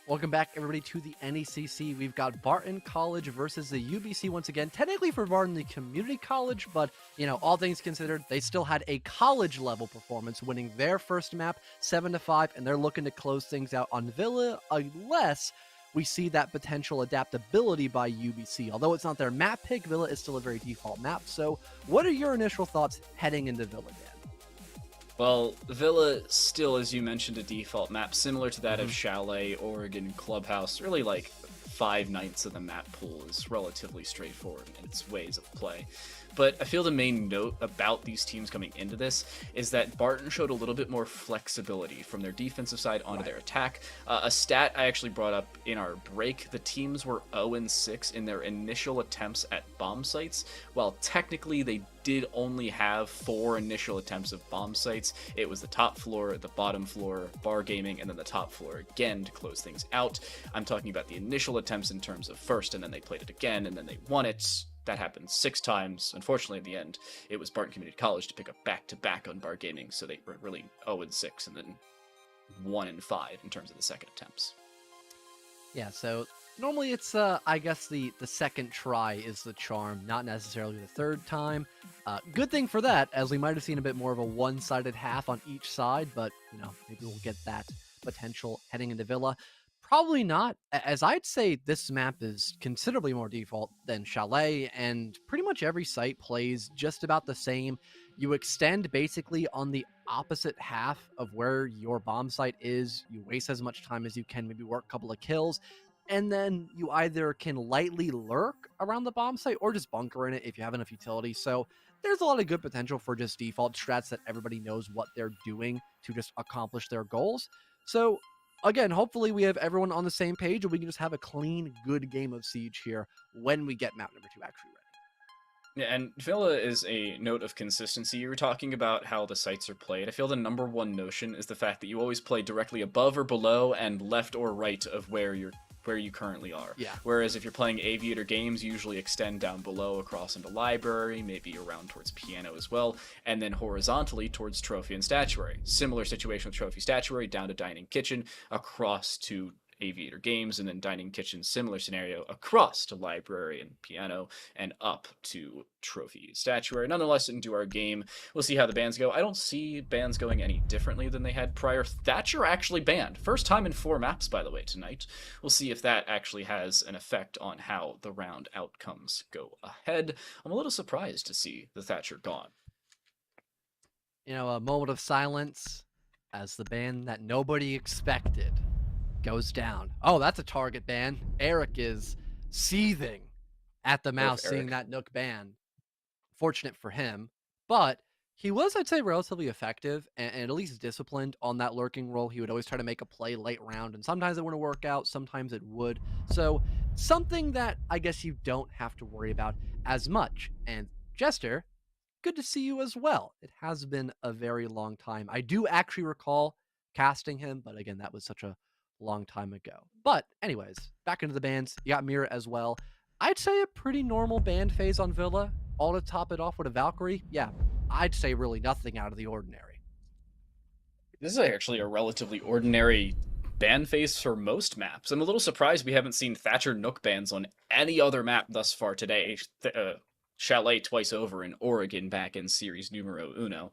Speaker 6: Welcome back, everybody, to the NECC. We've got Barton College versus the UBC once again. Technically for Barton, the community college, but, you know, all things considered, they still had a college-level performance, winning their first map 7-5, and they're looking to close things out on Villa, unless we see that potential adaptability by UBC. Although it's not their map pick, Villa is still a very default map. So what are your initial thoughts heading into Villa, Dan?
Speaker 1: Well, Villa still, as you mentioned, a default map similar to that of Chalet, Oregon, Clubhouse. Really, like 5/9 of the map pool is relatively straightforward in its ways of play. But I feel the main note about these teams coming into this is that Barton showed a little bit more flexibility from their defensive side onto their attack. A stat I actually brought up in our break, the teams were 0-6 in their initial attempts at bomb sites, while technically they did only have 4 initial attempts of bomb sites. It was the top floor, the bottom floor, bar gaming, and then the top floor again to close things out. I'm talking about the initial attempts in terms of first, and then they played it again, and then they won it. That happened 6 times. Unfortunately, in the end, it was Barton Community College to pick up back-to-back on bar gaming, so they were really 0-6 and then 1-5 in terms of the second attempts.
Speaker 6: Yeah, so normally it's, I guess the second try is the charm, not necessarily the third time. Good thing for that, as we might have seen a bit more of a one-sided half on each side, but, you know, maybe we'll get that potential heading into Villa. Probably not, as I'd say this map is considerably more default than Chalet, and pretty much every site plays just about the same. You extend basically on the opposite half of where your bomb site is. You waste as much time as you can, maybe work a couple of kills, and then you either can lightly lurk around the bomb site or just bunker in it if you have enough utility. So there's a lot of good potential for just default strats that everybody knows what they're doing to just accomplish their goals. So again, hopefully we have everyone on the same page and we can just have a clean, good game of Siege here when we get map number 2 actually ready.
Speaker 1: Yeah, and Villa is a note of consistency. You were talking about how the sites are played. I feel the number one notion is the fact that you always play directly above or below and left or right of where you currently are.
Speaker 6: Yeah.
Speaker 1: Whereas if you're playing Aviator games, you usually extend down below across into Library, maybe around towards Piano as well, and then horizontally towards Trophy and Statuary. Similar situation with Trophy Statuary, down to Dining Kitchen, across to Aviator games, and then Dining Kitchen, similar scenario, across to Library and Piano, and up to Trophy Statuary. Nonetheless, into our game, we'll see how the bans go. I don't see bans going any differently than they had prior. Thatcher actually banned. First time in 4 maps, by the way, tonight. We'll see if that actually has an effect on how the round outcomes go ahead. I'm a little surprised to see the Thatcher gone.
Speaker 6: You know, a moment of silence as the ban that nobody expected goes down. Oh, that's a target ban. Eric is seething at the mouth seeing that Nook ban. Fortunate for him, but he was, I'd say, relatively effective and at least disciplined on that lurking role. He would always try to make a play late round, and sometimes it wouldn't work out, sometimes it would. So something that I guess you don't have to worry about as much. And Jester, good to see you as well. It has been a very long time. I do actually recall casting him, but again, that was such a long time ago. But anyways, back into the bans. You got Mira as well. I'd say a pretty normal band phase on Villa. All to top it off with a Valkyrie. Yeah, I'd say really nothing out of the ordinary.
Speaker 1: This is actually a relatively ordinary ban phase for most maps. I'm a little surprised we haven't seen Thatcher Nook bans on any other map thus far today. Chalet twice over in Oregon back in series numero uno.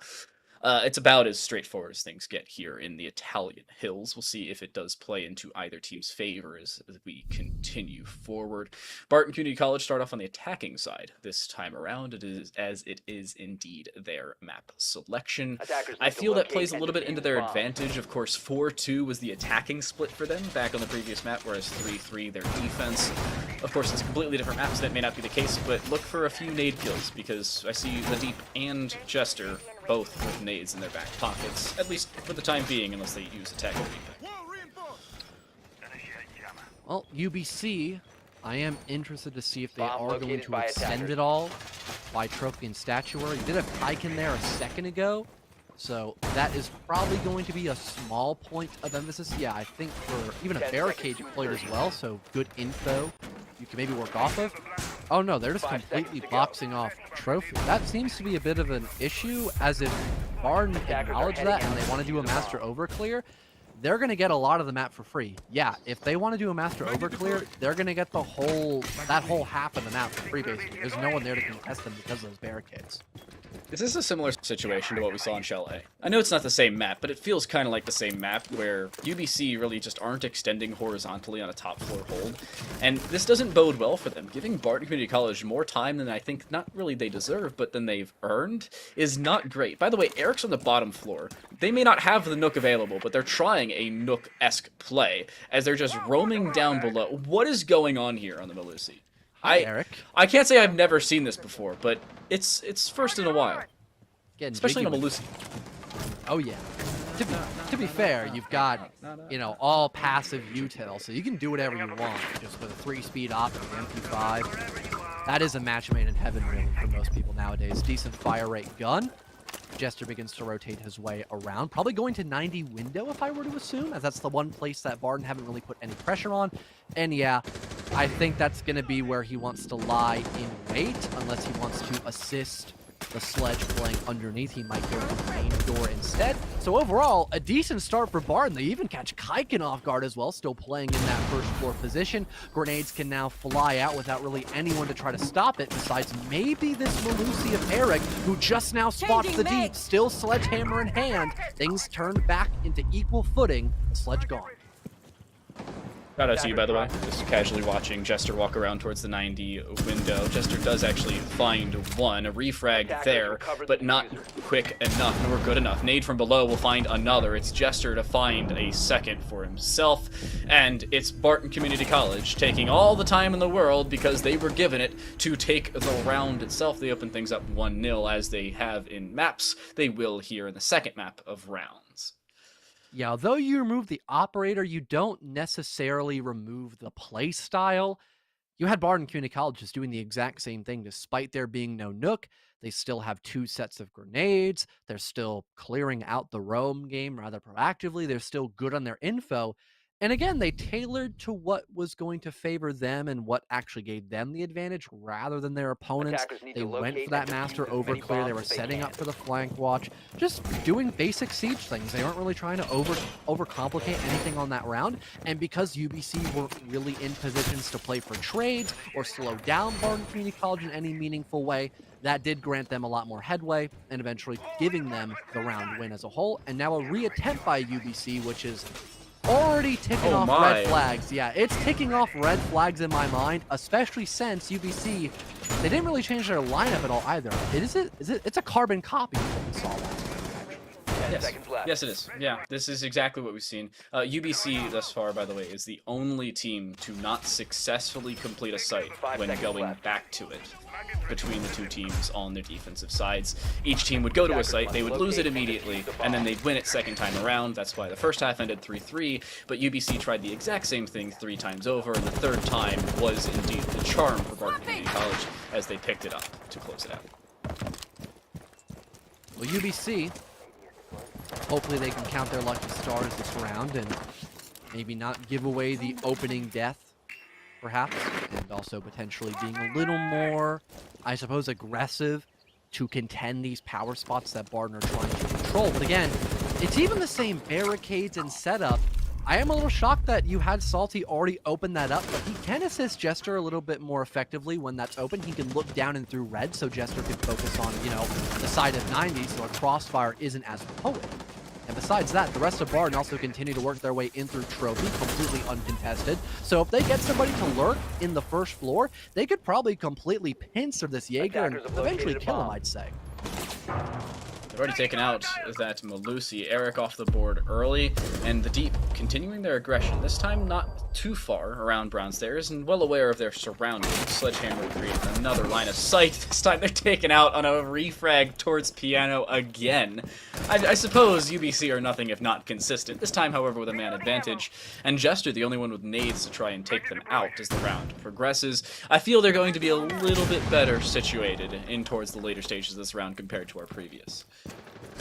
Speaker 1: It's about as straightforward as things get here in the Italian hills. We'll see if it does play into either team's favor as we continue forward. Barton Community College start off on the attacking side this time around. It is indeed their map selection. I feel that plays a little bit into their advantage. Of course, 4-2 was the attacking split for them back on the previous map, whereas 3-3 their defense. Of course, it's a completely different map, so that may not be the case, but look for a few nade kills, because I see the Deep and Jester both with nades in their back pockets, at least for the time being, unless they use attack or defense.
Speaker 6: Well, UBC, I am interested to see if they are going to extend it all by Trophy and Statuary. You did have Icon there a second ago, so that is probably going to be a small point of emphasis. Yeah, I think for even a barricade deployed as well, so good info you can maybe work off of. Oh no, they're just completely boxing off Trophy. That seems to be a bit of an issue, as if Barton acknowledged that and they want to do a master overclear. they're going to get a lot of the map for free. Yeah, if they want to do a master overclear, they're going to get that whole half of the map for free, basically. There's no one there to contest them because of those barricades.
Speaker 1: This is a similar situation to what we saw in Shell A. I know it's not the same map, but it feels kind of like the same map where UBC really just aren't extending horizontally on a top floor hold, and this doesn't bode well for them. Giving Barton Community College more time than I think not really they deserve, but than they've earned is not great. By the way, Eric's on the bottom floor. They may not have the Nook available, but they're trying a Nook-esque play as they're just roaming down below. What is going on here on the Melusi?
Speaker 6: Eric.
Speaker 1: I can't say I've never seen this before, but it's first in a while.
Speaker 6: Getting
Speaker 1: Especially
Speaker 6: jiggy
Speaker 1: on a
Speaker 6: with
Speaker 1: Melusi.
Speaker 6: Oh yeah. To be fair, you've got, you know, all passive util, so you can do whatever you want just with a 3-speed op and the MP5. That is a match made in heaven, really, for most people nowadays. Decent fire rate gun. Jester begins to rotate his way around, probably going to 90 window if I were to assume, as that's the one place that Barton haven't really put any pressure on. And yeah, I think that's going to be where he wants to lie in wait, unless he wants to assist the sledge playing underneath. He might go to the main door instead. So overall, a decent start for Barton. They even catch Kaiken off guard as well, still playing in that first floor position. Grenades can now fly out without really anyone to try to stop it, besides maybe this Melusi of Eric, who just now spots the deep, still sledgehammer in hand. Things turned back into equal footing. The sledge gone.
Speaker 1: Shout out to you, by the way. Just casually watching Jester walk around towards the 90 window. Jester does actually find one, a refrag there, but not quick enough, nor good enough. Nade from below will find another. It's Jester to find a second for himself, and it's Barton Community College taking all the time in the world because they were given it to take the round itself. They open things up 1-0 as they have in maps. They will here in the second map of rounds.
Speaker 6: Yeah, although you remove the operator, you don't necessarily remove the play style. You had Barton Community College just doing the exact same thing. Despite there being no Nook, they still have 2 sets of grenades. They're still clearing out the roam game rather proactively. They're still good on their info. And again, they tailored to what was going to favor them and what actually gave them the advantage rather than their opponents. They went for that master overclear. They were setting up for the flank watch, just doing basic siege things. They weren't really trying to overcomplicate anything on that round. And because UBC weren't really in positions to play for trades or slow down Barton Community College in any meaningful way, that did grant them a lot more headway and eventually giving them the round win as a whole. And now a reattempt by UBC, which is already ticking off red flags. Yeah, it's ticking off red flags in my mind, especially since UBC, they didn't really change their lineup at all either. It's a carbon copy of what we saw last time, actually.
Speaker 1: Yes, it is. Yeah, this is exactly what we've seen. UBC thus far, by the way, is the only team to not successfully complete a site when going back to it between the two teams on their defensive sides. Each team would go to a site, they would lose it immediately, and then they'd win it second time around. That's why the first half ended 3-3, but UBC tried the exact same thing 3 times over, and the third time was indeed the charm for Barton Community College as they picked it up to close it out.
Speaker 6: Well, UBC, hopefully they can count their lucky stars this round and maybe not give away the opening death, perhaps, and also potentially being a little more, I suppose, aggressive to contend these power spots that Barton are trying to control. But again, it's even the same barricades and setup. I am a little shocked that you had Salty already open that up, but he can assist Jester a little bit more effectively when that's open. He can look down and through red, so Jester can focus on, you know, the side of 90, so a crossfire isn't as potent. And besides that, the rest of Barton also continue to work their way in through Trophy, completely uncontested. So if they get somebody to lurk in the first floor, they could probably completely pincer this Jaeger and eventually kill him, I'd say.
Speaker 1: They've already taken out that Melusi. Eric off the board early, and the Deep continuing their aggression. This time not too far around Brownstairs and well aware of their surroundings. Sledgehammer creates another line of sight. This time they're taken out on a refrag towards Piano again. I suppose UBC are nothing if not consistent. This time, however, with a man advantage. And Jester, the only one with nades to try and take them out as the round progresses. I feel they're going to be a little bit better situated in towards the later stages of this round compared to our previous.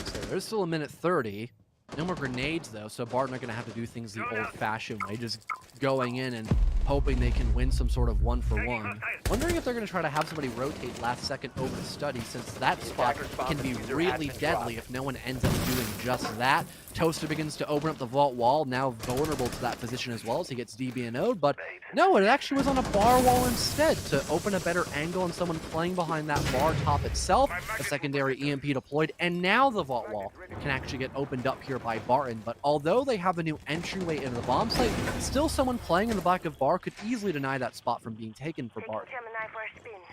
Speaker 6: So there's still a minute 30. No more grenades, though, so Barton are going to have to do things the old-fashioned way, just going in and hoping they can win some sort of 1-for-1. Wondering if they're going to try to have somebody rotate last second over to Study, since that spot can be really deadly if no one ends up doing just that. Toaster begins to open up the vault wall, now vulnerable to that position as well as he gets DBNO'd, but no, it actually was on a bar wall instead to open a better angle and someone playing behind that bar top itself. A secondary EMP deployed, and now the vault wall can actually get opened up here by Barton. But although they have a new entryway into the bomb site, still someone playing in the back of bar could easily deny that spot from being taken for Barton.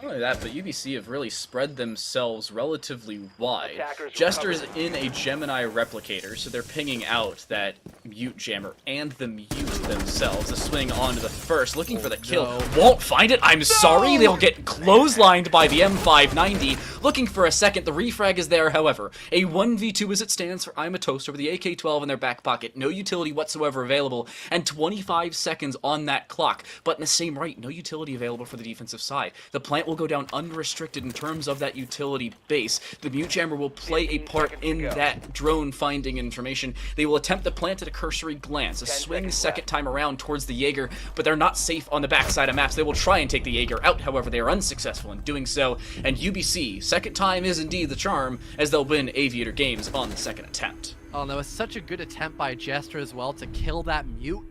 Speaker 1: Not only that, but UBC have really spread themselves relatively wide. Jester's in a Gemini replicator, so they're pinging out that mute jammer and the mute themselves. A swing onto the first, looking for the kill.
Speaker 6: No.
Speaker 1: Won't find it, I'm sorry, they'll get clotheslined by the M590. Looking for a second, the refrag is there, however. A 1v2 as it stands for I'm a Toaster with the AK-12 in their back pocket, no utility whatsoever available, and 25 seconds on that clock. But in the same right, no utility available for the defensive side. The plant will go down unrestricted in terms of that utility base. The mute jammer will play a part in that drone finding information. They will attempt to plant at a cursory glance, a swing second time around towards the Jaeger, but they're not safe on the backside of maps. They will try and take the Jaeger out, however, they are unsuccessful in doing so, and UBC, second time is indeed the charm, as they'll win Aviator games on the second attempt.
Speaker 6: Oh, that was such a good attempt by Jester as well to kill that mute.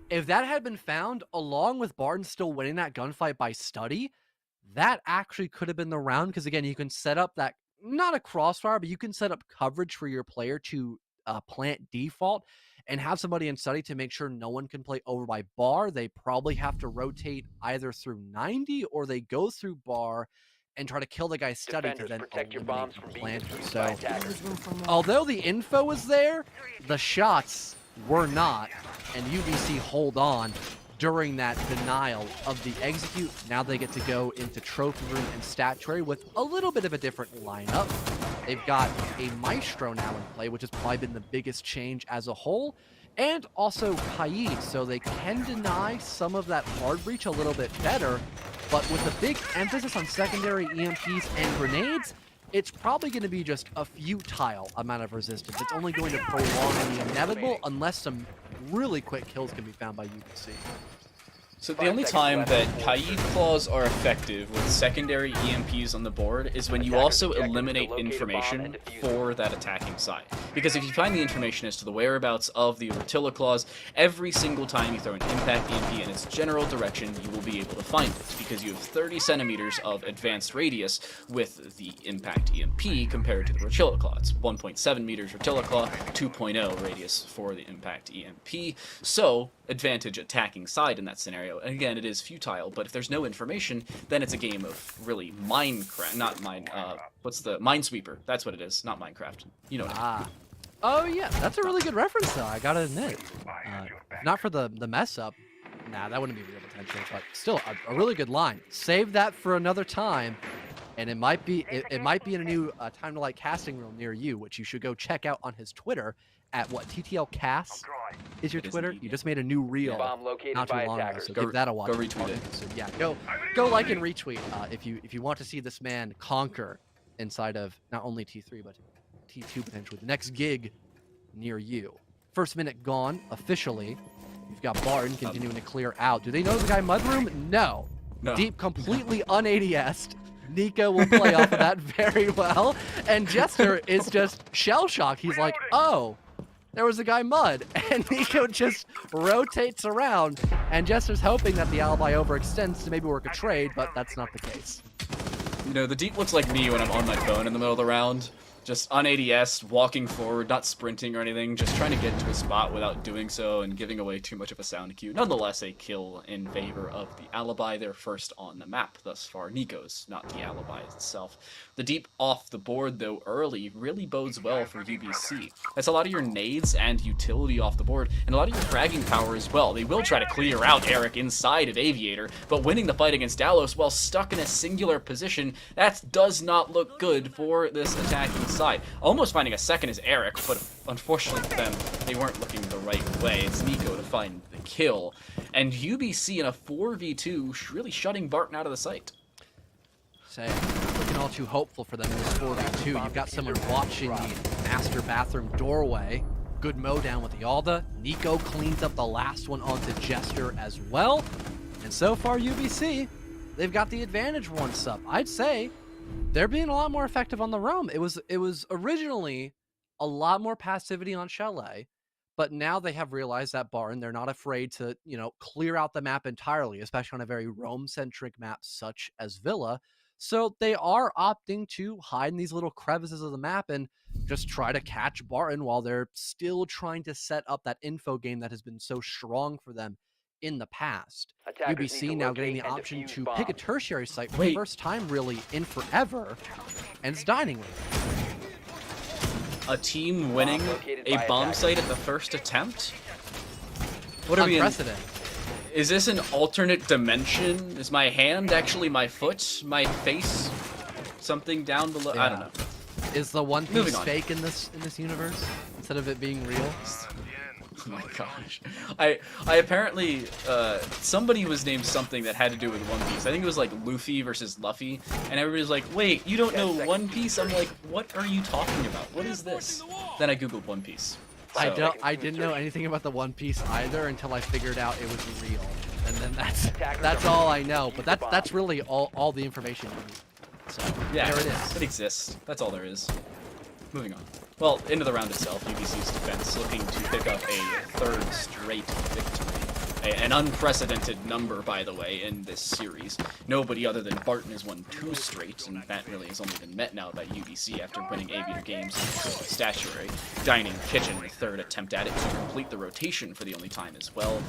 Speaker 6: If that had been found, along with Barton still winning that gunfight by Study, that actually could have been the round, because again, you can set up that, not a crossfire, but you can set up coverage for your player to plant default and have somebody in Study to make sure no one can play over by bar. They probably have to rotate either through 90 or they go through bar and try to kill the guy's Study to then eliminate the planter. So, although the info was there, the shots were not, and UBC hold on during that denial of the execute. Now they get to go into trophy room and statuary with a little bit of a different lineup. They've got a Maestro now in play, which has probably been the biggest change as a whole, and also Kaid, so they can deny some of that hard breach a little bit better, but with a big emphasis on secondary EMPs and grenades, it's probably going to be just a futile amount of resistance. It's only going to prolong the inevitable unless some really quick kills can be found by UBC.
Speaker 1: So the only time that Kaid claws are effective with secondary EMPs on the board is when you also eliminate information for that attacking side. Because if you find the information as to the whereabouts of the Rotilla claws, every single time you throw an impact EMP in its general direction, you will be able to find it. Because you have 30 centimeters of advanced radius with the impact EMP compared to the Rotilla claw. It's 1.7 meters Rotilla claw, 2.0 radius for the impact EMP. So, advantage attacking side in that scenario. And again, it is futile, but if there's no information, then it's a game of really Minecraft, not mine, what's the, Minesweeper, that's what it is, not Minecraft, you know what I mean.
Speaker 6: Oh yeah, that's a really good reference though, I gotta admit. Not for the mess up, nah, that wouldn't be real potential, but still, a really good line. Save that for another time, and it might be in a new Time to Light casting room near you, which you should go check out on his Twitter, at what, TTL Casts is your Twitter? You just made a new reel not too long ago, so give that a watch.
Speaker 1: Go retweet it.
Speaker 6: So yeah, go like and retweet if you want to see this man conquer inside of not only T3 but T2 potentially the next gig near you. First minute gone officially. You've got Barton continuing to clear out. Do they know the guy Mudroom? No. Deep completely un-ADS'd. Nico will play off of that very well, and Jester is just shell-shocked. He's like, oh, there was a guy Mud, and Nico just rotates around, and Jester's hoping that the alibi overextends to maybe work a trade, but that's not the case.
Speaker 1: You know, the Deep looks like me when I'm on my phone in the middle of the round. Just on ADS, walking forward, not sprinting or anything, just trying to get to a spot without doing so and giving away too much of a sound cue. Nonetheless, a kill in favor of the alibi. They're first on the map thus far. Nico's, not the alibi itself. The Deep off the board, though, early really bodes well for UBC. That's a lot of your nades and utility off the board, and a lot of your fragging power as well. They will try to clear out Eric inside of Aviator, but winning the fight against Dalos while stuck in a singular position, that does not look good for this attacking side. Almost finding a second is Eric, but unfortunately for them, they weren't looking the right way. It's Nico to find the kill. And UBC in a 4v2 really shutting Barton out of the sight.
Speaker 6: Say, looking all too hopeful for them in this 4v2. You've got someone watching the master bathroom doorway. Good mow down with the Alda. Nico cleans up the last one onto Jester as well. And so far, UBC, they've got the advantage once up. I'd say they're being a lot more effective on the roam. It was originally a lot more passivity on Chalet, but now they have realized that Barton, they're not afraid to, clear out the map entirely, especially on a very roam-centric map such as Villa. So they are opting to hide in these little crevices of the map and just try to catch Barton while they're still trying to set up that info game that has been so strong for them in the past.
Speaker 3: Attackers need
Speaker 6: UBC
Speaker 3: to
Speaker 6: now getting the
Speaker 3: locate and
Speaker 6: option
Speaker 3: defuse
Speaker 6: to pick a
Speaker 3: bombs.
Speaker 6: tertiary site for
Speaker 1: Wait.
Speaker 6: the first time really in forever, and it's Dining Room.
Speaker 1: A team winning
Speaker 3: located
Speaker 1: a
Speaker 3: by
Speaker 1: bomb
Speaker 3: attackers.
Speaker 1: site at the first attempt? What are we in?
Speaker 6: Unprecedented.
Speaker 1: Is this an alternate dimension? Is my hand actually my foot? My face? Something down below? I don't
Speaker 6: Yeah.
Speaker 1: know.
Speaker 6: Is the One
Speaker 1: Moving
Speaker 6: Piece
Speaker 1: on.
Speaker 6: fake in this universe instead of it being real?
Speaker 1: Oh my gosh. I apparently, somebody was named something that had to do with One Piece. I think it was like Luffy versus Luffy, and everybody was like, wait, you don't know One Piece? I'm like, what are you talking about? What is this? Then I googled One Piece. So,
Speaker 6: I didn't know anything about the One Piece either until I figured out it was real, and then that's all I know. But that's really all the information you need. So
Speaker 1: yeah,
Speaker 6: there it is.
Speaker 1: It exists. That's all there is. Moving on. Well, into the round itself, UBC's defense looking to pick up a third straight victory. An unprecedented number, by the way, in this series. Nobody other than Barton has won 2 straight, and that really has only been met now by UBC after winning Aviator Games and Statuary. Dining Kitchen, a third attempt at it to complete the rotation for the only time as well.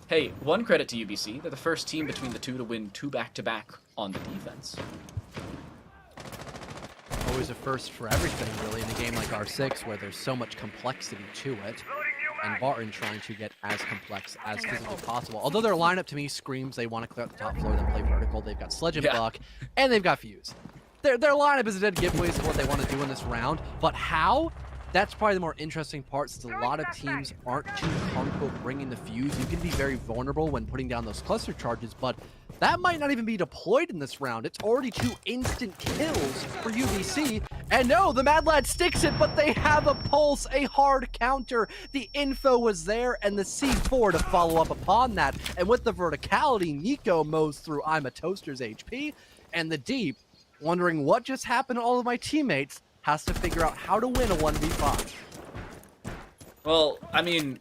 Speaker 1: Hey, one credit to UBC. They're the first team between the two to win 2 back-to-back on the defense.
Speaker 6: Always a first for everything, really, in a game like R6 where there's so much complexity to it. And Barton trying to get as complex as physically possible. Although their lineup to me screams they want to clear out the top floor, then play vertical. They've got Sledge and
Speaker 1: Yeah.
Speaker 6: Buck, and they've got Fuse. Their lineup is a dead giveaway to what they want to do in this round. But how? That's probably the more interesting part, since a lot of teams aren't too comfortable bringing the Fuse. You can be very vulnerable when putting down those cluster charges, but that might not even be deployed in this round. It's already 2 instant kills for UBC. And no, the Mad Lad sticks it, but they have a pulse, a hard counter. The info was there, and the C4 to follow up upon that. And with the verticality, Nico mows through I'm a Toaster's HP, and the Deep, wondering what just happened to all of my teammates, has to figure out how to win a 1v5.
Speaker 1: Well, I mean,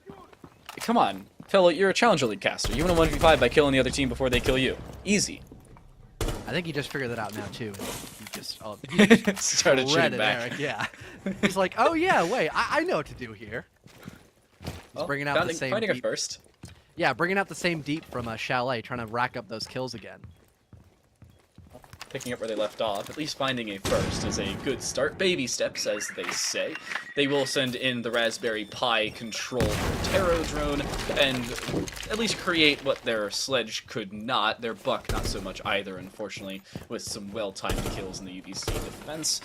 Speaker 1: come on. Fellow, you're a Challenger League caster. You win a 1v5 by killing the other team before they kill you. Easy.
Speaker 6: I think he just figured that out now, too. He just
Speaker 1: Started
Speaker 6: read
Speaker 1: shooting
Speaker 6: it,
Speaker 1: back.
Speaker 6: Eric, yeah. He's like, oh yeah, wait, I know what to do here. He's
Speaker 1: Well,
Speaker 6: bringing out the same
Speaker 1: finding a
Speaker 6: Deep.
Speaker 1: first.
Speaker 6: Yeah, bringing out the same Deep from Chalet, trying to rack up those kills again.
Speaker 1: Picking up where they left off, at least finding a first is a good start. Baby steps, as they say. They will send in the Raspberry Pi controlled Taro drone and at least create what their Sledge could not. Their Buck not so much either, unfortunately, with some well-timed kills in the UBC defense.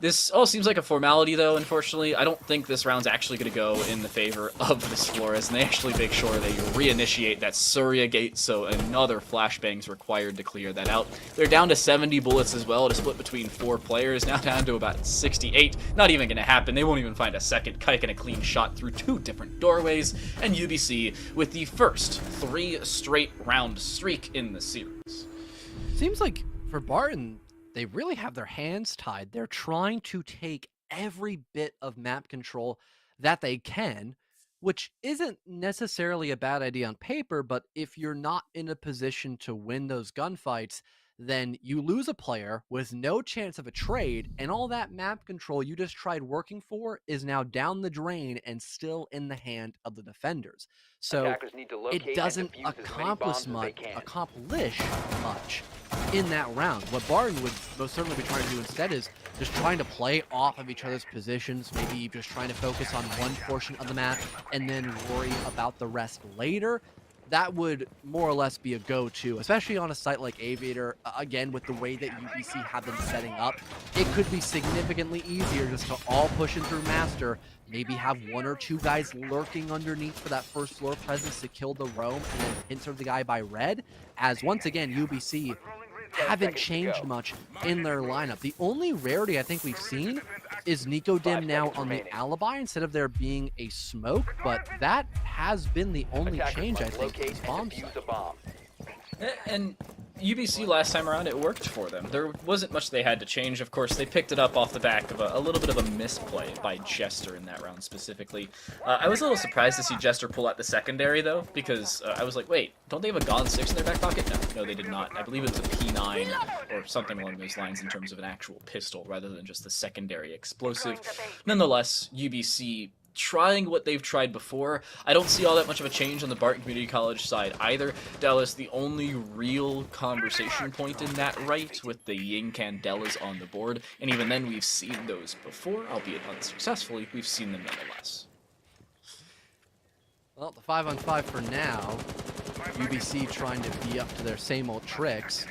Speaker 1: This all seems like a formality, though, unfortunately. I don't think this round's actually going to go in the favor of this Flores, and they actually make sure they reinitiate that Surya gate, so another flashbang's required to clear that out. They're down to 70 bullets as well to split between 4 players, now down to about 68. Not even going to happen. They won't even find a second kike and a clean shot through 2 different doorways, and UBC with the first 3 straight round streak in the series.
Speaker 6: Seems like for Barton, they really have their hands tied. They're trying to take every bit of map control that they can, which isn't necessarily a bad idea on paper, but if you're not in a position to win those gunfights, then you lose a player with no chance of a trade, and all that map control you just tried working for is now down the drain and still in the hand of the defenders. So
Speaker 3: Attackers need to locate
Speaker 6: it
Speaker 3: and
Speaker 6: doesn't
Speaker 3: defuse as many
Speaker 6: accomplish
Speaker 3: bombs as they can.
Speaker 6: much in that round. What Barton would most certainly be trying to do instead is just trying to play off of each other's positions, maybe just trying to focus on one portion of the map and then worry about the rest later. That would more or less be a go-to, especially on a site like Aviator. Again, with the way that UBC have them setting up, it could be significantly easier just to all push in through Master, maybe have 1 or 2 guys lurking underneath for that first floor presence to kill the roam, and then pincer the guy by red, as once again, UBC haven't changed much in their lineup. The only rarity I think we've seen is Nico Dim now on the alibi instead of there being a smoke, but that has been the only
Speaker 3: Attackers
Speaker 6: change, I
Speaker 3: must
Speaker 6: think, in
Speaker 3: locate
Speaker 6: this
Speaker 3: and
Speaker 6: bomb
Speaker 3: defuse
Speaker 6: site.
Speaker 3: a bomb.
Speaker 1: And UBC last time around, it worked for them. There wasn't much they had to change. Of course, they picked it up off the back of a little bit of a misplay by Jester in that round specifically. I was a little surprised to see Jester pull out the secondary, though, because I was like, wait, don't they have a Gone 6 in their back pocket? No, they did not. I believe it was a P9 or something along those lines in terms of an actual pistol rather than just the secondary explosive. Nonetheless, UBC trying what they've tried before. I don't see all that much of a change on the Barton Community College side either. Dallas, the only real conversation point in that right with the Ying Candelas on the board, and even then we've seen those before, albeit unsuccessfully, we've seen them nonetheless.
Speaker 6: Well, the 5-on-5 for now. UBC trying to be up to their same old tricks.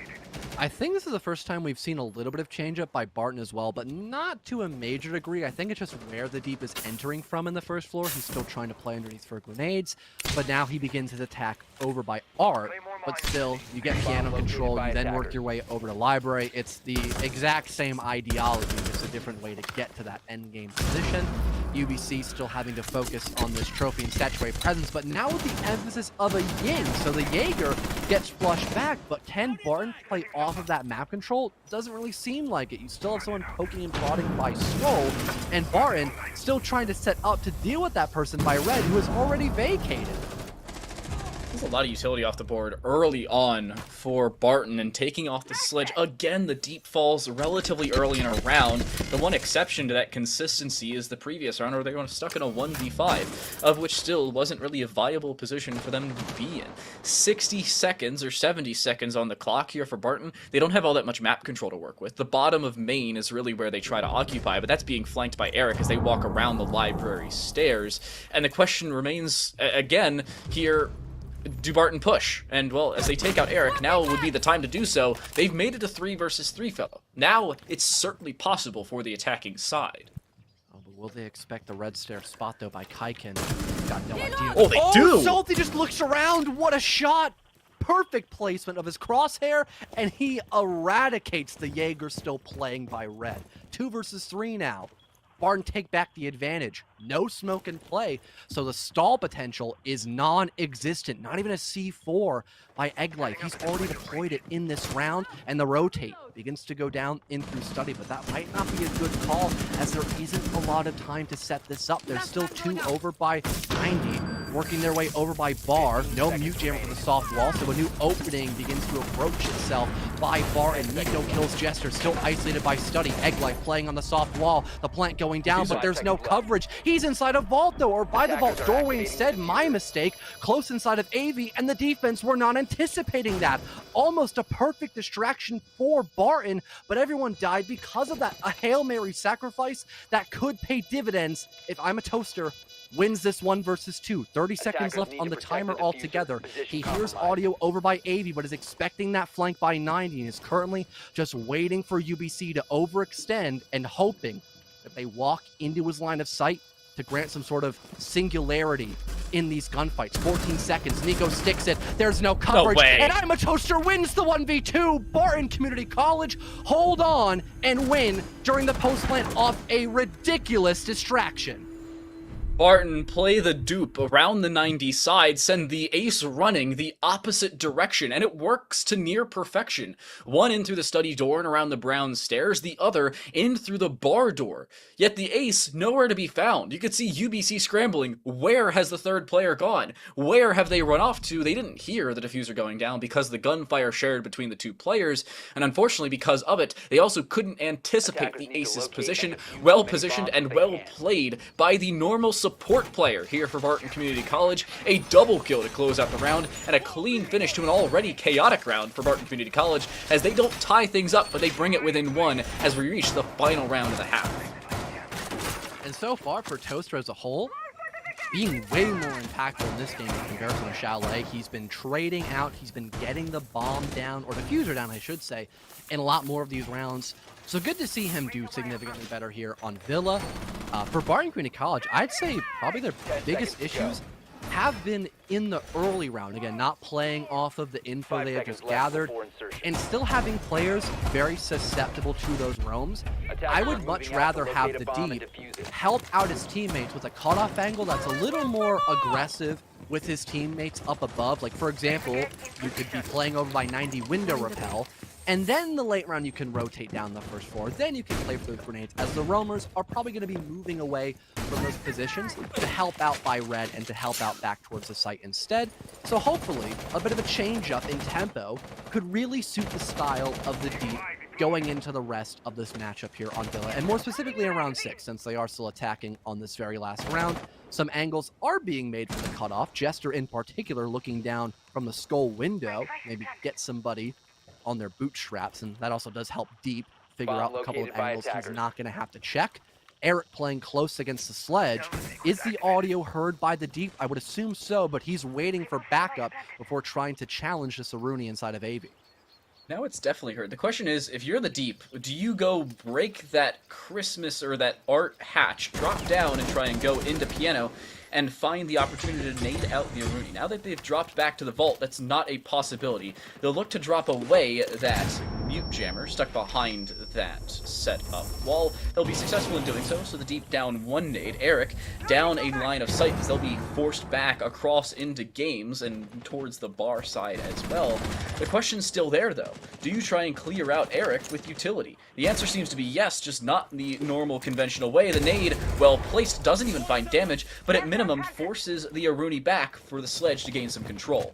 Speaker 6: I think this is the first time we've seen a little bit of change-up by Barton as well, but not to a major degree. I think it's just where the deep is entering from in the first floor. He's still trying to play underneath for grenades, but now he begins his attack over by Art. But still, you get piano control, you then work your way over to library. It's the exact same ideology, just a different way to get to that endgame position. UBC still having to focus on this trophy and statuary presence, but now with the emphasis of a Ying, so the Jaeger gets flushed back, but can Barton play off of that map control? Doesn't really seem like it. You still have someone poking and prodding by Skull, and Barton still trying to set up to deal with that person by Red, who has already vacated.
Speaker 1: There's a lot of utility off the board early on for Barton, and taking off the sledge. Again, the deep falls relatively early in a round. The one exception to that consistency is the previous round where they were stuck in a 1v5, of which still wasn't really a viable position for them to be in. 60 seconds or 70 seconds on the clock here for Barton. They don't have all that much map control to work with. The bottom of main is really where they try to occupy, but that's being flanked by Eric as they walk around the library stairs. And the question remains, again, here, do Barton push? And, well, as they take out Eric, now would be the time to do so. They've made it a 3 versus 3 fellow. Now, it's certainly possible for the attacking side.
Speaker 6: Oh, but will they expect the red stair spot, though, by Kaiken? Got no idea.
Speaker 1: Oh, they do!
Speaker 6: Salty just looks around. What a shot! Perfect placement of his crosshair, and he eradicates the Jaeger still playing by Red. 2 versus 3 now. Barton take back the advantage. No smoke in play, so the stall potential is non-existent. Not even a C4 by Egglife. He's already deployed it in this round, and the rotate begins to go down in through study, but that might not be a good call as there isn't a lot of time to set this up. There's still 2 over by 90, working their way over by Bar. No mute jammer for the soft wall, so a new opening begins to approach itself by Bar, and Nico kills Jester, still isolated by Study. Egglife playing on the soft wall, the plant going down, but there's no coverage. He's inside a vault, though, or by the vault doorway instead. My mistake. Close inside of AV, and the defense were not anticipating that. Almost a perfect distraction for Barton, but everyone died because of that. A Hail Mary sacrifice that could pay dividends if I'm a Toaster wins this 1 versus 2. 30 seconds left on the timer altogether. He hears audio over by AV, but is expecting that flank by 90, and is currently just waiting for UBC to overextend and hoping that they walk into his line of sight to grant some sort of singularity in these gunfights. 14 seconds, Nico sticks it, there's no coverage, and I'm a Toaster wins the 1v2. Barton Community College hold on and win during the post plant off a ridiculous distraction.
Speaker 1: Barton play the dupe around the 90 side, send the ace running the opposite direction, and it works to near perfection. One in through the study door and around the brown stairs, the other in through the bar door. Yet the ace nowhere to be found. You could see UBC scrambling. Where has the third player gone? Where have they run off to? They didn't hear the diffuser going down because the gunfire shared between the 2 players, and unfortunately because of it, they also couldn't anticipate the ace's position. Well positioned and well played by the normal support player here for Barton Community College. A double kill to close out the round, and a clean finish to an already chaotic round for Barton Community College, as they don't tie things up, but they bring it within 1 as we reach the final round of the half.
Speaker 6: And so far for Toaster as a whole, being way more impactful in this game in comparison to Chalet. He's been trading out, he's been getting the bomb down, or diffuser down I should say, in a lot more of these rounds. So good to see him do significantly better here on Villa. For Barton Community College, I'd say probably their biggest issues have been in the early round. Again, not playing off of the info they have just gathered, and still having players very susceptible to those roams. I would much rather have the deep help out his teammates with a cutoff angle that's a little more aggressive with his teammates up above. Like, for example, you could be playing over by 90 window repel, and then the late round you can rotate down the first floor. Then you can play for those grenades, as the roamers are probably going to be moving away from those positions to help out by red and to help out back towards the site instead. So hopefully, a bit of a change up in tempo could really suit the style of the Deep going into the rest of this matchup here on Villa, and more specifically in round 6, since they are still attacking on this very last round. Some angles are being made for the cutoff. Jester in particular looking down from the skull window, maybe get somebody on their bootstraps, and that also does help Deep figure out a couple of angles he's not going to have to check. Eric playing close against the sledge. Is the audio heard by the Deep? I would assume so, but he's waiting for backup before trying to challenge this Aruni inside of AV.
Speaker 1: Now it's definitely heard. The question is, if you're the Deep, do you go break that Christmas or that art hatch, drop down and try and go into piano, and find the opportunity to nade out the Aruni? Now that they've dropped back to the vault, that's not a possibility. They'll look to drop away that mute jammer stuck behind that setup wall. They'll be successful in doing so, so the Deep down one nade. Eric down a line of sight, as they'll be forced back across into games and towards the bar side as well. The question's still there, though. Do you try and clear out Eric with utility? The answer seems to be yes, just not the normal conventional way. The nade, well placed, doesn't even find damage, but at minimum forces the Aruni back for the sledge to gain some control.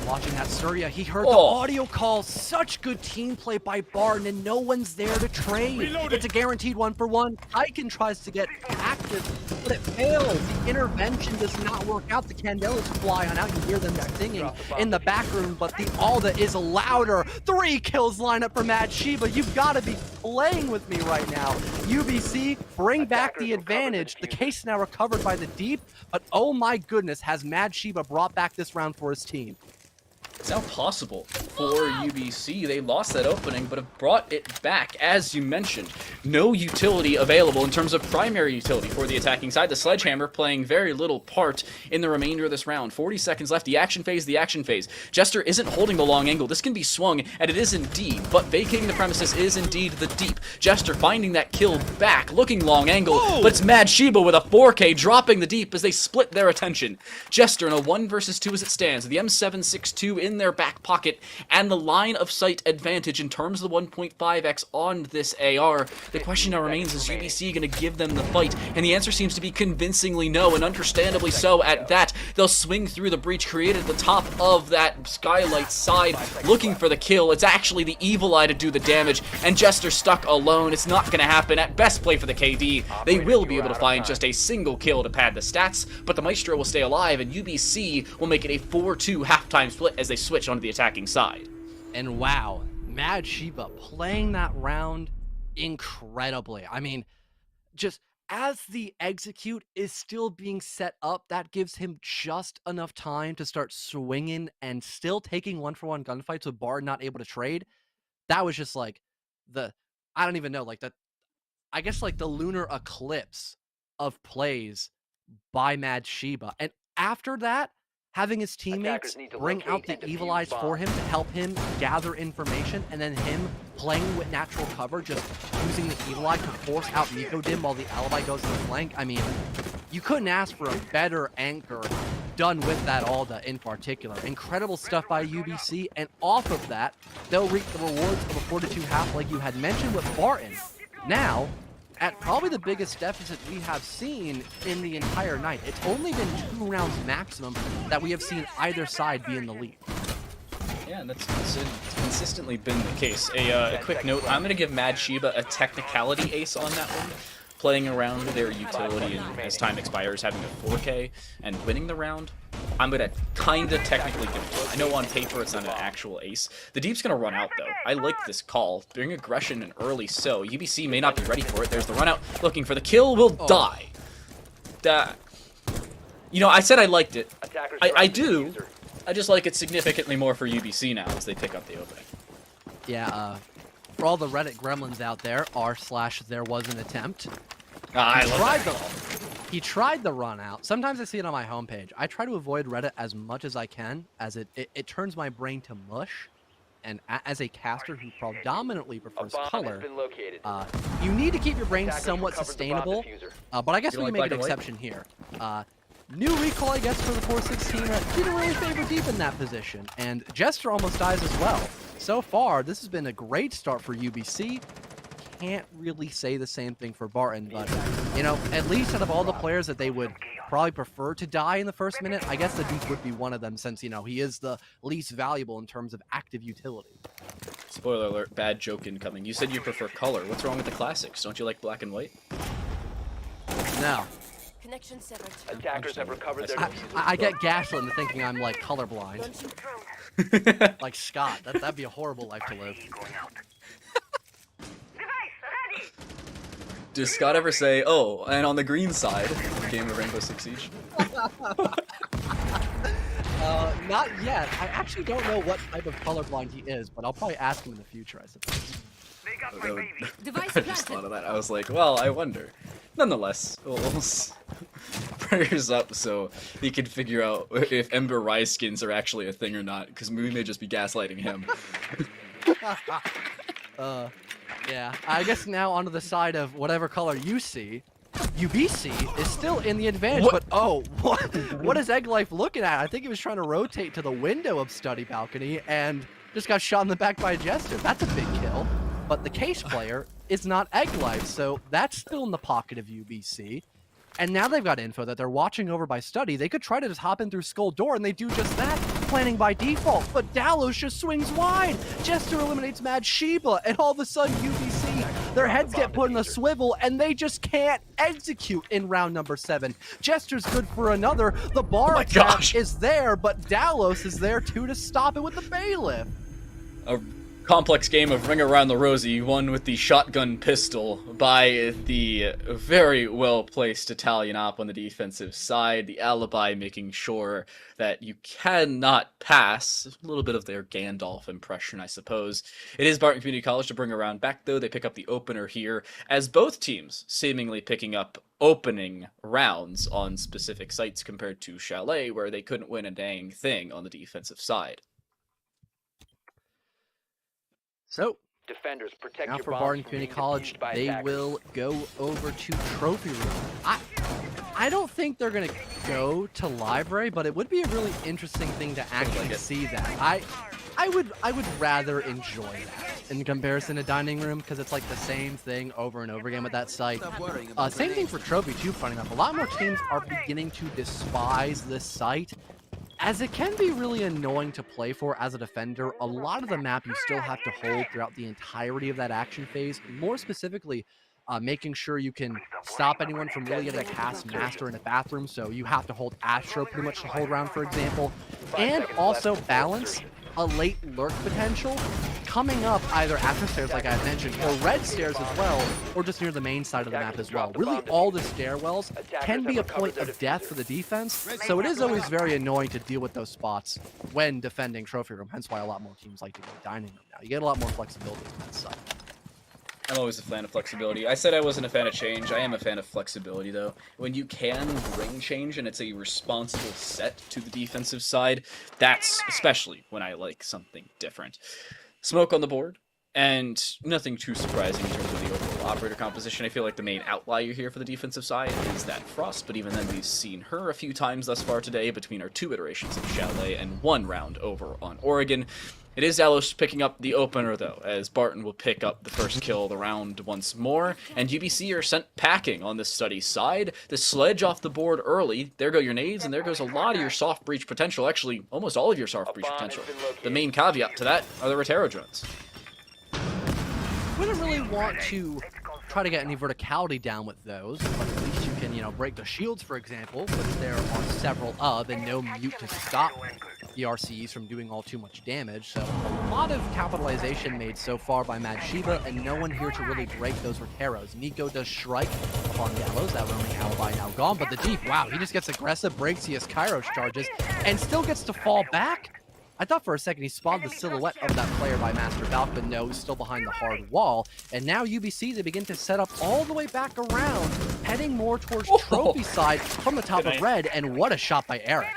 Speaker 6: Watching that Surya, he heard the audio call. Such good team play by Barton, and no one's there to trade. It's a guaranteed 1-for-1. Tyken tries to get active, but it fails. The intervention does not work out. The Candelas fly on out. You hear them singing in the back room, but the Alda is louder. 3 kills line up for Mad Shiba. You've got to be playing with me right now. UBC, bring back the advantage. The case now recovered by the Deep, but oh my goodness, has Mad Shiba brought back this round for his team.
Speaker 1: It's now possible for UBC. They lost that opening, but have brought it back. As you mentioned, no utility available in terms of primary utility for the attacking side. The Sledgehammer playing very little part in the remainder of this round. 40 seconds left. The action phase, the action phase. Jester isn't holding the long angle. This can be swung, and it is indeed, but vacating the premises is indeed the Deep. Jester finding that kill back, looking long angle, but it's Mad Shiba with a 4K dropping the Deep as they split their attention. Jester in a 1 versus 2 as it stands. The M762 in their back pocket, and the line of sight advantage in terms of the 1.5x on this AR. The question now remains, is UBC going to give them the fight? And the answer seems to be convincingly no, and understandably so at that. They'll swing through the breach created at the top of that skylight side, looking for the kill. It's actually the Evil Eye to do the damage, and Jester stuck alone. It's not going to happen. At best, play for the KD. They will be able to find just a single kill to pad the stats, but the Maestro will stay alive, and UBC will make it a 4-2 halftime split as they switch onto the attacking side.
Speaker 6: And wow, Mad Shiba playing that round incredibly. I mean, just as the execute is still being set up, that gives him just enough time to start swinging and still taking 1-for-1 gunfights with Bard not able to trade. That was just like I don't even know, like I guess like the lunar eclipse of plays by Mad Shiba. And after that, having his teammates bring out the Evil Eyes for him to help him gather information, and then him playing with natural cover, just using the Evil Eye to force out Nicodem while the Alibi goes to the flank. I mean, you couldn't ask for a better anchor done with that Alda in particular. Incredible stuff by UBC, and off of that, they'll reap the rewards of a 4-2 half like you had mentioned with Barton. Now, at probably the biggest deficit we have seen in the entire night. It's only been 2 rounds maximum that we have seen either side be in the lead.
Speaker 1: Yeah, and that's consistently been the case. A quick note, I'm going to give Mad Shiba a technicality ace on that one. Playing around their utility and as time expires, having a 4K and winning the round, I'm going to kind of technically give it to it. I know on paper it's not an actual ace. The Deep's going to run out, though. I like this call. Bring aggression and early so. UBC may not be ready for it. There's the run out. Looking for the kill. Will die. You know, I said I liked it. I do. I just like it significantly more for UBC now as they pick up the opening.
Speaker 6: Yeah, for all the Reddit gremlins out there, r/there was an attempt. He tried the run out. Sometimes I see it on my homepage. I try to avoid Reddit as much as I can, as it turns my brain to mush. And as a caster who predominantly prefers color, you need to keep your brain somewhat sustainable. But I guess we can make an exception here. New recall, I guess, for the 416. Didn't really favor deep in that position. And Jester almost dies as well. So far, this has been a great start for UBC. Can't really say the same thing for Barton, but, you know, at least out of all the players that they would probably prefer to die in the first minute, I guess the Deep would be one of them since, you know, he is the least valuable in terms of active utility.
Speaker 1: Spoiler alert, bad joke incoming. You said you prefer color. What's wrong with the classics? Don't you like black and white?
Speaker 6: No.
Speaker 5: Connection severed.
Speaker 3: Attackers have recovered their
Speaker 6: I get gaslit into thinking I'm, like, colorblind.
Speaker 5: Launching drone.
Speaker 6: Like Scott. That'd be a horrible life to live.
Speaker 1: Does Scott ever say, "Oh, and on the green side, the game of Rainbow Six Siege"?
Speaker 6: Not yet. I actually don't know what type of colorblind he is, but I'll probably ask him in the future, I suppose.
Speaker 5: Device
Speaker 1: I just thought of that. I was like, well, I wonder. Nonetheless, prayers up so he can figure out if Ember Rise skins are actually a thing or not, because we may just be gaslighting him.
Speaker 6: Yeah, I guess now onto the side of whatever color you see. UBC is still in the advantage,
Speaker 1: What?
Speaker 6: but oh, what is Egg Life looking at? I think he was trying to rotate to the window of Study Balcony and just got shot in the back by a Jester. That's a big kill, but the Case player is not Egg Life, so that's still in the pocket of UBC. And now they've got info that they're watching over by Study. They could try to just hop in through Skull Door, and they do just that, planning by default. But Dalos just swings wide. Jester eliminates Mad Sheba, and all of a sudden UBC, their heads get put in a swivel, and they just can't execute in round number 7. Jester's good for another. The bar attack is there, but Dalos is there too to stop it with the bailiff.
Speaker 1: A complex game of Ring Around the Rosie, won with the shotgun pistol by the very well-placed Italian op on the defensive side. The alibi making sure that you cannot pass. A little bit of their Gandalf impression, I suppose. It is Barton Community College to bring around back, though. They pick up the opener here, as both teams seemingly picking up opening rounds on specific sites compared to Chalet, where they couldn't win a dang thing on the defensive side.
Speaker 6: So,
Speaker 3: defenders protect
Speaker 6: now
Speaker 3: your
Speaker 6: for
Speaker 3: bombs
Speaker 6: Barton
Speaker 3: from
Speaker 6: Community
Speaker 3: being
Speaker 6: College,
Speaker 3: defused by
Speaker 6: they
Speaker 3: attackers.
Speaker 6: will go over to Trophy Room. I don't think they're going to go to Library, but it would be a really interesting thing to actually see that. I would rather enjoy that in comparison to Dining Room, because it's like the same thing over and over again with that site. Same thing for Trophy too, funny enough. A lot more teams are beginning to despise this site, as it can be really annoying to play for as a defender. A lot of the map you still have to hold throughout the entirety of that action phase. More specifically, making sure you can stop anyone from really getting a cast master in a bathroom. So you have to hold Astro pretty much the whole round, for example. And also balance a late lurk potential coming up either after stairs, like I mentioned, or red stairs as well, or just near the main side of the map as well. Really, all the stairwells can be a point of death for the defense, so it is always very annoying to deal with those spots when defending Trophy Room, hence why a lot more teams like to go Dining Room now. You get a lot more flexibility on that side.
Speaker 1: I'm always a fan of flexibility. I said I wasn't a fan of change. I am a fan of flexibility, though. When you can bring change and it's a responsible set to the defensive side, that's especially when I like something different. Smoke on the board, and nothing too surprising in terms of the overall operator composition. I feel like the main outlier here for the defensive side is that Frost, but even then we've seen her a few times thus far today between our 2 iterations of Chalet and 1 round over on Oregon. It is Dalos picking up the opener, though, as Barton will pick up the first kill of the round once more, and UBC are sent packing on the Study side. The sledge off the board early. There go your nades, and there goes a lot of your soft breach potential. Actually, almost all of your soft breach potential. The main caveat to that are the Rotero drones.
Speaker 6: Wouldn't really want to try to get any verticality down with those, but at least you can, you know, break the shields, for example, which there are several of, and no mute to stop the RCEs from doing all too much damage. So a lot of capitalization made so far by Mad Sheba, and no one here to really break those Roteros. Nico does strike upon Gallows, that roaming alibi now gone, but the Deep, wow, he just gets aggressive, breaks, he has Kairos charges, and still gets to fall back. I thought for a second he spotted the silhouette of that player by Master Valk, but no, he's still behind the hard wall. And now UBC, they begin to set up all the way back around, heading more towards Trophy side from the top of red, and what a shot by Eric.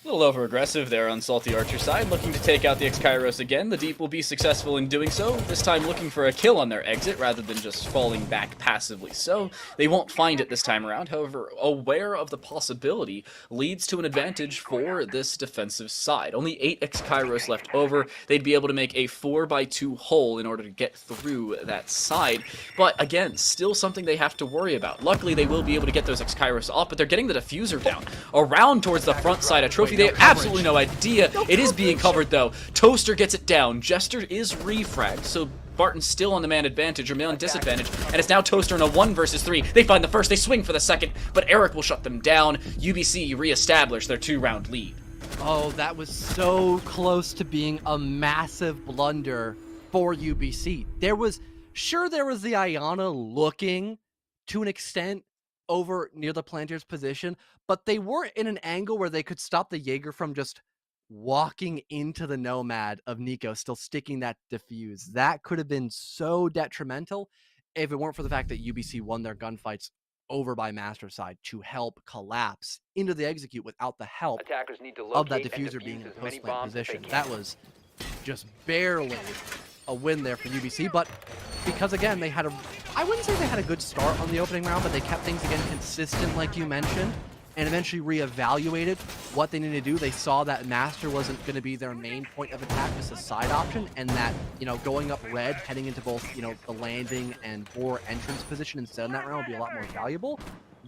Speaker 1: A little over-aggressive there on Salty Archer's side, looking to take out the X-Kairos again. The Deep will be successful in doing so, this time looking for a kill on their exit rather than just falling back passively. So they won't find it this time around, however, aware of the possibility leads to an advantage for this defensive side. Only 8 X-Kairos left over. They'd be able to make a 4x2 hole in order to get through that side. But again, still something they have to worry about. Luckily, they will be able to get those X-Kairos off, but they're getting the diffuser down. Around towards the front side of Trophy. They have absolutely no idea. It is being covered though. Toaster gets it down. Jester is refragged, so Barton's still on the man advantage, or man disadvantage, and it's now Toaster in a 1 versus 3. They find the first, they swing for the second, but Eric will shut them down. UBC reestablish their 2-round lead.
Speaker 6: Oh, that was so close to being a massive blunder for UBC. There was the Iana looking to an extent over near the planter's position, but they weren't in an angle where they could stop the Jaeger from just walking into the Nomad of NECC, still sticking that diffuse. That could have been so detrimental if it weren't for the fact that UBC won their gunfights over by Master side to help collapse into the execute without the help
Speaker 3: Attackers need to
Speaker 6: of that
Speaker 3: locate and
Speaker 6: diffuser
Speaker 3: defuse
Speaker 6: being in
Speaker 3: as many
Speaker 6: post-plant
Speaker 3: bombs as they
Speaker 6: position.
Speaker 3: can.
Speaker 6: That was just barely a win there for UBC, but because again they had I wouldn't say they had a good start on the opening round, but they kept things again consistent like you mentioned, and eventually reevaluated what they needed to do. They saw that Master wasn't going to be their main point of attack, just a side option, and that, you know, going up red, heading into both, you know, the landing and or entrance position instead in that round would be a lot more valuable.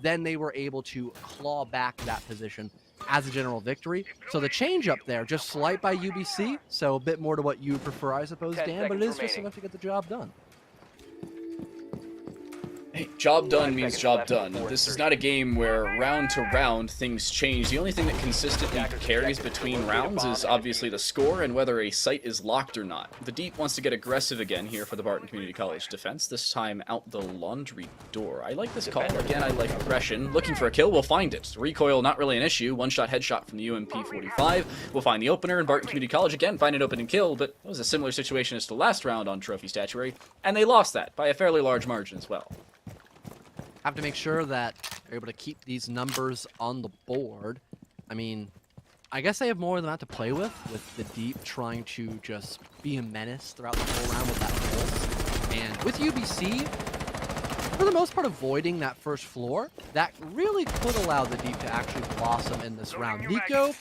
Speaker 6: Then they were able to claw back that position as a general victory. So the change up there, just slight by UBC, so a bit more to what you prefer, I suppose,
Speaker 3: 10
Speaker 6: Dan, but it is
Speaker 3: seconds
Speaker 6: just
Speaker 3: remaining.
Speaker 6: enough to get the job done.
Speaker 1: Hey, job done
Speaker 3: 5
Speaker 1: means
Speaker 3: seconds
Speaker 1: job
Speaker 3: left
Speaker 1: done.
Speaker 3: before
Speaker 1: This is
Speaker 3: insertion.
Speaker 1: not a game where round to round things change. The only thing that consistently carries between rounds is obviously the score and whether a site is locked or not. The Deep wants to get aggressive again here for the Barton Community College defense, this time out the laundry door. I like this call. Again, I like aggression. Looking for a kill, we'll find it. Recoil, not really an issue. One-shot headshot from the UMP-45. We'll find the opener, and Barton Community College again find an open and kill, but it was a similar situation as the last round on Trophy Statuary, and they lost that by a fairly large margin as well.
Speaker 6: Have to make sure that they're able to keep these numbers on the board. I mean, I guess they have more of them to play with the Deep trying to just be a menace throughout the whole round with that pulse. And with UBC, for the most part, avoiding that first floor, that really could allow the Deep to actually blossom in this round. NECC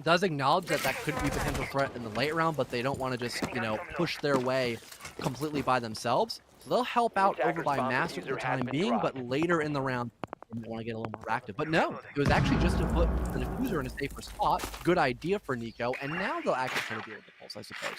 Speaker 6: does acknowledge that that could be a potential threat in the late round, but they don't want to just, you know, push their way completely by themselves. So they'll help out over by Master for the time being, but later in the round, they want to get a little more active. But no, it was actually just to put the diffuser in a safer spot. Good idea for NECC, and now they'll actually try to deal with the pulse, I suppose.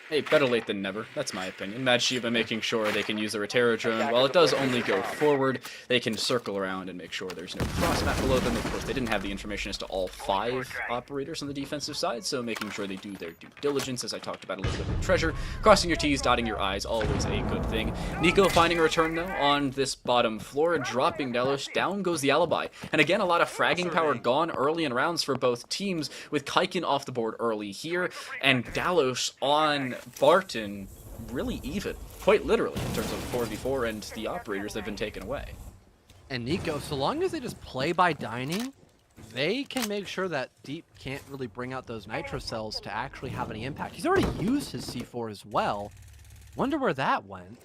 Speaker 1: Hey, better late than never. That's my opinion. Mad Shiva making sure they can use the Rotero drone. While it does only go forward, they can circle around and make sure there's no cross map below them. Of course, they didn't have the information as to all 5 operators on the defensive side, so making sure they do their due diligence, as I talked about a little bit with Treasure. Crossing your T's, dotting your I's, always a good thing. NECC finding a return, though, on this bottom floor, dropping Delos. Down goes the Alibi. And again, a lot of fragging power gone early in rounds for both teams, with Kaiken off the board early here, and Delos on Barton really even, quite literally, in terms of 4v4 and the operators that have been taken away.
Speaker 6: And NECC, so long as they just play by dining, they can make sure that Deep can't really bring out those nitro cells to actually have any impact. He's already used his C4 as well. Wonder where that went.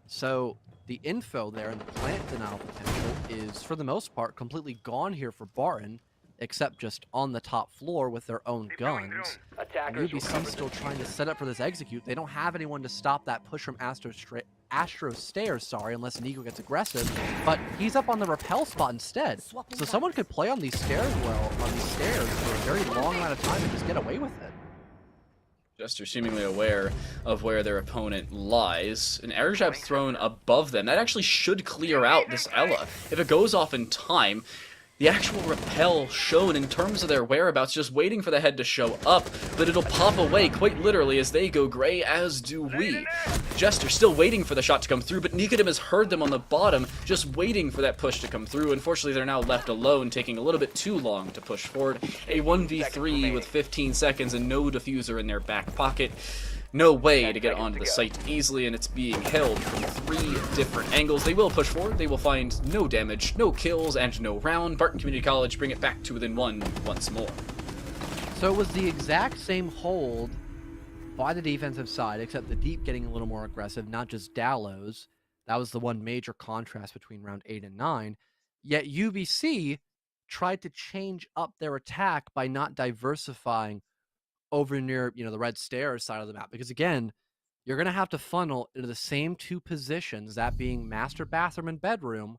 Speaker 6: So the info there and the plant denial potential is, for the most part, completely gone here for Barton, except just on the top floor with their own guns.
Speaker 3: Attackers will
Speaker 6: UBC
Speaker 3: cover
Speaker 6: still
Speaker 3: the
Speaker 6: trying to set up for this execute. They don't have anyone to stop that push from Astro Stairs, unless NECC gets aggressive. But he's up on the rappel spot instead. So someone could play on these stairs for a very long amount of time and just get away with it.
Speaker 1: Jester seemingly aware of where their opponent lies. An air jab thrown above them. That actually should clear out this Ella. If it goes off in time, the actual rappel shown in terms of their whereabouts, just waiting for the head to show up, but it'll pop away quite literally as they go gray, as do we. Jester still waiting for the shot to come through, but Nikodem has heard them on the bottom, just waiting for that push to come through. Unfortunately, they're now left alone, taking a little bit too long to push forward. A 1v3 with 15 seconds and no diffuser in their back pocket. no way
Speaker 3: 10
Speaker 1: to get
Speaker 3: seconds
Speaker 1: onto
Speaker 3: to
Speaker 1: the
Speaker 3: go.
Speaker 1: site easily, and it's being held from 3 different angles. They will push forward, they will find no damage, no kills, and no round. Barton Community College bring it back to within 1 once more.
Speaker 6: So it was the exact same hold by the defensive side, except the deep getting a little more aggressive, not just Dallows. That was the one major contrast between round 8 and 9. Yet UBC tried to change up their attack by not diversifying over near, the red stairs side of the map. Because again, you're going to have to funnel into the same 2 positions, that being master bathroom and bedroom,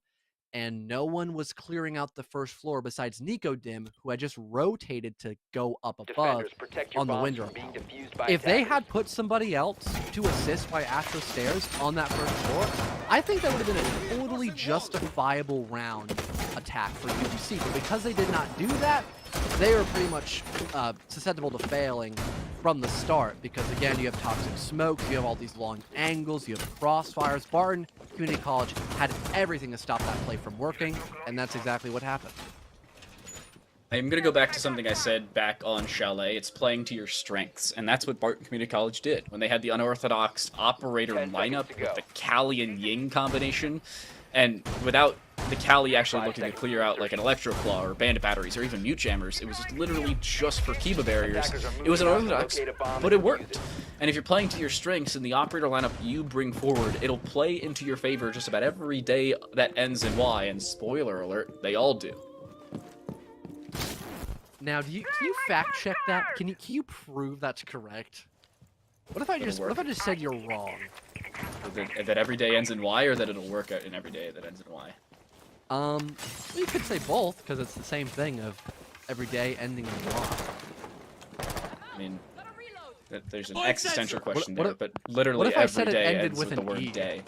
Speaker 6: and no one was clearing out the first floor besides Nico Dim, who had just rotated to go up above
Speaker 3: Defenders, protect your
Speaker 6: on the
Speaker 3: bombs
Speaker 6: window
Speaker 3: from being
Speaker 6: panel.
Speaker 3: defused by
Speaker 6: If they
Speaker 3: attackers.
Speaker 6: had put somebody else to assist by Astro Stairs on that first floor, I think that would have been a totally justifiable round attack for UBC. But because they did not do that, they were pretty much susceptible to failing from the start. Because again, you have toxic smokes, you have all these long angles, you have crossfires. Barton Community College had everything to stop that play from working, and that's exactly what happened.
Speaker 1: I'm going to go back to something I said back on Chalet. It's playing to your strengths, and that's what Barton Community College did. When they had the unorthodox operator
Speaker 3: 10 seconds
Speaker 1: lineup
Speaker 3: to
Speaker 1: with
Speaker 3: go.
Speaker 1: the Kali and Ying combination, and without the Kali actually
Speaker 3: 5
Speaker 1: looking to
Speaker 3: seconds
Speaker 1: clear out like an Electro Claw or Bandit Batteries or even Mute Jammers, it was literally just for Kiba barriers.
Speaker 3: Attackers are
Speaker 1: It was
Speaker 3: moving out to
Speaker 1: unorthodox,
Speaker 3: locate a bomb
Speaker 1: but
Speaker 3: and
Speaker 1: it
Speaker 3: defuse
Speaker 1: worked.
Speaker 3: it.
Speaker 1: And if you're playing to your strengths in the operator lineup you bring forward, it'll play into your favor just about every day that ends in Y, and spoiler alert, they all do.
Speaker 6: Now, can you fact check that? Can you prove that's correct? What if I just said you're wrong?
Speaker 1: That every day ends in Y, or that it'll work out in every day that ends in Y?
Speaker 6: You could say both because it's the same thing of every day ending in Y.
Speaker 1: I mean, there's an existential question
Speaker 6: what
Speaker 1: there,
Speaker 6: if-
Speaker 1: but literally
Speaker 6: what if I
Speaker 1: every
Speaker 6: said it
Speaker 1: day
Speaker 6: ended
Speaker 1: ends
Speaker 6: with
Speaker 1: with the
Speaker 6: an
Speaker 1: word
Speaker 6: E?
Speaker 1: day.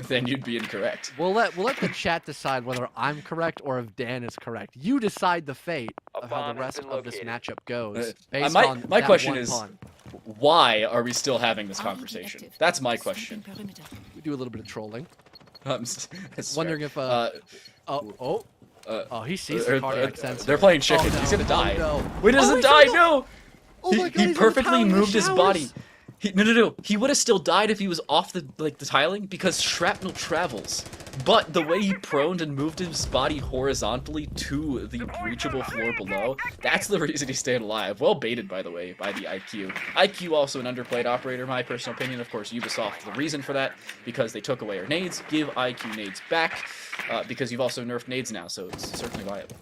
Speaker 1: Then you'd be incorrect.
Speaker 6: We'll let the chat decide whether I'm correct or if Dan is correct. You decide the fate
Speaker 3: A
Speaker 6: of how
Speaker 3: bomb
Speaker 6: the
Speaker 3: has
Speaker 6: rest
Speaker 3: been
Speaker 6: of this
Speaker 3: located.
Speaker 6: matchup goes based
Speaker 1: my
Speaker 6: on
Speaker 1: my
Speaker 6: that
Speaker 1: question
Speaker 6: one
Speaker 1: is,
Speaker 6: pun.
Speaker 1: why are we still having this conversation? That's my question.
Speaker 6: We do a little bit of trolling.
Speaker 1: I swear.
Speaker 6: Wondering if he sees
Speaker 1: or-
Speaker 6: the cardiac sensor.
Speaker 1: they're playing chicken.
Speaker 6: Oh,
Speaker 1: He's gonna
Speaker 6: no.
Speaker 1: die.
Speaker 6: Oh, no.
Speaker 1: Wait, he
Speaker 6: Oh,
Speaker 1: doesn't
Speaker 6: he's
Speaker 1: die.
Speaker 6: gonna-
Speaker 1: No.
Speaker 6: Oh my God,
Speaker 1: He
Speaker 6: he's on the
Speaker 1: perfectly
Speaker 6: tile in the
Speaker 1: moved his
Speaker 6: showers.
Speaker 1: body. No. He would have still died if he was off the tiling because shrapnel travels. But the way he proned and moved his body horizontally to the breachable floor below, that's the reason he stayed alive. Well baited, by the way, by the IQ. IQ also an underplayed operator, my personal opinion. Of course, Ubisoft, the reason for that, because they took away our nades. Give IQ nades back, because you've also nerfed nades now, so it's certainly viable.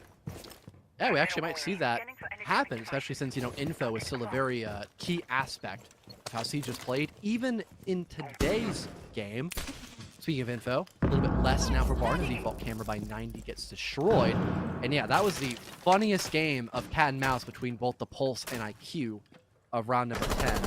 Speaker 6: Yeah, we actually might see that happen, especially since, info is still a very key aspect of how Siege is played. Even in today's game, speaking of info, a little bit less now for Barton. The default camera by 90 gets destroyed. And yeah, that was the funniest game of cat and mouse between both the Pulse and IQ of round number 10.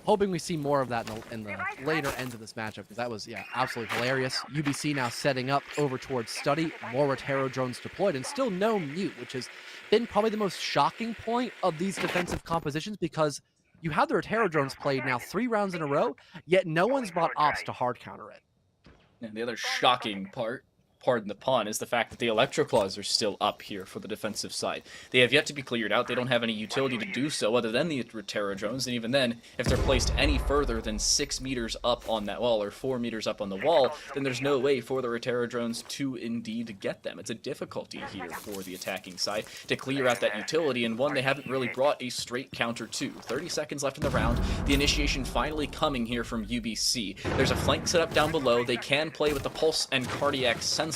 Speaker 6: Hoping we see more of that in the later ends of this matchup, because that was, absolutely hilarious. UBC now setting up over towards Study, more Rotero drones deployed, and still no Mute, which has been probably the most shocking point of these defensive compositions, because you have the Rotero drones played now 3 rounds in a row, yet no one's brought ops to hard counter it.
Speaker 1: And the other shocking part, pardon the pun, is the fact that the Electroclaws are still up here for the defensive side. They have yet to be cleared out. They don't have any utility to do so other than the Rotero drones, and even then, if they're placed any further than 6 meters up on that wall or 4 meters up on the wall, then there's no way for the Rotero drones to indeed get them. It's a difficulty here for the attacking side to clear out that utility, and one they haven't really brought a straight counter to. 30 seconds left in the round. The initiation finally coming here from UBC. There's a flank set up down below. They can play with the Pulse and Cardiac sensor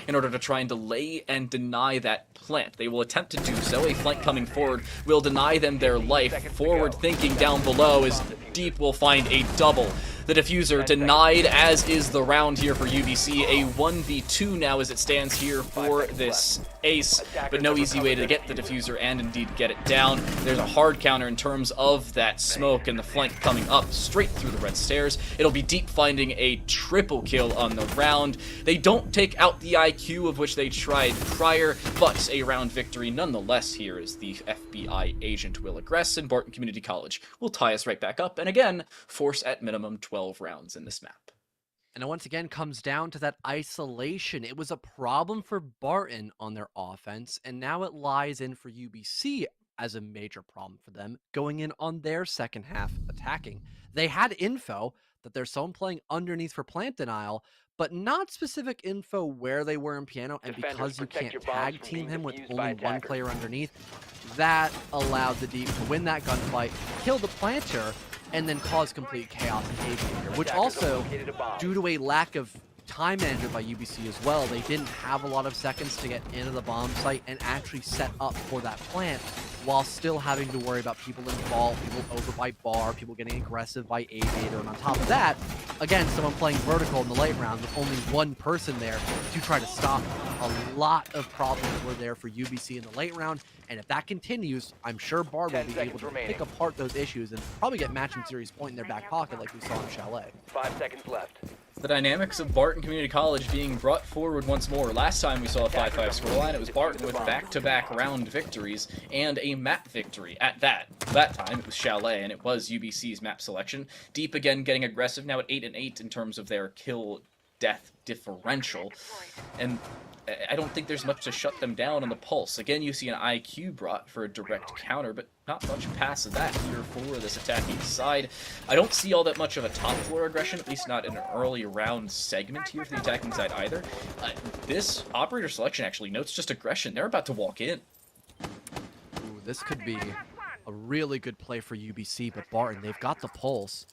Speaker 1: in order to try and delay and deny that plant. They will attempt to do so. A flank coming forward will deny them their life. Forward thinking down below is Deep will find a double. The diffuser denied, as is the round here for UBC. A 1v2 now as it stands here for this ace, but no easy way to get the diffuser and indeed get it down. There's a hard counter in terms of that smoke and the flank coming up straight through the red stairs. It'll be Deep finding a triple kill on the round. They don't take out the IQ of which they tried prior, but a round victory nonetheless here as the FBI agent will aggress, and Barton Community College will tie us right back up and again force at minimum 12 rounds in this map.
Speaker 6: And it once again comes down to that isolation. It was a problem for Barton on their offense, and now it lies in for UBC as a major problem for them going in on their second half attacking. They had info that there's someone playing underneath for plant denial, but not specific info where they were in piano, and
Speaker 3: Defenders,
Speaker 6: because you
Speaker 3: protect
Speaker 6: can't
Speaker 3: your bombs
Speaker 6: tag
Speaker 3: from
Speaker 6: team
Speaker 3: being
Speaker 6: him with
Speaker 3: defused by
Speaker 6: only one
Speaker 3: attackers.
Speaker 6: player underneath, that allowed the Deep to win that gunfight, kill the planter, and then cause complete chaos in Aviator, which
Speaker 3: Attackers have
Speaker 6: also,
Speaker 3: located a bomb.
Speaker 6: due to a lack of time management by UBC as well, they didn't have a lot of seconds to get into the bomb site and actually set up for that plant, while still having to worry about people in vault, people over by bar, people getting aggressive by Aviator, and on top of that, again, someone playing vertical in the late round with only one person there to try to stop them. A lot of problems were there for UBC in the late round, and if that continues, I'm sure Bard will
Speaker 3: 10
Speaker 6: be able
Speaker 3: seconds
Speaker 6: to
Speaker 3: remaining.
Speaker 6: pick apart those issues and probably get match and series point in their back pocket like we saw in Chalet.
Speaker 3: 5 seconds left.
Speaker 1: The dynamics of Barton Community College being brought forward once more. Last time we saw a 5-5 scoreline, it was Barton with back-to-back round victories and a map victory at that. That time, it was Chalet, and it was UBC's map selection. Deep again getting aggressive, now at 8-8 in terms of their kill-death differential. And I don't think there's much to shut them down on the pulse. Again, you see an IQ brought for a direct counter, but not much past that here for this attacking side. I don't see all that much of a top floor aggression, at least not in an early round segment here for the attacking side either. This operator selection actually notes just aggression. They're about to walk in.
Speaker 6: Ooh, this could be a really good play for UBC, but Barton, they've got the pulse.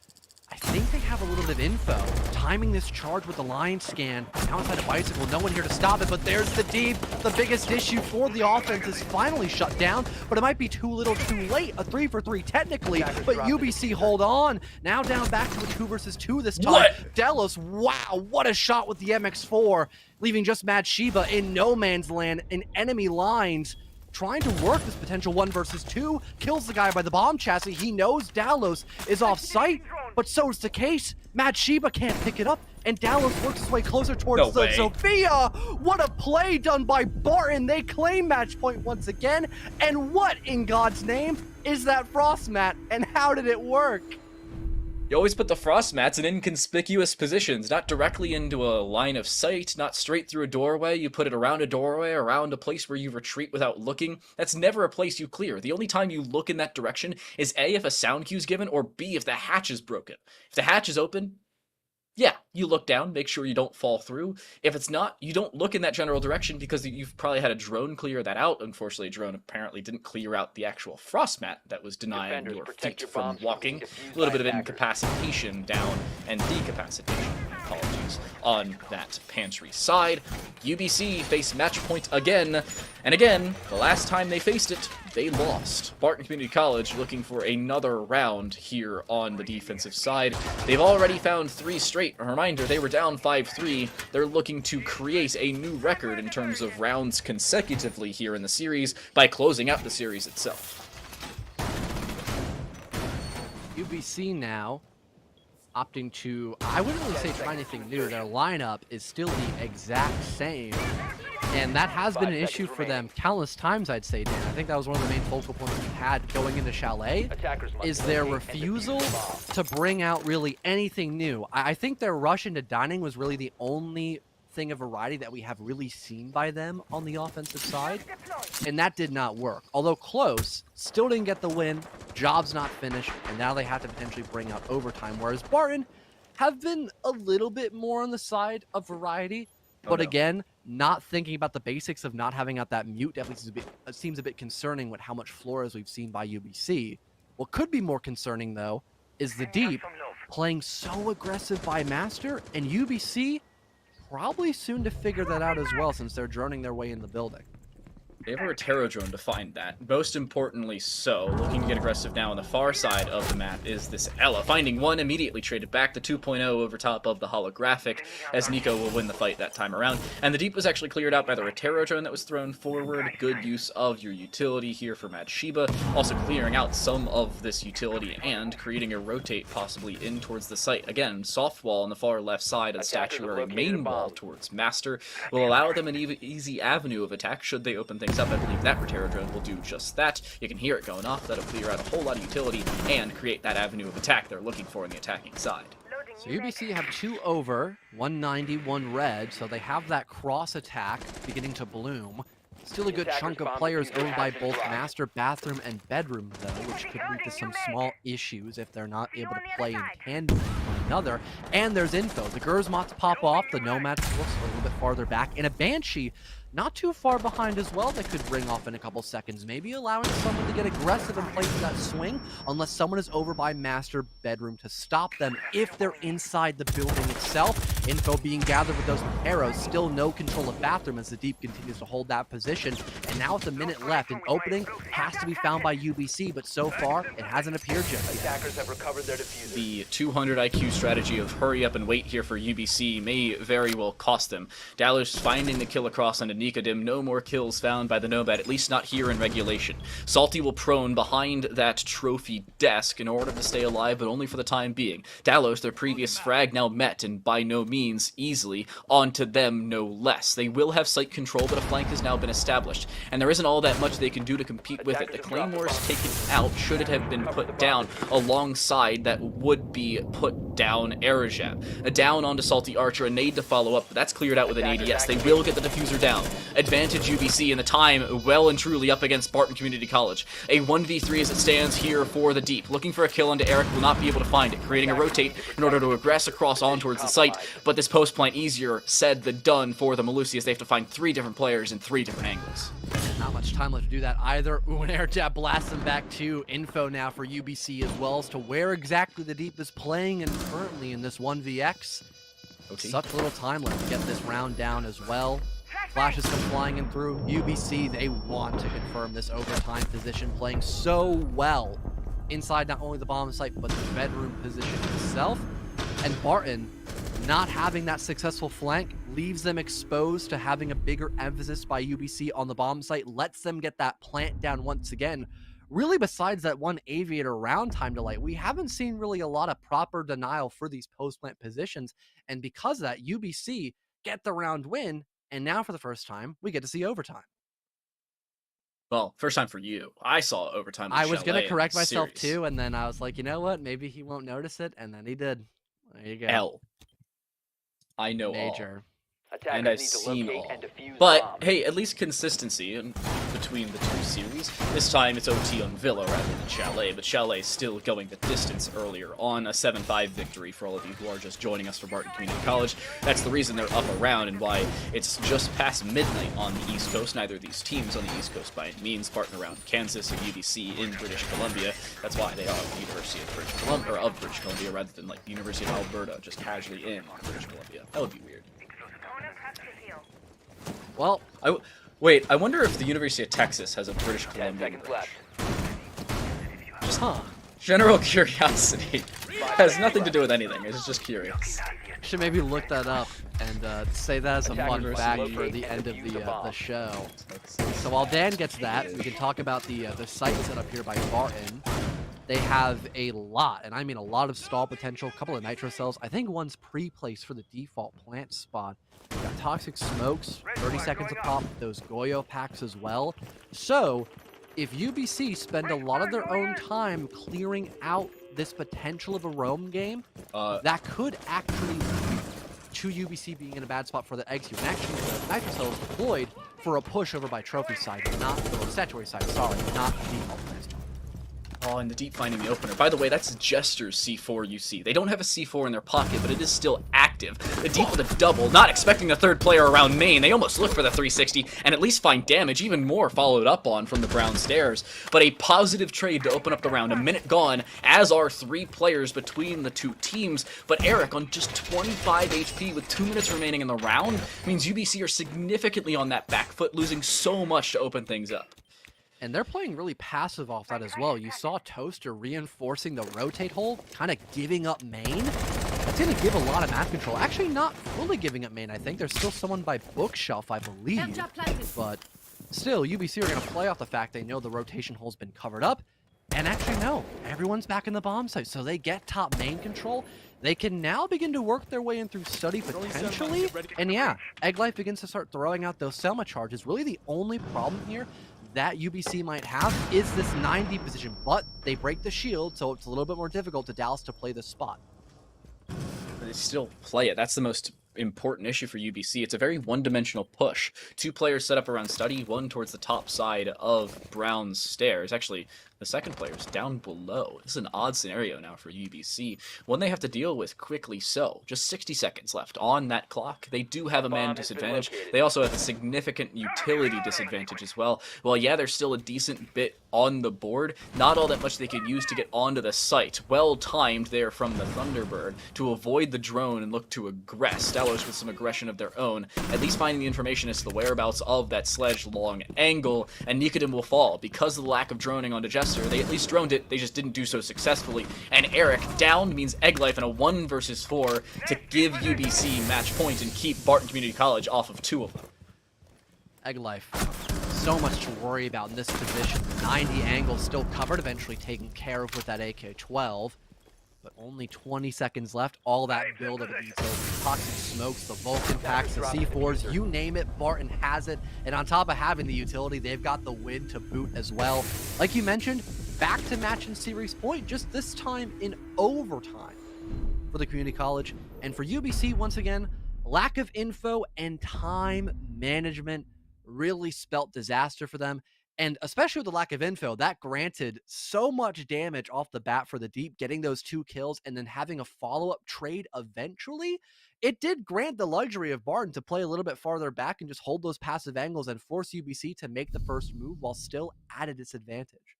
Speaker 6: I think they have a little bit of info. Timing this charge with the line scan. Now inside a bicycle, no one here to stop it, but there's the Deep. The biggest issue for the offense is finally shut down, but it might be too little too late. A 3-for-3 technically, but UBC hold on. Now down back to a 2-versus-2 this time.
Speaker 1: What?
Speaker 6: Delos, wow, what a shot with the MX4, leaving just Mad Sheba in no man's land in enemy lines. Trying to work this potential 1-versus-2, kills the guy by the bomb chassis. He knows Dalos is off site, but so is the case. Mad Sheba can't pick it up, and Dalos works his way closer towards the Sophia. What a play done by Barton. They claim match point once again. And what in God's name is that frost mat, and how did it work?
Speaker 1: You always put the frost mats in inconspicuous positions, not directly into a line of sight, not straight through a doorway. You put it around a doorway, around a place where you retreat without looking. That's never a place you clear. The only time you look in that direction is A, if a sound cue is given, or B, if the hatch is broken. If the hatch is open, yeah, you look down, make sure you don't fall through. If it's not, you don't look in that general direction because you've probably had a drone clear that out. Unfortunately, a drone apparently didn't clear out the actual frost mat that was denying
Speaker 3: Defenders,
Speaker 1: your
Speaker 3: protect
Speaker 1: feet
Speaker 3: your
Speaker 1: from
Speaker 3: bombs from
Speaker 1: walking.
Speaker 3: being defused
Speaker 1: A little
Speaker 3: by
Speaker 1: bit of
Speaker 3: attackers.
Speaker 1: incapacitation down and decapacitation, apologies, on that pantry side. UBC face match point again, and again, the last time they faced it, they lost. Barton Community College looking for another round here on the defensive side. They've already found 3 straight. A reminder, they were down 5-3. They're looking to create a new record in terms of rounds consecutively here in the series by closing out the series itself.
Speaker 6: UBC now opting to, I wouldn't really say try anything new. Their lineup is still the exact same. And that has been an issue for them countless times, I'd say, Dan. I think that was one of the main focal points we had going into Chalet, is their refusal to bring out really anything new. I think their rush into dining was really the only thing of variety that we have really seen by them on the offensive side, and that did not work. Although close, still didn't get the win, job's not finished, and now they have to potentially bring out overtime, whereas Barton have been a little bit more on the side of variety. But again, not thinking about the basics of not having out that mute definitely seems a bit concerning with how much Flores we've seen by UBC. What could be more concerning, though, is the Deep playing so aggressive by Master, and UBC probably soon to figure that out as well since they're droning their way in the building.
Speaker 1: They have a Rotero drone to find that. Most importantly so, looking to get aggressive now on the far side of the map is this Ella. Finding one, immediately traded back to 2.0 over top of the holographic, as Nico will win the fight that time around. And the Deep was actually cleared out by the Rotero drone that was thrown forward. Good use of your utility here for Mad Sheba. Also clearing out some of this utility and creating a rotate possibly in towards the site. Again, soft wall on the far left side of the statuary main wall towards Master will allow them an easy avenue of attack should they open things up. I believe that Rotero drone will do just that. You can hear it going off. That'll clear out a whole lot of utility and create that avenue of attack they're looking for on the attacking side.
Speaker 6: So UBC have 2 over, 190, 1 red, so they have that cross attack beginning to bloom. Still a good
Speaker 3: Attackers
Speaker 6: chunk of
Speaker 3: bomb
Speaker 6: players
Speaker 3: diffuser
Speaker 6: owned by
Speaker 3: has been
Speaker 6: both
Speaker 3: dropped.
Speaker 6: master bathroom and bedroom, though, which could lead to some small issues if they're not able to play in tandem with one another. And there's info. The Gersmots pop off, the Nomads looks a little bit farther back, and a Banshee not too far behind as well that could ring off in a couple seconds, maybe allowing someone to get aggressive and play for that swing, unless someone is over by master bedroom to stop them if they're inside the building itself. Info being gathered with those arrows, still no control of bathroom as the Deep continues to hold that position. And now with a minute left, an opening has to be found by UBC, but so far it hasn't appeared just yet.
Speaker 3: Attackers have recovered their diffuser.
Speaker 1: The 200 IQ strategy of hurry up and wait here for UBC may very well cost them. Dallas finding the kill across onto Nikadim, no more kills found by the Nomad, at least not here in regulation. Salty will prone behind that trophy desk in order to stay alive, but only for the time being. Dallas, their previous frag, now met, and by no means easily, onto them no less. They will have site control, but a flank has now been established, and there isn't all that much they can do to compete with it. The Claymore is taken out, should it have been put down, alongside that would-be put-down Aerojab. A down onto Salty Archer, a nade to follow up, but that's cleared out with an ADS. They will get the diffuser down. Advantage UBC, and the time well and truly up against Barton Community College. A 1v3 as it stands here for the Deep. Looking for a kill onto Eric, will not be able to find it, creating a rotate in order to aggress across on towards the site, but this post plant easier said than done for the Malusius. They have to find 3 different players in 3 different angles.
Speaker 6: Not much time left to do that either. Ooh, an air jab blasts them back to info now for UBC as well as to where exactly the Deep is playing and currently in this 1vx.
Speaker 1: OT.
Speaker 6: Such little time left to get this round down as well. Flashes come flying in through. UBC, they want to confirm this overtime position, playing so well inside not only the bomb site, but the bedroom position itself. And Barton, not having that successful flank, leaves them exposed to having a bigger emphasis by UBC on the bomb site, lets them get that plant down once again. Really, besides that one Aviator round time delay, we haven't seen really a lot of proper denial for these post-plant positions. And because of that, UBC get the round win, and now for the first time, we get to see overtime.
Speaker 1: Well, first time for you. I saw overtime with
Speaker 6: I was going
Speaker 1: Chalet
Speaker 6: to
Speaker 1: in
Speaker 6: correct
Speaker 1: the
Speaker 6: myself
Speaker 1: series.
Speaker 6: too, and then I was like, you know what? Maybe he won't notice it, and then he did. There you go.
Speaker 1: L. I know
Speaker 6: Major.
Speaker 3: Attackers
Speaker 1: and I've
Speaker 3: need to
Speaker 1: seen
Speaker 3: locate
Speaker 1: all.
Speaker 3: and defuse
Speaker 1: But,
Speaker 3: bomb.
Speaker 1: hey, at least consistency between the 2 series. This time it's OT on Villa rather than Chalet, but Chalet still going the distance earlier on a 7-5 victory for all of you who are just joining us for Barton Community College. That's the reason they're up around and why it's just past midnight on the East Coast. Neither of these teams on the East Coast by any means. Barton around Kansas and UBC in British Columbia. That's why they are the University of British Columbia, or of British Columbia, rather than like the University of Alberta, just casually in British Columbia. That would be weird.
Speaker 6: Well,
Speaker 1: Wait, I wonder if the University of Texas has a British
Speaker 3: 10
Speaker 1: Columbia.
Speaker 3: seconds left.
Speaker 1: Just general curiosity. Has nothing to do with anything. It's just curious.
Speaker 6: should maybe look that up and say that as a fun
Speaker 3: Attackers
Speaker 6: fact
Speaker 3: locate
Speaker 6: for the
Speaker 3: and
Speaker 6: end of
Speaker 3: defuse
Speaker 6: the
Speaker 3: the bomb.
Speaker 6: show. So while Dan gets that, we can talk about the site set up here by Barton. They have a lot, and I mean a lot of stall potential, a couple of nitro cells. I think one's pre-placed for the default plant spot. We got toxic smokes, 30 seconds a pop, those Goyo packs as well. So if UBC spend a lot of their own time clearing out this potential of a roam game, that could actually lead to UBC being in a bad spot for the eggs here. And actually, the nitro cell is deployed for a push over by trophy side, not the statuary side, sorry, not the default plant spot.
Speaker 1: Oh, and the deep finding the opener. By the way, that's Jester's C4 you see. They don't have a C4 in their pocket, but it is still active. The deep with a double, not expecting the third player around main. They almost look for the 360 and at least find damage, even more followed up on from the brown stairs. But a positive trade to open up the round. A minute gone, as are 3 players between the 2 teams. But Eric, on just 25 HP with 2 minutes remaining in the round, means UBC are significantly on that back foot, losing so much to open things up.
Speaker 6: And they're playing really passive off that as well. You saw Toaster reinforcing the rotate hold, kind of giving up main. That's going to give a lot of map control. Actually, not fully giving up main, I think. There's still someone by Bookshelf, I believe. But still, UBC are going to play off the fact they know the rotation hole's been covered up. And actually, no. Everyone's back in the bomb site, so they get top main control. They can now begin to work their way in through study potentially. And yeah, Egg Life begins to start throwing out those Selma charges. Really the only problem here that UBC might have is this 90 position, but they break the shield, so it's a little bit more difficult to Dallas to play this spot.
Speaker 1: But they still play it. That's the most important issue for UBC. It's a very one-dimensional push. 2 players set up around Study, 1 towards the top side of Brown's stairs. Actually, the second player's down below. This is an odd scenario now for UBC, one they have to deal with quickly. So, just 60 seconds left on that clock. They do have a man disadvantage. They also have a significant utility disadvantage as well. Well, yeah, there's still a decent bit on the board. Not all that much they could use to get onto the site. Well timed there from the Thunderbird to avoid the drone and look to aggress. Delos with some aggression of their own, at least finding the information as to the whereabouts of that sledge long angle, and Nikodem will fall. Because of the lack of droning onto Jester, they at least droned it, they just didn't do so successfully. And Eric downed means Egg Life in a 1 versus 4 to give UBC match point and keep Barton Community College off of 2 of them.
Speaker 6: Egg Life, so much to worry about in this position. The 90 angle still covered, eventually taken care of with that AK-12. But only 20 seconds left. All that build of the utility, toxic smokes, the Vulcan packs, the C4s, you name it, Barton has it. And on top of having the utility, they've got the win to boot as well. Like you mentioned, back to match and series point, just this time in overtime for the community college. And for UBC, once again, lack of info and time management really spelt disaster for them. And especially with the lack of info, that granted so much damage off the bat for the Deep, getting those 2 kills and then having a follow-up trade eventually. It did grant the luxury of Barton to play a little bit farther back and just hold those passive angles and force UBC to make the first move while still at a disadvantage.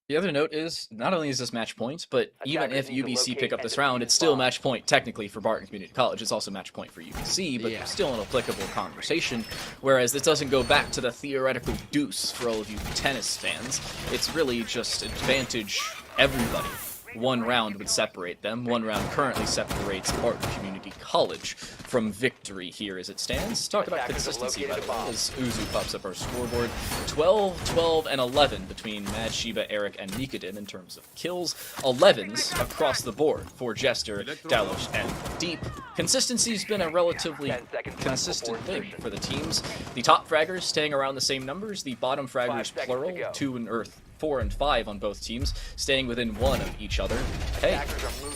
Speaker 1: The other note is, not only is this match point, but even if UBC pick up this round, it's still match point technically for Barton Community College. It's also match point for UBC, but still an applicable conversation. Whereas this doesn't go back to the theoretical deuce for all of you tennis fans. It's really just advantage everybody. 1 round would separate them. 1 round currently separates Barton Community College from victory here as it stands. Talk about consistency, by the way, as Uzu pops up our scoreboard. 12, 12, and 11 between Mad Shiba, Eric, and Nikodem in terms of kills. 11s across the board for Jester, Delos, and Deep. Consistency's been a relatively consistent thing for the teams. The top fraggers staying around the same numbers. The bottom fraggers, plural, 2 and Earth. 4 and 5 on both teams, staying within 1 of each other. Hey,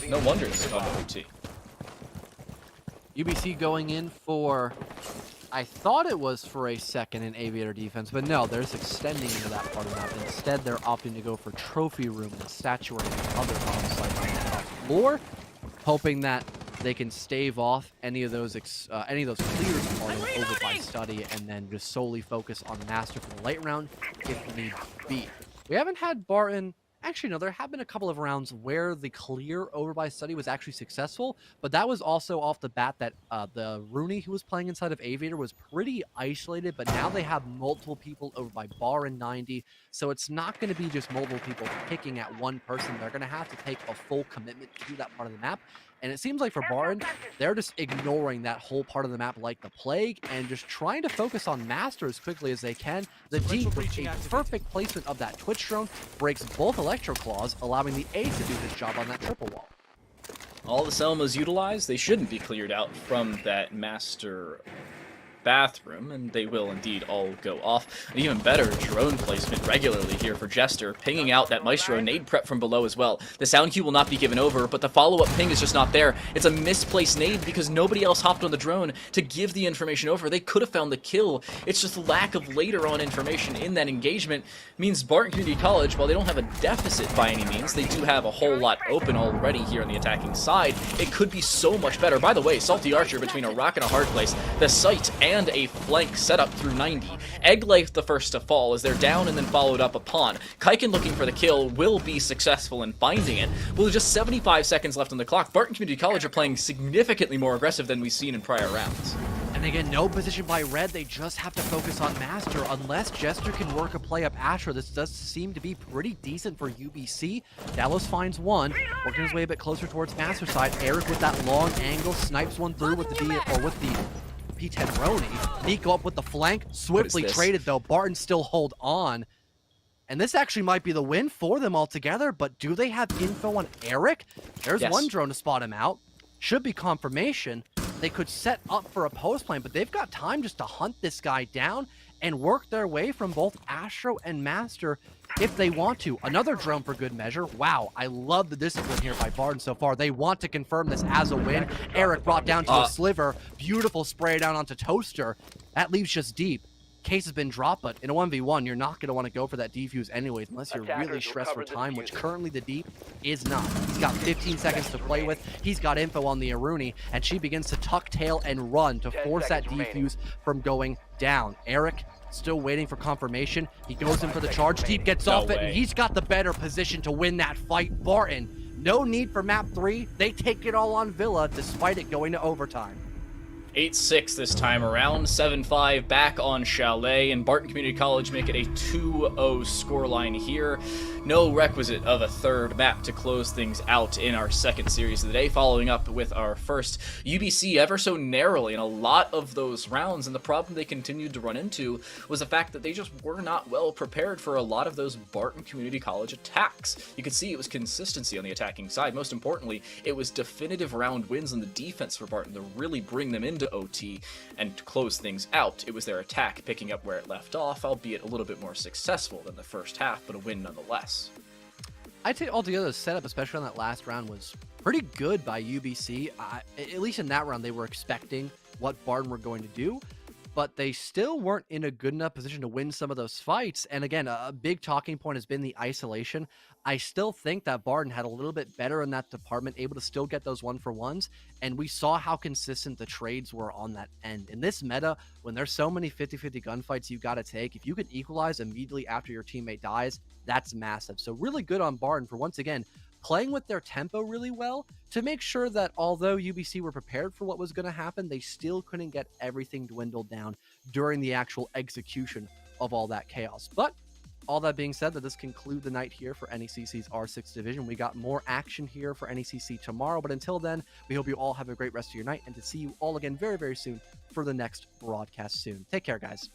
Speaker 1: no wonder this is on OT.
Speaker 6: UBC going in for, I thought it was for a second in Aviator defense, but no, they're just extending into that part of the map. Instead, they're opting to go for Trophy Room and statuary and other bomb sites on the top floor, hoping that they can stave off any of those clears falling over by Study and then just solely focus on Master for the late round if need be. We haven't had Barton. Actually, no, there have been a couple of rounds where the clear over by Study was actually successful, but that was also off the bat that the Rooney who was playing inside of Aviator was pretty isolated, but now they have multiple people over by Bar and 90, so it's not going to be just multiple people picking at one person. They're going to have to take a full commitment to that part of the map. And it seems like for Barton, they're just ignoring that whole part of the map like the plague and just trying to focus on Master as quickly as they can. The Deep, with a perfect placement of that Twitch drone, breaks both Electro Claws, allowing the A to do his job on that triple wall.
Speaker 1: All the Selmas utilized, they shouldn't be cleared out from that Master bathroom, and they will indeed all go off. An even better drone placement regularly here for Jester, pinging out that Maestro nade prep from below as well. The sound cue will not be given over, but the follow-up ping is just not there. It's a misplaced nade because nobody else hopped on the drone to give the information over. They could have found the kill. It's just the lack of later on information in that engagement means Barton Community College, while they don't have a deficit by any means, they do have a whole lot open already here on the attacking side. It could be so much better. By the way, Salty Archer between a rock and a hard place, the site and a flank setup through 90. Egg Life the first to fall as they're down and then followed up upon. Kaiken looking for the kill will be successful in finding it. With just 75 seconds left on the clock, Barton Community College are playing significantly more aggressive than we've seen in prior rounds.
Speaker 6: And again, no position by Red. They just have to focus on Master. Unless Jester can work a play up Astra, this does seem to be pretty decent for UBC. Dallas finds one, working his way a bit closer towards Master side. Eric with that long angle snipes one through with the P10 Roni. Nico up with the flank, swiftly traded though. Barton still hold on. And this actually might be the win for them altogether, but do they have info on Eric? There's one drone to spot him out. Should be confirmation. They could set up for a post plane, but they've got time just to hunt this guy down and work their way from both Astro and Master if they want to. Another drone for good measure. Wow, I love the discipline here by Barden so far. They want to confirm this as a win. Eric brought down to a sliver. Beautiful spray down onto Toaster. That leaves just deep. Case has been dropped, but in a 1v1, you're not going to want to go for that defuse anyways, unless you're really stressed for time, which currently the deep is not. He's got 15 seconds to play with. He's got info on the Aruni, and she begins to tuck tail and run to force that defuse from going down. Eric still waiting for confirmation. He goes in for the charge. Deep gets off it, and he's got the better position to win that fight. Barton, no need for map 3. They take it all on Villa, despite it going to overtime.
Speaker 1: 8-6 this time around, 7-5 back on Chalet, and Barton Community College make it a 2-0 scoreline here. No requisite of a third map to close things out in our second series of the day, following up with our first UBC ever so narrowly in a lot of those rounds, and the problem they continued to run into was the fact that they just were not well prepared for a lot of those Barton Community College attacks. You could see it was consistency on the attacking side. Most importantly, it was definitive round wins on the defense for Barton to really bring them into OT and to close things out. It was their attack picking up where it left off, albeit a little bit more successful than the first half, but a win nonetheless.
Speaker 6: I'd say altogether the setup, especially on that last round, was pretty good by UBC. At least in that round, they were expecting what Barton were going to do, but they still weren't in a good enough position to win some of those fights. And again, a big talking point has been the isolation. I still think that Barton had a little bit better in that department, able to still get those 1-for-1s, and we saw how consistent the trades were on that end. In this meta, when there's so many 50-50 gunfights you got to take, if you can equalize immediately after your teammate dies, that's massive. So really good on Barton for, once again, playing with their tempo really well to make sure that although UBC were prepared for what was going to happen, they still couldn't get everything dwindled down during the actual execution of all that chaos. But all that being said, that does conclude the night here for NECC's R6 division. We got more action here for NECC tomorrow, but until then, we hope you all have a great rest of your night and to see you all again very, very soon for the next broadcast soon. Take care, guys.